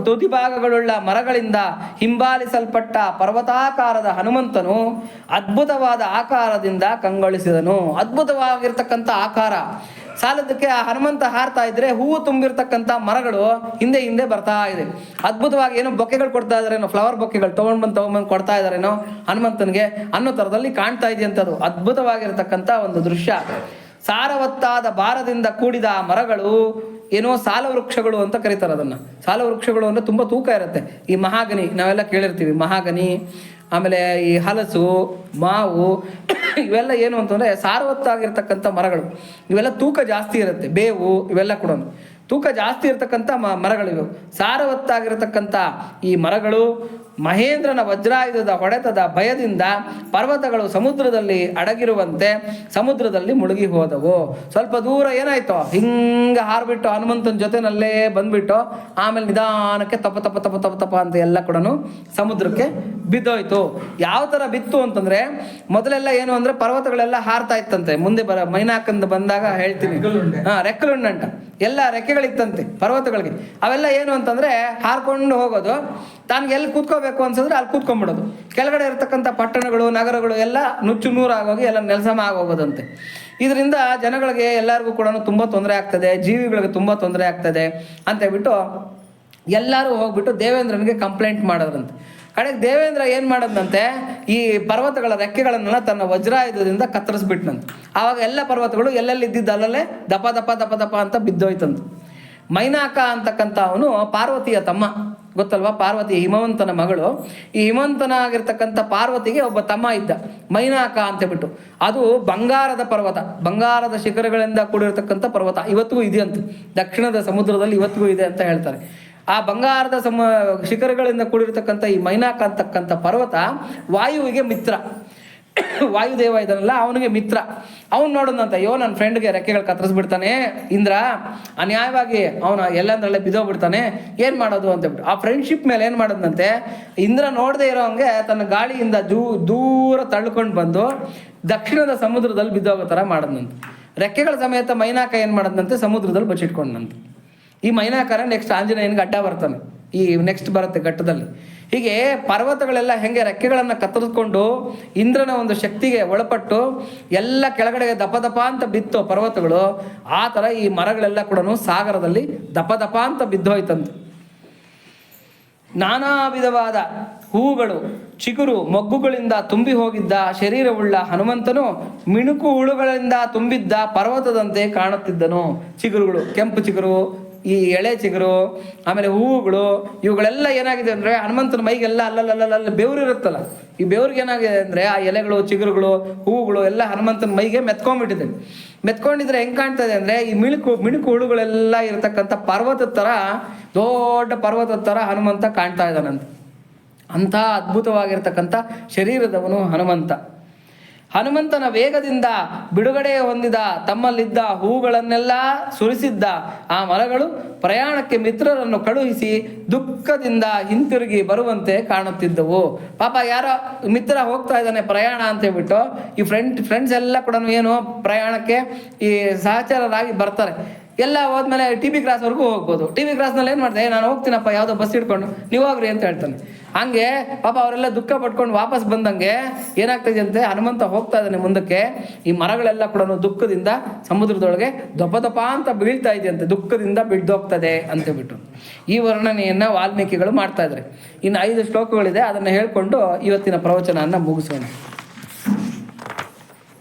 ತುದಿಭಾಗಗಳುಳ್ಳ ಮರಗಳಿಂದ ಹಿಂಬಾಲಿಸಲ್ಪಟ್ಟ ಪರ್ವತಾಕಾರದ ಹನುಮಂತನು ಅದ್ಭುತವಾದ ಆಕಾರದಿಂದ ಕಂಗೊಳಿಸಿದನು. ಅದ್ಭುತವಾಗಿರ್ತಕ್ಕಂಥ ಆಕಾರ ಸಾಲದಕ್ಕೆ ಆ ಹನುಮಂತ ಹಾರ್ತಾ ಇದ್ರೆ ಹೂವು ತುಂಬಿರ್ತಕ್ಕಂಥ ಮರಗಳು ಹಿಂದೆ ಹಿಂದೆ ಬರ್ತಾ ಇದೆ. ಅದ್ಭುತವಾಗಿ ಏನೋ ಬೊಕ್ಕೆಗಳು ಕೊಡ್ತಾ ಇದಾರೇನೋ, ಫ್ಲವರ್ ಬೊಕ್ಕೆಗಳು ತಗೊಂಡ್ಬಂದು ಕೊಡ್ತಾ ಇದಾರೇನೋ ಹನುಮಂತನಿಗೆ ಅನ್ನೋ ಥರದಲ್ಲಿ ಕಾಣ್ತಾ ಇದೆಯಂಥದ್ದು. ಅದ್ಭುತವಾಗಿರ್ತಕ್ಕಂಥ ಒಂದು ದೃಶ್ಯ. ಸಾರವತ್ತಾದ ಭಾರದಿಂದ ಕೂಡಿದ ಮರಗಳು ಏನೋ ಸಾಲ ವೃಕ್ಷಗಳು ಅಂತ ಕರೀತಾರೆ ಅದನ್ನು. ಸಾಲ ವೃಕ್ಷಗಳು ಅಂದರೆ ತುಂಬ ತೂಕ ಇರುತ್ತೆ. ಈ ಮಹಾಗನಿ ನಾವೆಲ್ಲ ಕೇಳಿರ್ತೀವಿ, ಮಹಾಗನಿ, ಆಮೇಲೆ ಈ ಹಲಸು, ಮಾವು ಇವೆಲ್ಲ ಏನು ಅಂತಂದರೆ ಸಾರವತ್ತಾಗಿರ್ತಕ್ಕಂಥ ಮರಗಳು. ಇವೆಲ್ಲ ತೂಕ ಜಾಸ್ತಿ ಇರುತ್ತೆ. ಬೇವು ಇವೆಲ್ಲ ಕೂಡ ತೂಕ ಜಾಸ್ತಿ ಇರತಕ್ಕಂಥ ಮರಗಳಿವೆ. ಸಾರವತ್ತಾಗಿರತಕ್ಕಂಥ ಈ ಮರಗಳು ಮಹೇಂದ್ರನ ವಜ್ರಾಯುಧದ ಹೊಡೆತದ ಭಯದಿಂದ ಪರ್ವತಗಳು ಸಮುದ್ರದಲ್ಲಿ ಅಡಗಿರುವಂತೆ ಸಮುದ್ರದಲ್ಲಿ ಮುಳುಗಿ ಹೋದವು. ಸ್ವಲ್ಪ ದೂರ ಏನಾಯ್ತು, ಹಿಂಗೆ ಹಾರ್ಬಿಟ್ಟು ಹನುಮಂತನ ಜೊತೆನಲ್ಲೇ ಬಂದ್ಬಿಟ್ಟು ಆಮೇಲೆ ನಿಧಾನಕ್ಕೆ ತಪ ತಪ ತಪ ತಪ ತಪ ಅಂತ ಎಲ್ಲ ಕೂಡ ಸಮುದ್ರಕ್ಕೆ ಬಿದ್ದೋಯ್ತು. ಯಾವ ಥರ ಬಿತ್ತು ಅಂತಂದ್ರೆ, ಮೊದಲೆಲ್ಲ ಏನು ಅಂದ್ರೆ ಪರ್ವತಗಳೆಲ್ಲ ಹಾರ್ತಾ ಇತ್ತಂತೆ. ಮುಂದೆ ಮೈನಾಕಂದು ಬಂದಾಗ ಹೇಳ್ತೀನಿ, ರೆಕ್ಕಲುಂಡಂಟ ಎಲ್ಲ ರೆಕ್ಕೆಗಳಿತ್ತಂತೆ ಪರ್ವತಗಳಿಗೆ. ಅವೆಲ್ಲ ಏನು ಅಂತಂದ್ರೆ ಹಾರ್ಕೊಂಡು ಹೋಗೋದು, ತಾನಿಗೆ ಎಲ್ಲಿ ಕೂತ್ಕೋಬೇಕು ಅನ್ಸಿದ್ರೆ ಅಲ್ಲಿ ಕೂತ್ಕೊಂಡ್ಬಿಡೋದು. ಕೆಳಗಡೆ ಇರ್ತಕ್ಕಂಥ ಪಟ್ಟಣಗಳು ನಗರಗಳು ಎಲ್ಲ ನುಚ್ಚು ನೂರಾಗೋಗಿ ಎಲ್ಲ ನೆಲಸಮ ಆಗೋಗೋದಂತೆ. ಇದರಿಂದ ಜನಗಳಿಗೆ ಎಲ್ಲರಿಗೂ ಕೂಡ ತುಂಬ ತೊಂದರೆ ಆಗ್ತದೆ, ಜೀವಿಗಳಿಗೆ ತುಂಬ ತೊಂದರೆ ಆಗ್ತದೆ ಅಂತ ಹೇಳ್ಬಿಟ್ಟು ಎಲ್ಲರೂ ಹೋಗ್ಬಿಟ್ಟು ದೇವೇಂದ್ರನಿಗೆ ಕಂಪ್ಲೇಂಟ್ ಮಾಡೋದಂತೆ. ಕಡೆಗೆ ದೇವೇಂದ್ರ ಏನು ಮಾಡೋದಂತೆ, ಈ ಪರ್ವತಗಳ ರೆಕ್ಕೆಗಳನ್ನೆಲ್ಲ ತನ್ನ ವಜ್ರಾಯುಧದಿಂದ ಕತ್ತರಿಸ್ಬಿಟ್ನಂತೆ. ಆವಾಗ ಎಲ್ಲ ಪರ್ವತಗಳು ಎಲ್ಲೆಲ್ಲಿ ಇದ್ದಿದ್ದು ಅಲ್ಲಲ್ಲೇ ದಪ ದಪ ದಪ ದಪ ಅಂತ ಬಿದ್ದೋಯ್ತಂತೆ. ಮೈನಾಕ ಅಂತಕ್ಕಂಥ ಅವನು ಪಾರ್ವತಿಯ ತಮ್ಮ, ಗೊತ್ತಲ್ವಾ? ಪಾರ್ವತಿ ಹಿಮವಂತನ ಮಗಳು. ಈ ಹಿಮವಂತನಾಗಿರ್ತಕ್ಕಂಥ ಪಾರ್ವತಿಗೆ ಒಬ್ಬ ತಮ್ಮ ಇದ್ದ, ಮೈನಾಕ ಅಂತೇಳ್ಬಿಟ್ಟು. ಅದು ಬಂಗಾರದ ಪರ್ವತ, ಬಂಗಾರದ ಶಿಖರಗಳಿಂದ ಕೂಡಿರ್ತಕ್ಕಂಥ ಪರ್ವತ ಇವತ್ತಿಗೂ ಇದೆಯಂತೆ. ದಕ್ಷಿಣದ ಸಮುದ್ರದಲ್ಲಿ ಇವತ್ತಿಗೂ ಇದೆ ಅಂತ ಹೇಳ್ತಾರೆ. ಆ ಬಂಗಾರದ ಶಿಖರಗಳಿಂದ ಕೂಡಿರ್ತಕ್ಕಂಥ ಈ ಮೈನಾಕ ಅಂತಕ್ಕಂಥ ಪರ್ವತ ವಾಯುವಿಗೆ ಮಿತ್ರ. ವಾಯುದೇವ ಇದನ್ನಲ್ಲ, ಅವನಿಗೆ ಮಿತ್ರ. ಅವ್ನು ನೋಡೋದಂತ, ಅಯ್ಯೋ ನನ್ನ ಫ್ರೆಂಡ್ಗೆ ರೆಕ್ಕೆಗಳು ಕತ್ತರಿಸ್ಬಿಡ್ತಾನೆ ಇಂದ್ರ, ಅನ್ಯಾಯವಾಗಿ ಅವನ ಎಲ್ಲಂದ್ರಲ್ಲೇ ಬಿದ್ದೋಗ್ಬಿಡ್ತಾನೆ, ಏನು ಮಾಡೋದು ಅಂತೇಳ್ಬಿಟ್ಟು ಆ ಫ್ರೆಂಡ್ಶಿಪ್ ಮೇಲೆ ಏನು ಮಾಡೋದಂತೆ, ಇಂದ್ರ ನೋಡದೆ ಇರೋ ಹಂಗೆ ತನ್ನ ಗಾಳಿಯಿಂದ ದೂರ ತಳ್ಕೊಂಡು ಬಂದು ದಕ್ಷಿಣದ ಸಮುದ್ರದಲ್ಲಿ ಬಿದ್ದೋಗೋ ಥರ ಮಾಡೋದಂತೆ. ರೆಕ್ಕೆಗಳ ಸಮೇತ ಮೈನಾಕ ಏನು ಮಾಡೋದಂತೆ, ಸಮುದ್ರದಲ್ಲಿ ಬಚ್ಚಿಟ್ಕೊಂಡಂತೆ. ಈ ಮೈನಾಕಾರ ನೆಕ್ಸ್ಟ್ ಆಂಜನೇಯನಿಗೆ ಅಡ್ಡ ಬರ್ತಾನೆ, ಈ ನೆಕ್ಸ್ಟ್ ಬರುತ್ತೆ ಘಟ್ಟದಲ್ಲಿ. ಹೀಗೆ ಪರ್ವತಗಳೆಲ್ಲ ಹೆಂಗೆ ರೆಕ್ಕೆಗಳನ್ನು ಕತ್ತರಿಸ್ಕೊಂಡು ಇಂದ್ರನ ಒಂದು ಶಕ್ತಿಗೆ ಒಳಪಟ್ಟು ಎಲ್ಲ ಕೆಳಗಡೆ ದಪ ದಪ ಅಂತ ಬಿತ್ತು ಪರ್ವತಗಳು, ಆ ಥರ ಈ ಮರಗಳೆಲ್ಲ ಕೂಡ ಸಾಗರದಲ್ಲಿ ದಪ ದಪ ಅಂತ ಬಿದ್ದೋಯ್ತಂತೆ. ನಾನಾ ವಿಧವಾದ ಹೂಗಳು, ಚಿಗುರು, ಮೊಗ್ಗುಗಳಿಂದ ತುಂಬಿ ಹೋಗಿದ್ದ ಶರೀರವುಳ್ಳ ಹನುಮಂತನು ಮಿಣುಕು ಹುಳುಗಳಿಂದ ತುಂಬಿದ್ದ ಪರ್ವತದಂತೆ ಕಾಣುತ್ತಿದ್ದನು. ಚಿಗುರುಗಳು, ಕೆಂಪು ಚಿಗುರು, ಈ ಎಳೆ ಚಿಗುರು, ಆಮೇಲೆ ಹೂವುಗಳು, ಇವುಗಳೆಲ್ಲ ಏನಾಗಿದೆ ಅಂದರೆ ಹನುಮಂತನ ಮೈಗೆಲ್ಲ ಅಲ್ಲಲ್ಲ ಬೆವರು ಇರುತ್ತಲ್ಲ, ಈ ಬೆವ್ರಿಗೆ ಏನಾಗಿದೆ ಅಂದರೆ ಆ ಎಲೆಗಳು, ಚಿಗುರುಗಳು, ಹೂವುಗಳು ಎಲ್ಲ ಹನುಮಂತನ ಮೈಗೆ ಮೆತ್ಕೊಂಡ್ಬಿಟ್ಟಿದೆ. ಮೆತ್ಕೊಂಡಿದ್ರೆ ಹೆಂಗೆ ಕಾಣ್ತಾ ಇದೆ ಅಂದರೆ ಈ ಮಿಣುಕು ಹುಳುಗಳೆಲ್ಲ ಇರತಕ್ಕಂಥ ಪರ್ವತದ ಥರ, ದೊಡ್ಡ ಪರ್ವತದ ಥರ ಹನುಮಂತ ಕಾಣ್ತಾ ಇದ್ದಾನಂತ. ಅಂಥ ಅದ್ಭುತವಾಗಿರ್ತಕ್ಕಂಥ ಶರೀರದವನು ಹನುಮಂತ. ಹನುಮಂತನ ವೇಗದಿಂದ ಬಿಡುಗಡೆ ಹೊಂದಿದ ತಮ್ಮಲ್ಲಿದ್ದ ಹೂಗಳನ್ನೆಲ್ಲ ಸುರಿಸಿದ್ದ ಆ ಮರಗಳು ಪ್ರಯಾಣಕ್ಕೆ ಮಿತ್ರರನ್ನು ಕಳುಹಿಸಿ ದುಃಖದಿಂದ ಹಿಂತಿರುಗಿ ಬರುವಂತೆ ಕಾಣುತ್ತಿದ್ದವು. ಪಾಪ ಯಾರೋ ಮಿತ್ರ ಹೋಗ್ತಾ ಇದ್ದಾನೆ ಪ್ರಯಾಣ ಅಂತ ಹೇಳ್ಬಿಟ್ಟು ಈ ಫ್ರೆಂಡ್ಸ್ ಎಲ್ಲ ಕೂಡ ಏನು ಪ್ರಯಾಣಕ್ಕೆ ಈ ಸಹಚರರಾಗಿ ಬರ್ತಾರೆ. ಎಲ್ಲ ಹೋದ್ಮೇಲೆ TB ಕ್ರಾಸ್ವರೆಗೂ ಹೋಗ್ಬೋದು. TB ಕ್ರಾಸ್ನಲ್ಲಿ ಏನು ಮಾಡ್ದೆ, ನಾನು ಹೋಗ್ತೀನಪ್ಪ ಯಾವುದೋ ಬಸ್ ಹಿಡ್ಕೊಂಡು, ನೀವು ಹೋಗ್ರಿ ಅಂತ ಹೇಳ್ತಾನೆ. ಹಂಗೆ ಪಾಪ ಅವರೆಲ್ಲ ದುಃಖ ಪಟ್ಕೊಂಡು ವಾಪಸ್ ಬಂದಂಗೆ ಏನಾಗ್ತದೆ ಅಂತೆ, ಹನುಮಂತ ಹೋಗ್ತಾ ಇದ್ದಾನೆ ಮುಂದಕ್ಕೆ, ಈ ಮರಗಳೆಲ್ಲ ಕೂಡ ದುಃಖದಿಂದ ಸಮುದ್ರದೊಳಗೆ ದಪ ದಪ ಅಂತ ಬೀಳ್ತಾ ಇದೆಯಂತೆ, ದುಃಖದಿಂದ ಬಿಡ್ದೋಗ್ತದೆ ಅಂತ ಬಿಟ್ಟು ಈ ವರ್ಣನೆಯನ್ನ ವಾಲ್ಮೀಕಿಗಳು ಮಾಡ್ತಾ ಇದ್ದಾರೆ. ಇನ್ನು 5 ಶ್ಲೋಕಗಳಿದೆ, ಅದನ್ನು ಹೇಳ್ಕೊಂಡು ಇವತ್ತಿನ ಪ್ರವಚನವನ್ನು ಮುಗಿಸೋಣ.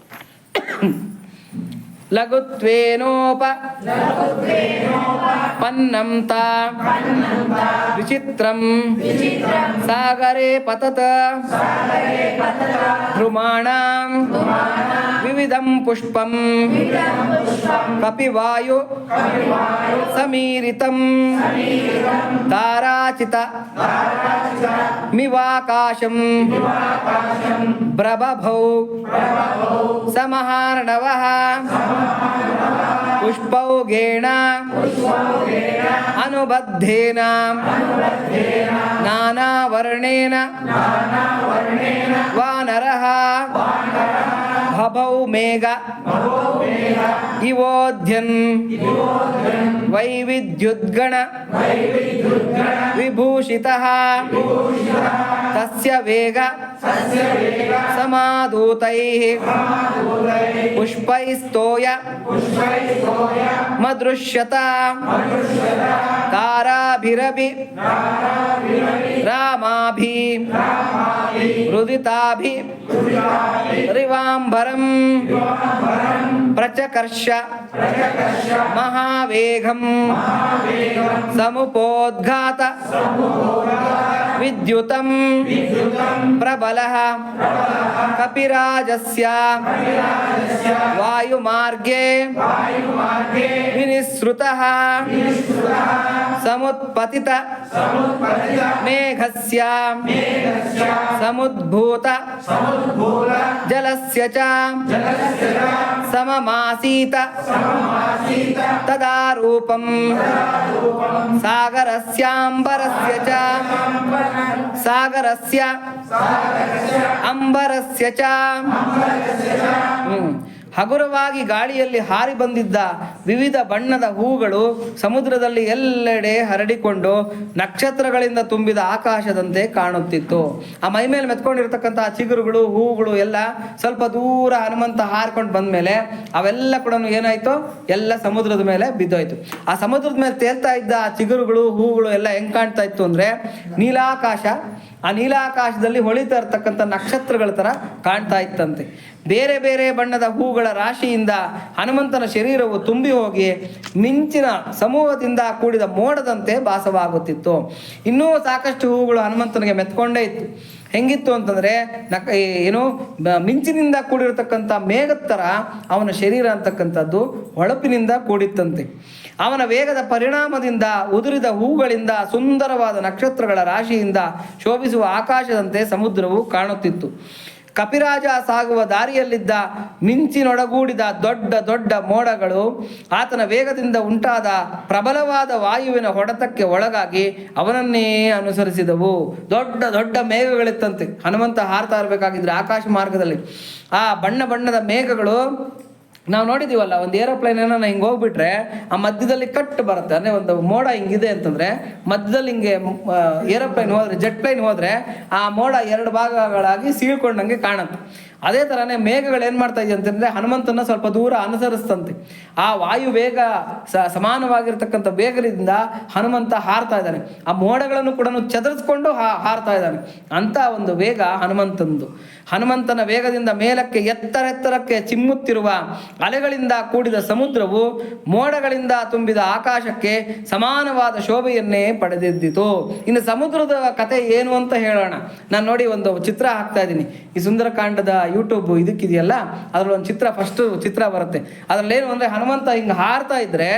ಲಘುತ್ವೇನೋಪ ಪನ್ನಂತ ವಿಚಿತ್ರಂ ಸಾಗರೇ ಪತತ ಧ್ರುಮಾಣಾಂ ವಿವಿಧಂ ಪುಷ್ಪಂ ಕಪಿವಾಯು ಸಮೀರಿತಂ ತಾರಾಚಿತ ಮಿವಾಕಾಶಂ ಪ್ರಬಭೌ ಸಮಹಾರ್ಣವಃ ಪುಷ್ಪೌಘೇಣ ಅನುಬದ್ಧೇನ ನಾನಾವರ್ಣೇನ ವಾನರಃ ಭಭೌ ಮೇಘ ಇವೋಧ್ಯನ್ ವೈವಿದ್ಯುದ್ಗಣ ವಿಭೂಷಿತಃ ತಸ್ಯ ವೇಗ ಸಮಾದೂತೈಃ ಪುಷ್ಪೈಸ್ತೋಯ ಮದೃಶ್ಯತ ತಾರಾಭಿರಭಿ ರಾಮಾಭಿ ರುದಿತಾಭಿ ರಿವಾಂಬರಂ ಪ್ರಚಕರ್ಷ ಮಹಾವೇಗಂ ಸಮುಪೋದ್ಘಾತ ವಿದ್ಯುತಂ ಪ್ರಬಲಃ ಕಪಿರಾಜಸ್ಯ ವಾಯುಮಾರ್ಗೇ ವಿನಿಸೃತಃ ಸಮುತ್ಪತಿತ ಮೇಘಸ್ಯ ಸಮುದ್ಭೂತ ಜಲಸ್ಯ ಚ ಸಮಮಾಸೀತ ತದಾ ರೂಪಂ ಸಾಗರಸ್ಯಾಂಬರಸ್ಯ ಚ ಸಾಗರಸ್ಯ ಅಂಬರಸ್ಯ ಚ. ಹಗುರವಾಗಿ ಗಾಳಿಯಲ್ಲಿ ಹಾರಿ ಬಂದಿದ್ದ ವಿವಿಧ ಬಣ್ಣದ ಹೂಗಳು ಸಮುದ್ರದಲ್ಲಿ ಎಲ್ಲೆಡೆ ಹರಡಿಕೊಂಡು ನಕ್ಷತ್ರಗಳಿಂದ ತುಂಬಿದ ಆಕಾಶದಂತೆ ಕಾಣುತ್ತಿತ್ತು. ಆ ಮೈ ಮೇಲೆ ಮೆತ್ಕೊಂಡಿರ್ತಕ್ಕಂಥ ಚಿಗುರುಗಳು ಹೂಗಳು ಎಲ್ಲ ಸ್ವಲ್ಪ ದೂರ ಹನುಮಂತ ಹಾರ್ಕೊಂಡು ಬಂದ್ಮೇಲೆ ಅವೆಲ್ಲ ಕೂಡ ಏನಾಯ್ತು, ಎಲ್ಲ ಸಮುದ್ರದ ಮೇಲೆ ಬಿದ್ದೋಯ್ತು. ಆ ಸಮುದ್ರದ ಮೇಲೆ ತೇಲ್ತಾ ಇದ್ದ ಆ ಚಿಗುರುಗಳು ಹೂಗಳು ಎಲ್ಲ ಹೆಂಗ್ ಕಾಣ್ತಾ ಇತ್ತು ಅಂದ್ರೆ ನೀಲಾಕಾಶ, ಆ ನೀಲಾಕಾಶದಲ್ಲಿ ಹೊಳಿತಾ ಇರ್ತಕ್ಕಂಥ ನಕ್ಷತ್ರಗಳ ತರ ಕಾಣ್ತಾ ಇತ್ತಂತೆ. ಬೇರೆ ಬೇರೆ ಬಣ್ಣದ ಹೂಗಳ ರಾಶಿಯಿಂದ ಹನುಮಂತನ ಶರೀರವು ತುಂಬಿ ಹೋಗಿ ಮಿಂಚಿನ ಸಮೂಹದಿಂದ ಕೂಡಿದ ಮೋಡದಂತೆ ಭಾಸವಾಗುತ್ತಿತ್ತು. ಇನ್ನೂ ಸಾಕಷ್ಟು ಹೂಗಳು ಹನುಮಂತನಿಗೆ ಮೆತ್ಕೊಂಡೇ ಇತ್ತು. ಹೆಂಗಿತ್ತು ಅಂತಂದ್ರೆ ಏನು ಮಿಂಚಿನಿಂದ ಕೂಡಿರತಕ್ಕಂಥ ಮೇಘದ ಥರ ಅವನ ಶರೀರ ಅಂತಕ್ಕಂಥದ್ದು ಹೊಳಪಿನಿಂದ ಕೂಡಿತ್ತಂತೆ. ಅವನ ವೇಗದ ಪರಿಣಾಮದಿಂದ ಉದುರಿದ ಹೂಗಳಿಂದ ಸುಂದರವಾದ ನಕ್ಷತ್ರಗಳ ರಾಶಿಯಿಂದ ಶೋಭಿಸುವ ಆಕಾಶದಂತೆ ಸಮುದ್ರವು ಕಾಣುತ್ತಿತ್ತು. ಕಪಿರಾಜ ಸಾಗುವ ದಾರಿಯಲ್ಲಿದ್ದ ಮಿಂಚಿನೊಡಗೂಡಿದ ದೊಡ್ಡ ದೊಡ್ಡ ಮೋಡಗಳು ಆತನ ವೇಗದಿಂದ ಉಂಟಾದ ಪ್ರಬಲವಾದ ವಾಯುವಿನ ಹೊಡೆತಕ್ಕೆ ಒಳಗಾಗಿ ಅವನನ್ನೇ ಅನುಸರಿಸಿದವು. ದೊಡ್ಡ ದೊಡ್ಡ ಮೇಘಗಳಿತ್ತಂತೆ. ಹನುಮಂತ ಹಾರ್ತಾ ಇರಬೇಕಾಗಿದ್ರೆ ಆಕಾಶ ಮಾರ್ಗದಲ್ಲಿ ಆ ಬಣ್ಣ ಬಣ್ಣದ ಮೇಘಗಳು ನಾವು ನೋಡಿದೀವಲ್ಲ, ಒಂದು ಏರೋಪ್ಲೇನ್ ಏನೋ ಹಿಂಗೆ ಹೋಗ್ಬಿಟ್ರೆ ಆ ಮಧ್ಯದಲ್ಲಿ ಕಟ್ ಬರುತ್ತೆ. ಅಂದರೆ ಒಂದು ಮೋಡ ಹಿಂಗಿದೆ ಅಂತಂದರೆ ಮಧ್ಯದಲ್ಲಿ ಹಿಂಗೆ ಏರೋಪ್ಲೇನ್ ಹೋದರೆ, ಜೆಟ್ ಪ್ಲೇನ್ ಹೋದರೆ ಆ ಮೋಡ 2 ಭಾಗಗಳಾಗಿ ಸೀಳ್ಕೊಂಡಂಗೆ ಕಾಣುತ್ತೆ. ಅದೇ ಥರನೇ ಮೇಘಗಳು ಏನು ಮಾಡ್ತಾ ಇದೆ ಅಂತಂದರೆ ಹನುಮಂತನ ಸ್ವಲ್ಪ ದೂರ ಅನುಸರಿಸ್ತಂತೆ. ಆ ವಾಯು ವೇಗ ಸಮಾನವಾಗಿರ್ತಕ್ಕಂಥ ವೇಗದಿಂದ ಹನುಮಂತ ಹಾರ್ತಾ ಇದ್ದಾನೆ. ಆ ಮೋಡಗಳನ್ನು ಕೂಡ ಚದರಿಸ್ಕೊಂಡು ಹಾರ್ತಾ ಇದ್ದಾನೆ. ಅಂಥ ಒಂದು ವೇಗ ಹನುಮಂತಂದು. ಹನುಮಂತನ ವೇಗದಿಂದ ಮೇಲಕ್ಕೆ ಎತ್ತರೆತ್ತರಕ್ಕೆ ಚಿಮ್ಮುತ್ತಿರುವ ಅಲೆಗಳಿಂದ ಕೂಡಿದ ಸಮುದ್ರವು ಮೋಡಗಳಿಂದ ತುಂಬಿದ ಆಕಾಶಕ್ಕೆ ಸಮಾನವಾದ ಶೋಭೆಯನ್ನೇ ಪಡೆದಿದ್ದಿತು. ಇನ್ನು ಸಮುದ್ರದ ಕತೆ ಏನು ಅಂತ ಹೇಳೋಣ. ನಾನು ನೋಡಿ ಒಂದು ಚಿತ್ರ ಹಾಕ್ತಾ ಇದ್ದೀನಿ. ಈ ಸುಂದರಕಾಂಡದ ಯೂಟ್ಯೂಬ್ ಇದಕ್ಕಿದೆಯಲ್ಲ, ಅದ್ರಲ್ಲಿ ಒಂದು ಫಸ್ಟ್ ಚಿತ್ರ ಬರುತ್ತೆ. ಅದ್ರಲ್ಲಿ ಏನು ಅಂದ್ರೆ ಹನುಮಂತ ಹಿಂಗೆ ಹಾರ್ತಾ ಇದ್ರೆ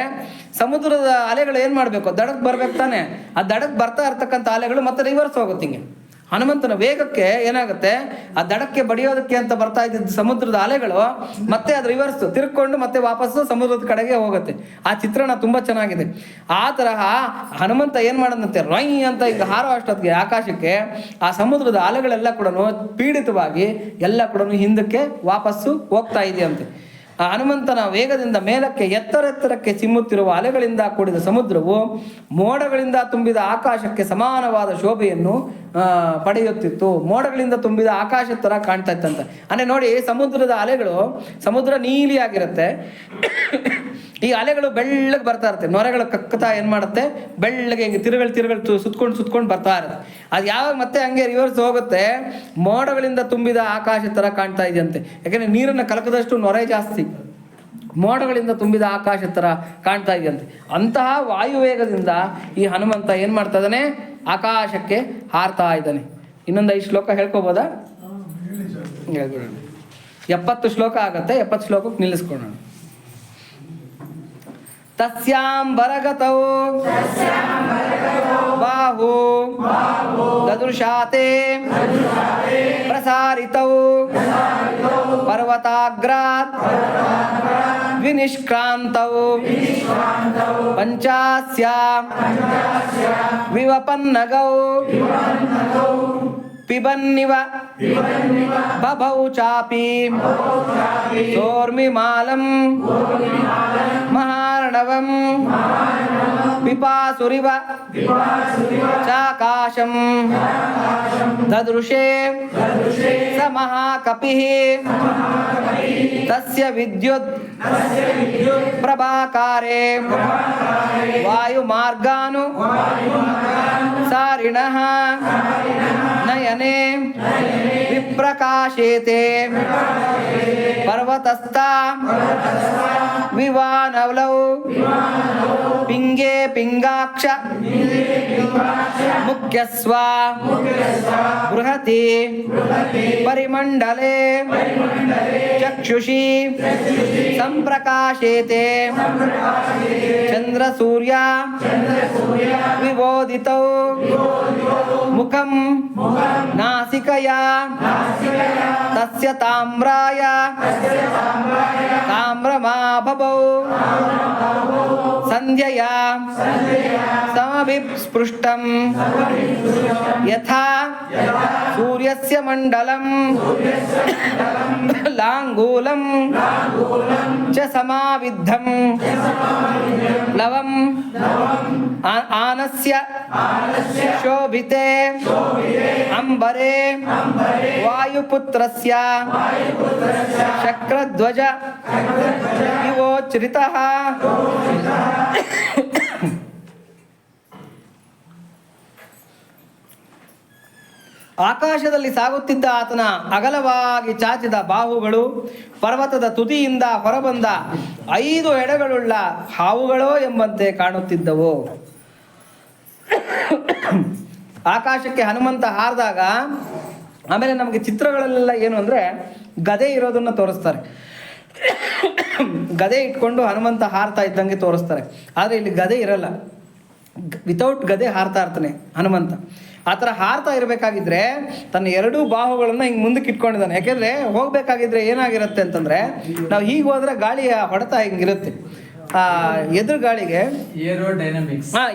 ಸಮುದ್ರದ ಅಲೆಗಳು ಏನು ಮಾಡಬೇಕು, ದಡಕ್ಕೆ ಬರ್ಬೇಕು ತಾನೆ. ಆ ದಡಕ್ಕೆ ಬರ್ತಾ ಇರ್ತಕ್ಕಂಥ ಅಲೆಗಳು ಮತ್ತೆ ರಿವರ್ಸ್ ಹೋಗುತ್ತೆ ಹಿಂಗೆ. ಹನುಮಂತನ ವೇಗಕ್ಕೆ ಏನಾಗುತ್ತೆ, ಆ ದಡಕ್ಕೆ ಬಡಿಯೋದಕ್ಕೆ ಅಂತ ಬರ್ತಾ ಇದ್ದಿದ್ದ ಸಮುದ್ರದ ಅಲೆಗಳು ಮತ್ತೆ ಅದು ರಿವರ್ಸ್ ತಿರ್ಕೊಂಡು ಮತ್ತೆ ವಾಪಸ್ಸು ಸಮುದ್ರದ ಕಡೆಗೆ ಹೋಗುತ್ತೆ. ಆ ಚಿತ್ರಣ ತುಂಬ ಚೆನ್ನಾಗಿದೆ. ಆ ತರಹ ಹನುಮಂತ ಏನು ಮಾಡೋದಂತೆ, ರೈ ಅಂತ ಈಗ ಹಾರೋ ಅಷ್ಟೊತ್ತಿಗೆ ಆಕಾಶಕ್ಕೆ ಆ ಸಮುದ್ರದ ಅಲೆಗಳೆಲ್ಲ ಕೂಡ ಪೀಡಿತವಾಗಿ ಎಲ್ಲ ಕೂಡ ಹಿಂದಕ್ಕೆ ವಾಪಸ್ಸು ಹೋಗ್ತಾ ಇದೆಯಂತೆ. ಆ ಹನುಮಂತನ ವೇಗದಿಂದ ಮೇಲಕ್ಕೆ ಎತ್ತರಕ್ಕೆ ಚಿಮ್ಮುತ್ತಿರುವ ಅಲೆಗಳಿಂದ ಕೂಡಿದ ಸಮುದ್ರವು ಮೋಡಗಳಿಂದ ತುಂಬಿದ ಆಕಾಶಕ್ಕೆ ಸಮಾನವಾದ ಶೋಭೆಯನ್ನು ಪಡೆಯುತ್ತಿತ್ತು. ಮೋಡಗಳಿಂದ ತುಂಬಿದ ಆಕಾಶದ ಥರ ಕಾಣ್ತಾ ಇತ್ತಂತೆ. ಅಂದರೆ ನೋಡಿ, ಸಮುದ್ರದ ಅಲೆಗಳು, ಸಮುದ್ರ ನೀಲಿಯಾಗಿರುತ್ತೆ, ಈ ಅಲೆಗಳು ಬೆಳ್ಳಗೆ ಬರ್ತಾ ಇರುತ್ತೆ, ನೊರೆಗಳು ಕಕ್ಕತಾ ಏನು ಮಾಡುತ್ತೆ, ಬೆಳ್ಳಗೆ ಹಿಂಗೆ ತಿರುಗಳು ಸುತ್ಕೊಂಡು ಬರ್ತಾ ಇರುತ್ತೆ. ಅದು ಯಾವಾಗ ಮತ್ತೆ ಹಂಗೆ ರಿವರ್ಸ್ ಹೋಗುತ್ತೆ, ಮೋಡಗಳಿಂದ ತುಂಬಿದ ಆಕಾಶ ಥರ ಕಾಣ್ತಾ ಇದೆಯಂತೆ. ಯಾಕೆಂದರೆ ನೀರನ್ನು ಕಲಕದಷ್ಟು ನೊರೆ ಜಾಸ್ತಿ, ಮೋಡಗಳಿಂದ ತುಂಬಿದ ಆಕಾಶ ಥರ ಕಾಣ್ತಾ ಇದೆಯಂತೆ. ಅಂತಹ ವಾಯುವೇಗದಿಂದ ಈ ಹನುಮಂತ ಏನು ಮಾಡ್ತಾ ಇದ್ದಾನೆ, ಆಕಾಶಕ್ಕೆ ಹಾರ್ತಾ ಇದ್ದಾನೆ. ಇನ್ನೊಂದು 5 ಶ್ಲೋಕ ಹೇಳ್ಕೊಬೋದಾ? ಹೇಳ್ಬಿಡೋಣ. 70 ಶ್ಲೋಕ ಆಗತ್ತೆ, 70 ಶ್ಲೋಕಕ್ಕೆ ನಿಲ್ಲಿಸ್ಕೊಳ್ಳೋಣ. ತಸ್ಯಾಂ ಬರಗತೌ ಬಾಹು ದದೃಶಾತೆ ಪ್ರಸಾರಿತೌ ಪರ್ವತಾಗ್ರಾತ್ ವಿನಿಷ್ಕ್ರಾಂತೌ ಪಂಚಾಸ್ಯ ವಿವಪನ್ನಗೌ ಪಿಬನ್ನಿವ ಬಭೌ ಚಾಪಿ ಸೋರ್ಮಿಮಾಲಂ ಮಹಾರ್ಣವಂ ಪಿಪಾಸುರಿವ ಚಾಕಾಶಂ ದದೃಶೇ ಸ ಮಹಾಕಪಿಃ ತಸ್ಯ ವಿದ್ಯುತ್ ಪ್ರಭಾಕಾರೇ ವಾಯುಮಾರ್ಗಾನು ಸಾರಿಣಃ ನಯನೆ ವಿಪ್ರಕಾಶೇತೆ ಪರ್ವತಸ್ಥಾ ವಿವಾನವಲೌ ಪಿಂಗೇ ಪಿಂಗಾಕ್ಷ ಮುಖ್ಯಸ್ವ ಬೃಹತಿ ಪರಿಮಂಡಲೆ ಚಕ್ಷುಷಿ ಸಂಪ್ರಕಾಶೇತೆ ಚಂದ್ರ ಸೂರ್ಯ ವಿಬೋಧಿತೌ ಮುಖಂ ನಾಸಿಕಯಾ ತಸ್ಯ ತಾಮ್ರಾಯ ತಾಮ್ರಮಾಭವೌ ಸಂಧ್ಯಯಾ ಸಮಭಿಸ್ಪೃಷ್ಟಂ ಯಥಾ ಸೂರ್ಯಸ್ಯ ಮಂಡಲಂ ಲಾಂಗೂಲಂ ಚ ಸಮಾವಿದ್ಧಂ ಲವಂ ಆನಸ್ಯ ಶೋಭಿತೆ ಅಂಬರೆ ವಾಯುಪುತ್ರಸ್ಯ ಶಕ್ರಧ್ವಜ ಇವೋಚ್ಛ್ರಿತಃ. ಆಕಾಶದಲ್ಲಿ ಸಾಗುತ್ತಿದ್ದ ಆತನ ಅಗಲವಾಗಿ ಚಾಚಿದ ಬಾಹುಗಳು ಪರ್ವತದ ತುದಿಯಿಂದ ಹೊರಬಂದ 5 ಎಡೆಗಳುಳ್ಳ ಹಾವುಗಳೋ ಎಂಬಂತೆ ಕಾಣುತ್ತಿದ್ದವು. ಆಕಾಶಕ್ಕೆ ಹನುಮಂತ ಹಾರಿದಾಗ ಆಮೇಲೆ ನಮಗೆ ಚಿತ್ರಗಳಲ್ಲೆಲ್ಲ ಏನು ಅಂದರೆ ಗದೆ ಇರೋದನ್ನು ತೋರಿಸ್ತಾರೆ. ಗದೆ ಇಟ್ಕೊಂಡು ಹನುಮಂತ ಹಾರ್ತಾ ಇದ್ದಂಗೆ ತೋರಿಸ್ತಾರೆ. ಆದರೆ ಇಲ್ಲಿ ಗದೆ ಇರಲ್ಲ, ವಿತೌಟ್ ಗದೆ ಹಾರ್ತಾ ಇರ್ತಾನೆ ಹನುಮಂತ. ಆ ಥರ ಹಾರ್ತಾ ಇರಬೇಕಾಗಿದ್ರೆ ತನ್ನ 2 ಬಾಹುಗಳನ್ನು ಹಿಂಗೆ ಮುಂದಕ್ಕೆ ಇಟ್ಕೊಂಡಿದ್ದಾನೆ. ಯಾಕೆಂದರೆ ಹೋಗಬೇಕಾಗಿದ್ರೆ ಏನಾಗಿರುತ್ತೆ ಅಂತಂದರೆ, ನಾವು ಹೀಗೆ ಹೋದರೆ ಗಾಳಿಯ ಹೊಡೆತ ಹಿಂಗಿರುತ್ತೆ, ಎದುರು ಗಾಳಿಗೆ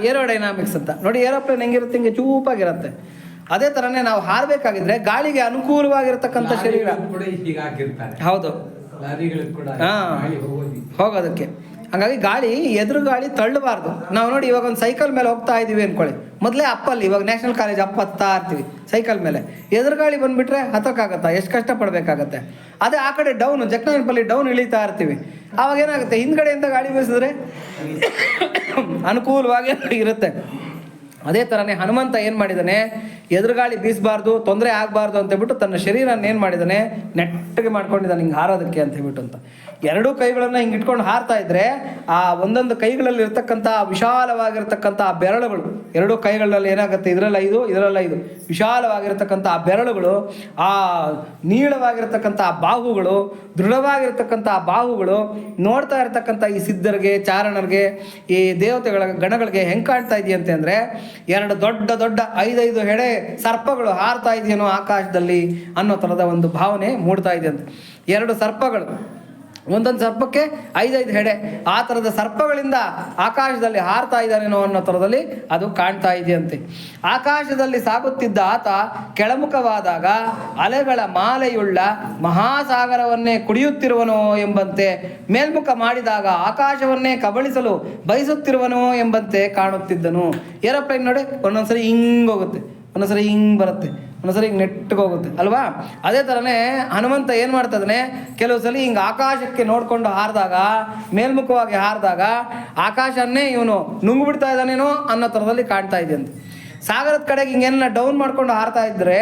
ಏರೋಡೈನಾಮಿಕ್ಸ್ ಅಂತ ನೋಡಿ. ಏರೋಪ್ಲೇನ್ ಹೆಂಗಿರುತ್ತೆ, ಹಿಂಗೆ ಚೂಪಾಗಿರುತ್ತೆ. ಅದೇ ಥರನೇ ನಾವು ಹಾರಬೇಕಾಗಿದ್ರೆ ಗಾಳಿಗೆ ಅನುಕೂಲವಾಗಿರತಕ್ಕಂಥ ಶರೀರ. ಹೌದು, ಹೋಗೋದಕ್ಕೆ. ಹಾಗಾಗಿ ಗಾಳಿ ಎದುರು ಗಾಳಿ ತಳ್ಳಬಾರ್ದು. ನಾವು ನೋಡಿ ಇವಾಗ ಒಂದು ಸೈಕಲ್ ಮೇಲೆ ಹೋಗ್ತಾ ಇದ್ದೀವಿ ಅಂದ್ಕೊಳ್ಳಿ, ಮೊದಲೇ ಅಪ್ಪಲ್ಲಿ ಇವಾಗ ನ್ಯಾಷನಲ್ ಕಾಲೇಜ್ ಅಪ್ಪ ಹತ್ತಾ ಇರ್ತೀವಿ ಸೈಕಲ್ ಮೇಲೆ, ಎದುರು ಗಾಳಿ ಬಂದುಬಿಟ್ರೆ ಹತ್ತಕ್ಕಾಗತ್ತಾ, ಎಷ್ಟು ಕಷ್ಟಪಡಬೇಕಾಗತ್ತೆ. ಅದೇ ಆ ಕಡೆ ಡೌನ್ ಜಕ್ನಪಲ್ಲಿ ಡೌನ್ ಇಳಿತಾ ಇರ್ತೀವಿ, ಆವಾಗ ಏನಾಗುತ್ತೆ, ಹಿಂದ್ಗಡೆಯಿಂದ ಗಾಳಿ ಬೀಸಿದ್ರೆ ಅನುಕೂಲವಾಗಿ ಇರುತ್ತೆ. ಅದೇ ಥರನೇ ಹನುಮಂತ ಏನು ಮಾಡಿದ್ದಾನೆ, ಎದುರುಗಾಳಿ ಬೀಸಬಾರ್ದು, ತೊಂದರೆ ಆಗಬಾರ್ದು ಅಂತ ಹೇಳ್ಬಿಟ್ಟು ತನ್ನ ಶರೀರನ ಏನು ಮಾಡಿದ್ದಾನೆ, ನೆಟ್ಟಗೆ ಮಾಡ್ಕೊಂಡಿದ್ದಾನೆ ಹಿಂಗೆ ಹಾರೋದಕ್ಕೆ ಅಂತ ಹೇಳ್ಬಿಟ್ಟು ಅಂತ. 2 ಕೈಗಳನ್ನು ಹಿಂಗೆ ಇಟ್ಕೊಂಡು ಹಾರ್ತಾ ಇದ್ರೆ ಆ ಒಂದೊಂದು ಕೈಗಳಲ್ಲಿ ಇರ್ತಕ್ಕಂಥ ವಿಶಾಲವಾಗಿರ್ತಕ್ಕಂಥ ಬೆರಳುಗಳು, 2 ಕೈಗಳಲ್ಲಿ ಏನಾಗುತ್ತೆ, ಇದರಲ್ಲ ಇದು ವಿಶಾಲವಾಗಿರ್ತಕ್ಕಂಥ ಆ ಬೆರಳುಗಳು, ಆ ನೀಳವಾಗಿರ್ತಕ್ಕಂಥ ಬಾಹುಗಳು, ದೃಢವಾಗಿರ್ತಕ್ಕಂಥ ಬಾಹುಗಳು ನೋಡ್ತಾ ಇರ್ತಕ್ಕಂಥ ಈ ಸಿದ್ಧರಿಗೆ, ಚಾರಣರಿಗೆ, ಈ ದೇವತೆಗಳ ಗಣಗಳಿಗೆ ಹೆಂಗೆ ಕಾಣ್ತಾ ಇದೆಯಂತೆ ಅಂದರೆ ಎರಡು ದೊಡ್ಡ ದೊಡ್ಡ 5 ಹೆಡೆ ಸರ್ಪಗಳು ಹಾರ್ತಾ ಇದೆಯೇನೋ ಆಕಾಶದಲ್ಲಿ ಅನ್ನೋ ಥರದ ಒಂದು ಭಾವನೆ ಮೂಡ್ತಾ ಇದೆ ಅಂತ. 2 ಸರ್ಪಗಳು, ಒಂದೊಂದು ಸರ್ಪಕ್ಕೆ 5 ಹೆಡೆ, ಆ ಥರದ ಸರ್ಪಗಳಿಂದ ಆಕಾಶದಲ್ಲಿ ಹಾರ್ತಾ ಇದ್ದಾನೇನೋ ಅನ್ನೋ ಥರದಲ್ಲಿ ಅದು ಕಾಣ್ತಾ ಇದೆಯಂತೆ. ಆಕಾಶದಲ್ಲಿ ಸಾಗುತ್ತಿದ್ದ ಆತ ಕೆಳಮುಖವಾದಾಗ ಅಲೆಗಳ ಮಾಲೆಯುಳ್ಳ ಮಹಾಸಾಗರವನ್ನೇ ಕುಡಿಯುತ್ತಿರುವನೋ ಎಂಬಂತೆ, ಮೇಲ್ಮುಖ ಮಾಡಿದಾಗ ಆಕಾಶವನ್ನೇ ಕಬಳಿಸಲು ಬಯಸುತ್ತಿರುವನೋ ಎಂಬಂತೆ ಕಾಣುತ್ತಿದ್ದನು. ಏರೋಪ್ಲೇನ್ ನೋಡಿ, ಒಂದೊಂದ್ಸರಿ ಹಿಂಗೆ ಹೋಗುತ್ತೆ, ಒಂದೊಂದ್ಸರಿ ಹಿಂಗೆ ಬರುತ್ತೆ, ಒಂದೊಂದ್ಸರಿ ಹಿಂಗೆ ನೆಟ್ಟಿಗೆ ಹೋಗುತ್ತೆ ಅಲ್ವಾ? ಅದೇ ಥರನೇ ಹನುಮಂತ ಏನು ಮಾಡ್ತದಾನೆ, ಕೆಲವು ಸಲ ಹಿಂಗೆ ಆಕಾಶಕ್ಕೆ ನೋಡ್ಕೊಂಡು ಹಾರಿದಾಗ, ಮೇಲ್ಮುಖವಾಗಿ ಹಾರಿದಾಗ ಆಕಾಶನ್ನೇ ಇವನು ನುಂಗ್ಬಿಡ್ತಾ ಇದ್ದಾನೇನೋ ಅನ್ನೋ ಥರದಲ್ಲಿ ಕಾಣ್ತಾ ಇದೆಯಂತೆ. ಸಾಗರದ ಕಡೆಗೆ ಹಿಂಗೆಲ್ಲ ಡೌನ್ ಮಾಡ್ಕೊಂಡು ಹಾರ್ತಾ ಇದ್ದರೆ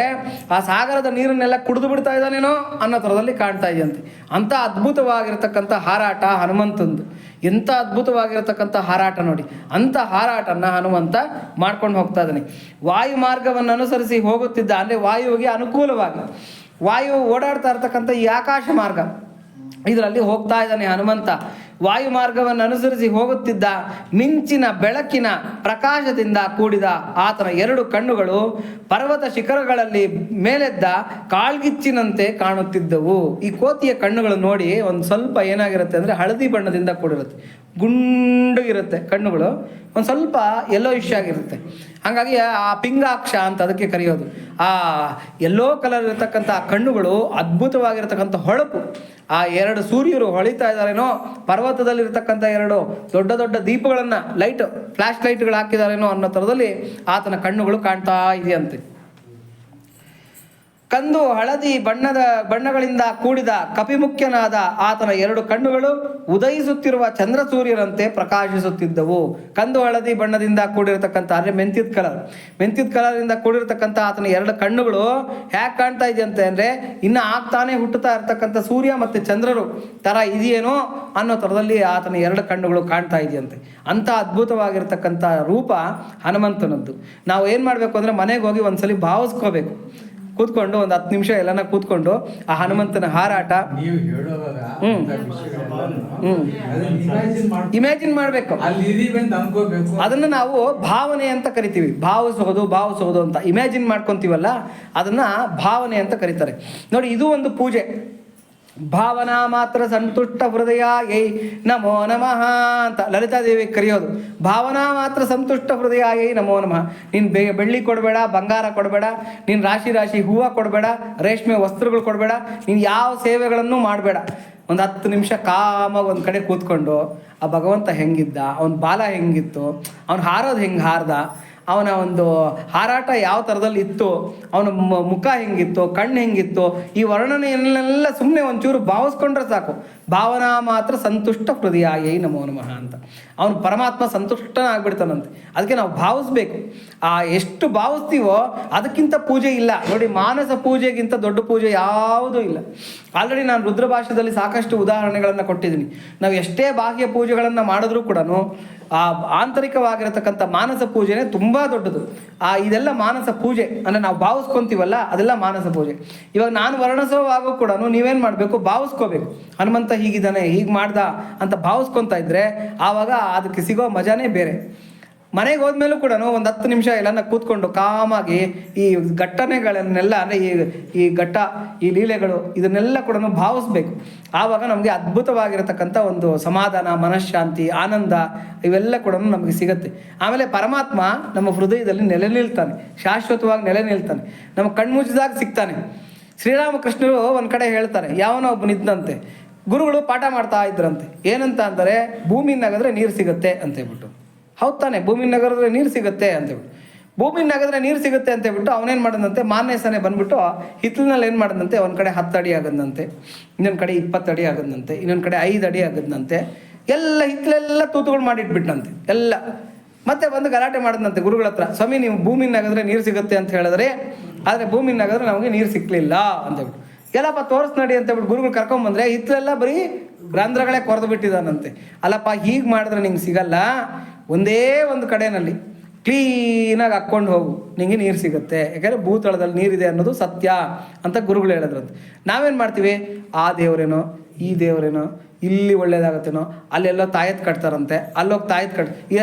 ಆ ಸಾಗರದ ನೀರನ್ನೆಲ್ಲ ಕುಡಿದು ಬಿಡ್ತಾ ಇದ್ದಾನೇನೋ ಅನ್ನೋ ಥರದಲ್ಲಿ ಕಾಣ್ತಾ ಇದೆಯಂತೆ. ಅಂಥ ಅದ್ಭುತವಾಗಿರ್ತಕ್ಕಂಥ ಹಾರಾಟ ಹನುಮಂತಂದು. ಎಂಥ ಅದ್ಭುತವಾಗಿರತಕ್ಕಂಥ ಹಾರಾಟ ನೋಡಿ. ಅಂಥ ಹಾರಾಟನ ಹನುಮಂತ ಮಾಡ್ಕೊಂಡು ಹೋಗ್ತಾ ಇದ್ದಾನೆ. ವಾಯು ಮಾರ್ಗವನ್ನು ಅನುಸರಿಸಿ ಹೋಗುತ್ತಿದ್ದ, ಅಂದರೆ ವಾಯುವಿಗೆ ಅನುಕೂಲವಾಗಿ ವಾಯು ಓಡಾಡ್ತಾ ಇರ್ತಕ್ಕಂಥ ಈ ಆಕಾಶ ಮಾರ್ಗ, ಇದರಲ್ಲಿ ಹೋಗ್ತಾ ಇದ್ದಾನೆ ಹನುಮಂತ. ವಾಯು ಮಾರ್ಗವನ್ನು ಅನುಸರಿಸಿ ಹೋಗುತ್ತಿದ್ದ. ಮಿಂಚಿನ ಬೆಳಕಿನ ಪ್ರಕಾಶದಿಂದ ಕೂಡಿದ ಆತನ 2 ಕಣ್ಣುಗಳು ಪರ್ವತ ಶಿಖರಗಳಲ್ಲಿ ಮೇಲೆದ್ದ ಕಾಳ್ಗಿಚ್ಚಿನಂತೆ ಕಾಣುತ್ತಿದ್ದವು. ಈ ಕೋತಿಯ ಕಣ್ಣುಗಳು ನೋಡಿ ಒಂದು ಸ್ವಲ್ಪ ಏನಾಗಿರುತ್ತೆ ಅಂದರೆ ಹಳದಿ ಬಣ್ಣದಿಂದ ಕೂಡಿರುತ್ತೆ, ಗುಂಡಗಿರುತ್ತೆ ಕಣ್ಣುಗಳು, ಒಂದು ಸ್ವಲ್ಪ ಯೆಲ್ಲೋಯಿಶ್ ಆಗಿರುತ್ತೆ. ಹಾಗಾಗಿ ಆ ಪಿಂಗಾಕ್ಷ ಅಂತ ಅದಕ್ಕೆ ಕರೆಯೋದು. ಆ ಯೆಲ್ಲೋ ಕಲರ್ ಇರತಕ್ಕಂಥ ಕಣ್ಣುಗಳು ಅದ್ಭುತವಾಗಿರ್ತಕ್ಕಂಥ ಹೊಳಪು. ಆ 2 ಸೂರ್ಯರು ಹೊಳಿತಾ ಇದ್ದಾರೇನೋ, ಪರ್ವತದಲ್ಲಿರ್ತಕ್ಕಂಥ 2 ದೊಡ್ಡ ದೊಡ್ಡ ದೀಪಗಳನ್ನು ಫ್ಲ್ಯಾಶ್ ಲೈಟ್ಗಳು ಹಾಕಿದಾರೇನೋ ಅನ್ನೋ ಥರದಲ್ಲಿ ಆತನ ಕಣ್ಣುಗಳು ಕಾಣ್ತಾ ಇದೆಯಂತೆ. ಕಂದು ಹಳದಿ ಬಣ್ಣಗಳಿಂದ ಕೂಡಿದ ಕಪಿಮುಖ್ಯನಾದ ಆತನ 2 ಕಣ್ಣುಗಳು ಉದಯಿಸುತ್ತಿರುವ ಚಂದ್ರ ಸೂರ್ಯರಂತೆ ಪ್ರಕಾಶಿಸುತ್ತಿದ್ದವು. ಕಂದು ಹಳದಿ ಬಣ್ಣದಿಂದ ಕೂಡಿರತಕ್ಕಂಥ, ಅಂದರೆ ಮೆಂತ್ಯದ ಕಲರಿಂದ ಕೂಡಿರತಕ್ಕಂಥ ಆತನ 2 ಕಣ್ಣುಗಳು ಹ್ಯಾಕ್ ಕಾಣ್ತಾ ಇದೆಯಂತೆ ಅಂದರೆ, ಇನ್ನು ಆಗ್ತಾನೆ ಹುಟ್ಟುತ್ತಾ ಇರ್ತಕ್ಕಂಥ ಸೂರ್ಯ ಮತ್ತು ಚಂದ್ರರು ಥರ ಇದೆಯೇನೋ ಅನ್ನೋ ಥರದಲ್ಲಿ ಆತನ 2 ಕಣ್ಣುಗಳು ಕಾಣ್ತಾ ಇದೆಯಂತೆ. ಅಂಥ ಅದ್ಭುತವಾಗಿರ್ತಕ್ಕಂಥ ರೂಪ ಹನುಮಂತನದ್ದು. ನಾವು ಏನು ಮಾಡಬೇಕು ಅಂದರೆ ಮನೆಗೆ ಹೋಗಿ ಒಂದ್ಸಲಿ ಭಾವಿಸ್ಕೋಬೇಕು, ಕೂತ್ಕೊಂಡು ಒಂದು 10 ನಿಮಿಷ ಎಲ್ಲನ ಕೂತ್ಕೊಂಡು ಆ ಹನುಮಂತನ ಹಾರಾಟ ಇಮ್ಯಾಜಿನ್ ಮಾಡಬೇಕು. ಅದನ್ನ ನಾವು ಭಾವನೆ ಅಂತ ಕರಿತೀವಿ. ಭಾವಿಸೋದು ಅಂತ ಇಮ್ಯಾಜಿನ್ ಮಾಡ್ಕೊಂತೀವಲ್ಲ, ಅದನ್ನ ಭಾವನೆ ಅಂತ ಕರೀತಾರೆ ನೋಡಿ. ಇದು ಒಂದು ಪೂಜೆ. ಭಾವನಾ ಮಾತ್ರ ಸಂತುಷ್ಟ ಹೃದಯ ಯೈ ನಮೋ ನಮಃ ಅಂತ ಲಲಿತಾದೇವಿ ಕರೆಯೋದು. ಭಾವನಾ ಮಾತ್ರ ಸಂತುಷ್ಟ ಹೃದಯ ಯೈ ನಮೋ ನಮಃ. ನೀನು ಬೆಳ್ಳಿ ಕೊಡಬೇಡ, ಬಂಗಾರ ಕೊಡಬೇಡ, ನೀನು ರಾಶಿ ಹೂವು ಕೊಡಬೇಡ, ರೇಷ್ಮೆ ವಸ್ತ್ರಗಳು ಕೊಡಬೇಡ, ನೀನು ಯಾವ ಸೇವೆಗಳನ್ನು ಮಾಡಬೇಡ. ಒಂದು 10 ನಿಮಿಷ ಕಾಮಾಗಿ ಒಂದು ಕಡೆ ಕೂತ್ಕೊಂಡು ಆ ಭಗವಂತ ಹೆಂಗಿದ್ದ, ಅವನ ಬಾಲ ಹೆಂಗಿತ್ತು, ಅವನು ಹಾರೋದು ಹೆಂಗೆ ಹಾರ್ದ, ಅವನ ಒಂದು ಹಾರಾಟ ಯಾವ ಥರದಲ್ಲಿ ಇತ್ತು, ಅವನ ಮುಖ ಹೆಂಗಿತ್ತು, ಕಣ್ಣು ಹೆಂಗಿತ್ತು, ಈ ವರ್ಣನೆಯನ್ನೆಲ್ಲ ಸುಮ್ಮನೆ ಒಂಚೂರು ಭಾವಿಸ್ಕೊಂಡ್ರೆ ಸಾಕು. ಭಾವನಾ ಮಾತ್ರ ಸಂತುಷ್ಟ ಹೃದಯ ಯೈ ನಮೋ ನಮಃ ಅಂತ ಅವನು ಪರಮಾತ್ಮ ಸಂತುಷ್ಟನಾಗ್ಬಿಡ್ತಾನಂತೆ. ಅದಕ್ಕೆ ನಾವು ಭಾವಿಸ್ಬೇಕು. ಎಷ್ಟು ಭಾವಿಸ್ತೀವೋ ಅದಕ್ಕಿಂತ ಪೂಜೆ ಇಲ್ಲ ನೋಡಿ. ಮಾನಸ ಪೂಜೆಗಿಂತ ದೊಡ್ಡ ಪೂಜೆ ಯಾವುದೂ ಇಲ್ಲ. ಆಲ್ರೆಡಿ ನಾನು ರುದ್ರಭಾಷ್ಯದಲ್ಲಿ ಸಾಕಷ್ಟು ಉದಾಹರಣೆಗಳನ್ನು ಕೊಟ್ಟಿದ್ದೀನಿ. ನಾವು ಎಷ್ಟೇ ಬಾಹ್ಯ ಪೂಜೆಗಳನ್ನು ಮಾಡಿದ್ರೂ ಕೂಡ ಆ ಆಂತರಿಕವಾಗಿರತಕ್ಕಂಥ ಮಾನಸ ಪೂಜೆನೇ ತುಂಬ ದೊಡ್ಡದು. ಇದೆಲ್ಲ ಮಾನಸ ಪೂಜೆ ಅಂದರೆ ನಾವು ಭಾವಿಸ್ಕೊಂತೀವಲ್ಲ, ಅದೆಲ್ಲ ಮಾನಸ ಪೂಜೆ. ಇವಾಗ ನಾನು ವರ್ಣಿಸೋವಾಗೂ ಕೂಡ ನೀವೇನು ಮಾಡಬೇಕು, ಭಾವಿಸ್ಕೋಬೇಕು. ಹನುಮಂತ ಹೀಗಿದ್ದಾನೆ, ಹೀಗೆ ಮಾಡ್ದ ಅಂತ ಭಾವಿಸ್ಕೊತಾ ಇದ್ರೆ ಆವಾಗ ಅದಕ್ಕೆ ಸಿಗೋ ಮಜಾನೇ ಬೇರೆ. ಮನೆಗೆ ಹೋದ್ಮೇಲೂ ಕೂಡ ಒಂದು 10 ನಿಮಿಷ ಎಲ್ಲನ ಕೂತ್ಕೊಂಡು ಕಾಮಾಗಿ ಈ ಘಟನೆಗಳನ್ನೆಲ್ಲ, ಅಂದರೆ ಈ ಲೀಲೆಗಳು ಇದನ್ನೆಲ್ಲ ಕೂಡ ಭಾವಿಸ್ಬೇಕು. ಆವಾಗ ನಮಗೆ ಅದ್ಭುತವಾಗಿರತಕ್ಕಂಥ ಒಂದು ಸಮಾಧಾನ, ಮನಃಶಾಂತಿ, ಆನಂದ ಇವೆಲ್ಲ ಕೂಡ ನಮಗೆ ಸಿಗುತ್ತೆ. ಆಮೇಲೆ ಪರಮಾತ್ಮ ನಮ್ಮ ಹೃದಯದಲ್ಲಿ ನೆಲೆ ನಿಲ್ತಾನೆ, ಶಾಶ್ವತವಾಗಿ ನೆಲೆ ನಿಲ್ತಾನೆ, ನಮ್ಮ ಕಣ್ಮುಚ್ಚಿದಾಗ ಸಿಗ್ತಾನೆ. ಶ್ರೀರಾಮಕೃಷ್ಣರು ಒಂದು ಕಡೆ ಹೇಳ್ತಾರೆ, ಯಾವನೋ ಒಬ್ಬನಿದ್ದಂತೆ, ಗುರುಗಳು ಪಾಠ ಮಾಡ್ತಾ ಇದ್ರಂತೆ. ಏನಂತ ಅಂದರೆ, ಭೂಮಿ ನಗದ್ರೆ ನೀರು ಸಿಗುತ್ತೆ ಅಂತೇಳ್ಬಿಟ್ಟು. ಹೌದು ತಾನೆ, ಭೂಮಿ ನಗರದ್ರೆ ನೀರು ಸಿಗುತ್ತೆ ಅಂತೇಳ್ಬಿಟ್ಟು. ಭೂಮಿ ನಗದ್ರೆ ನೀರು ಸಿಗುತ್ತೆ ಅಂತೇಳ್ಬಿಟ್ಟು ಅವನೇನು ಮಾಡಿದಂತೆ, ಮಾನ್ಯಸನೆ ಬಂದ್ಬಿಟ್ಟು ಹಿತ್ತಲಿನಲ್ಲಿ ಏನು ಮಾಡಿದಂತೆ, ಒಂದು ಕಡೆ 10 ಅಡಿ ಆಗದಂತೆ, ಇನ್ನೊಂದು ಕಡೆ 20 ಅಡಿ ಆಗದಂತೆ, ಇನ್ನೊಂದು ಕಡೆ 5 ಅಡಿ ಆಗದಂತೆ, ಎಲ್ಲ ಹಿತ್ತಲೆಲ್ಲ ತೂತುಗಳು ಮಾಡಿಟ್ಬಿಟ್ಟಂತೆ ಎಲ್ಲ. ಮತ್ತೆ ಬಂದು ಗಲಾಟೆ ಮಾಡಿದಂತೆ ಗುರುಗಳ ಹತ್ರ, ಸ್ವಾಮಿ ನೀವು ಭೂಮಿ ನಗದ್ರೆ ನೀರು ಸಿಗುತ್ತೆ ಅಂತ ಹೇಳಿದ್ರೆ, ಆದರೆ ಭೂಮಿ ನಗದ್ರೆ ನಮಗೆ ನೀರು ಸಿಕ್ಕಲಿಲ್ಲ ಅಂತೇಳ್ಬಿಟ್ಟು. ಎಲ್ಲಪ್ಪ ತೋರಿಸ್ ನಡಿ ಅಂತೇಳ್ಬಿಟ್ಟು ಗುರುಗಳು ಕರ್ಕೊಂಬಂದ್ರೆ ಹಿತ್ತಲೆಲ್ಲ ಬರೀ ರಂಧ್ರಗಳೇ ಕೊರೆದು ಬಿಟ್ಟಿದ್ದಾನಂತೆ. ಅಲ್ಲಪ್ಪ ಹೀಗೆ ಮಾಡಿದ್ರೆ ನಿಂಗೆ ಸಿಗಲ್ಲ, ಒಂದೇ ಒಂದು ಕಡೆಯಲ್ಲಿ ಕ್ಲೀನಾಗಿ ಹಾಕ್ಕೊಂಡು ಹೋಗು, ನಿಂಗೆ ನೀರು ಸಿಗುತ್ತೆ. ಯಾಕೆಂದರೆ ಭೂತಳದಲ್ಲಿ ನೀರಿದೆ ಅನ್ನೋದು ಸತ್ಯ ಅಂತ ಗುರುಗಳು ಹೇಳಿದ್ರಂತೆ. ನಾವೇನು ಮಾಡ್ತೀವಿ, ಆ ದೇವರೇನೋ ಈ ದೇವರೇನೋ ಇಲ್ಲಿ ಒಳ್ಳೇದಾಗತ್ತೇನೋ, ಅಲ್ಲೆಲ್ಲೋ ತಾಯತ್ ಕಟ್ತಾರಂತೆ, ಅಲ್ಲೋಗಿ ತಾಯತ್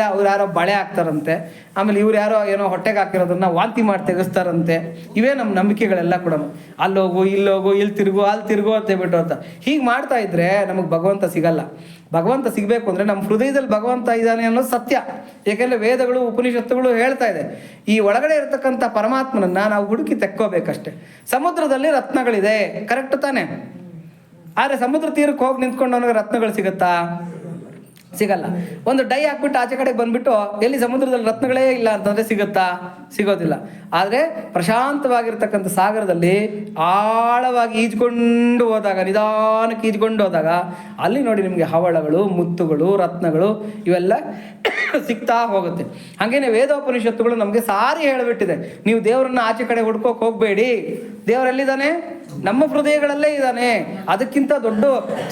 ಅವ್ರು ಯಾರೋ ಬಳೆ ಹಾಕ್ತಾರಂತೆ, ಆಮೇಲೆ ಇವ್ರು ಯಾರೋ ಏನೋ ಹೊಟ್ಟೆಗೆ ಹಾಕಿರೋದನ್ನ ವಾಂತಿ ಮಾಡಿ ತೆಗೆಸ್ತಾರಂತೆ. ಇವೇ ನಮ್ಮ ನಂಬಿಕೆಗಳೆಲ್ಲ ಕೂಡ. ಅಲ್ಲೋಗು ಇಲ್ಲೋಗು, ಇಲ್ಲಿ ತಿರುಗು ಅಲ್ಲಿ ತಿರುಗು ಅಂತ ಹೇಳ್ಬಿಟ್ಟು ಅಂತ ಹೀಗೆ ಮಾಡ್ತಾ ಇದ್ರೆ ನಮಗೆ ಭಗವಂತ ಸಿಗಲ್ಲ. ಭಗವಂತ ಸಿಗಬೇಕು ಅಂದರೆ ನಮ್ಮ ಹೃದಯದಲ್ಲಿ ಭಗವಂತ ಇದ್ದಾನೆ ಅನ್ನೋದು ಸತ್ಯ. ಏಕೆಂದರೆ ವೇದಗಳು ಉಪನಿಷತ್ತುಗಳು ಹೇಳ್ತಾ ಇದೆ, ಈ ಒಳಗಡೆ ಇರತಕ್ಕಂಥ ಪರಮಾತ್ಮನನ್ನ ನಾವು ಹುಡುಕಿ ತೆಕ್ಕೋಬೇಕಷ್ಟೆ. ಸಮುದ್ರದಲ್ಲಿ ರತ್ನಗಳಿದೆ, ಕರೆಕ್ಟ್ ತಾನೆ? ಆದರೆ ಸಮುದ್ರ ತೀರಕ್ಕೆ ಹೋಗಿ ನಿಂತ್ಕೊಂಡು ಅವನಿಗೆ ರತ್ನಗಳು ಸಿಗುತ್ತಾ? ಸಿಗಲ್ಲ. ಒಂದು ಡೈ ಹಾಕ್ಬಿಟ್ಟು ಆಚೆ ಕಡೆಗೆ ಬಂದ್ಬಿಟ್ಟು ಎಲ್ಲಿ ಸಮುದ್ರದಲ್ಲಿ ರತ್ನಗಳೇ ಇಲ್ಲ ಅಂತಂದರೆ ಸಿಗುತ್ತಾ? ಸಿಗೋದಿಲ್ಲ. ಆದರೆ ಪ್ರಶಾಂತವಾಗಿರ್ತಕ್ಕಂಥ ಸಾಗರದಲ್ಲಿ ಆಳವಾಗಿ ಈಜ್ಕೊಂಡು ಹೋದಾಗ, ನಿಧಾನಕ್ಕೆ ಈಜ್ಕೊಂಡು ಹೋದಾಗ ಅಲ್ಲಿ ನೋಡಿ ನಿಮಗೆ ಹವಳಗಳು, ಮುತ್ತುಗಳು, ರತ್ನಗಳು ಇವೆಲ್ಲ ಸಿಗ್ತಾ ಹೋಗುತ್ತೆ. ಹಾಗೇನೆ ವೇದೋಪನಿಷತ್ತುಗಳು ನಮಗೆ ಸಾರಿ ಹೇಳಿಬಿಟ್ಟಿದೆ, ನೀವು ದೇವರನ್ನ ಆಚೆ ಕಡೆ ಹುಡ್ಕೋಕೆ ಹೋಗಬೇಡಿ. ದೇವರೆಲ್ಲಿದ್ದಾನೆ? ನಮ್ಮ ಹೃದಯಗಳಲ್ಲೇ ಇದ್ದಾನೆ. ಅದಕ್ಕಿಂತ ದೊಡ್ಡ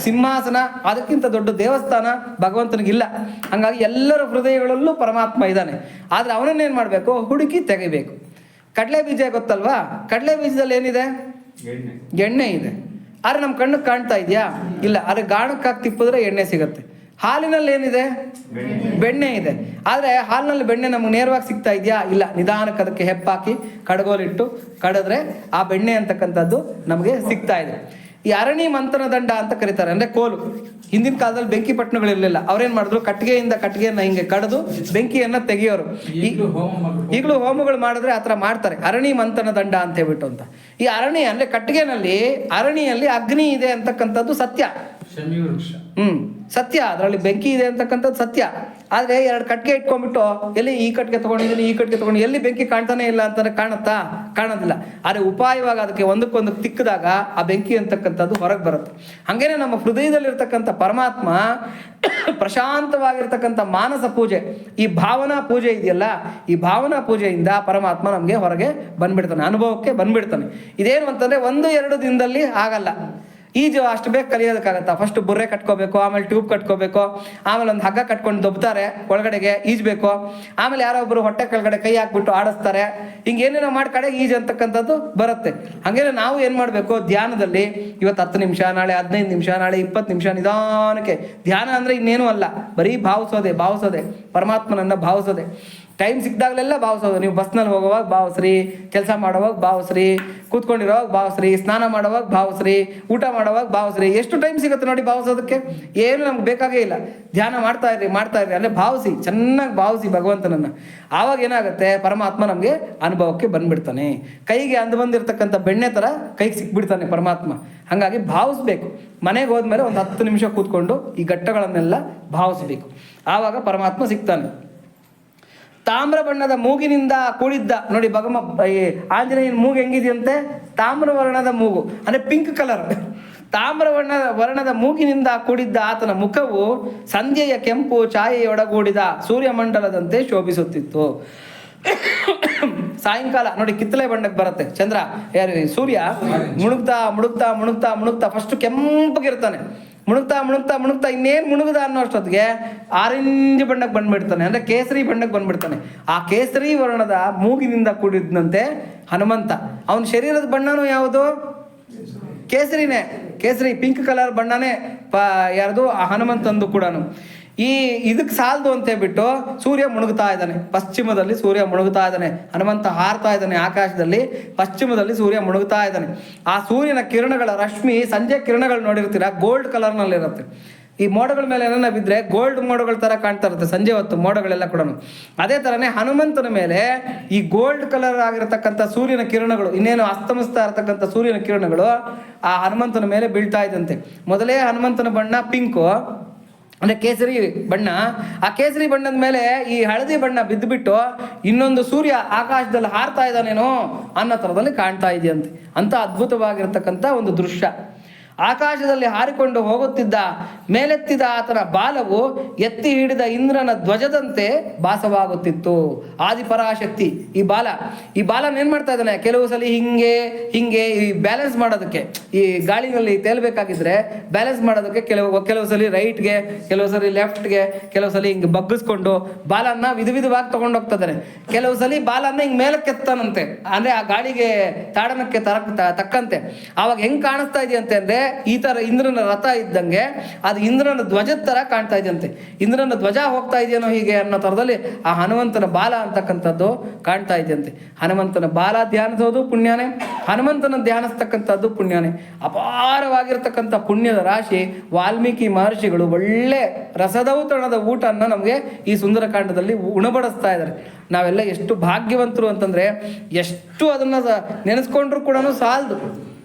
ಸಿಂಹಾಸನ, ಅದಕ್ಕಿಂತ ದೊಡ್ಡ ದೇವಸ್ಥಾನ ಭಗವಂತನಿಗಿಲ್ಲ. ಹಾಗಾಗಿ ಎಲ್ಲರ ಹೃದಯಗಳಲ್ಲೂ ಪರಮಾತ್ಮ ಇದ್ದಾನೆ. ಆದರೆ ಅವನನ್ನೇನು ಮಾಡಬೇಕು? ಹುಡುಕಿ ತೆಗಿಬೇಕು. ಕಡಲೆ ಬೀಜ ಗೊತ್ತಲ್ವಾ? ಕಡಲೆ ಬೀಜದಲ್ಲಿ ಏನಿದೆ? ಎಣ್ಣೆ ಇದೆ. ಆದರೆ ನಮ್ಮ ಕಣ್ಣಿಗೆ ಕಾಣ್ತಾ ಇದೆಯಾ? ಇಲ್ಲ. ಆದರೆ ಗಾಣಕ್ಕಾಗಿ ತಿಪ್ಪಿದ್ರೆ ಎಣ್ಣೆ ಸಿಗುತ್ತೆ. ಹಾಲಿನಲ್ಲಿ ಏನಿದೆ? ಬೆಣ್ಣೆ ಇದೆ. ಆದರೆ ಹಾಲಿನಲ್ಲಿ ಬೆಣ್ಣೆ ನಮಗೆ ನೇರವಾಗಿ ಸಿಗ್ತಾ ಇದೆಯಾ? ಇಲ್ಲ. ನಿಧಾನಕ್ಕೆ ಅದಕ್ಕೆ ಹೆಪ್ಪಾಕಿ ಕಡಗೋಲಿಟ್ಟು ಕಡಿದ್ರೆ ಆ ಬೆಣ್ಣೆ ಅಂತಕ್ಕಂಥದ್ದು ನಮಗೆ ಸಿಗ್ತಾ ಇದೆ. ಈ ಅರಣಿ ಮಂಥನ ದಂಡ ಅಂತ ಕರೀತಾರೆ, ಅಂದರೆ ಕೋಲು. ಹಿಂದಿನ ಕಾಲದಲ್ಲಿ ಬೆಂಕಿ ಪಟ್ಟಣಗಳಿರಲಿಲ್ಲ. ಅವ್ರೇನು ಮಾಡಿದ್ರು? ಕಟ್ಟಿಗೆಯನ್ನು ಹಿಂಗೆ ಕಡಿದು ಬೆಂಕಿಯನ್ನು ತೆಗೆಯೋರು. ಈಗಲೂ ಹೋಮಗಳು ಮಾಡಿದ್ರೆ ಆ ಥರ ಮಾಡ್ತಾರೆ, ಅರಣಿ ಮಂಥನ ದಂಡ ಅಂತ ಹೇಳ್ಬಿಟ್ಟು ಅಂತ. ಈ ಅರಣಿ ಅಂದರೆ ಕಟ್ಟಿಗೆನಲ್ಲಿ, ಅರಣಿಯಲ್ಲಿ ಅಗ್ನಿ ಇದೆ ಅಂತಕ್ಕಂಥದ್ದು ಸತ್ಯ. ಸತ್ಯ. ಅದರಲ್ಲಿ ಬೆಂಕಿ ಇದೆ ಅಂತಕ್ಕಂಥದ್ದು ಸತ್ಯ. ಆದರೆ ಎರಡು ಕಟ್ಟಿಗೆ ಇಟ್ಕೊಂಡ್ಬಿಟ್ಟು ಎಲ್ಲಿ ಈ ಕಟ್ಟಿಗೆ ತೊಗೊಂಡಿದ್ದೀನಿ, ಈ ಕಟ್ಟಿಗೆ ತೊಗೊಂಡು ಎಲ್ಲಿ ಬೆಂಕಿ ಕಾಣ್ತಾನೆ ಇಲ್ಲ ಅಂತಂದ್ರೆ ಕಾಣುತ್ತಾ? ಕಾಣೋದಿಲ್ಲ. ಆದರೆ ಉಪಾಯವಾಗಿ ಅದಕ್ಕೆ ಒಂದಕ್ಕೊಂದು ತಿಕ್ಕಿದಾಗ ಆ ಬೆಂಕಿ ಅಂತಕ್ಕಂಥದ್ದು ಹೊರಗೆ ಬರುತ್ತೆ. ಹಾಗೇನೆ ನಮ್ಮ ಹೃದಯದಲ್ಲಿರ್ತಕ್ಕಂಥ ಪರಮಾತ್ಮ ಪ್ರಶಾಂತವಾಗಿರ್ತಕ್ಕಂಥ ಮಾನಸ ಪೂಜೆ, ಈ ಭಾವನಾ ಪೂಜೆ ಇದೆಯಲ್ಲ, ಈ ಭಾವನಾ ಪೂಜೆಯಿಂದ ಪರಮಾತ್ಮ ನಮಗೆ ಹೊರಗೆ ಬಂದ್ಬಿಡ್ತಾನೆ, ಅನುಭವಕ್ಕೆ ಬಂದ್ಬಿಡ್ತಾನೆ. ಇದೇನು ಅಂತಂದರೆ 1-2 ದಿನದಲ್ಲಿ ಆಗಲ್ಲ. ಈಜು ಅಷ್ಟು ಬೇಗ ಕಲಿಯೋದಕ್ಕಾಗತ್ತಾ? ಫಸ್ಟ್ ಬುರ್ರೆ ಕಟ್ಕೋಬೇಕು, ಆಮೇಲೆ ಟ್ಯೂಬ್ ಕಟ್ಕೋಬೇಕು, ಆಮೇಲೆ ಒಂದು ಹಗ್ಗ ಕಟ್ಕೊಂಡು ದೊಬ್ತಾರೆ ಒಳಗಡೆಗೆ ಈಜಬೇಕು, ಆಮೇಲೆ ಯಾರೋ ಒಬ್ಬರು ಹೊಟ್ಟೆ ಕೆಳಗಡೆ ಕೈ ಹಾಕ್ಬಿಟ್ಟು ಆಡಿಸ್ತಾರೆ. ಹಿಂಗೇನೇನೋ ಮಾಡಿ ಕಡೆಗೆ ಈಜು ಅಂತಕ್ಕಂಥದ್ದು ಬರುತ್ತೆ. ಹಾಗೇನೆ ನಾವು ಏನು ಮಾಡಬೇಕು? ಧ್ಯಾನದಲ್ಲಿ ಇವತ್ತು 10 ನಿಮಿಷ, ನಾಳೆ 15 ನಿಮಿಷ, ನಾಳೆ 20 ನಿಮಿಷ ನಿಧಾನಕ್ಕೆ. ಧ್ಯಾನ ಅಂದರೆ ಇನ್ನೇನು ಅಲ್ಲ, ಬರೀ ಭಾವಿಸೋದೆ ಪರಮಾತ್ಮನನ್ನು ಭಾವಿಸೋದೆ. ಟೈಮ್ ಸಿಕ್ಕಿದಾಗಲೆಲ್ಲ ಭಾವಿಸೋದು. ನೀವು ಬಸ್ನಲ್ಲಿ ಹೋಗೋವಾಗ ಭಾವಿಸ್ರಿ, ಕೆಲಸ ಮಾಡೋವಾಗ ಭಾವಿಸ್ರಿ, ಕೂತ್ಕೊಂಡಿರೋವಾಗ ಭಾವಿಸ್ರಿ, ಸ್ನಾನ ಮಾಡೋವಾಗ ಭಾವಿಸ್ರಿ, ಊಟ ಮಾಡೋವಾಗ ಭಾವಿಸ್ರಿ. ಎಷ್ಟು ಟೈಮ್ ಸಿಗುತ್ತೆ ನೋಡಿ ಭಾವಿಸೋದಕ್ಕೆ? ಏನು ನಮ್ಗೆ ಬೇಕಾಗೇ ಇಲ್ಲ. ಧ್ಯಾನ ಮಾಡ್ತಾ ಇರ್ರಿ ಅಂದರೆ ಭಾವಿಸಿ, ಚೆನ್ನಾಗಿ ಭಾವಿಸಿ ಭಗವಂತನನ್ನು. ಆವಾಗ ಏನಾಗುತ್ತೆ? ಪರಮಾತ್ಮ ನಮಗೆ ಅನುಭವಕ್ಕೆ ಬಂದ್ಬಿಡ್ತಾನೆ. ಕೈಗೆ ಅಂದು ಬಂದಿರತಕ್ಕಂಥ ಬೆಣ್ಣೆ ಥರ ಕೈಗೆ ಸಿಕ್ಬಿಡ್ತಾನೆ ಪರಮಾತ್ಮ. ಹಾಗಾಗಿ ಭಾವಿಸ್ಬೇಕು. ಮನೆಗೆ ಹೋದ್ಮೇಲೆ ಒಂದು 10 ನಿಮಿಷ ಕೂತ್ಕೊಂಡು ಈ ಘಟ್ಟಗಳನ್ನೆಲ್ಲ ಭಾವಿಸ್ಬೇಕು. ಆವಾಗ ಪರಮಾತ್ಮ ಸಿಗ್ತಾನೆ. ತಾಮ್ರ ಬಣ್ಣದ ಮೂಗಿನಿಂದ ಕೂಡಿದ್ದ ನೋಡಿ ಆಂಜನೇಯನ ಮೂಗು ಹೆಂಗಿದೆಯಂತೆ? ತಾಮ್ರ ವರ್ಣದ ಮೂಗು, ಅಂದರೆ ಪಿಂಕ್ ಕಲರ್. ತಾಮ್ರ ವರ್ಣದ ಮೂಗಿನಿಂದ ಕೂಡಿದ್ದ ಆತನ ಮುಖವು ಸಂಧ್ಯೆಯ ಕೆಂಪು ಛಾಯೆಯೊಡಗೂಡಿದ ಸೂರ್ಯಮಂಡಲದಂತೆ ಶೋಭಿಸುತ್ತಿತ್ತು. ಸಾಯಂಕಾಲ ನೋಡಿ ಕಿತ್ತಳೆ ಬಣ್ಣಕ್ಕೆ ಬರುತ್ತೆ ಚಂದ್ರ, ಸೂರ್ಯ ಮುಳುಗ್ತಾ ಫಸ್ಟ್ ಕೆಂಪಗಿರ್ತಾನೆ. ಮುಳುಗ್ತಾ ಇನ್ನೇನು ಮುಳುಗುದ ಅನ್ನೋ ಅಷ್ಟೊತ್ತಿಗೆ ಆರೆಂಜ್ ಬಣ್ಣಕ್ಕೆ ಬಂದ್ಬಿಡ್ತಾನೆ, ಅಂದರೆ ಕೇಸರಿ ಬಣ್ಣಕ್ಕೆ ಬಂದ್ಬಿಡ್ತಾನೆ. ಆ ಕೇಸರಿ ವರ್ಣದ ಮೂಗಿನಿಂದ ಕೂಡಿದಂತೆ ಹನುಮಂತ. ಅವನ ಶರೀರದ ಬಣ್ಣನೂ ಯಾವುದು? ಕೇಸರಿ ಪಿಂಕ್ ಕಲರ್ ಬಣ್ಣನೇ ಯಾರ್ದು? ಆ ಹನುಮಂತಂದು ಕೂಡ. ಇದಕ್ಕೆ ಸಾಲದು ಅಂತ ಹೇಳ್ಬಿಟ್ಟು ಸೂರ್ಯ ಮುಳುಗ್ತಾ ಇದ್ದಾನೆ, ಪಶ್ಚಿಮದಲ್ಲಿ ಸೂರ್ಯ ಮುಳುಗ್ತಾ ಇದ್ದಾನೆ. ಹನುಮಂತ ಹಾರ್ತಾ ಇದ್ದಾನೆ ಆಕಾಶದಲ್ಲಿ, ಪಶ್ಚಿಮದಲ್ಲಿ ಸೂರ್ಯ ಮುಳುಗ್ತಾ ಇದ್ದಾನೆ. ಆ ಸೂರ್ಯನ ಕಿರಣಗಳ ರಶ್ಮಿ, ಸಂಜೆ ಕಿರಣಗಳು ನೋಡಿರ್ತೀರ, ಗೋಲ್ಡ್ ಕಲರ್ನಲ್ಲಿರುತ್ತೆ. ಈ ಮೋಡಗಳ ಮೇಲೆ ಏನಾರ ಬಿದ್ದರೆ ಗೋಲ್ಡ್ ಮೋಡಗಳ ಥರ ಕಾಣ್ತಾ ಇರುತ್ತೆ ಸಂಜೆ ಹೊತ್ತು ಮೋಡಗಳೆಲ್ಲ ಕೂಡ. ಅದೇ ಥರನೇ ಹನುಮಂತನ ಮೇಲೆ ಈ ಗೋಲ್ಡ್ ಕಲರ್ ಆಗಿರತಕ್ಕಂಥ ಸೂರ್ಯನ ಕಿರಣಗಳು, ಇನ್ನೇನು ಅಸ್ತಮಿಸ್ತಾ ಇರತಕ್ಕಂಥ ಸೂರ್ಯನ ಕಿರಣಗಳು ಆ ಹನುಮಂತನ ಮೇಲೆ ಬೀಳ್ತಾ ಇದ್ದಂತೆ. ಮೊದಲೇ ಹನುಮಂತನ ಬಣ್ಣ ಪಿಂಕು, ಅಂದರೆ ಕೇಸರಿ ಬಣ್ಣ. ಆ ಕೇಸರಿ ಬಣ್ಣದ ಮೇಲೆ ಈ ಹಳದಿ ಬಣ್ಣ ಬಿದ್ದುಬಿಟ್ಟು ಇನ್ನೊಂದು ಸೂರ್ಯ ಆಕಾಶದಲ್ಲಿ ಹಾರ್ತಾ ಇದ್ದಾನೇನೋ ಅನ್ನೋ ಥರದಲ್ಲಿ ಕಾಣ್ತಾ ಇದೆಯಂತೆ. ಅಂತ ಅದ್ಭುತವಾಗಿರ್ತಕ್ಕಂಥ ಒಂದು ದೃಶ್ಯ. ಆಕಾಶದಲ್ಲಿ ಹಾರಿಕೊಂಡು ಹೋಗುತ್ತಿದ್ದ ಮೇಲೆತ್ತಿದ ಆತನ ಬಾಲವು ಎತ್ತಿ ಹಿಡಿದ ಇಂದ್ರನ ಧ್ವಜದಂತೆ ಭಾಸವಾಗುತ್ತಿತ್ತು. ಆದಿಪರಾಶಕ್ತಿ ಈ ಬಾಲನ ಏನು ಮಾಡ್ತಾ ಇದ್ದಾನೆ? ಕೆಲವು ಸಲ ಹಿಂಗೆ ಈ ಬ್ಯಾಲೆನ್ಸ್ ಮಾಡೋದಕ್ಕೆ, ಈ ಗಾಳಿನಲ್ಲಿ ತೇಲ್ಬೇಕಾಗಿದ್ರೆ ಬ್ಯಾಲೆನ್ಸ್ ಮಾಡೋದಕ್ಕೆ ಕೆಲವು ಸಲ ರೈಟ್ಗೆ, ಕೆಲವು ಸಲ ಲೆಫ್ಟ್ಗೆ, ಕೆಲವು ಸಲ ಹಿಂಗೆ ಬಗ್ಗಿಸ್ಕೊಂಡು ಬಾಲನ್ನ ವಿಧವಾಗಿ ತೊಗೊಂಡೋಗ್ತಿದ್ದಾನೆ. ಕೆಲವು ಸಲ ಬಾಲನ್ನ ಹಿಂಗೆ ಮೇಲಕ್ಕೆ ಎತ್ತಾನಂತೆ, ಅಂದರೆ ಆ ಗಾಳಿಗೆ ತಾಡನಕ್ಕೆ ತಕ್ಕಂತೆ. ಆವಾಗ ಹೆಂಗೆ ಕಾಣಿಸ್ತಾ ಇದೆಯಂತೆ ಅಂದರೆ ಈ ಥರ ಇಂದ್ರನ ರಥ ಇದ್ದಂಗೆ ಅದು ಇಂದ್ರನ ಧ್ವಜದ ಥರ ಕಾಣ್ತಾ ಇದೆಯಂತೆ. ಇಂದ್ರನ ಧ್ವಜ ಹೋಗ್ತಾ ಇದೆಯೇನೋ ಹೀಗೆ ಅನ್ನೋ ಥರದಲ್ಲಿ ಆ ಹನುಮಂತನ ಬಾಲ ಅಂತಕ್ಕಂಥದ್ದು ಕಾಣ್ತಾ ಇದೆಯಂತೆ. ಹನುಮಂತನ ಬಾಲ ಧ್ಯಾನಿಸೋದು ಪುಣ್ಯನೇ, ಹನುಮಂತನ ಧ್ಯಾನಿಸ್ತಕ್ಕಂಥದ್ದು ಪುಣ್ಯನೇ. ಅಪಾರವಾಗಿರ್ತಕ್ಕಂಥ ಪುಣ್ಯದ ರಾಶಿ ವಾಲ್ಮೀಕಿ ಮಹರ್ಷಿಗಳು ಒಳ್ಳೆ ರಸದೌತಣದ ಊಟವನ್ನು ನಮಗೆ ಈ ಸುಂದರಕಾಂಡದಲ್ಲಿ ಉಣಬಡಿಸ್ತಾ ಇದ್ದಾರೆ. ನಾವೆಲ್ಲ ಎಷ್ಟು ಭಾಗ್ಯವಂತರು ಅಂತಂದರೆ ಎಷ್ಟು ಅದನ್ನು ನೆನೆಸ್ಕೊಂಡ್ರು ಕೂಡ ಸಾಲದು.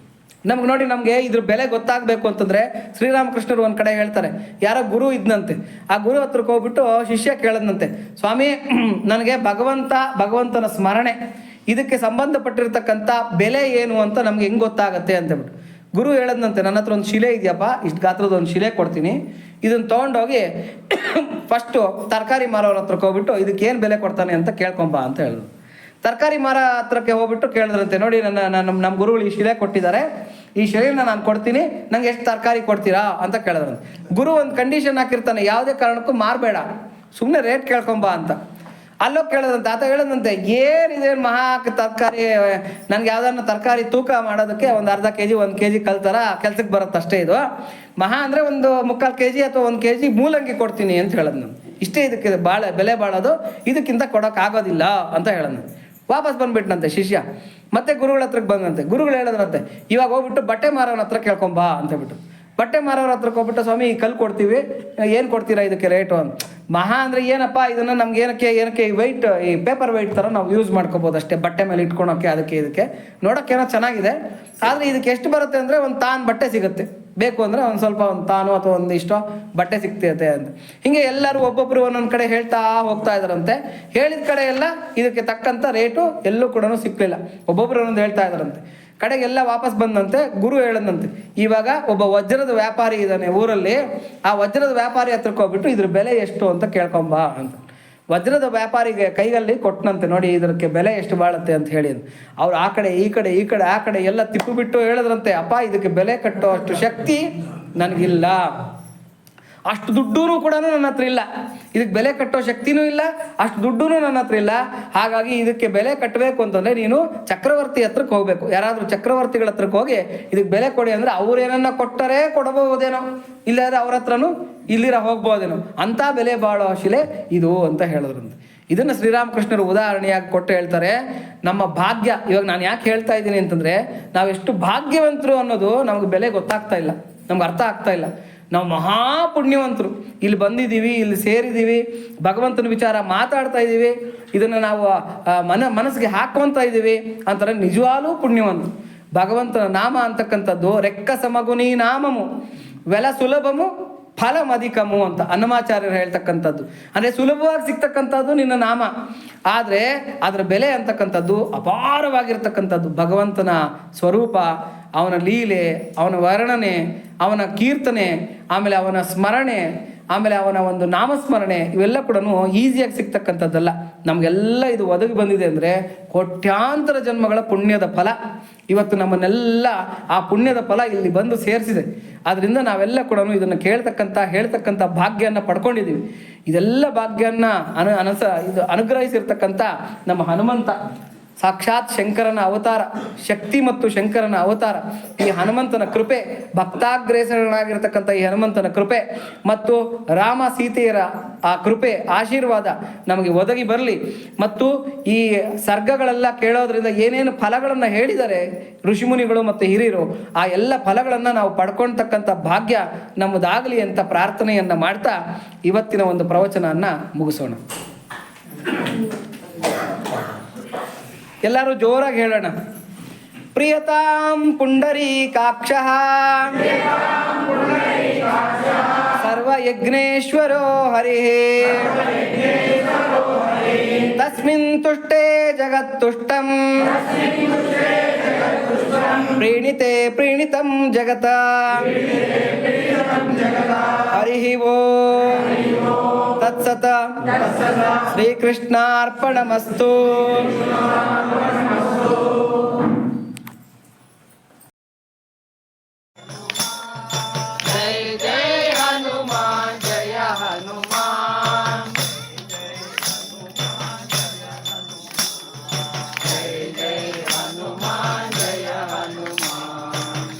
ನಮ್ಗೆ ನೋಡಿ, ನಮಗೆ ಇದ್ರ ಬೆಲೆ ಗೊತ್ತಾಗಬೇಕು ಅಂತಂದರೆ ಶ್ರೀರಾಮಕೃಷ್ಣರು ಒಂದು ಕಡೆ ಹೇಳ್ತಾರೆ, ಯಾರೋ ಗುರು ಇದ್ನಂತೆ. ಆ ಗುರು ಹತ್ರಕ್ಕೆ ಹೋಗ್ಬಿಟ್ಟು ಶಿಷ್ಯ ಕೇಳದ್ನಂತೆ, ಸ್ವಾಮಿ ನನಗೆ ಭಗವಂತನ ಸ್ಮರಣೆ ಇದಕ್ಕೆ ಸಂಬಂಧಪಟ್ಟಿರ್ತಕ್ಕಂಥ ಬೆಲೆ ಏನು ಅಂತ ನಮ್ಗೆ ಹೆಂಗೆ ಗೊತ್ತಾಗತ್ತೆ ಅಂತೇಳ್ಬಿಟ್ಟು ಗುರು ಹೇಳದ್ನಂತೆ, ನನ್ನ ಹತ್ರ ಒಂದು ಶಿಲೆ ಇದೆಯಪ್ಪ, ಇಷ್ಟು ಗಾತ್ರದ ಒಂದು ಶಿಲೆ ಕೊಡ್ತೀನಿ, ಇದನ್ನು ತೊಗೊಂಡೋಗಿ ಫಸ್ಟು ತರಕಾರಿ ಮಾರೋರ ಹತ್ರಕ್ಕೆ ಹೋಗ್ಬಿಟ್ಟು ಇದಕ್ಕೆ ಏನು ಬೆಲೆ ಕೊಡ್ತಾನೆ ಅಂತ ಕೇಳ್ಕೊಂಬ ಅಂತ ಹೇಳಿದ್ರು. ತರಕಾರಿ ಮಾರ ಹತ್ರಕ್ಕೆ ಹೋಗ್ಬಿಟ್ಟು ಕೇಳಿದ್ರಂತೆ, ನೋಡಿ ನಮ್ಮ ಗುರುಗಳು ಈ ಶಿಲೆ ಕೊಟ್ಟಿದ್ದಾರೆ, ಈ ಶಿಲೆನ ನಾನು ಕೊಡ್ತೀನಿ, ನಂಗೆ ಎಷ್ಟು ತರಕಾರಿ ಕೊಡ್ತೀರಾ ಅಂತ ಕೇಳಿದ್ರಂತೆ. ಗುರು ಒಂದು ಕಂಡೀಷನ್ ಹಾಕಿರ್ತಾನೆ, ಯಾವುದೇ ಕಾರಣಕ್ಕೂ ಮಾರಬೇಡ, ಸುಮ್ಮನೆ ರೇಟ್ ಕೇಳ್ಕೊಂಬ ಅಂತ. ಅಲ್ಲೋ ಕೇಳೋದಂತೆ, ಆತ ಹೇಳೋದಂತೆ, ಏನಿದೆ ಮಹಾ ತರಕಾರಿ, ನನಗೆ ಯಾವ್ದಾನ ತರಕಾರಿ ತೂಕ ಮಾಡೋದಕ್ಕೆ ಒಂದು ಅರ್ಧ ಕೆಜಿ 1 ಕೆಜಿ ಕಲ್ತಾರ ಕೆಲ್ಸಕ್ಕೆ ಬರುತ್ತೆ ಅಷ್ಟೇ, ಇದು ಮಹಾ ಅಂದರೆ ಒಂದು 3/4 ಕೆಜಿ ಅಥವಾ 1 ಕೆಜಿ ಮೂಲಂಗಿ ಕೊಡ್ತೀನಿ ಅಂತ ಹೇಳೋದು ನಾನು, ಇಷ್ಟೇ ಇದಕ್ಕೆ ಬೆಲೆ ಬಾಳೋದು, ಇದಕ್ಕಿಂತ ಕೊಡೋಕ್ಕಾಗೋದಿಲ್ಲ ಅಂತ ಹೇಳೋದು. ವಾಪಸ್ ಬಂದ್ಬಿಟ್ನಂತೆ ಶಿಷ್ಯ, ಮತ್ತೆ ಗುರುಗಳ ಹತ್ರಕ್ಕೆ ಬಂದಂತೆ. ಗುರುಗಳು ಹೇಳೋದ್ರಂತೆ, ಇವಾಗ ಹೋಗ್ಬಿಟ್ಟು ಬಟ್ಟೆ ಮಾರೋನ ಹತ್ರ ಕೇಳ್ಕೊಂಬಾ ಅಂತ ಹೇಳ್ಬಿಟ್ಟು ಬಟ್ಟೆ ಮಾರೋರ ಹತ್ರಕ್ಕೆ ಹೋಗ್ಬಿಟ್ಟು, ಸ್ವಾಮಿ ಈ ಕಲ್ಲು ಕೊಡ್ತೀವಿ, ಏನು ಕೊಡ್ತೀರಾ ಇದಕ್ಕೆ ರೇಟು ಅಂತ. ಮಹಾ ಅಂದರೆ ಏನಪ್ಪ, ಇದನ್ನು ನಮ್ಗೆ ಏನಕ್ಕೆ ಈ ವೈಟ್, ಈ ಪೇಪರ್ ವೈಟ್ ಥರ ನಾವು ಯೂಸ್ ಮಾಡ್ಕೋಬೋದು ಅಷ್ಟೇ, ಬಟ್ಟೆ ಮೇಲೆ ಇಟ್ಕೊಳೋಕ್ಕೆ, ಅದಕ್ಕೆ ಇದಕ್ಕೆ ನೋಡೋಕ್ಕೇನೋ ಚೆನ್ನಾಗಿದೆ, ಆದರೆ ಇದಕ್ಕೆ ಎಷ್ಟು ಬರುತ್ತೆ ಅಂದರೆ ಒಂದು ತಾನು ಬಟ್ಟೆ ಸಿಗುತ್ತೆ, ಬೇಕು ಅಂದರೆ ಒಂದು ಸ್ವಲ್ಪ ಒಂದು ತಾನು ಅಥವಾ ಒಂದು ಇಷ್ಟೋ ಬಟ್ಟೆ ಸಿಗ್ತೈತೆ ಅಂತ. ಹೀಗೆ ಎಲ್ಲರೂ ಒಬ್ಬೊಬ್ಬರು ಒಂದೊಂದು ಕಡೆ ಹೇಳ್ತಾ ಹೋಗ್ತಾ ಇದ್ದಾರಂತೆ. ಹೇಳಿದ ಕಡೆ ಎಲ್ಲ ಇದಕ್ಕೆ ತಕ್ಕಂಥ ರೇಟು ಎಲ್ಲೂ ಕೂಡ ಸಿಕ್ಕಲಿಲ್ಲ, ಒಬ್ಬೊಬ್ಬರು ಒಂದೊಂದು ಹೇಳ್ತಾ ಇದ್ದಾರಂತೆ. ಕಡೆಗೆಲ್ಲ ವಾಪಸ್ ಬಂದಂತೆ. ಗುರು ಹೇಳದಂತೆ, ಇವಾಗ ಒಬ್ಬ ವಜ್ರದ ವ್ಯಾಪಾರಿ ಇದ್ದಾನೆ ಊರಲ್ಲಿ, ಆ ವಜ್ರದ ವ್ಯಾಪಾರಿ ಹತ್ರಕ್ಕೆ ಹೋಗ್ಬಿಟ್ಟು ಇದ್ರ ಬೆಲೆ ಎಷ್ಟು ಅಂತ ಕೇಳ್ಕೊಂಬ ಅಂತ. ವಜ್ರದ ವ್ಯಾಪಾರಿಗೆ ಕೈಗಲ್ಲಿ ಕೊಟ್ಟನಂತೆ, ನೋಡಿ ಇದಕ್ಕೆ ಬೆಲೆ ಎಷ್ಟು ಬಾಳುತ್ತೆ ಅಂತ ಹೇಳಿ. ಅವ್ರು ಆ ಕಡೆ ಆ ಕಡೆ ಎಲ್ಲ ತಿಪ್ಪಿಬಿಟ್ಟು ಹೇಳಿದ್ರಂತೆ, ಅಪ್ಪ ಇದಕ್ಕೆ ಬೆಲೆ ಕಟ್ಟೋ ಅಷ್ಟು ಶಕ್ತಿ ನನಗಿಲ್ಲ, ಅಷ್ಟು ದುಡ್ಡೂ ಕೂಡ ನನ್ನ ಹತ್ರ ಇಲ್ಲ, ಇದಕ್ಕೆ ಬೆಲೆ ಕಟ್ಟೋ ಶಕ್ತಿನೂ ಇಲ್ಲ, ಅಷ್ಟು ದುಡ್ಡೂ ನನ್ನ ಹತ್ರ ಇಲ್ಲ. ಹಾಗಾಗಿ ಇದಕ್ಕೆ ಬೆಲೆ ಕಟ್ಟಬೇಕು ಅಂತಂದರೆ ನೀನು ಚಕ್ರವರ್ತಿ ಹತ್ರಕ್ಕೆ ಹೋಗಬೇಕು. ಯಾರಾದರೂ ಚಕ್ರವರ್ತಿಗಳ ಹತ್ರಕ್ಕೆ ಹೋಗಿ ಇದಕ್ಕೆ ಬೆಲೆ ಕೊಡಿ ಅಂದರೆ ಅವ್ರೇನನ್ನ ಕೊಟ್ಟರೆ ಕೊಡಬಹುದೇನೋ, ಇಲ್ಲಾದ್ರೆ ಅವ್ರ ಹತ್ರನೂ ಇಲ್ಲಿರ ಹೋಗ್ಬೋದೇನೋ, ಅಂಥ ಬೆಲೆ ಬಾಳೋ ಶಿಲೆ ಇದು ಅಂತ ಹೇಳಿದ್ರಂತೆ. ಇದನ್ನು ಶ್ರೀರಾಮಕೃಷ್ಣರು ಉದಾಹರಣೆಯಾಗಿ ಕೊಟ್ಟು ಹೇಳ್ತಾರೆ. ನಮ್ಮ ಭಾಗ್ಯ, ಇವಾಗ ನಾನು ಯಾಕೆ ಹೇಳ್ತಾ ಇದ್ದೀನಿ ಅಂತಂದರೆ, ನಾವೆಷ್ಟು ಭಾಗ್ಯವಂತರು ಅನ್ನೋದು ನಮ್ಗೆ ಬೆಲೆ ಗೊತ್ತಾಗ್ತಾ ಇಲ್ಲ, ನಮ್ಗೆ ಅರ್ಥ ಆಗ್ತಾ ಇಲ್ಲ. ನಾವು ಮಹಾಪುಣ್ಯವಂತರು, ಇಲ್ಲಿ ಬಂದಿದ್ದೀವಿ, ಇಲ್ಲಿ ಸೇರಿದ್ದೀವಿ, ಭಗವಂತನ ವಿಚಾರ ಮಾತಾಡ್ತಾ ಇದ್ದೀವಿ, ಇದನ್ನು ನಾವು ಮನಸ್ಸಿಗೆ ಹಾಕ್ಕೊತಾ ಇದ್ದೀವಿ ಅಂತಾರೆ, ನಿಜವಾಗ್ಲೂ ಪುಣ್ಯವಂತರು. ಭಗವಂತನ ನಾಮ ಅಂತಕ್ಕಂಥದ್ದು ರೆಕ್ಕ ಸಮಗುನಿ ನಾಮಮು ವೆಲ ಸುಲಭಮು ಫಲಮಧಿಕಮು ಅಂತ ಅನ್ನಮಾಚಾರ್ಯರು ಹೇಳ್ತಕ್ಕಂಥದ್ದು. ಅಂದರೆ ಸುಲಭವಾಗಿ ಸಿಗ್ತಕ್ಕಂಥದ್ದು ನಿನ್ನ ನಾಮ, ಆದರೆ ಅದರ ಬೆಲೆ ಅಂತಕ್ಕಂಥದ್ದು ಅಪಾರವಾಗಿರ್ತಕ್ಕಂಥದ್ದು. ಭಗವಂತನ ಸ್ವರೂಪ, ಅವನ ಲೀಲೆ, ಅವನ ವರ್ಣನೆ, ಅವನ ಕೀರ್ತನೆ, ಆಮೇಲೆ ಅವನ ಸ್ಮರಣೆ, ಆಮೇಲೆ ಅವನ ಒಂದು ನಾಮಸ್ಮರಣೆ, ಇವೆಲ್ಲ ಕೂಡ ಈಸಿಯಾಗಿ ಸಿಗ್ತಕ್ಕಂಥದ್ದಲ್ಲ. ನಮಗೆಲ್ಲ ಇದು ಒದಗಿ ಬಂದಿದೆ ಅಂದರೆ ಕೋಟ್ಯಾಂತರ ಜನ್ಮಗಳ ಪುಣ್ಯದ ಫಲ. ಇವತ್ತು ನಮ್ಮನ್ನೆಲ್ಲ ಆ ಪುಣ್ಯದ ಫಲ ಇಲ್ಲಿ ಬಂದು ಸೇರಿಸಿದೆ. ಆದ್ದರಿಂದ ನಾವೆಲ್ಲ ಕೂಡ ಇದನ್ನು ಹೇಳ್ತಕ್ಕಂಥ ಭಾಗ್ಯನ ಪಡ್ಕೊಂಡಿದ್ದೀವಿ. ಇದೆಲ್ಲ ಭಾಗ್ಯನ ಅನುಗ್ರಹಿಸಿರ್ತಕ್ಕಂಥ ನಮ್ಮ ಹನುಮಂತ ಸಾಕ್ಷಾತ್ ಶಂಕರನ ಅವತಾರ, ಶಕ್ತಿ ಮತ್ತು ಶಂಕರನ ಅವತಾರ. ಈ ಹನುಮಂತನ ಕೃಪೆ, ಭಕ್ತಾಗ್ರೇಸರನಾಗಿರ್ತಕ್ಕಂಥ ಈ ಹನುಮಂತನ ಕೃಪೆ ಮತ್ತು ರಾಮ ಸೀತೆಯರ ಆ ಕೃಪೆ ಆಶೀರ್ವಾದ ನಮಗೆ ಒದಗಿ ಬರಲಿ. ಮತ್ತು ಈ ಸರ್ಗಗಳೆಲ್ಲ ಕೇಳೋದ್ರಿಂದ ಏನೇನು ಫಲಗಳನ್ನು ಹೇಳಿದ್ದಾರೆ ಋಷಿಮುನಿಗಳು ಮತ್ತು ಹಿರಿಯರು, ಆ ಎಲ್ಲ ಫಲಗಳನ್ನು ನಾವು ಪಡ್ಕೊಳ್ತಕ್ಕಂಥ ಭಾಗ್ಯ ನಮ್ಮದಾಗಲಿ ಅಂತ ಪ್ರಾರ್ಥನೆಯನ್ನು ಮಾಡ್ತಾ ಇವತ್ತಿನ ಒಂದು ಪ್ರವಚನವನ್ನು ಮುಗಿಸೋಣ. ಎಲ್ಲರೂ ಜೋರಾಗಿ ಹೇಳೋಣ. ಪ್ರಿಯತಾಂ ಪುಂಡರೀಕಾಕ್ಷಃ ಸರ್ವಯಜ್ಞೇಶ್ವರೋ ಹರಿಃ ತಸ್ಮಿನ್ ತುಷ್ಟೇ ಜಗತ್ತುಷ್ಟಂ ಪ್ರೀಣಿತೆ ಪ್ರೀಣಿತಂ ಜಗತ ಹರಿಃ ಓಂ ತತ್ಸತ ಶ್ರೀಕೃಷ್ಣಾರ್ಪಣಮಸ್ತು. ಜೈ ಜೈ ಹನುಮಾನ್, ಜಯ ಹನುಮಾನ್, ಜೈ ಜೈ ಹನುಮಾನ್, ಜಯ ಹನುಮಾನ್.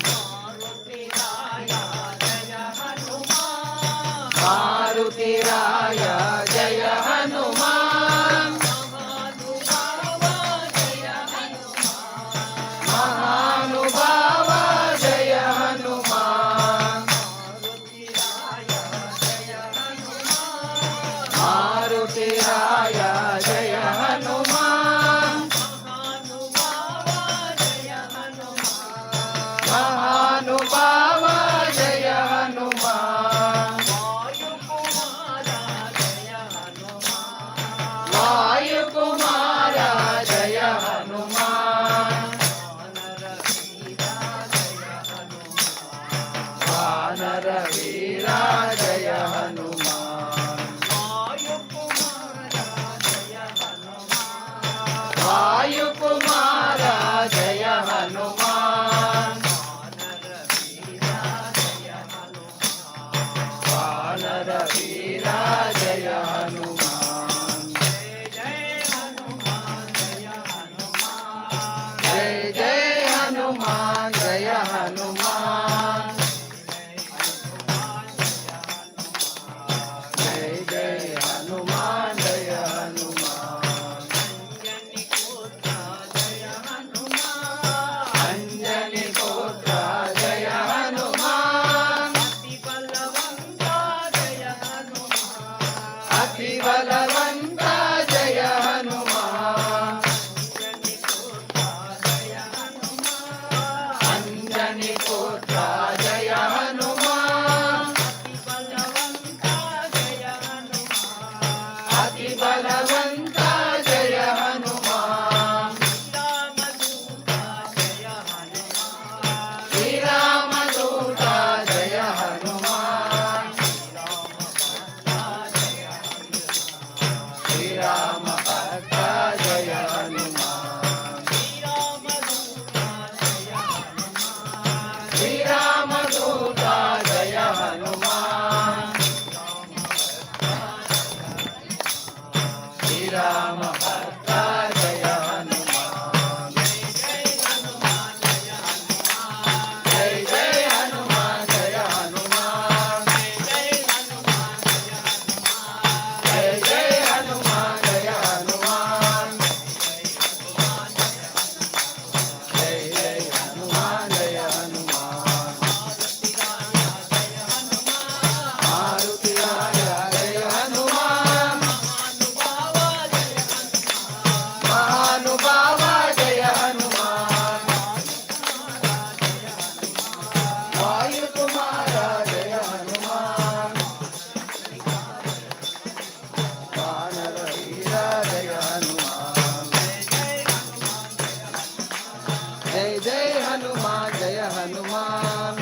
हनुमान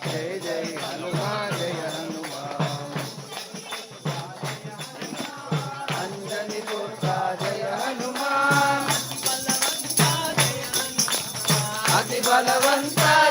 जय जय हनुमान अंजनी पुत्र जय हनुमान अति बलवंता